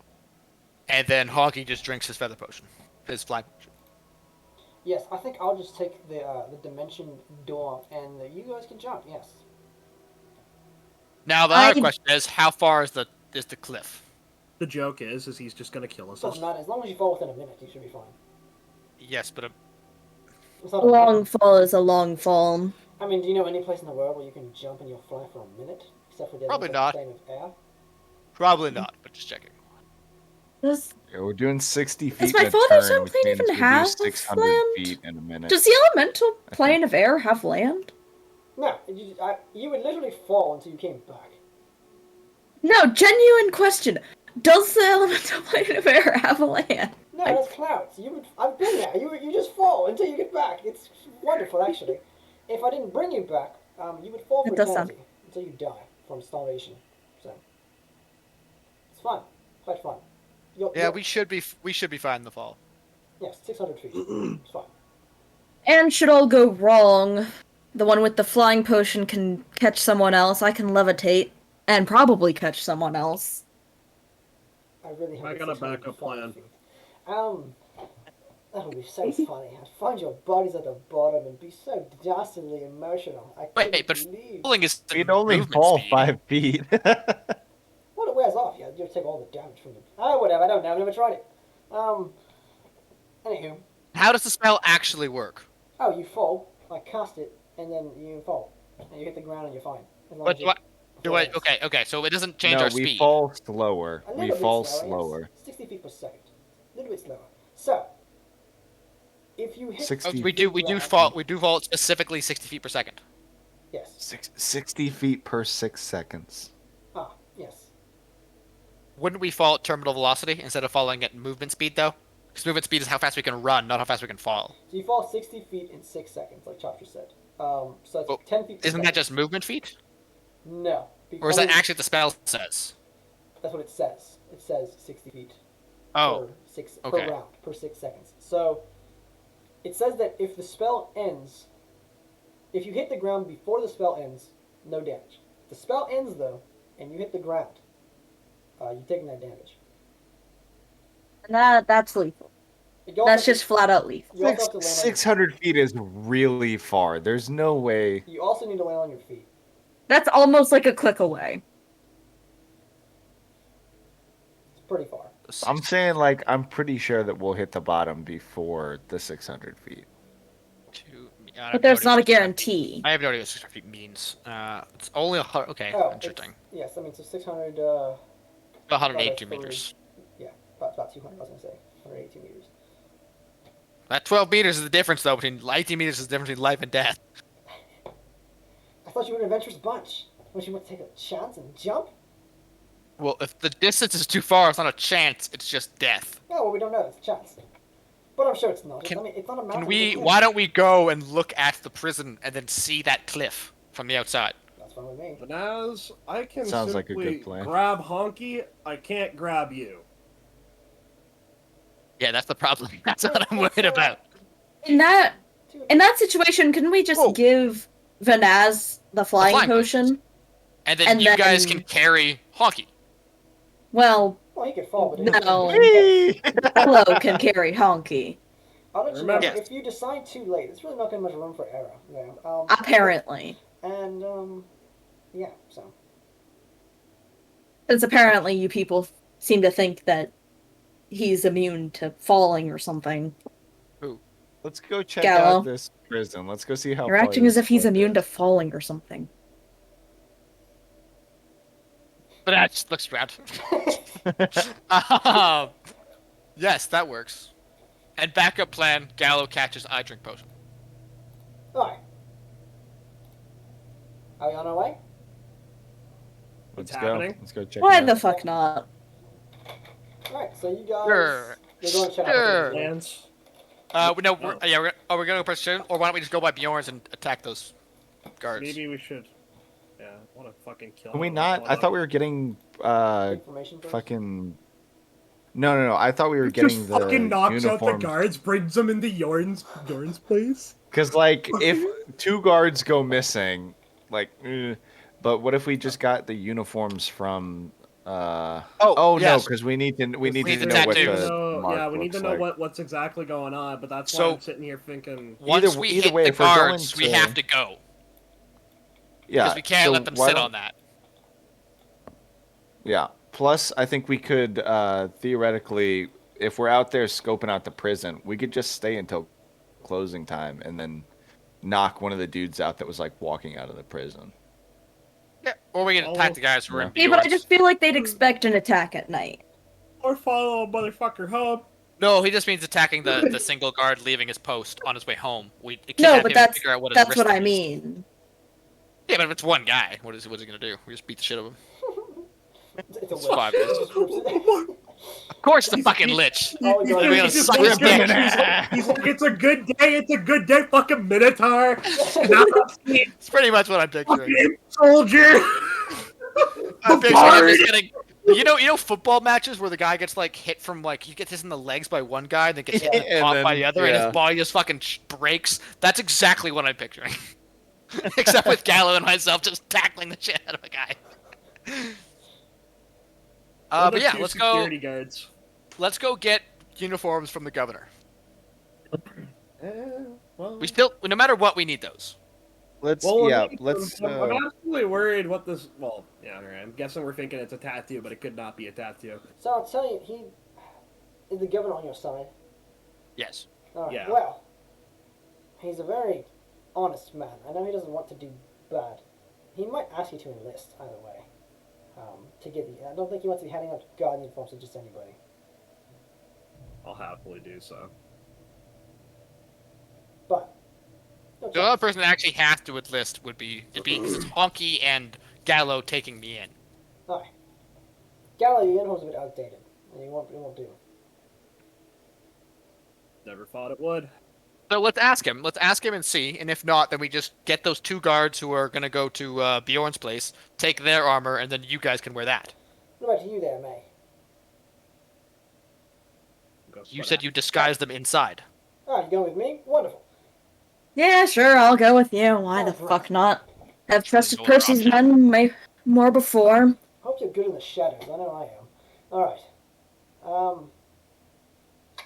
and then Honky just drinks his feather potion, his flying potion. Yes, I think I'll just take the dimension door, and you guys can jump. Yes. Now the other question is, how far is the cliff? The joke is he's just gonna kill us. Doesn't matter. As long as you fall within a minute, you should be fine. Yes, but It's not A long fall is a long fall. I mean, do you know any place in the world where you can jump and you'll fly for a minute? Except for Probably the not. plane of air? probably not. But just checking. Does Yeah, we're doing 60 feet my in a father's turn, home which plane means even we do have 600 land? feet in a minute. the elemental plane of air have land? No, you would literally fall until you came back. No, genuine question. Does the elemental plane of air have land? No, that's clouds. I've been there. You just fall until you get back. It's wonderful, actually. If I didn't bring you back, you would fall for It does sound- eternity until you die from starvation. So it's fun, quite fun. Yeah, we should be fine in the fall. Yes, 600 feet. It's fine. And should all go wrong, the one with the flying potion can catch someone else. I can levitate and probably catch someone else. I really have I got a backup plan. Feet. That would be so funny. I'd find your bodies at the bottom and be so dastardly emotional. I couldn't Wait, but believe. falling is the We'd only movement fall speed. 5 feet. Well, it wears off. You take all the damage from it. Oh, whatever. I don't know. I've never tried it. Anywho. How does the spell actually work? Oh, you fall. I cast it, and then you fall, and you hit the ground, and you're fine. As long But as you fall. okay, so it doesn't change no, our we speed. fall slower. A We little bit fall slower. slower. Yes. 60 feet per second. A little bit slower. So, if you hit 60 we do fall specifically 60 feet per second. Yes. 60 feet per 6 seconds. Ah, yes. Wouldn't we fall at terminal velocity instead of falling at movement speed though? Because movement speed is how fast we can run, not how fast we can fall. So you fall 60 feet in 6 seconds, like Chopper said. So it's Well, 10 feet per Isn't that second. just movement feet? No. Or is that because- actually what the spell says? That's what it says. It says 60 feet Oh, per okay. round, per 6 seconds. So, it says that if the spell ends, if you hit the ground before the spell ends, no damage. If the spell ends, though, and you hit the ground, you're taking that damage. That's lethal. You also That's have just to- flat out lethal. You also have to land on 600 feet is really far. There's no way. you also need to land on your feet. That's almost like a click away. It's pretty far. I'm saying, like, I'm pretty sure that we'll hit the bottom before the 600 feet. But there's not a guarantee. I have no idea what 600 feet means. It's only okay, Oh, interesting. Yes, I mean, so 600, 182 three. meters. Yeah, about 200, I was going to say. 182 meters. That 12 meters is the difference though between 18 meters is the difference between life and death. I thought you were an adventurous bunch. Don't you want to take a chance and jump? Well, if the distance is too far, it's not a chance, it's just death. Yeah, well, we don't know. It's a chance. But I'm sure it's not. Can- I mean, it's not a Can mountain. we? it's a Why cliff. don't we go and look at the prison and then see that cliff from the outside? That's fine with me. Banaz, I can Sounds like a simply good plan. grab Honky. I can't grab you. Yeah, that's the problem. That's what I'm worried about. In that situation, can we just Oh. give Vanaz the flying flying potion? And then And you guys then- can carry Honky. Well, Well, he could fall, but No. It Hello can carry Honky. I'll let you know. Remember- If you decide too late, there's really not going to be much room for error. Yeah. Apparently. And yeah. So Since apparently you people seem to think that he's immune to falling or something. Let's go check Gallo. out this prison. Let's go see how You're far acting as this if he's cliff immune to is. falling or something. But that just looks rad. Yes, that works. And backup plan: Gallo catches I drink potion. all right. Are we on our way? Let's It's go. happening. Let's go check Why it out. the fuck not? All right. So you guys. Sure. You're going to check Sure. out the Lance. No, we're gonna go precision, or why don't we just go by Bjorn's and attack those guards? Maybe we should. Yeah, I want to fucking kill Can we him. not? Hold I up. thought we were getting information first. fucking. No. I thought we were getting Just the fucking knocks out the uniforms. guards, brings them into Yorn's place. Because, like, if 2 guards go missing, like, but what if we just got the uniforms from? Oh yes. no, because we need to need know the what tattoos. the mark Yeah, we need to looks know like. what's exactly going on, but that's So- why I'm sitting here thinking. Once we either hit way, the if we're going guards, we to- have to go Yeah, because we can't so let them why sit don't- on that. Yeah. Plus, I think we could theoretically, if we're out there scoping out the prison, we could just stay until closing time and then knock one of the dudes out that was like walking out of the prison. Yeah, or we can attack the guys who are in Yeah, but I Bjorn's. just feel like they'd expect an attack at night. Or follow a motherfucker home. No, he just means attacking the single guard leaving his post on his way home. We No, kidnap but him and figure out what his that's what risk I is. mean. Yeah, but if it's one guy, what's he gonna do? We just beat the shit out of him. It's a It's 5 lich. minutes. It just rips it. Of course, the fucking lich. Oh, God. We're gonna He's just suck like, his dick. he's like, it's a good day, it's a good day, fucking Minotaur. Now, It's pretty much what I'm picturing. fucking soldier. I'm picturing him just getting. You know football matches where the guy gets like hit from like he gets hit in the legs by one guy and then gets hit in the And top then- by the other and yeah. his body just fucking breaks. That's exactly what I'm picturing. Except with Gallo and myself just tackling the shit out of a guy. But yeah, let's go. Security guards. Let's go get uniforms from the governor. Well, We still, no matter what, we need those. Let's well, yeah, I'm- let's. I'm absolutely worried what this. Well, yeah, alright. I'm guessing we're thinking it's a tattoo, but it could not be a tattoo. So I'll tell you, is the governor on your side? Yes. All right. Yeah. Well, he's a very honest man. I know he doesn't want to do bad. He might ask you to enlist either way. To get the. I don't think he wants to be handing out guard uniforms to just anybody. I'll happily do so. But no The other chance. person that actually has to enlist would be because it's Honky and Gallo taking me in. All right. Gallo, your uniform's a bit outdated. And it won't do. Never thought it would. So let's ask him. Let's ask him and see. And if not, then we just get those 2 guards who are gonna go to Bjorn's place, take their armor, and then you guys can wear that. What about you there, May? You said you disguised them inside. All right, you going with me? Wonderful. Yeah, sure, I'll go with you. Why the fuck not? I've trusted No Percy's option. men more before. Hope you're good in the shadows. I know I am. All right.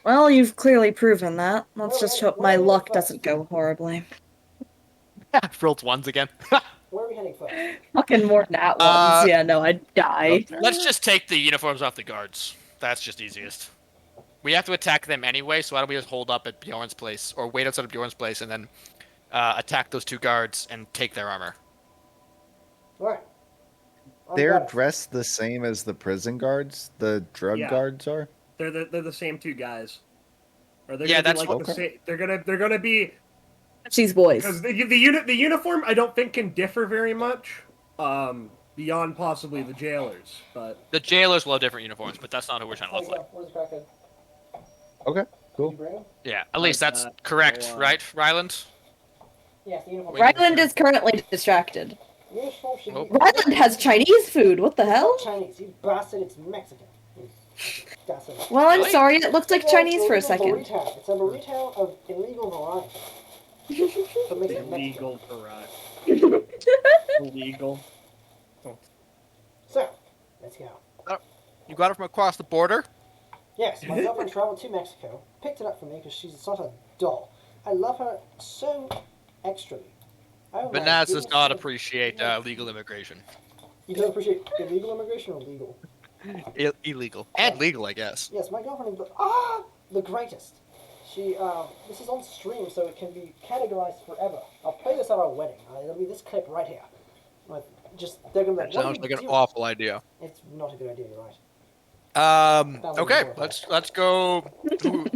Well, you've clearly proven that. Let's just Well, hope my well, luck first. doesn't go horribly. Rolled 1s again. Where are we heading first? Fucking more nat ones. Yeah, no, I'd die. Let's just take the uniforms off the guards. That's just easiest. We have to attack them anyway, so why don't we just hold up at Bjorn's place, or wait outside of Bjorn's place, and then attack those 2 guards and take their armor. All right. I'm They're got it. dressed the same as the prison guards, the drug Yeah. guards are. They're the same 2 guys. Or they're Yeah, gonna that's be like the same. They're gonna be She's boys. because the uniform I don't think can differ very much. Beyond possibly the jailers, but The jailers will have different uniforms, but that's not who we're trying to There look you like. go. Where's the crackhead? Okay, Did cool. you bring him? Yeah, at least Like that's that. correct, So, right, Ryland? Yes, the uniform. Ryland is currently distracted. Uniform should Oh. be. Ryland has Chinese food. What the It's hell? not Chinese, you bastard. It's Mexican. That's it. Well, I'm Really? sorry. It looked like It's Chinese for a illegal second. burrito. It's a burrito of illegal variety. So it makes it Mexican. illegal variety. Illegal. So, let's go. You got it from across the border? Yes, my girlfriend traveled to Mexico, picked it up for me because she's such a doll. I love her so extrally. I don't But know, Naz does being not so- appreciate legal immigration. You don't appreciate illegal immigration or legal? Illegal. And legal, I guess. Yes, my girlfriend is the greatest. She this is on stream, so it can be categorized forever. I'll play this at our wedding. It'll be this clip right here. With just they're gonna be like, That "What are sounds you like an doing?" awful idea. It's not a good idea. You're right. Okay, let's go.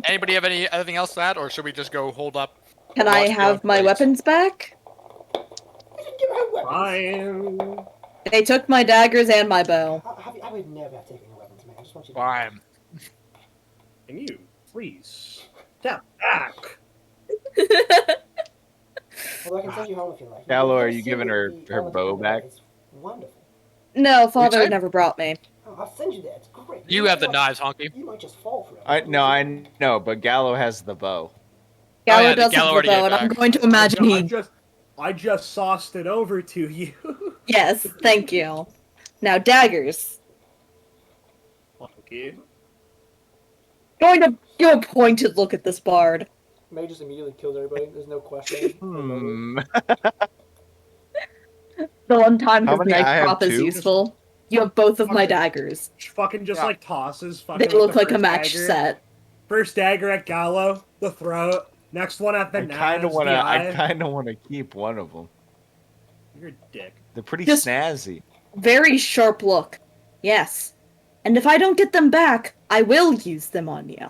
Anybody have anything else to add, or should we just go hold up? Can I Watch have Bjorn's my place? weapons back? We can give her weapons. Fine. They took my daggers and my bow. I would never have taken your weapons, man. I just want you to. Fine. Can you please step back? Well, I can send you home if you like. Gallo, are You've you seen giving her the her Elephant bow River. back? It's wonderful. No, father say? never brought me. Oh, I'll send you there. It's great. You have the might- knives, Honky. You might just fall for it. I know, but Gallo has the bow. Gallo yeah, does Gallo have the already bow, gave and I'm back. going to imagine I just sauced it over to you. Yes, thank you. Now daggers. Okay. Going to give a pointed look at this bard. May just immediately killed everybody. There's no question. Hmm. The one time How his many? I knife have prop is 2. useful. You have both of my daggers. Fucking just Yeah. like tosses. Fucking They with look the like a first match dagger. set. First dagger at Gallo, the throat. Next one at the I kind of Naz, want the to. eye. I kind of want to keep one of them. You're a dick. They're pretty Just- snazzy. Very sharp look. Yes. And if I don't get them back, I will use them on you.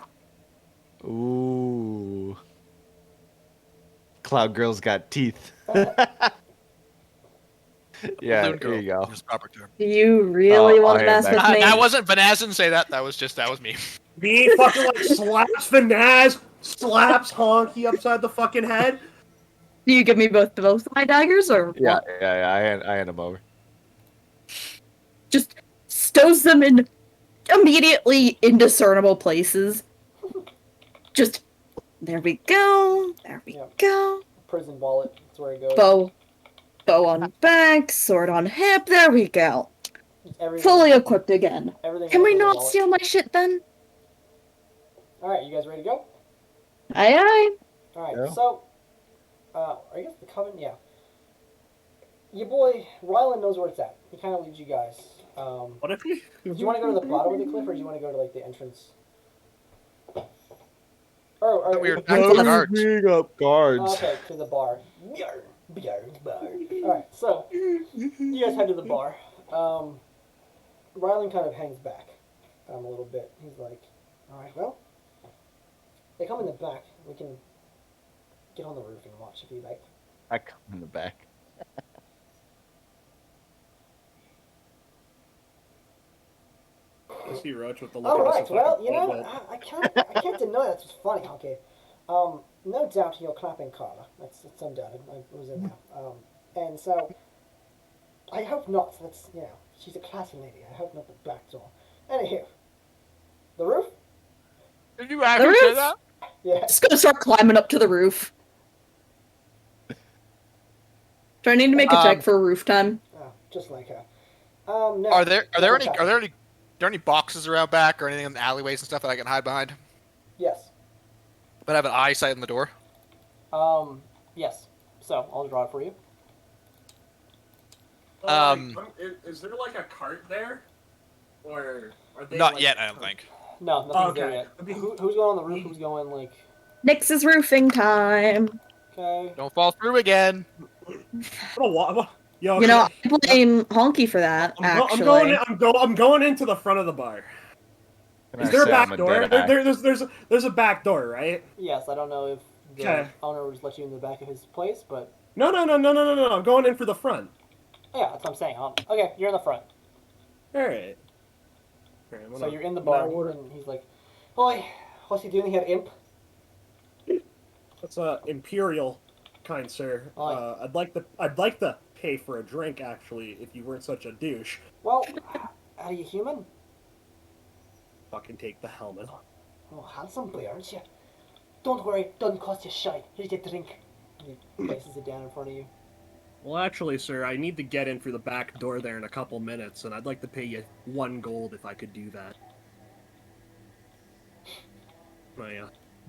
Ooh. Cloud Girl's got teeth. Yeah, Balloon there you girl, go. his proper term. Do you really Oh, want I to am mess with back. me? That wasn't Vanaz didn't say that. That was me. Me fucking like slaps the Naz, slaps Honky upside the fucking head. Do you give me both of my daggers, or Yeah, what? yeah. I hand him over. Just stows them in immediately indiscernible places. Just there we go. There we Yeah. go. Prison wallet. That's where it goes. Bow on back, sword on hip. There we go. Everything, Fully equipped again. everything Can else we in the not wallet. steal my shit then? All right, you guys ready to go? Aye aye. All right, Yeah. so, I guess the coven, yeah. Your boy Rylan knows where it's at. He kind of leads you guys. What if you? Do you want to go to the bottom of the cliff, or do you want to go to like the entrance? Or We were okay, back to the guards. Bring up guards. to the bar. Bar. All right, so you guys head to the bar. Rylan kind of hangs back a little bit. He's like, "All right, well, they come in the back. We can get on the roof and watch if you like." I come in the back. I see Roach with the look All of right. us Well, fucking you know, bullet. I can't deny that's funny. Okay. No doubt you're clapping Carla. That's undoubted. I was in there. And so I hope not. That's she's a classy lady. I hope not the back door. Anywho, the roof. Did you actually say that? Yeah. Just gonna start climbing up to the roof. Do I need to make a check for roof time? Oh, just like her. No. Are there Okay. any boxes around back or anything in the alleyways and stuff that I can hide behind? Yes. But I have an eyesight on the door. Yes. So I'll draw it for you. Is there like a cart there, or are they Not like, yet, I don't think. No, nothing's there Okay. yet. Who's going on the roof? Who's going like? Nix's roofing time. Okay. Don't fall through again. Oh, what? Yo, You know, I blame Honky for that, actually. I'm going into the front of the bar. Can Is I there a say I'm back door? dead eye? There's a back door, right? Yes, I don't know if the Okay. owner would just let you in the back of his place, but No. I'm going in for the front. yeah, that's what I'm saying. Okay, you're in the front. All right. Okay, I'm So gonna- you're in the I'm bar, gonna order- and he's like, "Oi, what's he doing here, imp?" That's imperial, kind sir. Aye. I'd like to pay for a drink, actually, if you weren't such a douche. Well, are you human? Fucking take the helmet off. Oh, handsome boy, aren't you? Don't worry, doesn't cost you shite. Here's your drink. And he places it down in front of you. Well, actually, sir, I need to get in through the back door there in a couple minutes, and I'd like to pay you 1 gold if I could do that. Oh, yeah.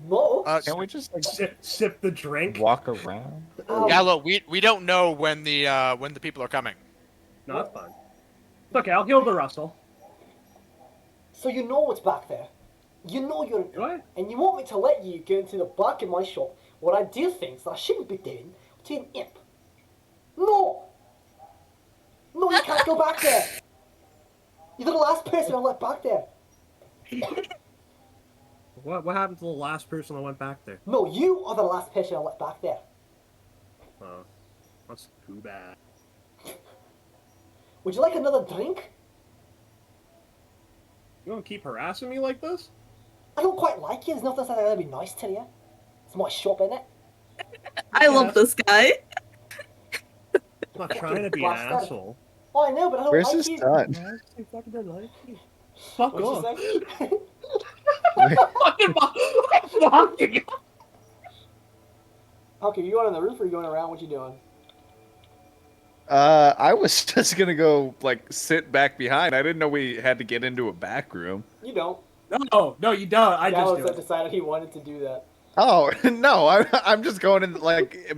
No. Can we just like Sip the drink? walk around? Yeah, look, we don't know when the people are coming. No, that's fine. It's okay, I'll heal the rustle. So you know what's back there. You know you're an Do I? and you want me to let you get into the back of my shop where I do things that I shouldn't be doing to an imp. No! No, you can't go back there! You're the last person I let back there. What happened to the last person that went back there? No, you are the last person I let back there. Oh, that's too bad. Would you like another drink? You gonna keep harassing me like this? I don't quite like you. There's nothing that I'd be nice to you. It's my shop, innit? I love this guy. I'm not trying to be an Bastard. asshole. Oh, I know, but I don't Where's like his you. son? Fuck What'd off. you say? Okay, you going on the roof or you going around? What you doing? I was just gonna go like sit back behind. I didn't know we had to get into a back room. You don't. No, you don't. I just Dallas do it. decided he wanted to do that. Oh no, I'm just going in like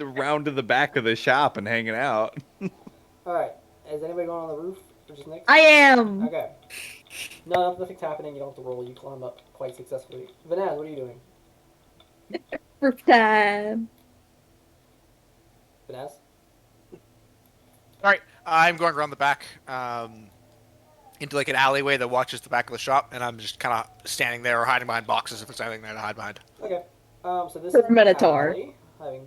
around to the back of the shop and hanging out. Alright, is anybody going on the roof? Just Nick? I am. Okay. No, nothing's happening. You don't have to roll. You climb up quite successfully. Vanaz, what are you doing? Roof time. Vanaz? All right, I'm going around the back, into like an alleyway that watches the back of the shop, and I'm just kind of standing there or hiding behind boxes if there's anything there to hide behind. Okay. So this For is the Minotaur. alley.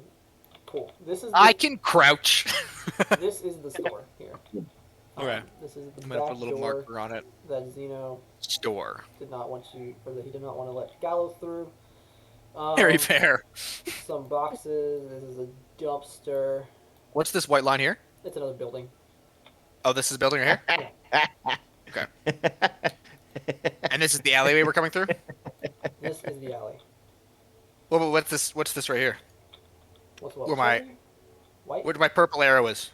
Cool. This is the, I can crouch. This is the store here. Okay. This is the I'm gonna back put a little door marker on it. that Zeno Store. did not want you, or that he did not want to let Gallo through. Very fair. Some boxes. This is a dumpster. What's this white line here? It's another building. Oh, this is the building right here. Okay. And this is the alleyway we're coming through. This is the alley. What's this? What's this right here? What's what? Where am I? White? Where my purple arrow is?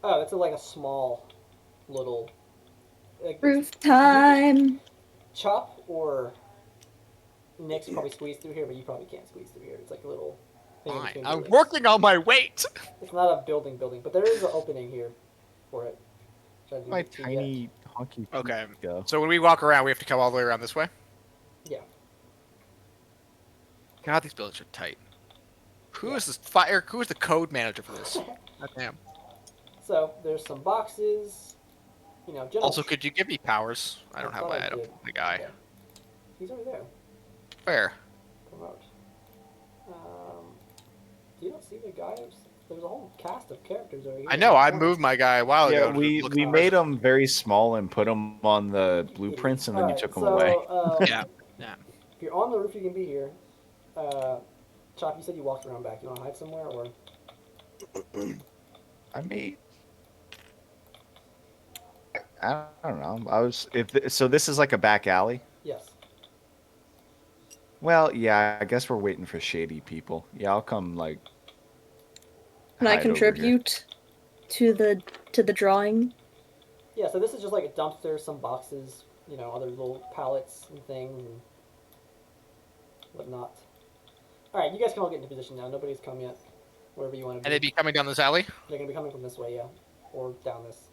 Oh, it's like a small little. Roof time. Chop or Nick's probably squeeze through here, but you probably can't squeeze through here. It's like a little thing in Fine. between I'm buildings. working on my weight. It's not a building, but there is an opening here for it. Which I didn't My get to yet. tiny honky. feet Okay. Go. So when we walk around, we have to come all the way around this way. Yeah. God, these buildings are tight. Who is this fire? Who is the code manager for this? God damn. So there's some boxes. You know, general. Also, could you give me powers? I don't I have thought my I item. did. The guy. Okay. He's over there. Fair. Promote. You don't see the guy? There's a whole cast of characters over here. I know. I moved my guy a while ago. Yeah, to we look we for made us. them very small and put them on the blueprints, and then you took them away. Yeah. Yeah. If you're on the roof, you can be here. Chop, you said you walked around back. You want to hide somewhere, or? I mean, I don't know. So this is like a back alley. Yes. Well, yeah, I guess we're waiting for shady people. Yeah, I'll come like. Can I hide over here. contribute to the drawing? Yeah, so this is just like a dumpster, some boxes, you know, other little pallets and things and whatnot. Alright, you guys can all get into position now. Nobody's come yet. Wherever you want to And they'd be coming down this alley. They're going to be coming from this way, yeah. Or down this.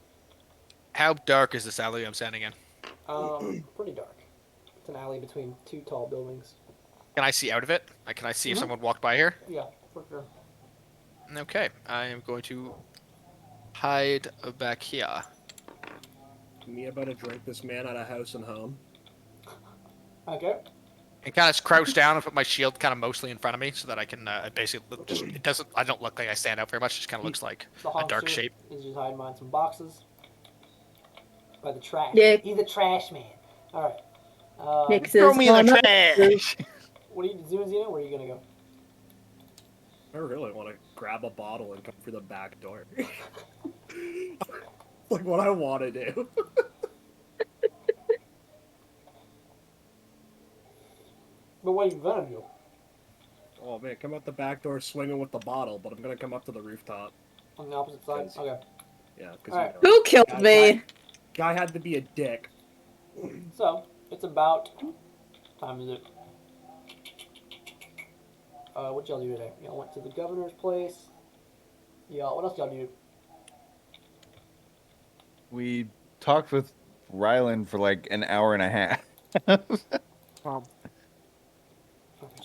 How dark is this alley I'm standing in? Pretty dark. It's an alley between two tall buildings. Can I see out of it? Like, can I see if Mhm. someone walked by here? Yeah, for sure. Okay, I am going to hide back here. Me about to drink this man out of house and home. Okay. And kind of crouch down and put my shield kind of mostly in front of me so that I can basically just it doesn't. I don't look like I stand out very much. It just kind of looks like The a dark honker shape. is just hiding behind some boxes. By the trash. Nick. He's a trash man. Alright. Nick Throw says, me in "One the up." trash. What are you doing, Zeno? Where are you going to go? I really want to grab a bottle and come through the back door. Like what I want to do. But what are you going to do? Oh man, come out the back door swinging with the bottle, but I'm gonna come up to the rooftop. On the opposite side? Yes. Okay. Yeah, because Alright. Who killed me? guy had to be a dick. So, it's about... What time is it? What y'all do today? Y'all went to the governor's place. Y'all, what else y'all do? We talked with Rylan for like an hour and a half.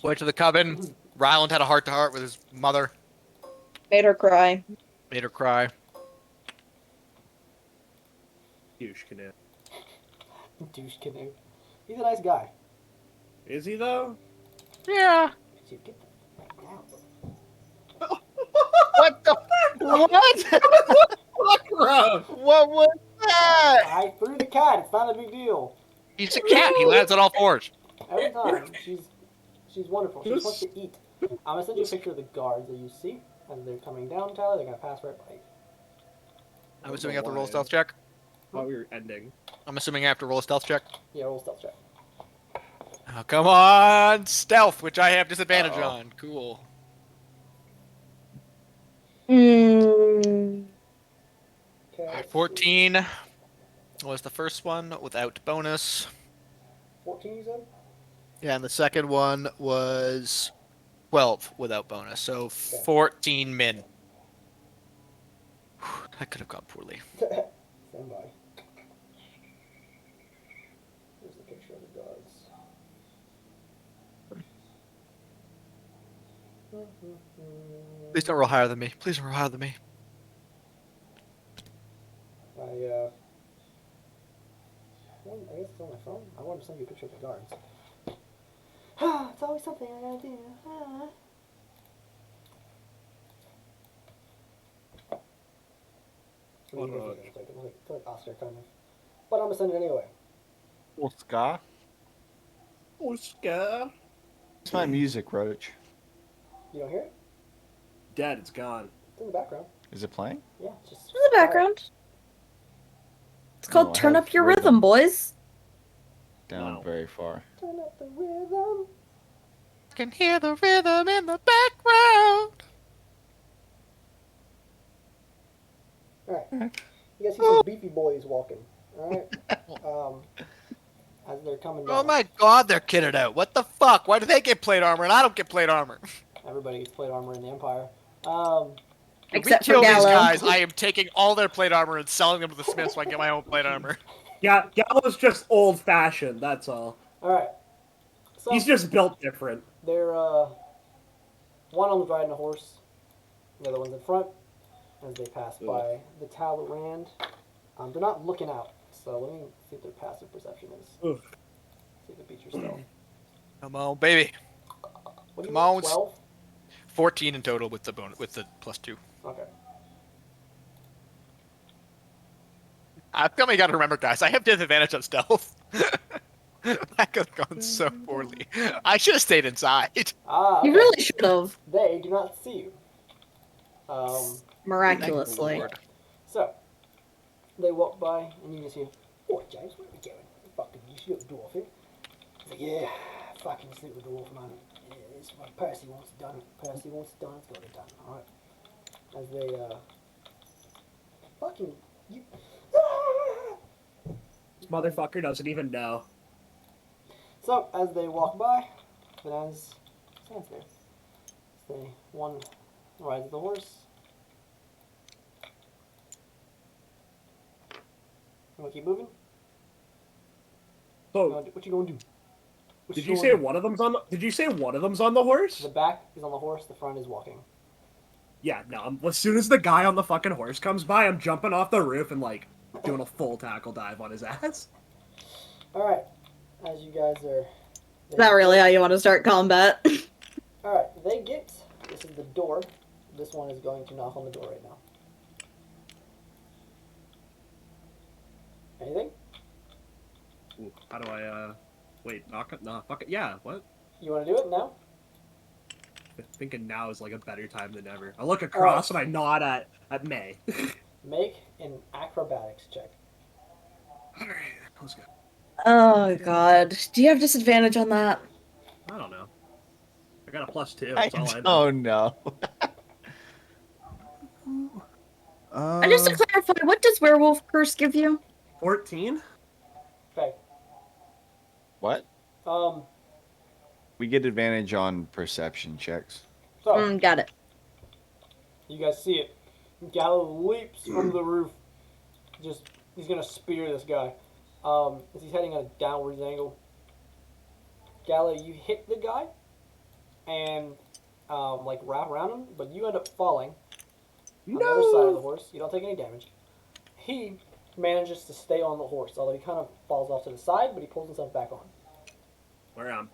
Went to the coven. Ryland had a heart-to-heart with his mother. Made her cry. Made her cry. Douche canoe. Douche canoe. He's a nice guy. Is he though? Yeah. Dude, get the fuck down. What the? What? What was that? I threw the cat. It's not a big deal. He's a cat. He lands on all fours. Every time. She's wonderful. She's supposed to eat. I'm gonna send you a picture of the guards that you see as they're coming down, Tyler. They're gonna pass right by you. I'm assuming I have to roll a stealth check. Thought we were ending. I'm assuming I have to roll a stealth check. Yeah, roll a stealth check. Oh, come on, stealth, which I have disadvantage on. Cool. Mm. Okay. 14 was the first one without bonus. 14, you said? Yeah, and the second one was 12 without bonus, so 14 min. That could have gone poorly. Stand by. Please don't roll higher than me. Please don't roll higher than me. I guess it's on my phone. I wanted to send you a picture of the guards. It's always something I gotta do. It's like Oscar kind of. But I'm gonna send it anyway. Oscar. Oscar. It's my music, Roach. You don't hear it? Dad, it's gone. It's in the background. Is it playing? Yeah, it's just. In the background. It's called No, I Turn have Up Your rhythm. Rhythm, boys. Down Wow. very far. Turn up the rhythm. I can hear the rhythm in the background. Alright. You guys see some beefy boys walking. Alright? As they're coming down. Oh my god, they're kitted out. What the fuck? Why do they get plate armor and I don't get plate armor? Everybody gets plate armor in the Empire. If Except we for kill these Gallo. guys, I am taking all their plate armor and selling them to the smith so I can get my own plate armor. Yeah, Gallo's just old-fashioned, that's all. Alright. So, He's just built different. they're, one of them's riding a horse. The other one's in front. As they pass by the Tower Rand. They're not looking out. So let me see what their passive perception is. Ugh. See if it beats your stealth. Come on, baby. What do you Come on, roll, 12? 14 in total with the bonus, with the +2. Okay. I feel you gotta remember, guys, I have disadvantage on stealth. That could have gone so poorly. I should have stayed inside. Okay. You really should have. They do not see you. Miraculously. Lord. So, they walk by, and you just hear, "Boy, James, where are we going? Fucking, you see little dwarf here?" He's like, "Yeah, fucking this little dwarf, man. Yeah, it's what Percy wants it done. Percy wants it done, it's got it done, alright?" As they, fucking, you... This motherfucker doesn't even know. So, as they walk by, Vanaz stands there. As one rides the horse. You wanna keep moving? So, What you gonna do? What did you you gonna say do? one of them's on? Did you say one of them's on the horse? The back is on the horse, the front is walking. Yeah, no. As soon as the guy on the fucking horse comes by, I'm jumping off the roof and like doing a full tackle dive on his ass. Alright, as you guys are... Is that really how you want to start combat? Alright, they get... This is the door. This one is going to knock on the door right now. Anything? Ooh, how do I, wait, knock it? No, fuck it. Yeah, what? You want to do it now? Thinking now is like a better time than ever. I look across and I nod at May. Make an acrobatics check. Alright, let's go. Oh god. Do you have disadvantage on that? I don't know. I got a +2. I That's all I know. don't know. And just to clarify, what does werewolf curse give you? 14? Okay. What? Um, We get advantage on perception checks. so, Got it. you guys see it. Gallo leaps from the roof. He's gonna spear this guy. As he's heading at a downwards angle. Gallo, you hit the guy, and, like, wrap around him, but you end up falling on the other side of the horse. You don't take any damage. He manages to stay on the horse, although he kind of falls off to the side, but he pulls himself back on. Where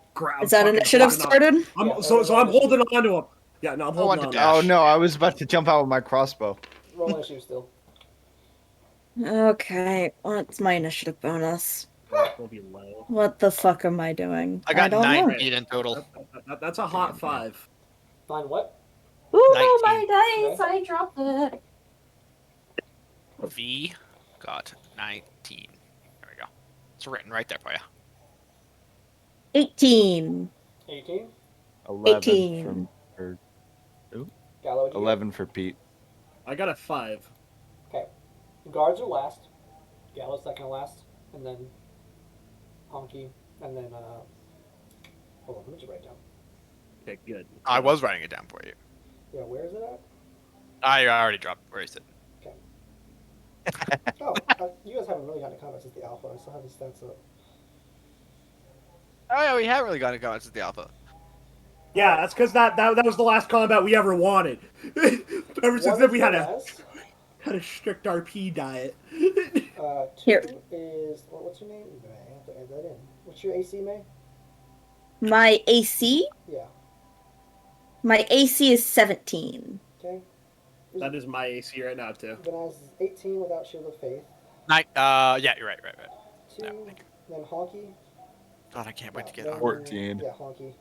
Is that initiative started? Yeah, So I'm holding on to him. Yeah, no, I'm I want holding to on. dash. Oh no, I was about to jump out with my crossbow. Roll initiative still. Okay, what's my initiative bonus? Will be low. What the fuck am I doing? I got don't 19 in total. That's a hot 5. Find what? know. Ooh, 19. my dice! Okay. I dropped it. V got 19. There we go. It's written right there for you. 18. 18. 11 18. from Gallo, what'd you get? 11 for Pete. I got a 5. Okay. The guards are last. Gallo's second to last. And then Honky. And then, hold on, let me just write it down. Okay, good. I was writing it down for you. Yeah, where is it at? I already dropped. Where is it? Oh, you guys haven't really gotten to combat since the alpha. I still have these stats up. Oh yeah, we haven't really gotten to go into the alpha. Yeah, that's because that was the last combat we ever wanted. Ever since then, we had a strict RP diet. Two Here. is what's your name? I have to add that in. What's your AC, May? My AC? Yeah. My AC is 17. Okay. That is my AC right now too. Vanaz is 18 without Shield of Faith. Yeah, you're right. 2, Yeah. then Honky. God, I can't wait to get then- on. 14. Yeah, Honky.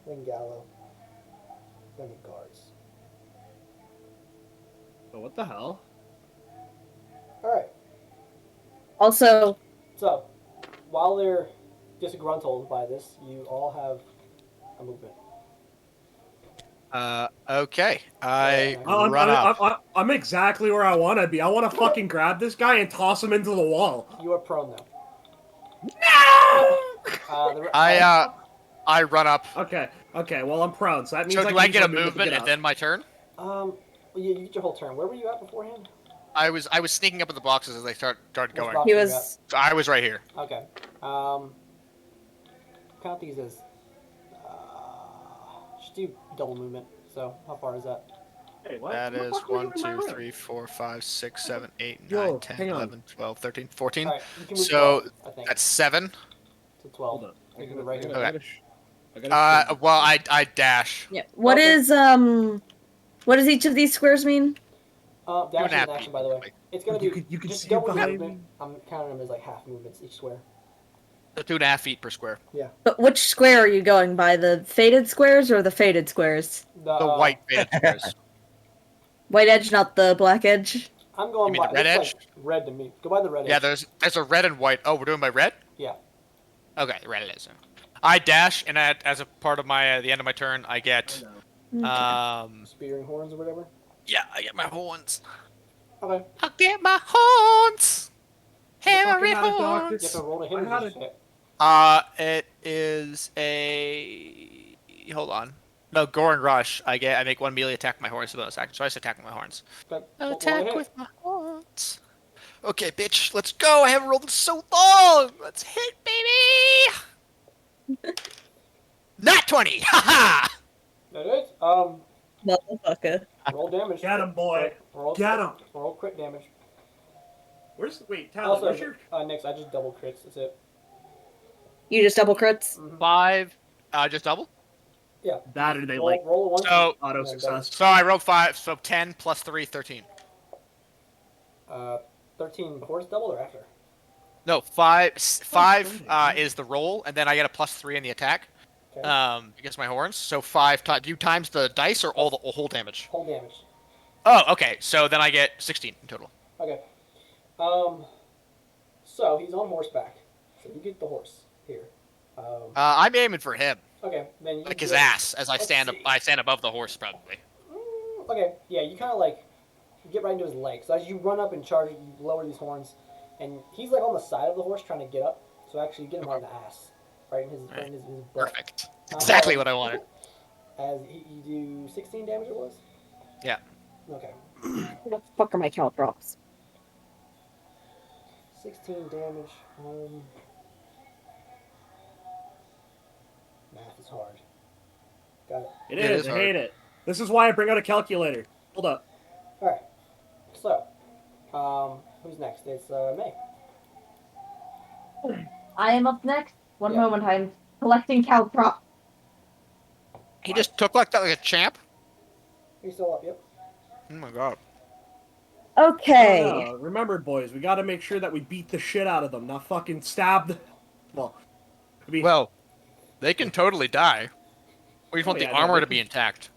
Then Gallo. Then the guards. Oh, what the hell? Alright. Also, So, while they're disgruntled by this, you all have a movement. Okay. I I'm- run up. I'm exactly where I want to be. I want to fucking grab this guy and toss him into the wall. You are prone now. No! I run up. Okay. Well, I'm prone, so that means So I do can I use get a my to movement get and up. then my turn? Well, you get your whole turn. Where were you at beforehand? I was sneaking up in the boxes as they started Which going. box he were you was. So I was right here. at? Okay. Count these as. Just do double movement. So, how far is that? Hey, what? That What the is fuck were you 1, in my 2, room? 3, 4, 5, 6, 7, 8, Yo, 9, 10, hang on. 11, 12, 13, 14. Alright, you can move So 12, I think. that's 7. To 12. Hold on. You can move right here. Well, I dash. Yeah. What Okay. is what does each of these squares mean? Dash is and a an half action, feet, by the way. like- It's gonna You be. could just see go it with behind movement. I'm counting them as like half movements each square. So 2.5 feet per square. But which square are you going by? The faded squares or the faded squares? The white faded squares. White edge, not the black edge. I'm going You mean by the red it's edge? Like red to me. Go by the red Yeah, edge. there's a red and white. Oh, we're doing by red? Yeah. Okay, red it is. I dash, and as a part of my the end of my turn, I get Spearing horns or whatever. yeah, I get my horns. Okay. I get my horns. fucking Hammer had a doctor. You horns. have to roll to hit I or had just it. hit. It is a hold on. No, Goring Rush. I make one melee attack with my horns as a bonus action, so I just attack with my horns. Okay. Roll to Attack hit. with my horns. Okay, bitch, let's go. I haven't rolled in so long. Let's hit, baby. Not 20. Haha. That is. Motherfucker. Roll damage. Get him, boy. Roll Get him. Roll crit damage. Wait, Tyler, Also, where's your... Nix, I just double crits. That's it. You just double crits? 5. Just double. Yeah. That or they Roll, like roll a one. So- auto and then success. So I rolled 5. So 10 plus 3, 13. 13 before it's doubled or after? No, 5. 5 is the roll, and then I get a plus 3 in the attack. Okay. Against my horns. So 5. Do you times the dice or all the whole damage? Whole damage. Oh, okay. So then I get 16 in total. Okay. So he's on horseback. So you get the horse here. I'm aiming for him, Okay. Then you like his get- ass, as I Let's stand. see. I stand above the horse, probably. Okay. Yeah, you kind of like get right into his leg. So as you run up and charge, you lower these horns, and he's like on the side of the horse trying to get up. So actually, you get him right in the ass, right in his butt. Perfect. Exactly what I wanted. As you do 16 damage, it was. Yeah. Okay. What the fuck are my caltrops? 16 damage. Math is hard. Got it. It It is. is I hard. hate it. This is why I bring out a calculator. Hold up. All right. So, who's next? It's May. I am up next. One Yeah. moment, I'm collecting caltrops. He just took like that like a champ. You're still up. Yep. Oh my god. Okay. Oh, no. Remember, boys, we got to make sure that we beat the shit out of them, not fucking stab them. Well, I mean, Well, they can totally die. We just want Oh, the yeah, no, armor they to can- be intact.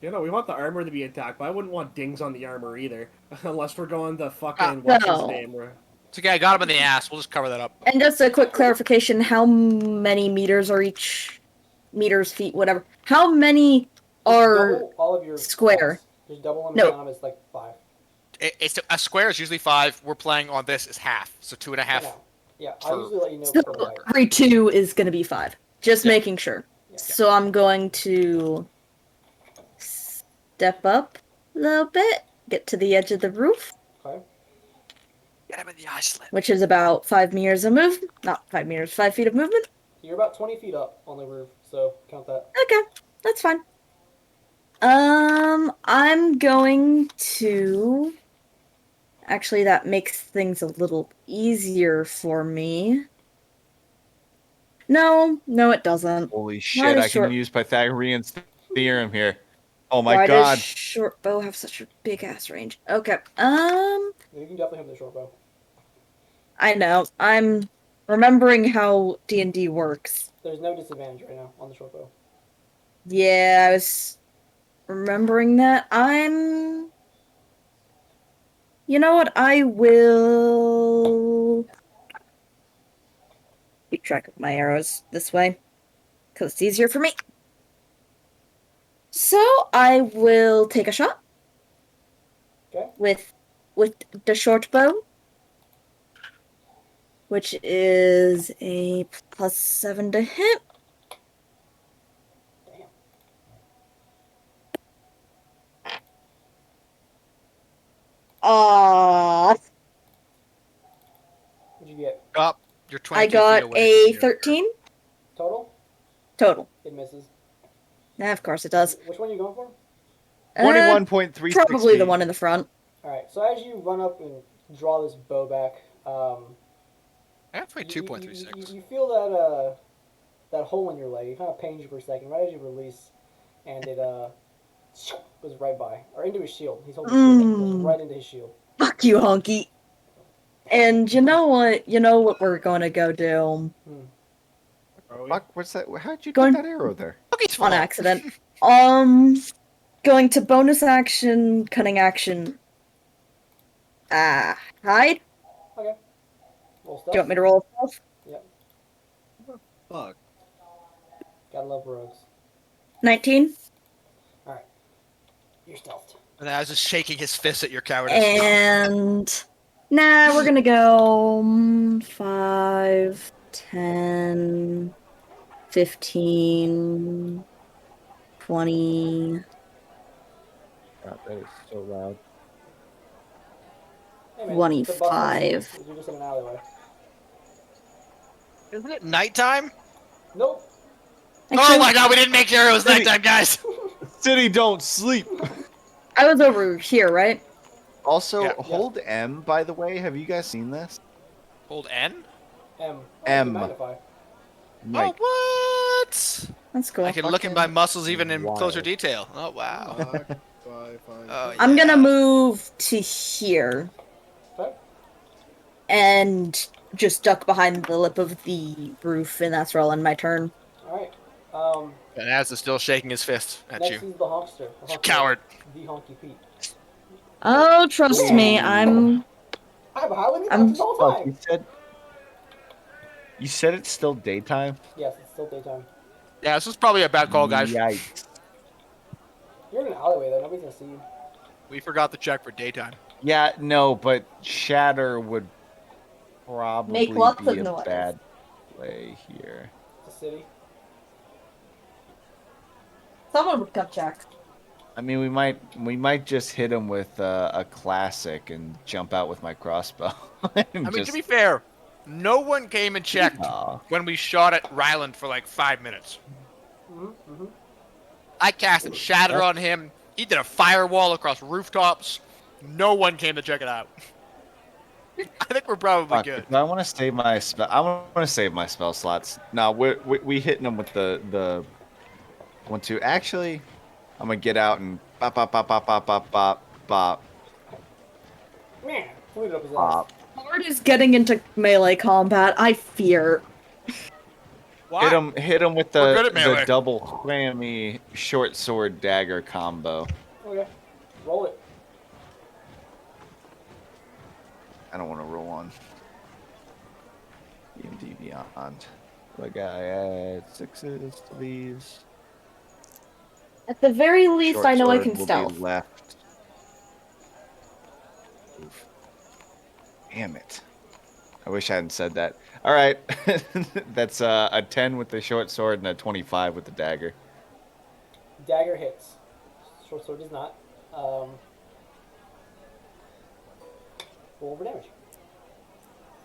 you know, we want the armor to be intact, but I wouldn't want dings on the armor either, unless we're going the fucking what's his no. name? We're- It's okay. I got him in the ass. We'll just cover that up. And just a quick clarification, how many meters are each meters, feet, whatever? How many are Double all of your square? stats. Just double them No. down. It's like 5. It's a square is usually 5. We're playing on this is half, so 2.5. No. Yeah, I For- usually let you know So for like. every 2 is going to be 5. Just Yeah. making sure. Yeah. So I'm going to step up a little bit, get to the edge of the roof, Okay. Get him in the eye slit. which is about 5 meters of movement. Not 5 meters, 5 feet of movement. You're about 20 feet up on the roof, so count that. Okay. That's fine. I'm going to. Actually, that makes things a little easier for me. No, it doesn't. Holy Why shit! does I can short use Pythagorean's theorem here. Oh my Why does god! short bow have such a big ass range? Okay. You can definitely have the short bow. I know. I'm remembering how D&D works. There's no disadvantage right now on the short bow. Yeah, I was remembering that. You know what? I will keep track of my arrows this way because it's easier for me. So I will take a shot. Okay. With the short bow, which is a +7 to hit. Damn. Aww. What'd you get? Up. You're I 22 feet got away. a from your- 13 Total? total. It misses. Nah, of course it does. Which one are you going for? 21.36 Probably the feet. one in the front. Alright, so as you run up and draw this bow back, I have you, 22.36. you feel that that hole in your leg. It kind of pains you for a second, right as you release, and it goes right by, or into his shield. He's holding his shield. It goes right into his shield. Fuck you, Honky. And you know what? You know what we're gonna go do Fuck, what's that? How'd you Going- get that arrow there? Cookies on fault. accident. Going to bonus action, cunning action. Hide? Okay. Roll stealth. Do you want me to roll stealth? Fuck. Gotta love rogues. 19. Alright. You're stealthed. And I was just shaking his fist at your cowardice. And nah, we're gonna go 5, 10, 15, 20. God, that is so loud. Hey man, it's a bustling 25. city. You're just in an alleyway. Isn't it nighttime? Nope. Oh my god, we didn't make sure it was nighttime, guys! City don't sleep. I was over here, right? Also, Yeah. hold M, by the way. Have you guys seen this? Hold N? M. M. Magnify. Like, Oh, what? That's cool. I can look at my muscles even in wild. closer detail. Oh, wow. Fine. Oh, I'm yeah. gonna move to here Okay. and just duck behind the lip of the roof, and that's where I'll end my turn. Alright. And Az is still shaking his fist at Next you. is the Honkster. The You Honkster. coward. The Honky Pete. Oh, trust me, I'm. I have a highly I'm- this all the Fuck, time. you said it's still daytime? Yes, it's still daytime. Yeah, this was probably a bad call, guys. Yikes. You're in an alleyway though. Nobody's gonna see you. We forgot to check for daytime. Yeah, no, but Shatter would probably Make lots be of a noise. bad play here. It's a city. Someone would come check. I mean, we might just hit him with a classic and jump out with my crossbow. I mean, to be fair, no one came and checked Aw. when we shot at Ryland for like 5 minutes. Mm-hmm. I casted Shatter on him. He did a firewall across rooftops. No one came to check it out. I think we're probably Fuck, good. if I want to save my spell. I want to save my spell slots. No, we hitting them with the 1-2. Actually, I'm gonna get out and bop bop bop bop bop bop bop bop Man, flew it up his ass. bop. Bard is getting into melee combat. I fear. Why? Hit him with We're good the at melee. double whammy short sword dagger combo. Okay. Roll it. I don't want to roll on D&D Beyond. Like I add 6s to these. At the very least, Short I know I sword can will be stealth. left. Oof. Damn it. I wish I hadn't said that. All right. That's a 10 with the short sword and a 25 with the dagger. Dagger hits. Short sword does not. Roll over damage.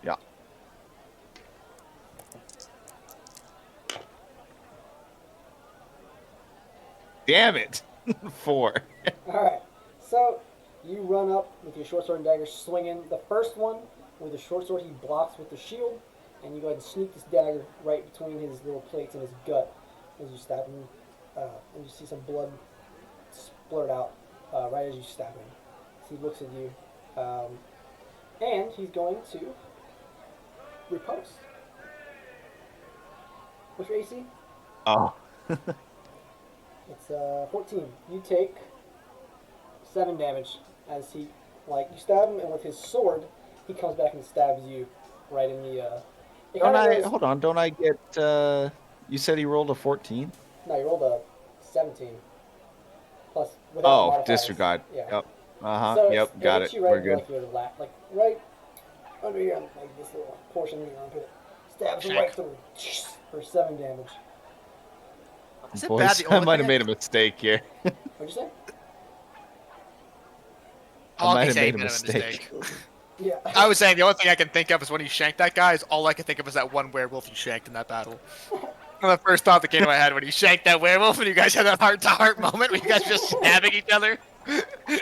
Yeah. Damn it. 4. Alright, so you run up with your short sword and dagger swinging. The first one with the short sword he blocks with the shield, and you go ahead and sneak this dagger right between his little plates and his gut as you stab him, and you see some blood splurt out right as you stab him. So he looks at you, and he's going to riposte. What's your AC? Oh. It's 14. You take 7 damage as he, you stab him, and with his sword, he comes back and stabs you right in the. Hold on, don't I get? You said he rolled a 14. No, you rolled a 17. Plus, without modifiers. Disregard. Yeah. Yep. So Yep. Got it. You right We're good. your lap, right under your, this little portion of your armpit. Stabs him right through for 7 damage. Is it Boys, bad? The I only might thing have made a mistake here. What'd you say? I might Okay, have say made a made mistake. Yeah. I was saying the only thing I can think of is when he shanked that guy. Is all I can think of is that one werewolf he shanked in that battle. And the first thought that came to my head when he shanked that werewolf, and you guys had that heart-to-heart moment where you guys just stabbing each other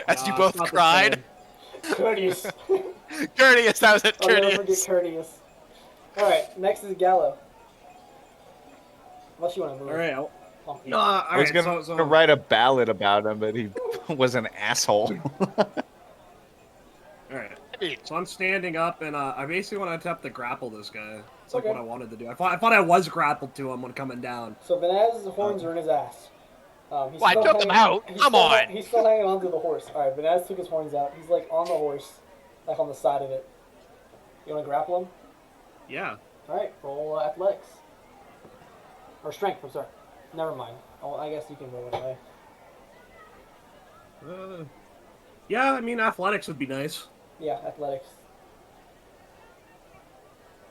as you both cried. Courteous. Courteous, that was it. I'll never forget Courteous. Courteous. Alright, next is Gallo. Unless you want to move. Alright, No, I was gonna write a ballad about him, but he was an asshole. Alright. So I'm standing up, and I basically want to attempt to grapple this guy. It's like Okay. what I wanted to do. I thought I was grappled to him when coming down. So Banaz's horns are in his ass. He's Well, I still took them out. he's Come still on. He's still hanging onto the horse. Alright, Banaz took his horns out. He's like on the horse, like on the side of it. You want to grapple him? Yeah. Alright, roll athletics. Or strength, I'm sorry. Never mind. Oh, I guess you can roll it away. Yeah, I mean, athletics would be nice. Yeah, athletics.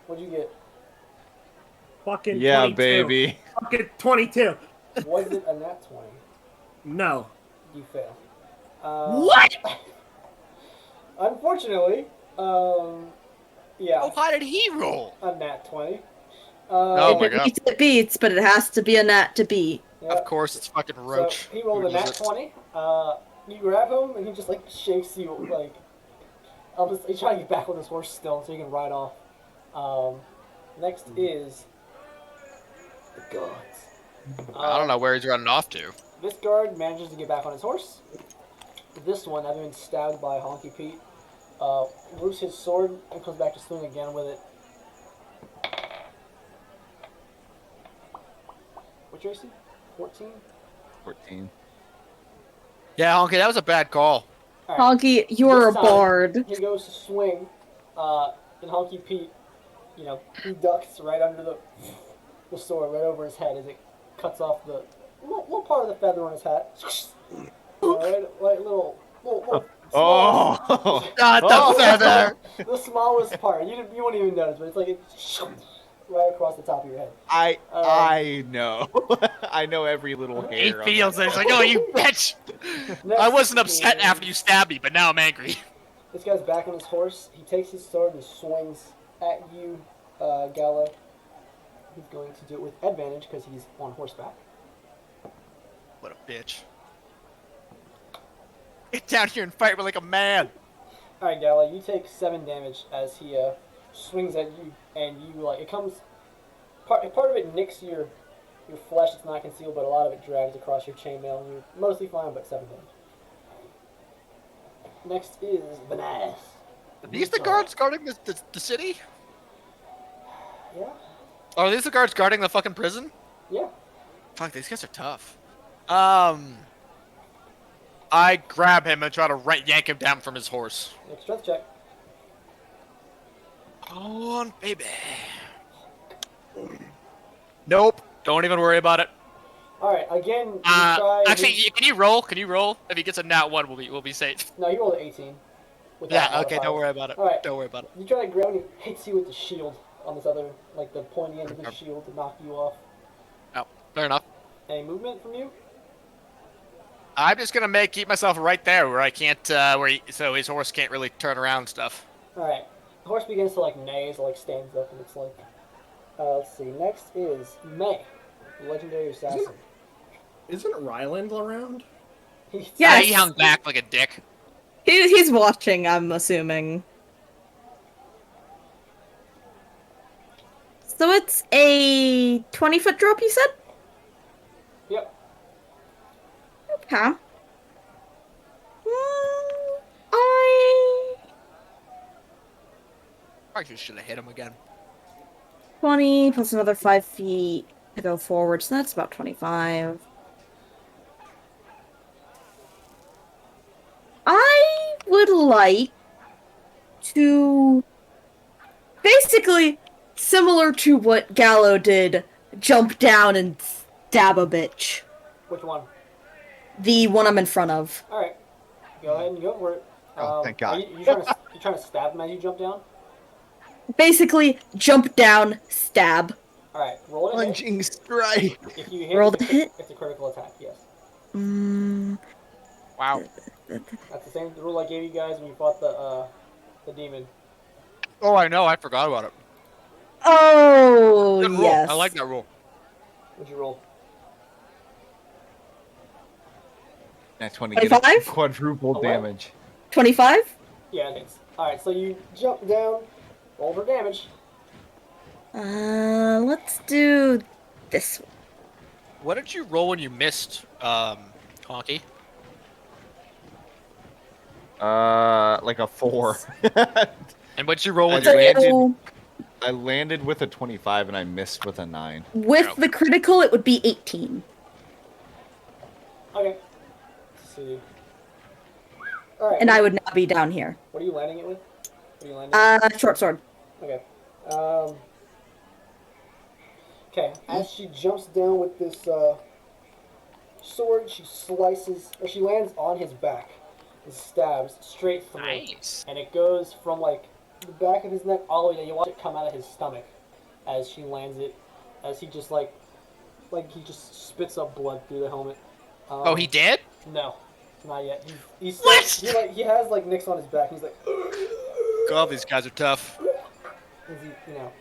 What'd you get? Fucking Yeah, 22. baby. Fucking 22. Was it a nat 20? No. You fail. What? Unfortunately, yeah, Oh, how did he roll? a nat 20. Oh If my it God. beats, it beats, but it has to be a nat to beat. yeah. Of course, it's fucking Roach. So he rolled a Who does nat it? 20. You grab him, and he just, shakes you, he's trying to get back on his horse still, so he can ride off. Next is the guards. I don't know where he's running off to. This guard manages to get back on his horse. This one, having been stabbed by Honky Pete, moves his sword and comes back to swing again with it. What's your AC? 14? 14. Yeah, Honky, that was a bad call. Alright. Honky, you're a This time, bard. He goes to swing, and Honky Pete, he ducks right under the sword, right over his head as it cuts off the little part of the feather on his hat. Little Oh! Not Oh. the feather! the smallest part. You won't even notice, but it's like right across the top of your head. I know. I know every little He hair. on feels that. it. He's like, oh, you bitch! Next I wasn't upset is- after you stabbed me, but now I'm angry. This guy's back on his horse. He takes his sword and swings at you, Gala. He's going to do it with advantage because he's on horseback. What a bitch. Get down here and fight me like a man. Alright, Gala, you take 7 damage as he swings at you, and you, it comes... Part of it nicks your flesh, it's not concealed, but a lot of it drags across your chainmail, and you're mostly fine, but 7 damage. Next is Banaz. Are these the guards guarding the city? Yeah? Are these the guards guarding the fucking prison? Yeah. Fuck, these guys are tough. I grab him and try to yank him down from his horse. Next strength check. Come on, baby. Nope. Don't even worry about it. Alright, again, you try... Actually, can you roll? Can you roll? If he gets a nat 1, we'll be safe. No, you rolled an 18. without Yeah, okay, modifiers. don't worry about it. Alright. Don't worry about it. You try to grab him, he hits you with the shield on this other, the pointy end of the shield to knock you off. Oh, fair enough. Any movement from you? I'm just gonna keep myself right there where I can't, so his horse can't really turn around and stuff. Alright. The horse begins to neigh, so stands up, and it's let's see. Next is May, the legendary assassin. Isn't Ryland around? Yes. He hung back like a dick. He's watching, I'm assuming. So it's a 20-foot drop, you said? Yep. Okay. I Probably just should have hit him again. 20 plus another 5 feet to go forward, so that's about 25. I would like to basically similar to what Gallo did, jump down and stab a bitch. Which one? The one I'm in front of. All right. Go ahead and go for it. Oh, thank God. You trying to stab him as you jump down? Basically, jump down, stab. All right. Roll it. Plunging strike. If you hit, Roll the hit. It's a critical attack. Yes. Wow. That's the same rule I gave you guys when you fought the demon. Oh, I know. I forgot about it. Oh, Good rule. yes. I like that rule. What'd you roll? That's 20 25? quadruple A what? damage. 25? Yeah, it hits. All right. So you jump down. Roll for damage. Let's do this one. What did you roll when you missed, Honky? Like a 4. And what'd you roll when I you landed? So, I landed with a 25 and I missed with a 9. with the critical, it would be 18. Okay. Let's see. All right. And I would not be down here. What are you landing it with? What are you landing? Short sword. Okay. Okay. As she jumps down with this sword, she slices, or she lands on his back and stabs straight through. Nice. And it goes from like the back of his neck all the way down. You watch it come out of his stomach as she lands it, as he just like he just spits up blood through the helmet. Oh, he did? No, not yet. He's What? he has like nicks on his back. He's like, God, these guys are tough. you know,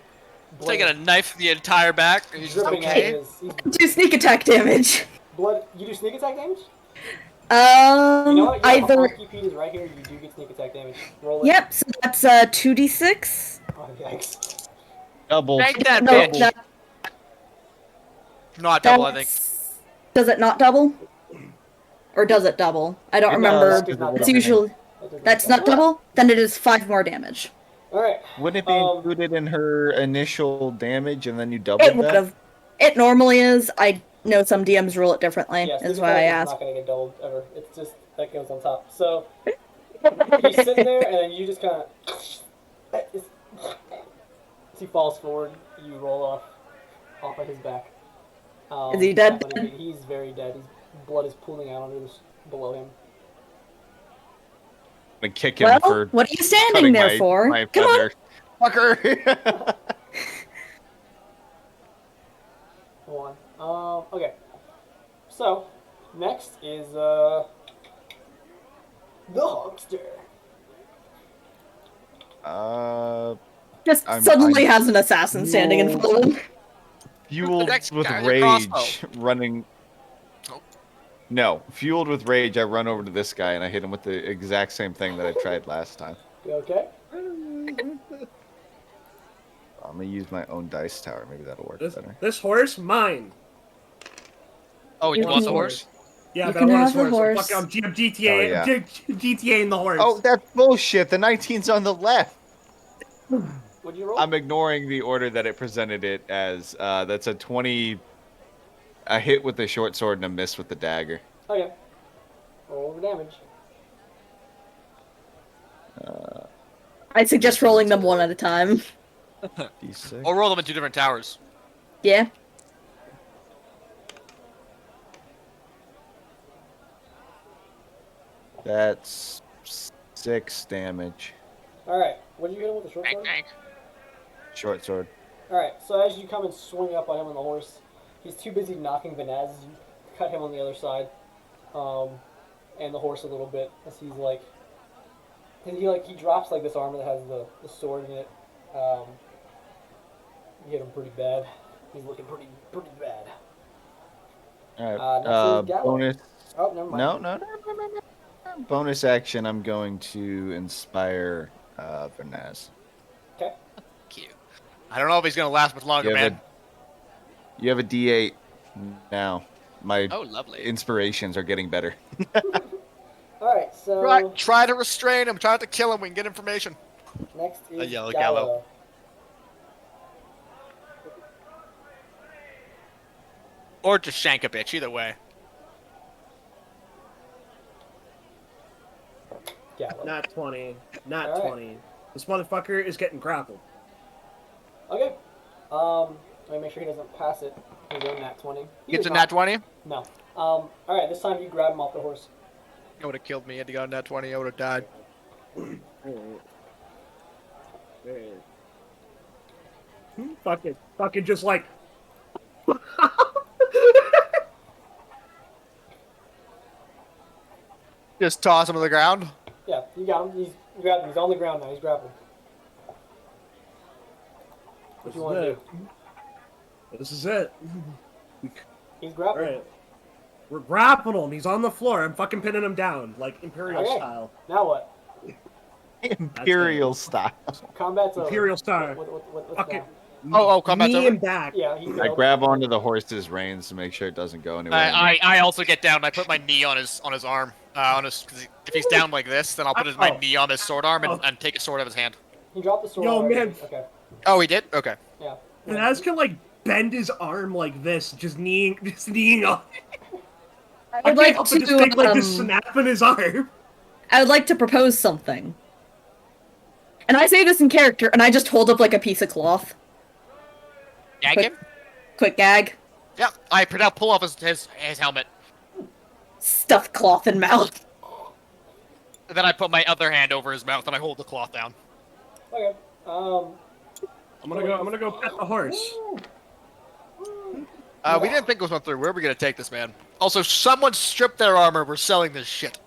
blood Taking a knife to the entire back. And he's just dripping out okay. of his Do sneak attack damage. blood. You do sneak attack damage? You know what? Yeah, Either. Honky Pete is right here. You do get sneak attack damage. Roll it. Yep, so that's 2d6. Oh, yikes. Double. Make that No, bitch. that- Not double, I think. that's- Does it not double? Or does it double? I don't It remember. does, 'cause not it It's would've usually. That That's not double? Then it is 5 more damage. All right. Wouldn't it be Um, included in her initial damage and then you double It would that? have. It normally is. I know some DMs rule it differently, Yeah, is sneak why I attack is asked. not gonna get doubled ever. It's just that goes on top. So he's sitting there, and then you just kind of. As he falls forward, you roll off of his back. Is he dead? But he's very dead. His blood is pooling out under this below him. I'm gonna kick him Well, for what are you standing cutting there my, for? my Come on. feather. Fucker! Hold on. Okay. So, next is the Hogster. Just I'm- suddenly I'm- has an assassin standing in front of him. Fueled next with guy, the rage, crossbow. running. Nope. No, fueled with rage, I run over to this guy and I hit him with the exact same thing that I tried last time. You okay? I'm gonna use my own dice tower. Maybe that'll work better. This horse, mine. Oh, you You want the can- horse? Yeah, You but can I want have his the horse. horse. Fuck, I'm GTA, Oh, yeah. GTA in the horse. Oh, that's bullshit. The 19's on the left. What'd you roll? I'm ignoring the order that it presented it as. That's a 20. A hit with the short sword and a miss with the dagger. Okay. Roll the damage. I suggest rolling them one at a time. D6. Or roll them in 2 different towers. Yeah. That's 6 damage. Alright. What did you hit him with the short sword? Short sword. Alright, so as you come and swing up on him on the horse, he's too busy knocking Vanaz as you cut him on the other side. And the horse a little bit as he's like. And he drops like this armor that has the sword in it. You hit him pretty bad. He's looking pretty bad. All right. Next is Gallo. Bonus. Oh, never mind. No. Bonus action. I'm going to inspire Vernaz. Okay. Cute. I don't know if he's gonna last much longer, man. You have a D8 now. My Oh, lovely. inspirations are getting better. All right. So Try to restrain him. Try to kill him. We can get information. next is A yellow Gallo. Or just shank a bitch. Either way. Gallo. Not 20. Not All right. 20. This motherfucker is getting grappled. Okay. Let me make sure he doesn't pass it. He's on nat 20. He Gets does a not. nat 20. No. All right. This time you grab him off the horse. It would have killed me. Had he got a nat 20, I would have died. Fucking just like. Just toss him to the ground. Yeah, you got him. You grabbed him. He's on the ground now. He's grappled. What do you want to do? This is it. He's grappled. Alright. We're grappling him. He's on the floor. I'm fucking pinning him down, like Imperial Okay. style. Now what? Imperial style. Combat's over. Imperial style. What's Fucking Oh, combat's knee over? and back. Yeah, he's I grab onto the horse's reins to make sure it doesn't go anywhere. I also get down. And I put my knee on his arm. Cause if he's down like this, then I'll put my knee on his sword arm and take a sword out of his hand. He dropped the sword. Yo, already. man. Okay. Oh, he did. Okay. Yeah. And Az can like bend his arm like this, just kneeing up. I I would can't like help but just think like this snap in his arm. I would like to propose something. And I say this in character, and I just hold up like a piece of cloth. Gag Quick- him? Quick gag. Yeah. I pull off his helmet. Stuff cloth in mouth. And then I put my other hand over his mouth and I hold the cloth down. Okay. I'm gonna go pet the horse. We didn't think this one through. Where are we gonna take this, man? Also, someone stripped their armor. We're selling this shit.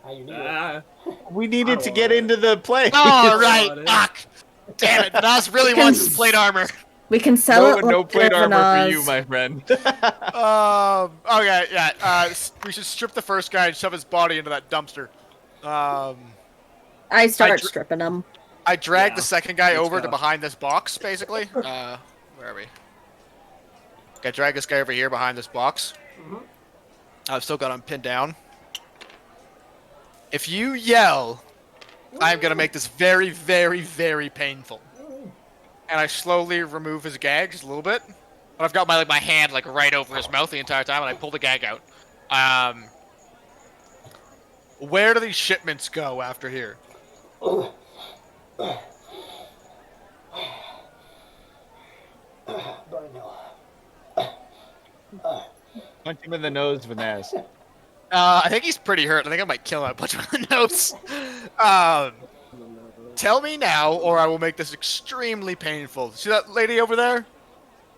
How you need it? We needed to get into the play. All right. Fuck. Damn it. Nas really wants his plate armor. We can sell it. No like plate armor for Vanaz. you, my friend. Okay. Yeah. We should strip the first guy and shove his body into that dumpster. I start dr- stripping them. I dragged Yeah. the second guy Let's over to go. behind this box, basically. Where are we? I drag this guy over here behind this box. I've still got him pinned down. If you yell, I'm gonna make this very, very, very painful. And I slowly remove his gag just a little bit. But I've got my hand like right over his mouth the entire time, and I pull the gag out. Where do these shipments go after here? Burn Hill. Punch him in the nose, Vanessa. I think he's pretty hurt. I think I might kill him. I punch him in the nose. Tell me now, or I will make this extremely painful. See that lady over there?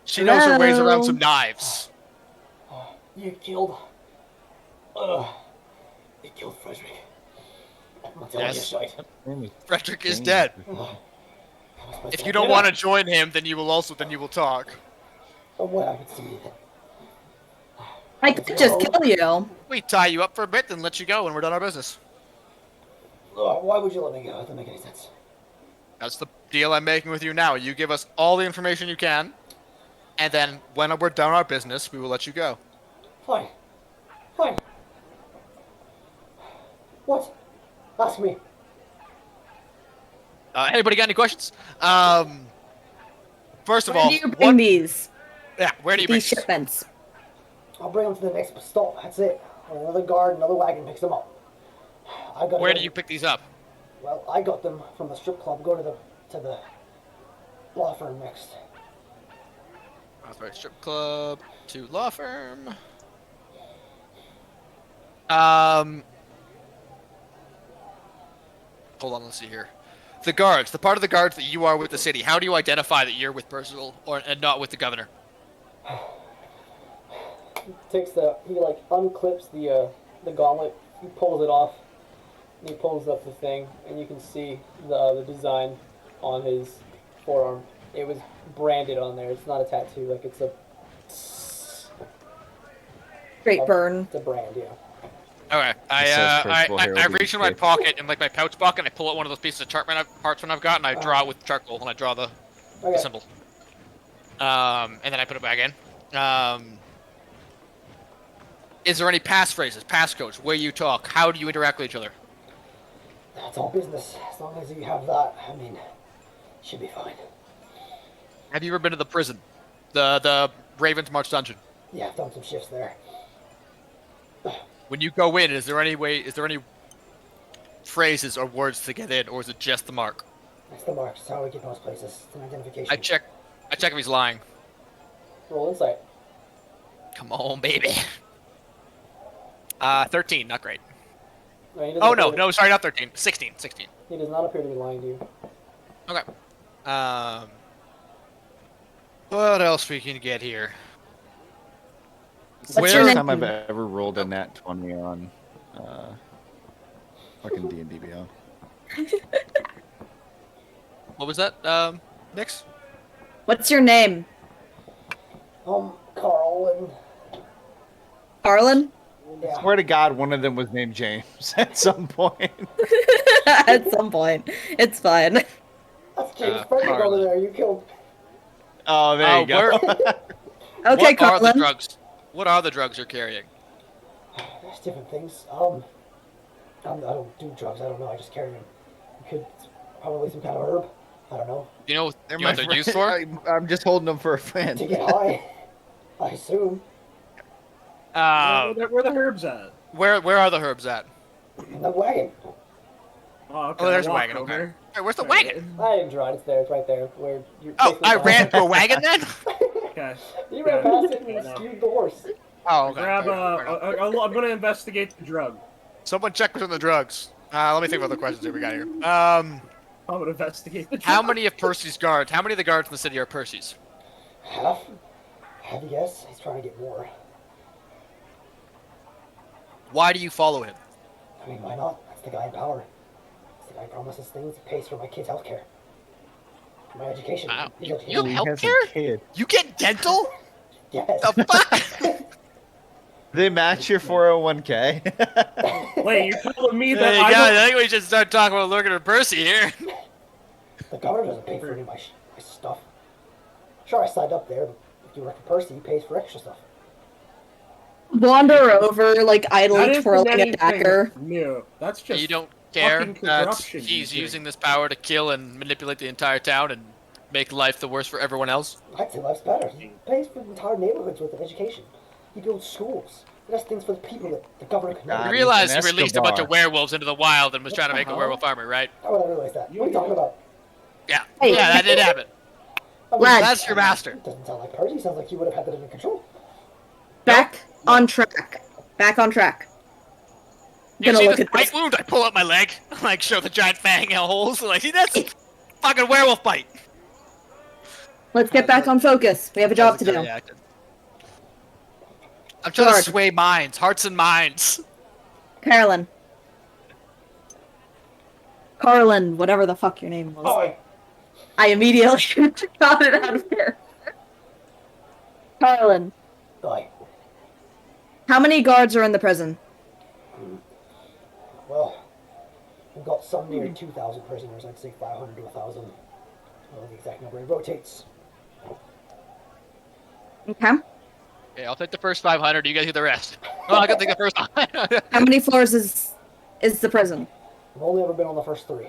She knows her ways around some knives. You killed Frederick. I'm gonna tell Yes. you shite. Frederick is dead. If you don't want to join him, then you will talk. What happens to me? I could just kill you. We tie you up for a bit, then let you go, and we're done our business. Why would you let me go? That doesn't make any sense. That's the deal I'm making with you now. You give us all the information you can, and then when we're done our business, we will let you go. Fine. What? Ask me. Anybody got any questions? First of Where all, do you bring these? where do you bring These shipments? I'll bring them to the next stop. That's it. Another guard, another wagon picks them up. Where do you pick these up? Well, I got them from the strip club. Go to the law firm next. Right, strip club to law firm. Hold on, let's see here. The guards, the part of the guards that you are with the city. How do you identify that you're with Percival and not with the governor? He like unclips the gauntlet. He pulls it off. And he pulls up the thing, and you can see the design on his forearm. It was branded on there. It's not a tattoo. Like it's a. Great burn. It's a brand, yeah. Okay, It says Percival I Heralding reach in my Cape. pocket and like my pouch bucket, and I pull out one of those pieces of parchment I've got, and I draw it with charcoal, and I draw the Okay. symbol. And then I put it back in. Is there any passphrases, passcodes, where you talk? How do you interact with each other? It's all business. As long as you have that, I mean, should be fine. Have you ever been to the prison, the Ravens March dungeon? Yeah, I've done some shifts there. When you go in, is there any phrases or words to get in, or is it just the mark? That's the mark. It's how we get most places. It's an identification. I check if he's lying. Roll insight. Come on, baby. 13, not great. No, he doesn't Oh, appear to- no, sorry, not 13. 16. He does not appear to be lying to you. Okay. What else we can get here? It's the What's your first name? time I've ever rolled a nat 20 on fucking D&D Beyond. What was that, Nix? What's your name? Carl Carlin? and yeah. Swear to God, one of them was named James at some point. At some point. It's fine. That's James Frederick over Carlin. there. You killed. Oh, there you go. Okay, What are the Carlin. drugs? What are the drugs you're carrying? There's different things. I don't do drugs. I don't know. I just carry them. Probably some kind of herb. I don't know. You know what They're they're my used friend. for? I'm just holding them for a friend. To get high. I assume. Where the herbs at? Where are the herbs at? In the wagon. Oh, okay. Oh, there's a walk wagon. Okay. over. Hey, where's the Alright. wagon? I didn't draw it. It's there. It's right there. Where you. Oh, I ran to a wagon then? Okay. You ran past it and Yeah, no. skewed the horse. Oh, okay. Grab Fair enough. I'm gonna investigate the drug. Someone check what's in the drugs. Let me think of other questions that we got here. I'm gonna investigate the drug. How many of Percy's guards? How many of the guards in the city are Percy's? Half? Have you guess? He's trying to get more. Why do you follow him? I mean, why not? That's the guy in power. That's the guy who promises things. He pays for my kids' healthcare. My education. Wow. His You education. have He has a healthcare? kid. You get dental? Yes. The fuck? They match your 401k. Wait, you're telling me that Hey I guys, don't... I think we should start talking about looking at Percy here. The governor doesn't pay for any of my stuff. Sure, I signed up there, but if you work for Percy, he pays for extra stuff. Wander over, like, That idly isn't twirling a anything dagger. new. That's just... You don't care fucking that corruption he's you do. using this power to kill and manipulate the entire town and make life the worse for everyone else? I'd say life's better. He pays for entire neighborhoods with an education. He builds schools. He does things for the people that the governor can God. You never. He's realize an he released a bunch of Escobar. werewolves into the wild and was trying to make a hell? werewolf army, right? How would I realize that? What are you talking about? Yeah. Hey. Yeah, that did happen. I mean, Lad. That's your master. It doesn't sound like Percy. Sounds like you would have had that under control. Back on track. Back on track. You Gonna see look this at bite this. wound? I pull out my leg, like show the giant fang holes. Like, see, that's fucking werewolf bite. Let's get back on focus. We have a job to do. I'm trying Guard. to sway minds, hearts and minds. Carolyn. Carlin, whatever the fuck your name was. Oh, I immediately got it out of here. Carlin. Aye. How many guards are in the prison? Well, we've got some near 2,000 prisoners. I'd say 500 to 1,000. I don't know the exact number. It rotates. Okay. Okay, I'll take the first 500. You guys do the rest. Oh, I can take the first 500. How many floors is the prison? I've only ever been on the first 3.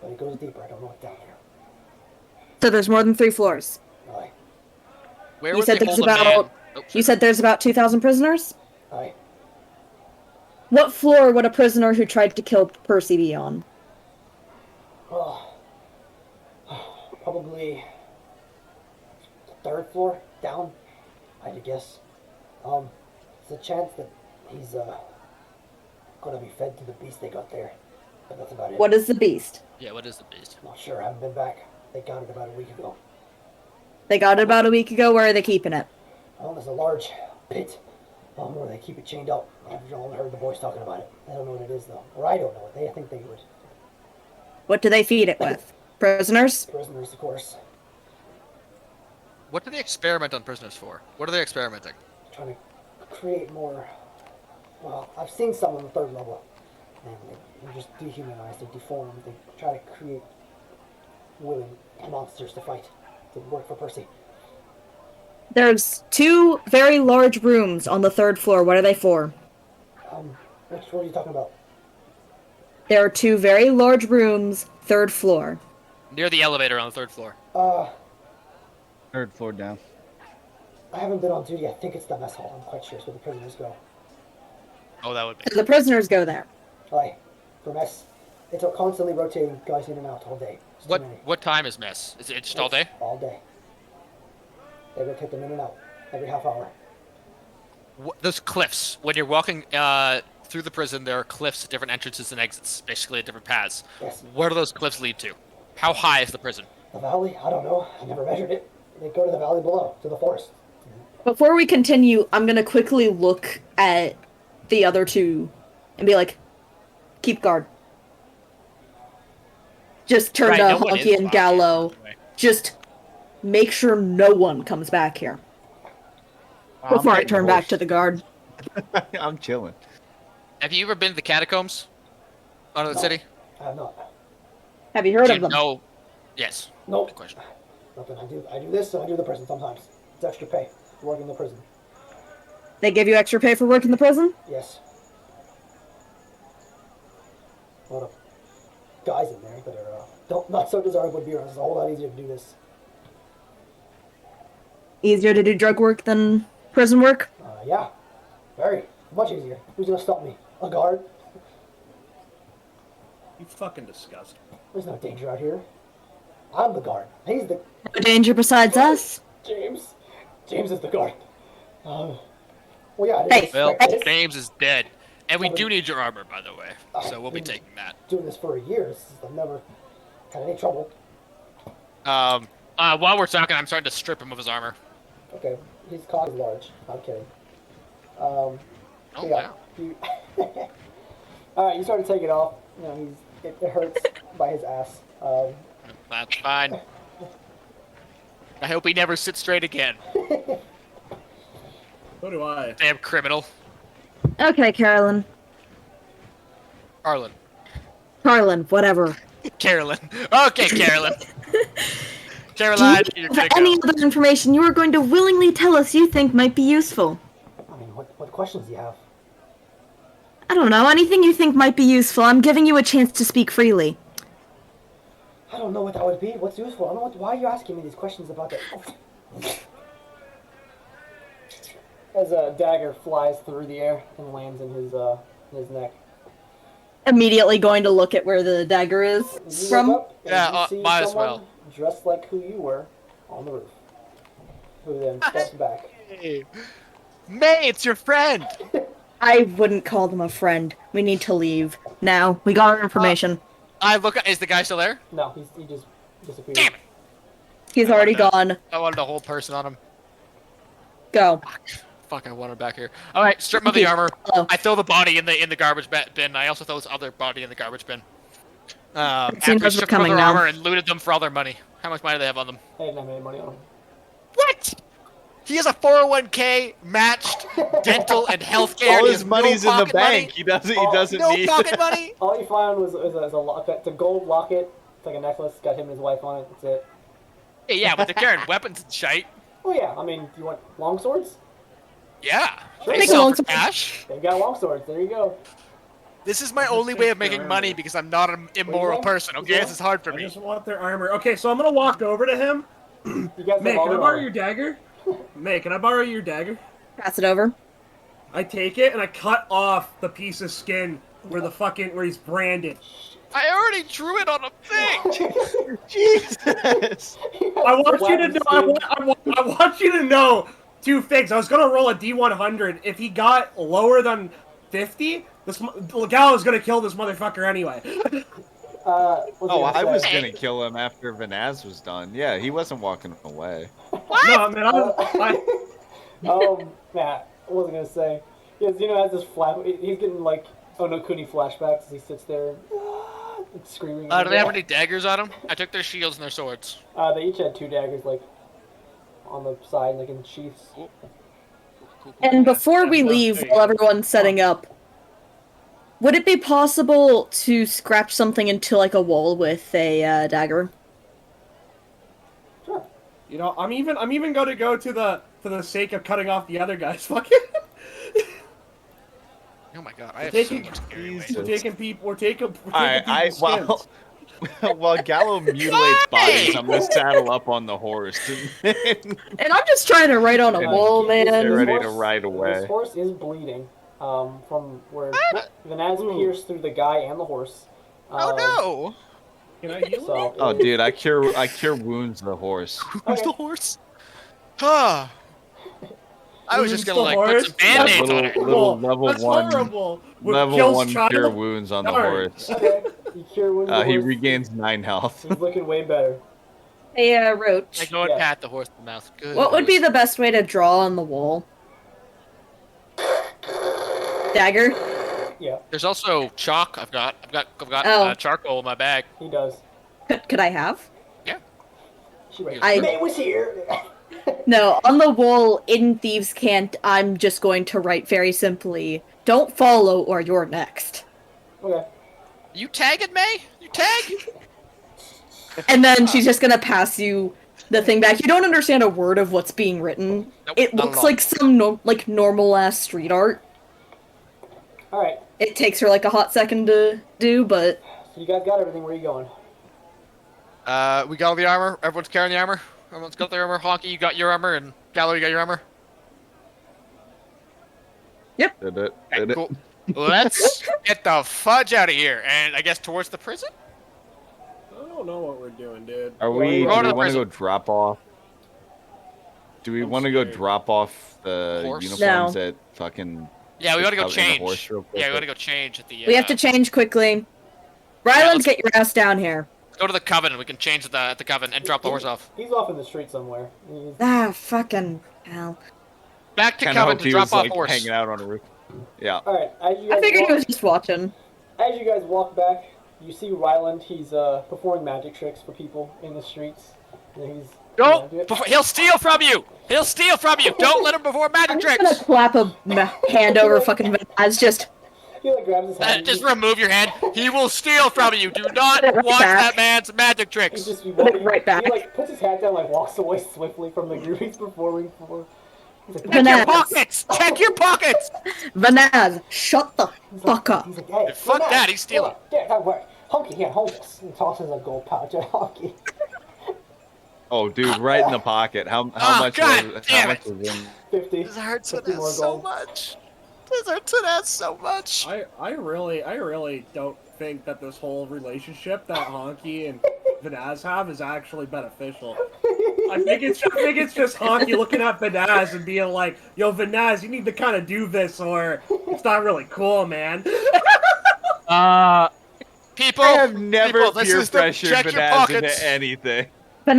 But it goes deeper. I don't know what's down there. So there's more than 3 floors. Aye. Where You would said they there's hold a man? about- Oh, You said there's about 2,000 prisoners? Aye. What floor would a prisoner who tried to kill Percy be on? Oh, probably the 3rd floor down, I'd guess. There's a chance that he's gonna be fed to the beast they got there, but that's about it. What is the beast? yeah, what is the beast? Not sure. I haven't been back. They got it about a week ago. They got it about a week ago. Where are they keeping it? Well, there's a large pit where they keep it chained up. I've only heard the boys talking about it. They don't know what it is though, or I don't know it. They think they would. What do they feed it with? Prisoners? Prisoners, of course, What do they experiment on prisoners for? What are they experimenting? trying to create more. Well, I've seen some on the 3rd level, and they're just dehumanized, they're deformed. They try to create willing monsters to fight. Didn't work for Percy. There's 2 very large rooms on the 3rd floor. What are they for? Which one are you talking about? There are 2 very large rooms, 3rd floor. Near the elevator on the 3rd floor. 3rd floor down. I haven't been on duty. I think it's the mess hall. I'm quite sure it's where the prisoners go. Oh, that would be. The prisoners go there. Aye, for mess. It's a constantly rotating guys in and out all day. It's too many. What time is mess? Is it just all day? All day. They rotate them in and out every half hour. Those cliffs. When you're walking through the prison, there are cliffs at different entrances and exits, basically at different paths. Yes. Where do those cliffs lead to? How high is the prison? The valley? I don't know. I never measured it. They go to the valley below, to the forest. Before we continue, I'm gonna quickly look at the other 2 and be like, keep guard. Just turn Right, to no one is Honky and watching, Gallo. by the way. Just make sure no one comes back here. Before I turn back to the guard. I'm chilling. Have you ever been to the catacombs? Out of the city? I have not. Have you heard Do of you them? know? Yes. Nope. Good question. Nothing. I do this, and I do the prison sometimes. It's extra pay to work in the prison. They give you extra pay for work in the prison? Yes. A lot of guys in there that are not so desirable beer. It's a whole lot easier to do this. Easier to do drug work than prison work? Yeah. Very. Much easier. Who's gonna stop me? A guard? You fucking disgusting. There's no danger out here. I'm the guard. He's the... No danger besides us. James. James is the guard. Well, yeah, I didn't Hey, expect Well, this. James is dead. And we do need your armor, by the way. So we'll be taking that. Doing this for years. I've never had any trouble. While we're talking, I'm starting to strip him of his armor. Okay, his cock is large. I'm kidding. Oh, Yeah. wow. Alright, you start to take it off. You know, it hurts by his ass. That's fine. I hope he never sits straight again. So do I. Damn criminal. Okay, Carolyn. Arlen. Carlin, whatever. Carolyn. Okay, Carolyn. Do Caroline, you you're have gonna any go. other information you are going to willingly tell us you think might be useful? I mean, what questions do you have? I don't know, anything you think might be useful. I'm giving you a chance to speak freely. I don't know what that would be. What's useful? I don't know why are you asking me these questions about that? As a dagger flies through the air and lands in his neck. Immediately going to look at where the dagger is You from. look up and Yeah, you see might as someone well. dressed like who you were on the roof. Who then steps back. Hey. May, it's your friend. I wouldn't call them a friend. We need to leave. Now, we got our information. I look. Is the guy still there? No, he just disappeared. Damn it! He's already gone. I wanted a whole person on him. Go. Fuck, I want him back here. All right, strip him of the armor. Hello. I throw the body in the garbage bin. I also throw his other body in the garbage bin. After Seems we like we're stripped them of coming their now. armor and looted them for all their money. How much money do they have on them? I didn't have any money on him. What? He has a 401k matched dental and health care. All He his has money's no in the pocket money. bank. He doesn't No need. pocket money. All you found was a locket. It's a gold locket. It's like a necklace. It's got him and his wife on it. That's it. Hey, yeah, but they're carrying weapons and shite. Oh yeah, I mean, you want long swords? Yeah, Sure. they Make a sell long for sword. cash. They've got long swords. There you go. This is my only way of making money because I'm not an immoral person. Okay, this is hard for I me. just want their armor. Okay, so I'm gonna walk over to him. You guys May, have all can I their borrow armor. your dagger? May, can I borrow your dagger? Pass it over. I take it and I cut off the piece of skin where he's branded. I already drew it on a thing. Jesus. I want you to know. I want you to know two things. I was gonna roll a D100. If he got lower than 50, Gallo's gonna kill this motherfucker anyway. Oh, I was gonna kill him after Vanaz was done. Yeah, he wasn't walking away. No, man. Matt, I wasn't gonna say. Because has this he's getting like Onokuni flashbacks as he sits there and screaming. Do they have any daggers on them? I took their shields and their swords. They each had two daggers, like on the side, like in sheaths. Cool. And before we no, leave, there you while go. everyone's setting up, would it be possible to scratch something into like a wall with a dagger? Sure. You know, I'm even going to go to the sake of cutting off the other guy's fucking. Oh my god, I have taking, so much scary Jesus. we're taking people. We're taking I people's skins. while Gallo mutilates bodies, I'm gonna saddle up on the horse and And I'm just trying to write on a Yeah, wall, This Get man. ready horse- to ride away. This horse is bleeding from where Vanaz pierced through the guy and the horse. Oh no! Can I heal him? So, Oh, dude, I cure wounds the horse. Who's the horse? Huh. I was just Who's gonna the like put some horse? band-aids on it. Little level That's one, horrible. What level kills one child? cure wounds on the Darn. horse. Okay, you cure wounds. the He horse. regains 9 health. He's looking way better. Hey, I Roach. go and Yeah. pat the horse in the mouth. Good. What would be the best way to draw on the wall? Dagger? Yeah, There's also chalk. I've got Oh. charcoal in my bag. he does. Could I have? She writes, I- May was here. No, on the wall in Thieves' Cant, I'm just going to write very simply, don't follow or you're next. Okay. You tagging May? You tag? And then she's just gonna pass you the thing back. You don't understand a word of what's being written. Nope, It not looks at all. like some normal ass street art. All right. It takes her like a hot second to do, but So you guys got everything. Where are you going? We got all the armor. Everyone's carrying the armor. Everyone's got their armor. Honky, you got your armor, and Gallo, you got your armor. Did it? Okay, Did it? cool. Let's get the fudge out of here, and I guess towards the prison. I don't know what we're doing, dude. Are we? Go Do to we the want to go prison. drop off? Do we I'm want to go scared. drop off the Horse? uniforms No. at fucking? Yeah, we gotta go out in the change. horse real quick? Yeah, we gotta go change at the. we have to change quickly. Ryland's, get your ass down here. Go to the Coven. We can change at the Coven and drop the horse off. He's off in the street somewhere. He's, Ah, fucking hell. Back to Kinda Coven hoped to he drop was off like horse. hanging out on a roof. Yeah. all right. As you I guys figured walk, he was just watching. as you guys walk back, you see Ryland. He's performing magic tricks for people in the streets. And he's Don't! do it. He'll steal from you! He'll steal from you! Don't let him perform I'm magic just gonna tricks! clap a hand over fucking Vanaz, just He like grabs his hand. Just remove your hand. He will steal from you. Do not Put it right watch back. that man's magic He tricks. just Put it right back. He like puts his hat down, like walks away swiftly from the group he's performing for. He's like, Check your Vanaz. pockets! Check your pockets! Vanaz, shut the fuck up. He's like, hey, Fuck Vanaz, that, he's stealing. Yeah, don't worry. Honky here, hold this. And tosses a gold pouch at Honky. Oh, dude, right in the pocket. How Oh, much? God Was, damn how much it. was in? 50. This hurts 50 more so gold. much. This hurts so much. I really don't think that this whole relationship that Honky and Vanaz have is actually beneficial. I think it's just Honky looking at Vanaz and being like, "Yo, Vanaz, you need to kind of do this, or it's not really cool, man." People, I have never people, this peer is the- pressured check your Vanaz pockets. into anything.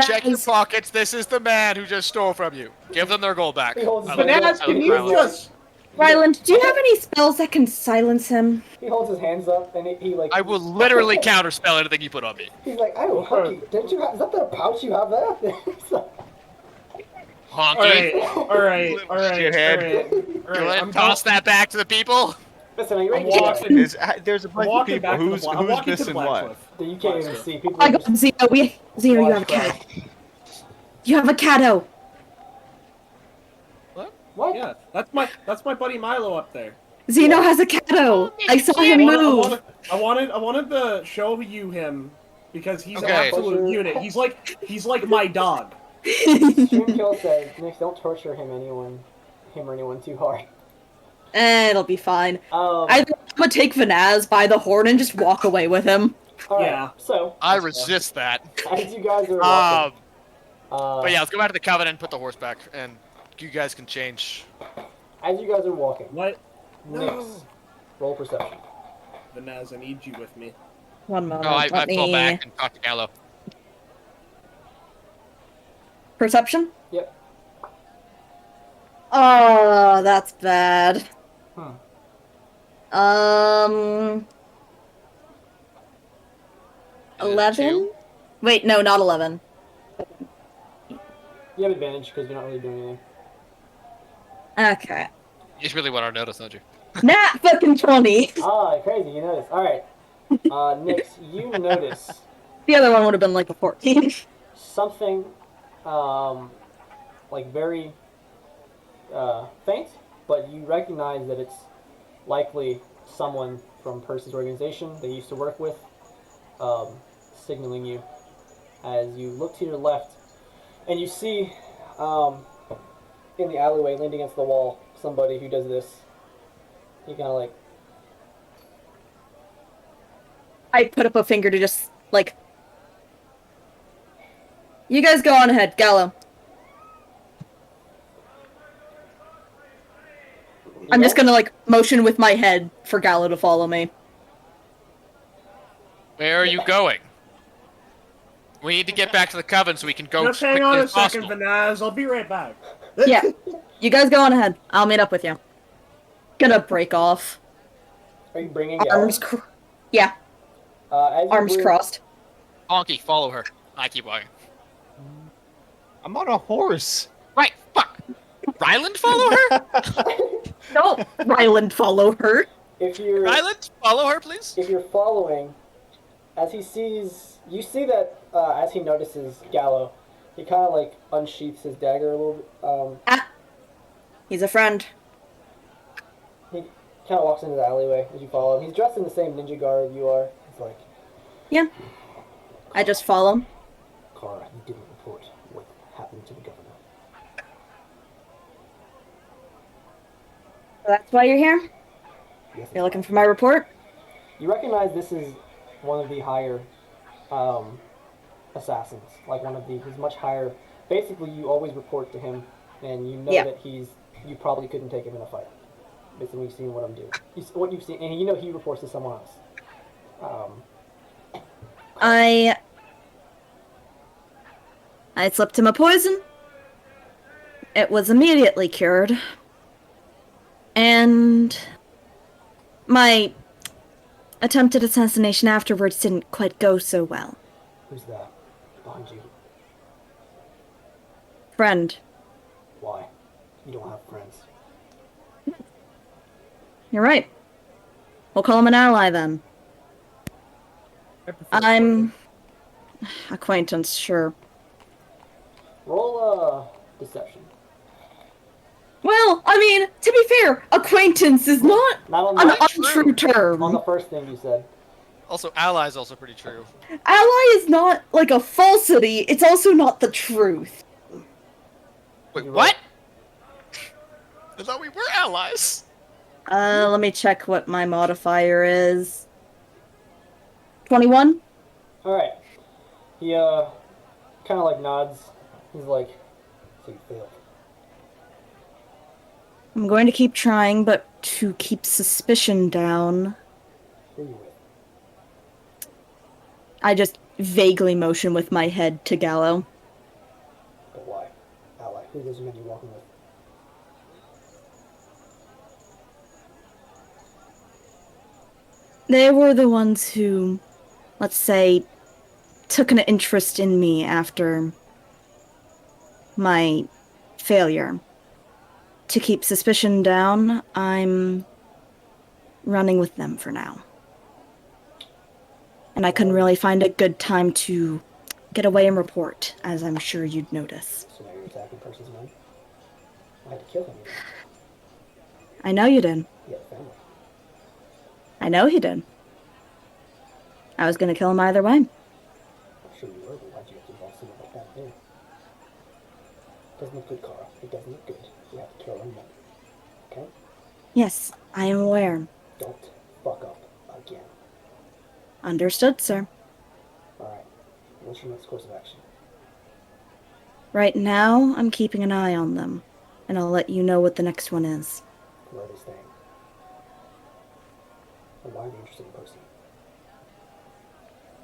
Check your Vanaz, pockets. This is the man who just stole from you. Give them their gold back. He holds his I like hand that. Vanaz, up. I can like you Ryland. just? Ryland, do you have any spells that can silence him? He holds his hands up and he like. I will literally counterspell anything you put on me. He's like, oh, Honky, didn't you have? Is that the pouch you have there? He's like, Honky. All right. Go ahead I'm and toss that back to the people. listen, are you I'm ready? walking. There's a I'm bunch of walking people. back to the Who's black. I'm walking to the missing black what? cliff. You can't even see. People I are got just Zeno. Zeno, you have a cat. You have a cato. what? Yeah, that's my buddy Milo up there. Zeno has a cato. I saw him move. I wanted to show you him because he's Okay. an absolute unit. He's like my dog. Stream Kill says, Nick, don't torture him or anyone too hard. It'll be fine. I I'm gonna take Vanaz by the horn and just walk away with him. all right, Yeah. So I resist that. as you guys are walking, But yeah, let's go back to the Coven and put the horse back, and you guys can change. as you guys are walking, What? Nyx, roll perception. Vanaz, I need you with me. One moment. Oh, I let fall me... back and talk to Gallo. Perception? Yep. Oh, that's bad. Huh. 11? Two? Wait, no, not 11. You have advantage because you're not really doing anything. Okay. You just really want our notice, don't you? Nat fucking 20. Ah, crazy, you notice. Alright. Nix, you notice The other one would have been like a 14. something, like very, faint, but you recognize that it's likely someone from Percy's organization they used to work with, signaling you. As you look to your left, and you see, in the alleyway, leaning against the wall, somebody who does this. You kind of like, I put up a finger to just, like... You guys go on ahead, Gallo. I'm just gonna, like, motion with my head for Gallo to follow me. Where are you going? We need to get back to the Coven so we can go Just as hang quickly on a as second, possible. Vanaz. I'll be right back. Yeah. You guys go on ahead. I'll meet up with you. Gonna break off. are you bringing Gallo? Arms yeah, As you arms bring- crossed. Honky, follow her. I keep walking. I'm on a horse. Right, fuck. Ryland, follow her? No, Ryland, follow her. If you're Ryland, follow her, please. if you're following, as he sees, you see that as he notices Gallo, he kind of like unsheaths his dagger a little bit. He's a friend. He kind of walks into the alleyway as you follow him. He's dressed in the same ninja garb you are. He's like, Yeah. I just follow. Kara, you didn't report what happened to the governor. So that's why you're here? Yes, You're looking for my report? You recognize this is one of the higher assassins. Like one of the, he's much higher. Basically, you always report to him, and you know Yeah. that you probably couldn't take him in a fight. Based on what you've seen, what I'm doing. What you've seen, and you know he reports to someone else. I slipped him a poison. It was immediately cured. And my attempted assassination afterwards didn't quite go so well. Who's that behind you? Friend, Why? You don't have friends. you're right. We'll call him an ally then. I'm acquaintance, sure. Roll deception. Well, I mean, to be fair, acquaintance is not Not on an the untrue term. on the first thing you said. Also, ally is also pretty true. Ally is not like a falsity, it's also not the truth. Wait, You're what? I thought we were allies. Let me check what my modifier is. 21? All right. He kind of like nods. He's like, "So you failed." I'm going to keep trying, but to keep suspicion down, Who are you with? I just vaguely motion with my head to Gallo. But why? Ally. Who are those men you're walking with? They were the ones who, let's say, took an interest in me after my failure. To keep suspicion down, I'm running with them for now. And I couldn't really find a good time to get away and report, as I'm sure you'd notice. So now you're attacking Percy's men. I had to kill him. I know you did. He had a family. I know he did. I was gonna kill him either way. I'm sure you were, but why'd you have to involve someone like that there? Doesn't look good, Kara. It doesn't look good. You have to kill him then. Okay? Yes, I am aware. Don't fuck up again. Understood, sir. Alright. What's your next course of action? Right now, I'm keeping an eye on them, and I'll let you know what the next one is. Where are they staying? And why are they interested in Percy?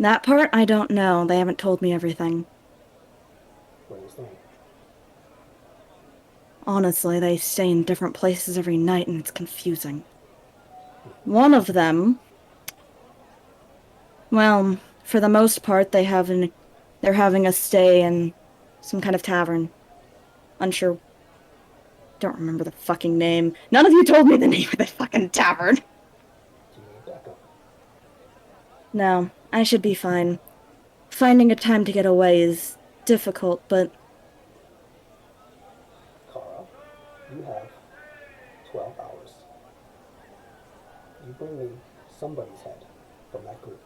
That part, I don't know. They haven't told me everything. Where are they staying? Honestly, they stay in different places every night, and it's confusing. One of them... Well, for the most part, they're having us stay in some kind of tavern. Unsure don't remember the fucking name. None of you told me the name of the fucking tavern. Do you need backup? No, I should be fine. Finding a time to get away is difficult, but Kara, you have 12 hours. You bring me somebody's head from that group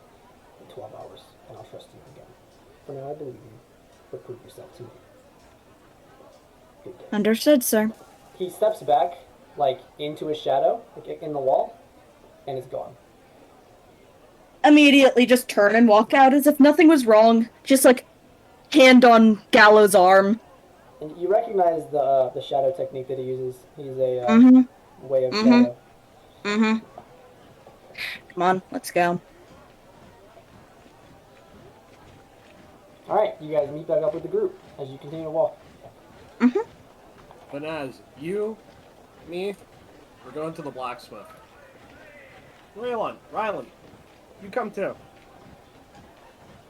in 12 hours, and I'll trust you again. For now, I believe you, but prove yourself to me. Good day. understood, sir. He steps back, like, into his shadow, like, in the wall, and it's gone. Immediately just turn and walk out as if nothing was wrong. Just like hand on Gallo's arm. And you recognize the shadow technique that he uses. He's a Mm-hmm. way of Mhm. shadow. Mm-hmm. Come on, let's go. Alright, you guys meet back up with the group as you continue to walk. Mm-hmm. Banaz, you, me, we're going to the blacksmith. Rylan, you come too.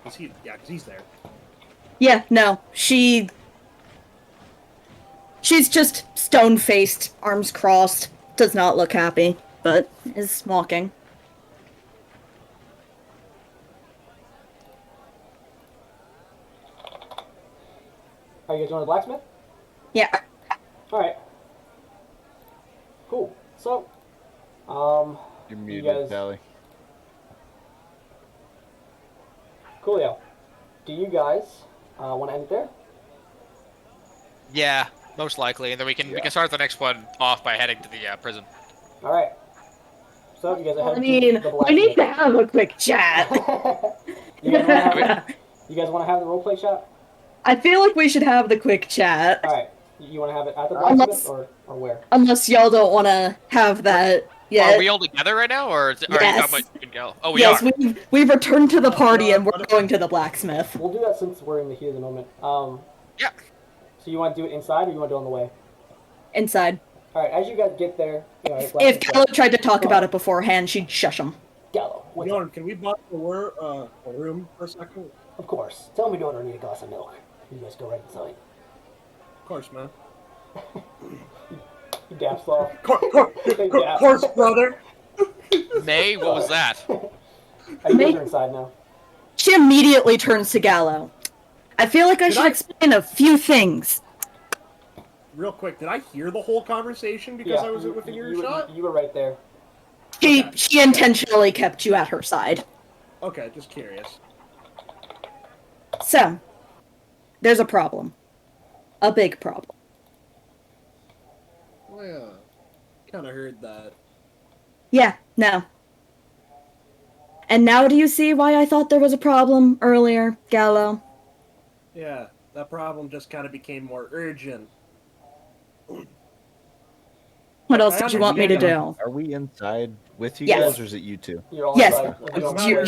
Cause he's there. Yeah, no. She's just stone-faced, arms crossed, does not look happy, but is walking. Are you guys going to the blacksmith? Yeah. Alright. Cool. So, You're you muted, guys... Sally. Coolio. Do you guys want to end it there? Yeah, most likely, and then we can start the next one off by heading to the prison. Alright. So, you guys are I heading mean, to the we need blacksmith. to have a quick chat. you guys want to have the roleplay shot? I feel like we should have the quick chat. Alright. You want to have it at the Unless- blacksmith or where? Unless y'all don't want to have that yet. Are we all together right now, or are you Yes. talking about you and Gal? Oh, we Yes, are. we've returned to the party and we're going to the blacksmith. We'll do that since we're in the heat of the moment. Yeah. So you want to do it inside or you want to do it on the way? Inside. Alright, as you guys get there, you know, If Gallo tried to talk about it beforehand, she'd shush him. Gallo, what's up? Leon, can we buy a room for a second? Of course. Tell me daughter, I need a glass of milk. You guys go right inside. Of course, man. He daps off. Of course, brother. May, what was that? You guys are inside now. She immediately turns to Gallo. I feel like I should explain a few things. Real quick, did I hear the whole conversation because I was within earshot? You were right there. She intentionally kept you at her side. Okay, just curious. So, there's a problem. A big problem. Oh yeah, kind of heard that. Yeah, no. And now do you see why I thought there was a problem earlier, Gallo? Yeah, that problem just kind of became more urgent. What else did you want me to do? Are we inside with you Yes. guys, or is it you two? You're all Yes, inside. You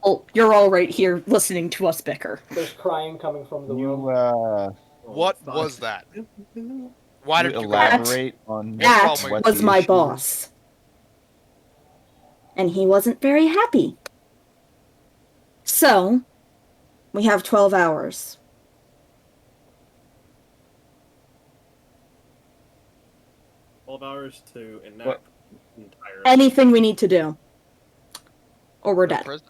don't- you're all right here listening to us bicker. There's crying coming from the You room. What was that? Why you did you elaborate on That what was the my issue boss. And he wasn't very happy. So, we have 12 hours. $12 to enact What? entirely. Anything we need to do. Or we're dead. prison?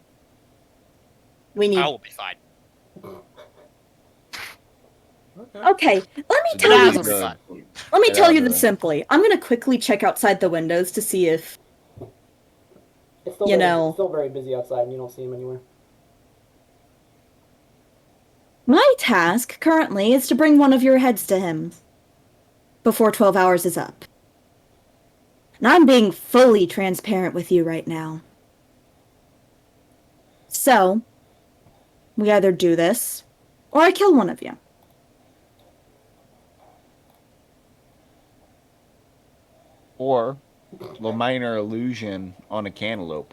We need... I will be fine. Okay. Okay, let me So tell Banaz you will be this. fine. Let me Get tell out you of this there. simply. I'm gonna quickly check outside the windows to see if... It's still You very, know. it's still very busy outside and you don't see him anywhere. My task, currently, is to bring one of your heads to him. Before 12 hours is up. And I'm being fully transparent with you right now. So, we either do this, or I kill one of you. Or the minor illusion on a cantaloupe.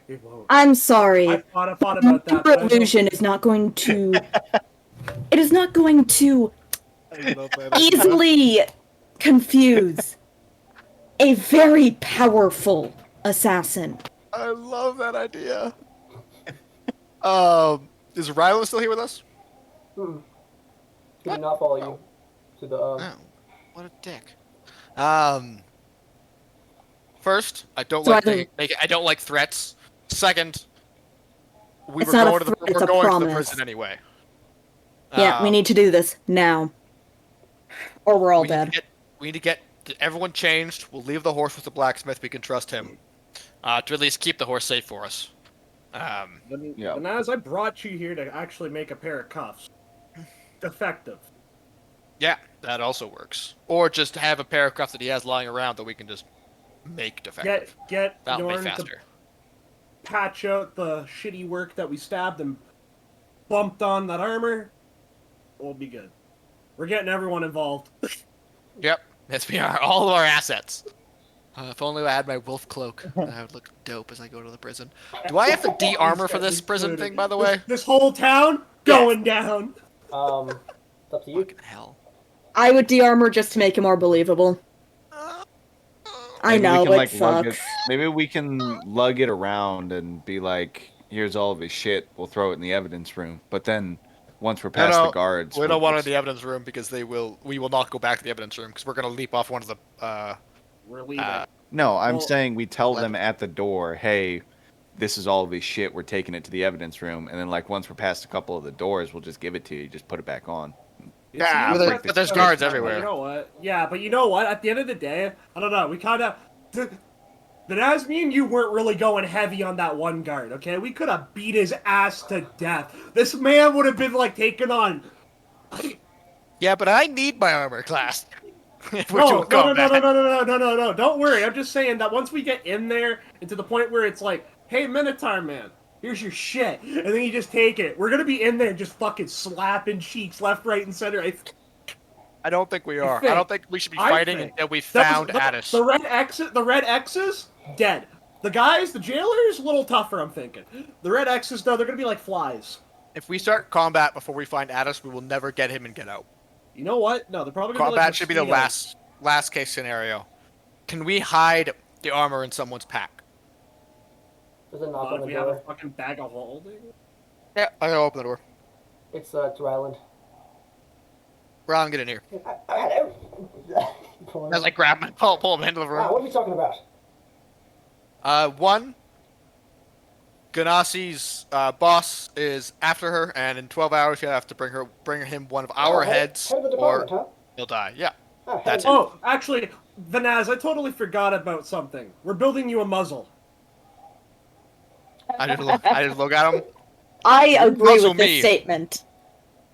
It won't. I'm sorry. I thought about that. but I don't- Illusion is not going to... It is not going to easily confuse a very powerful assassin. I love that idea. Is Rylo still here with us? He did not follow you. to the Oh, what a dick. First, I don't So like I think- I don't like threats. Second, It's not a threat, it's we're a going to the promise. prison anyway. Yeah, we need to do this now. Or we're all we need to dead. we need to get everyone changed. We'll leave the horse with the blacksmith. We can trust him to at least keep the horse safe for us. Yeah. Banaz, I brought you here to actually make a pair of cuffs. Defective. Yeah, that also works. Or just have a pair of cuffs that he has lying around that we can just make defective. Get That'll be Yorn to faster. patch out the shitty work that we stabbed and bumped on that armor. We'll be good. We're getting everyone involved. Yep, yes we are. All of our assets. If only I had my wolf cloak, then I would look dope as I go to the prison. Do I have to de-armor for this prison thing, by the way? This whole town going down. it's up to you. Fucking hell. I would de-armor just to make it more believable. I Maybe we know, can, it like, lug sucks. it- Maybe we can lug it around and be like, "Here's all of his shit. We'll throw it in the evidence room." But then, once we're past the guards, We we'll don't want it in just- the evidence room because we will not go back to the evidence room because we're gonna leap off one of the. We're leaving. No, I'm Well, saying we tell them at the door, "Hey, this is all of his shit. We're taking it to the evidence room." And then, like, once we're past a couple of the doors, we'll just give it to you. Just put it back on. Yeah, It's but not- but there's guards but everywhere. You know what? Yeah, but you know what? At the end of the day, I don't know. We kind of. Banaz, me and you weren't really going heavy on that one guard, okay? We could have beat his ass to death. This man would have been, like, taken on. Yeah, but I need my armor class. If we're No, doing no, combat. no. Don't worry. I'm just saying that once we get in there and to the point where it's like, hey, Minotaur man, here's your shit. And then you just take it. We're going to be in there just fucking slapping cheeks left, right, and center. I don't think we are. think- I don't think we should be I fighting think until we That was- found Addis. The red X's, dead. The guys, the jailers, a little tougher, I'm thinking. The red X's, no, they're going to be like flies. If we start combat before we find Addis, we will never get him and get out. You know what? No, they're probably going to be Combat like should be the mosquitoes. last case scenario. Can we hide the armor in someone's pack? There's a knock on the We have a door. fucking bag of holding. Yeah, I gotta open the door. It's Ryland. Ron, get in here. Pull him. As I grab my pull him into the room. What are we talking about? One, Ganassi's boss is after her, and in 12 hours you have to bring him one of our heads, Head of the or department, he'll die. Yeah, huh? that's Oh, actually, Vanaz, I totally forgot about something. We're building you a muzzle. I didn't look at him. I agree Muzzle with this me. statement.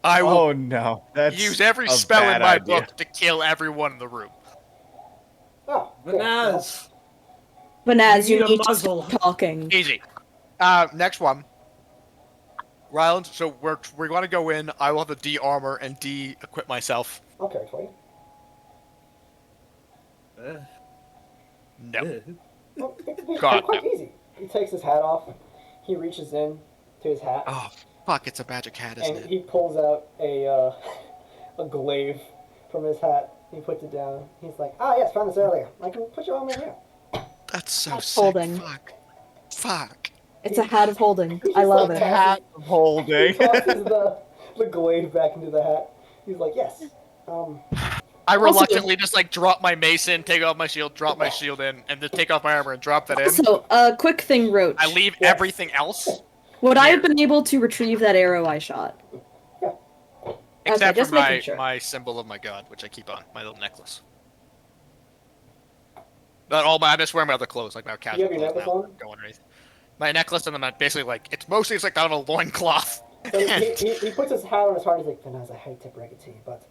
I will Oh no, that's use every a spell in bad my idea. book to kill everyone in the room. Oh, okay. Vanaz, Banaz, You you need a need to muzzle. stop talking. Easy. Next one. Ryland, so we're going to go in. I will have to de-armor and de-equip myself. Okay, Troy. No. Well, it's God, quite no. easy. He takes his hat off. He reaches in to his hat, Oh, fuck, it's a magic hat, isn't and it? he pulls out a glaive from his hat. He puts it down. He's like, "Ah, yes, found this earlier. I can put your arm in here." That's so That's sick. holding. Fuck. It's a hat of holding. He's I just love like it. hat He holding. tosses the glaive back into the hat. He's like, "Yes, I reluctantly just like drop my mason, take off my shield, drop my shield in, and then take off my armor and drop that in. Also, a quick thing, Roach. I leave Yes. everything else, Would I have been able to retrieve that arrow I shot? except just for my, making sure. my symbol of my god, which I keep on, my little necklace. Not all my, I'm just wearing my other clothes, like my casual have your clothes necklace now. on? Go underneath. My necklace, and then I basically like, it's like kind of a loincloth. So he puts his hat on his heart. He's like, "Vanaz, I hate to break it to you, but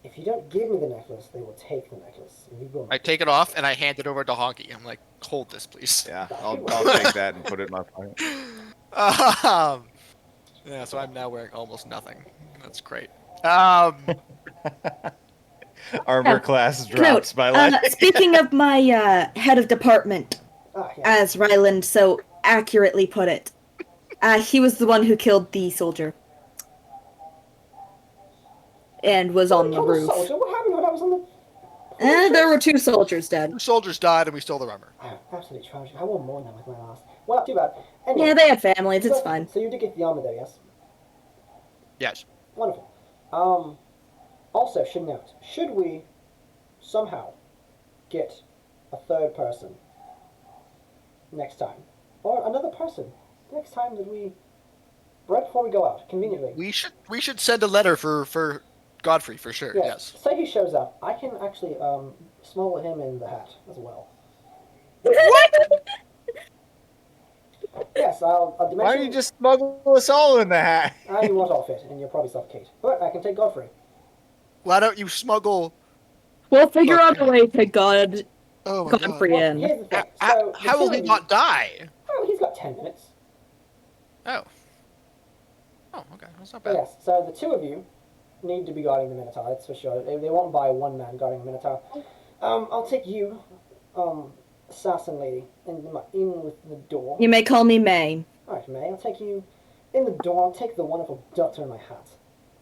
if you don't give me the necklace, they will take the necklace. And we will I not." take it off, and I hand it over to Honky. I'm like, hold this, please. Yeah, I'll take that and put it in my pocket. Yeah, so I'm now wearing almost nothing. That's great. Armor Yeah. class drops Note, by like. speaking of my head of department, Ah, yeah. as Ryland so accurately put it, he was the one who killed the soldier. And was on the Killed a roof. soldier? What happened when I was on the? There were 2 soldiers dead. Two soldiers died, and we stole their armor. Ah, absolutely tragic. I wore more than that with my last. Well, too bad. Anyway, Yeah, they had families, it's so, fine. So you did get the armor there, yes? Yes. Wonderful. Also, should note, should we somehow get a third person next time, or another person next time that we, right before we go out, conveniently. We should send a letter for Godfrey for sure. Yes. Say he shows up. I can actually smuggle him in the hat as well. What? Yes, I'll dimension. Why don't you just smuggle us all in the hat? You won't all fit, and you'll probably suffocate. But I can take Godfrey. Why don't you smuggle? We'll figure out a way to God Oh my God. Godfrey Well, in. here's the thing. How, So, how will he not die? Oh, he's got 10 minutes. Oh. Oh, okay. That's not But bad. yes, so the two of you need to be guarding the Minotaur, that's for sure. They won't buy one man guarding the Minotaur. I'll take you, assassin lady, in with the door. You may call me May. Alright, May, I'll take you in the door. I'll take the wonderful doctor in my hat.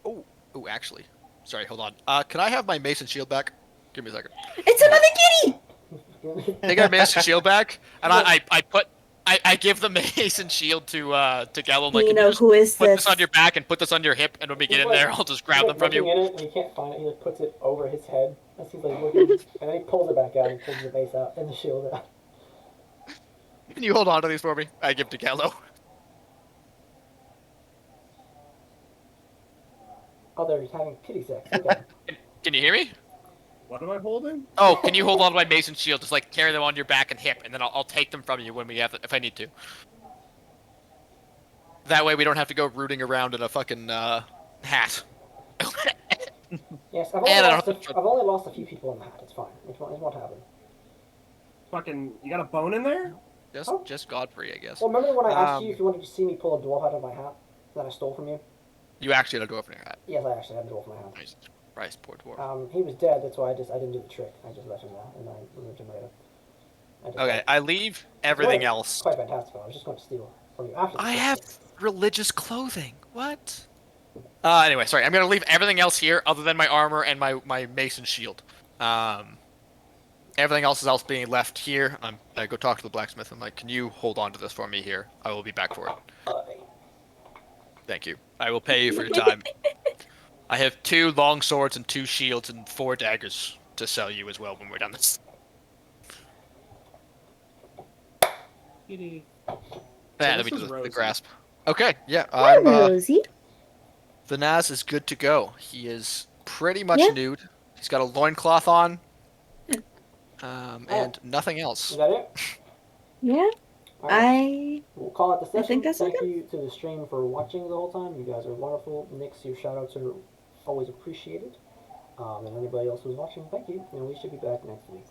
Oh, actually. Sorry, hold on. Can I have my mace and shield back? Give me a second. It's another kitty! Take our mace and shield back, and I give the mace and shield to Gallo. Like, You can know, just who is put this? this on your back and put this on your hip, and when we get in there, I'll just grab them from looking you. in it, and he can't find it. He like puts it over his head as he's like looking, and then he pulls it back out and pulls the mace out and the shield out. Can you hold on to these for me? I give to Gallo. Oh, they're having kitty sex. Okay. Can you hear me? What am I holding? Oh, can you hold on to my mace and shield? Just like carry them on your back and hip, and then I'll take them from you when we have if I need to. That way we don't have to go rooting around in a fucking hat. Yes, I've And I only lost a few people in the hat. It's fine. It won't happen. Fucking, you got a bone in there? Just Godfrey, I guess. Well, remember when I asked you if you wanted to see me pull a dwarf out of my hat that I stole from you? You actually had a dwarf in your hat. Yes, I actually had a dwarf in my hat. Nice. Christ, poor dwarf. He was dead. That's why I didn't do the trick. I just left him there, and I removed him later. Okay, I leave everything else. Quite fantastic. I was just going to steal from you after. I have religious clothing. What? Anyway, sorry. I'm gonna leave everything else here, other than my armor and my mace and shield. Everything else is being left here. I go talk to the blacksmith. I'm like, can you hold on to this for me here? I will be back for it. Thank you. I will pay you for your time. I have 2 long swords and 2 shields and 4 daggers to sell you as well when we're done this. Kitty. Yeah, let this me do is the Rosie. grasp. Okay, yeah. Hi, I'm Rosie. the Naz is good to go. He is pretty much Yeah. nude. He's got a loincloth on. And nothing else. Is that it? Yeah, All right. I... We'll call it the session. think that's Thank okay. you to the stream for watching the whole time. You guys are wonderful. Nix, your shoutouts are always appreciated. And anybody else who's watching, thank you. And we should be back next week.